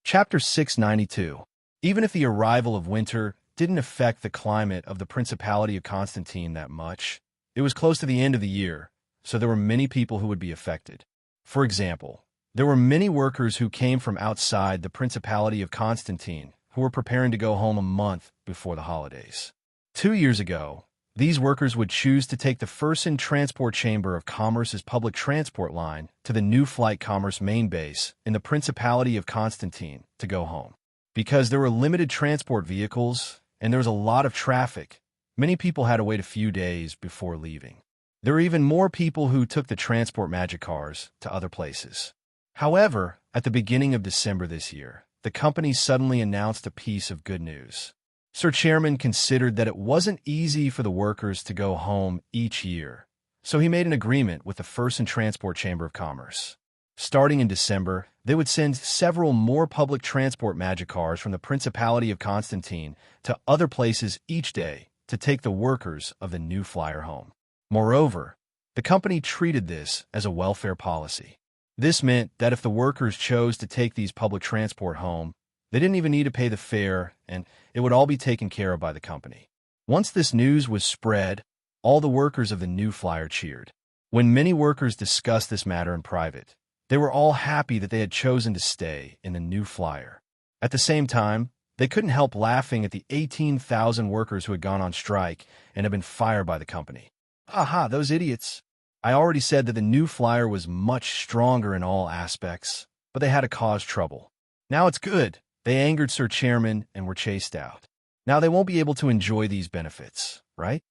Chapter 692. Even if the arrival of winter didn't affect the climate of the Principality of Constantine that much, it was close to the end of the year, so there were many people who would be affected. For example, there were many workers who came from outside the Principality of Constantine who were preparing to go home a month before the holidays. 2 years ago, these workers would choose to take the Fersen Transport Chamber of Commerce's public transport line to the new Flight Commerce main base in the Principality of Constantine to go home. Because there were limited transport vehicles and there was a lot of traffic, many people had to wait a few days before leaving. There were even more people who took the transport magic cars to other places. However, at the beginning of December this year, the company suddenly announced a piece of good news. Sir Chairman considered that it wasn't easy for the workers to go home each year, so he made an agreement with the First and Transport Chamber of Commerce. Starting in December, they would send several more public transport magic cars from the Principality of Constantine to other places each day to take the workers of the new flyer home. Moreover, the company treated this as a welfare policy. This meant that if the workers chose to take these public transport home, they didn't even need to pay the fare, and it would all be taken care of by the company. Once this news was spread, all the workers of the new flyer cheered. When many workers discussed this matter in private, they were all happy that they had chosen to stay in the new flyer. At the same time, they couldn't help laughing at the 18,000 workers who had gone on strike and had been fired by the company. Aha, those idiots! I already said that the new flyer was much stronger in all aspects, but they had to cause trouble. Now it's good. They angered Sir Chairman and were chased out. Now they won't be able to enjoy these benefits, right?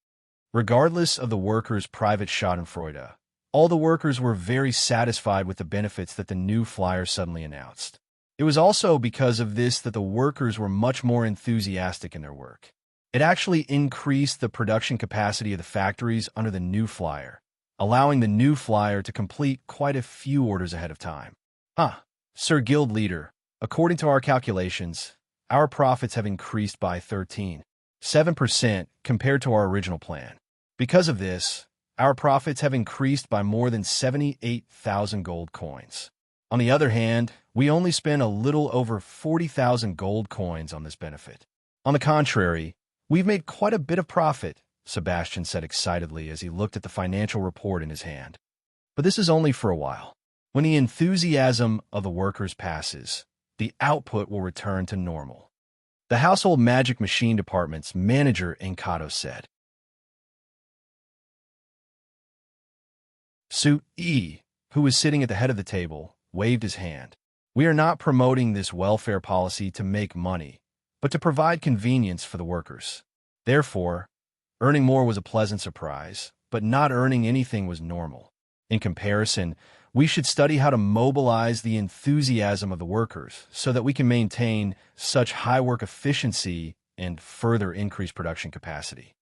Regardless of the workers' private schadenfreude, all the workers were very satisfied with the benefits that the new flyer suddenly announced. It was also because of this that the workers were much more enthusiastic in their work. It actually increased the production capacity of the factories under the new flyer, allowing the new flyer to complete quite a few orders ahead of time. Sir Guild Leader, according to our calculations, our profits have increased by 13.7% compared to our original plan. Because of this, our profits have increased by more than 78,000 gold coins. On the other hand, we only spent a little over 40,000 gold coins on this benefit. On the contrary, we've made quite a bit of profit, Sebastian said excitedly as he looked at the financial report in his hand. But this is only for a while. When the enthusiasm of the workers passes, the output will return to normal. The Household Magic Machine Department's manager Encanto said. Suit E, who was sitting at the head of the table, waved his hand. We are not promoting this welfare policy to make money, but to provide convenience for the workers. Therefore, earning more was a pleasant surprise, but not earning anything was normal. In comparison, we should study how to mobilize the enthusiasm of the workers so that we can maintain such high work efficiency and further increase production capacity.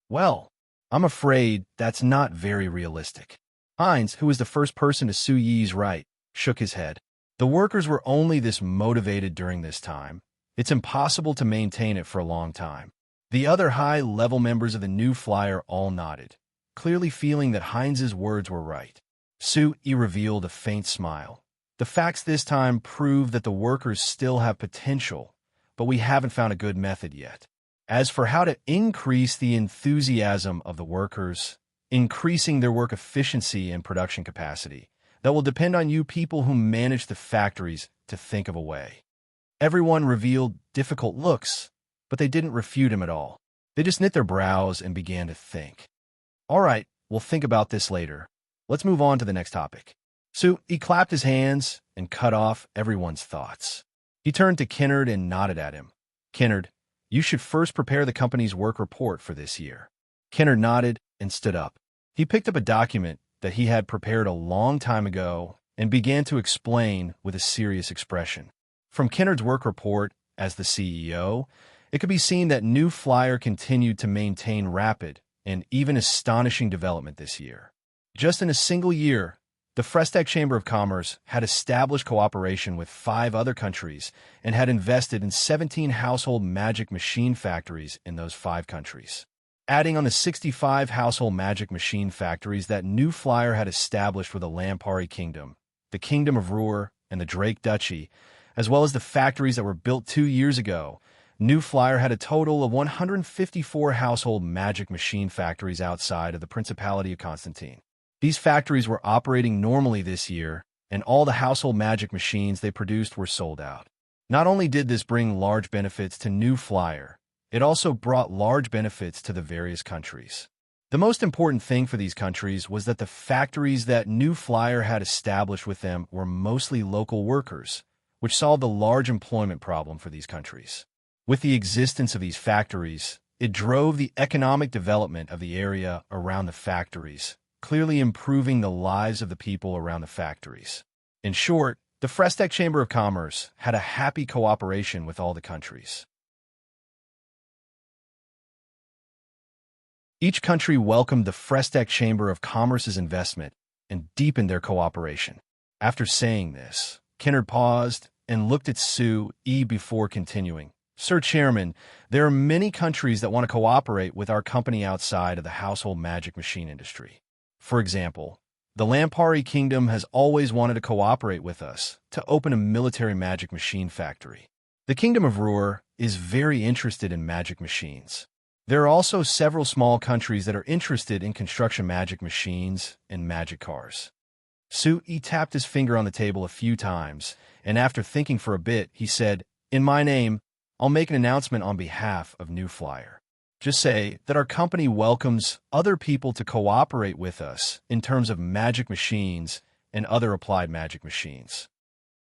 Well, I'm afraid that's not very realistic. Heinz, who was the first person to sue Yi's right, shook his head. The workers were only this motivated during this time. It's impossible to maintain it for a long time. The other high-level members of the new flyer all nodded, clearly feeling that Heinz's words were right. Suit E revealed a faint smile. The facts this time prove that the workers still have potential, but we haven't found a good method yet. As for how to increase the enthusiasm of the workers, increasing their work efficiency and production capacity, that will depend on you people who manage the factories to think of a way. Everyone revealed difficult looks, but they didn't refute him at all. They just knit their brows and began to think. All right, we'll think about this later. Let's move on to the next topic. So he clapped his hands and cut off everyone's thoughts. He turned to Kennard and nodded at him. Kennard, you should first prepare the company's work report for this year. Kennard nodded and stood up. He picked up a document that he had prepared a long time ago and began to explain with a serious expression. From Kennard's work report as the CEO, it could be seen that New Flyer continued to maintain rapid and even astonishing development this year. Just in a single year, the Frestech Chamber of Commerce had established cooperation with 5 other countries and had invested in 17 household magic machine factories in those 5 countries. Adding on the 65 household magic machine factories that New Flyer had established with the Lampari Kingdom, the Kingdom of Ruhr, and the Drake Duchy, as well as the factories that were built 2 years ago, New Flyer had a total of 154 household magic machine factories outside of the Principality of Constantine. These factories were operating normally this year, and all the household magic machines they produced were sold out. Not only did this bring large benefits to New Flyer, it also brought large benefits to the various countries. The most important thing for these countries was that the factories that New Flyer had established with them were mostly local workers, which solved a large employment problem for these countries. With the existence of these factories, it drove the economic development of the area around the factories, clearly improving the lives of the people around the factories. In short, The Frestec Chamber of Commerce had a happy cooperation with all the countries. Each country welcomed the Frestec Chamber of Commerce's investment and deepened their cooperation. After saying this, Kennard paused and looked at Sue E. before continuing. Sir Chairman, there are many countries that want to cooperate with our company outside of the household magic machine industry. For example, the Lampari Kingdom has always wanted to cooperate with us to open a military magic machine factory. The Kingdom of Ruhr is very interested in magic machines. There are also several small countries that are interested in construction magic machines and magic cars. Sui tapped his finger on the table a few times, and after thinking for a bit, he said, "In my name, I'll make an announcement on behalf of New Flyer. Just say that our company welcomes other people to cooperate with us in terms of magic machines and other applied magic machines."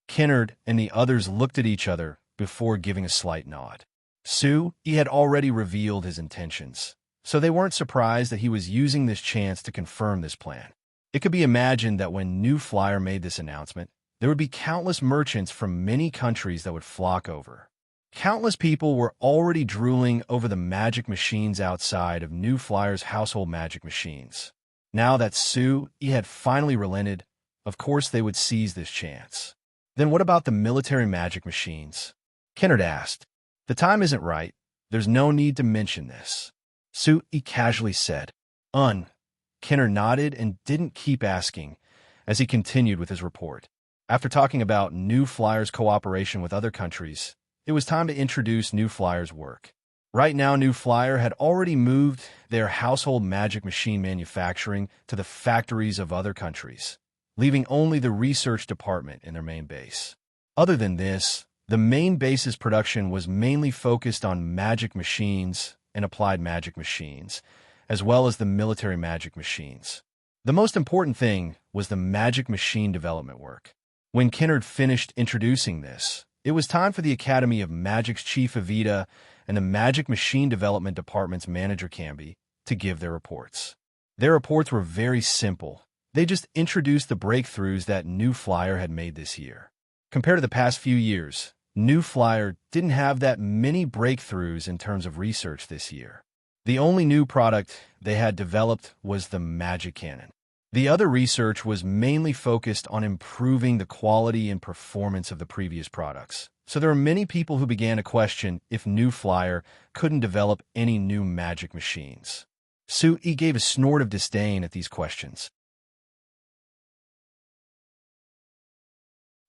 Kennard and the others looked at each other before giving a slight nod. Sue, he had already revealed his intentions, so they weren't surprised that he was using this chance to confirm this plan. It could be imagined that when New Flyer made this announcement, there would be countless merchants from many countries that would flock over. Countless people were already drooling over the magic machines outside of New Flyer's household magic machines. Now that Sue, he had finally relented, of course they would seize this chance. Then what about the military magic machines? Kennard asked. The time isn't right. There's no need to mention this. Sue, he casually said. Kennard nodded and didn't keep asking as he continued with his report. After talking about New Flyer's cooperation with other countries, it was time to introduce New Flyer's work. Right now, New Flyer had already moved their household magic machine manufacturing to the factories of other countries, leaving only the research department in their main base. Other than this, the main base's production was mainly focused on magic machines and applied magic machines, as well as the military magic machines. The most important thing was the magic machine development work. When Kennard finished introducing this, it was time for the Academy of Magic's chief Evita and the Magic Machine Development Department's manager Camby to give their reports. Their reports were very simple. They just introduced the breakthroughs that New Flyer had made this year. Compared to the past few years, New Flyer didn't have that many breakthroughs in terms of research this year. The only new product they had developed was the Magic Cannon. The other research was mainly focused on improving the quality and performance of the previous products. So there were many people who began to question if New Flyer couldn't develop any new magic machines. Sui gave a snort of disdain at these questions.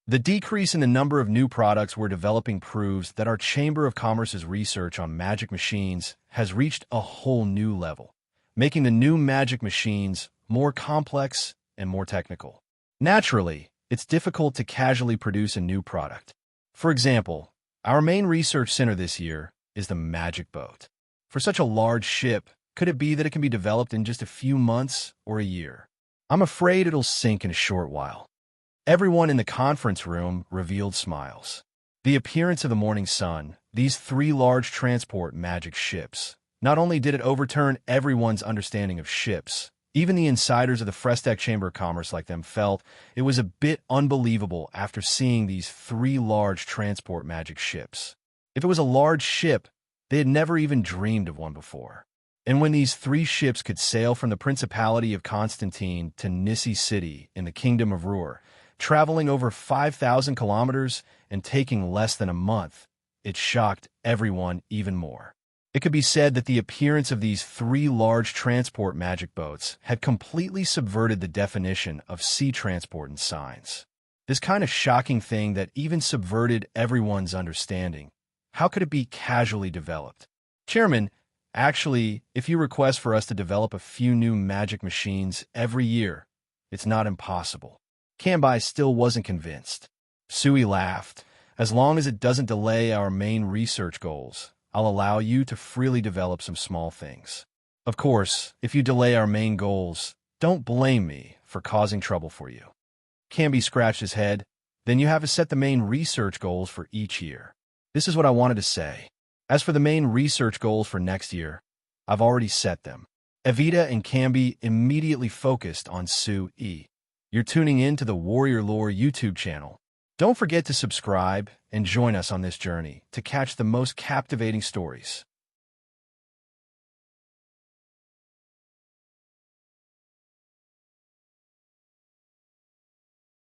The decrease in the number of new products we're developing proves that our Chamber of Commerce's research on magic machines has reached a whole new level, making the new magic machines more complex and more technical. Naturally, it's difficult to casually produce a new product. For example, our main research center this year is the Magic Boat. For such a large ship, could it be that it can be developed in just a few months or a year? I'm afraid it'll sink in a short while. Everyone in the conference room revealed smiles. The appearance of the morning sun, these 3 large transport magic ships, not only did it overturn everyone's understanding of ships, even the insiders of the Frestec Chamber of Commerce like them felt it was a bit unbelievable after seeing these 3 large transport magic ships. If it was a large ship, they had never even dreamed of one before. And when these 3 ships could sail from the Principality of Constantine to Nissi City in the Kingdom of Ruhr, traveling over 5,000 kilometers and taking less than a month, it shocked everyone even more. It could be said that the appearance of these 3 large transport magic boats had completely subverted the definition of sea transport in science. This kind of shocking thing that even subverted everyone's understanding. How could it be casually developed? Chairman, actually, if you request for us to develop a few new magic machines every year, it's not impossible. Camby still wasn't convinced. Sui laughed. As long as it doesn't delay our main research goals, I'll allow you to freely develop some small things. Of course, if you delay our main goals, don't blame me for causing trouble for you. Camby scratched his head. Then you have to set the main research goals for each year. This is what I wanted to say. As for the main research goals for next year, I've already set them. Evita and Camby immediately focused on Sui. You're tuning in to the Warrior Lore YouTube channel. Don't forget to subscribe and join us on this journey to catch the most captivating stories.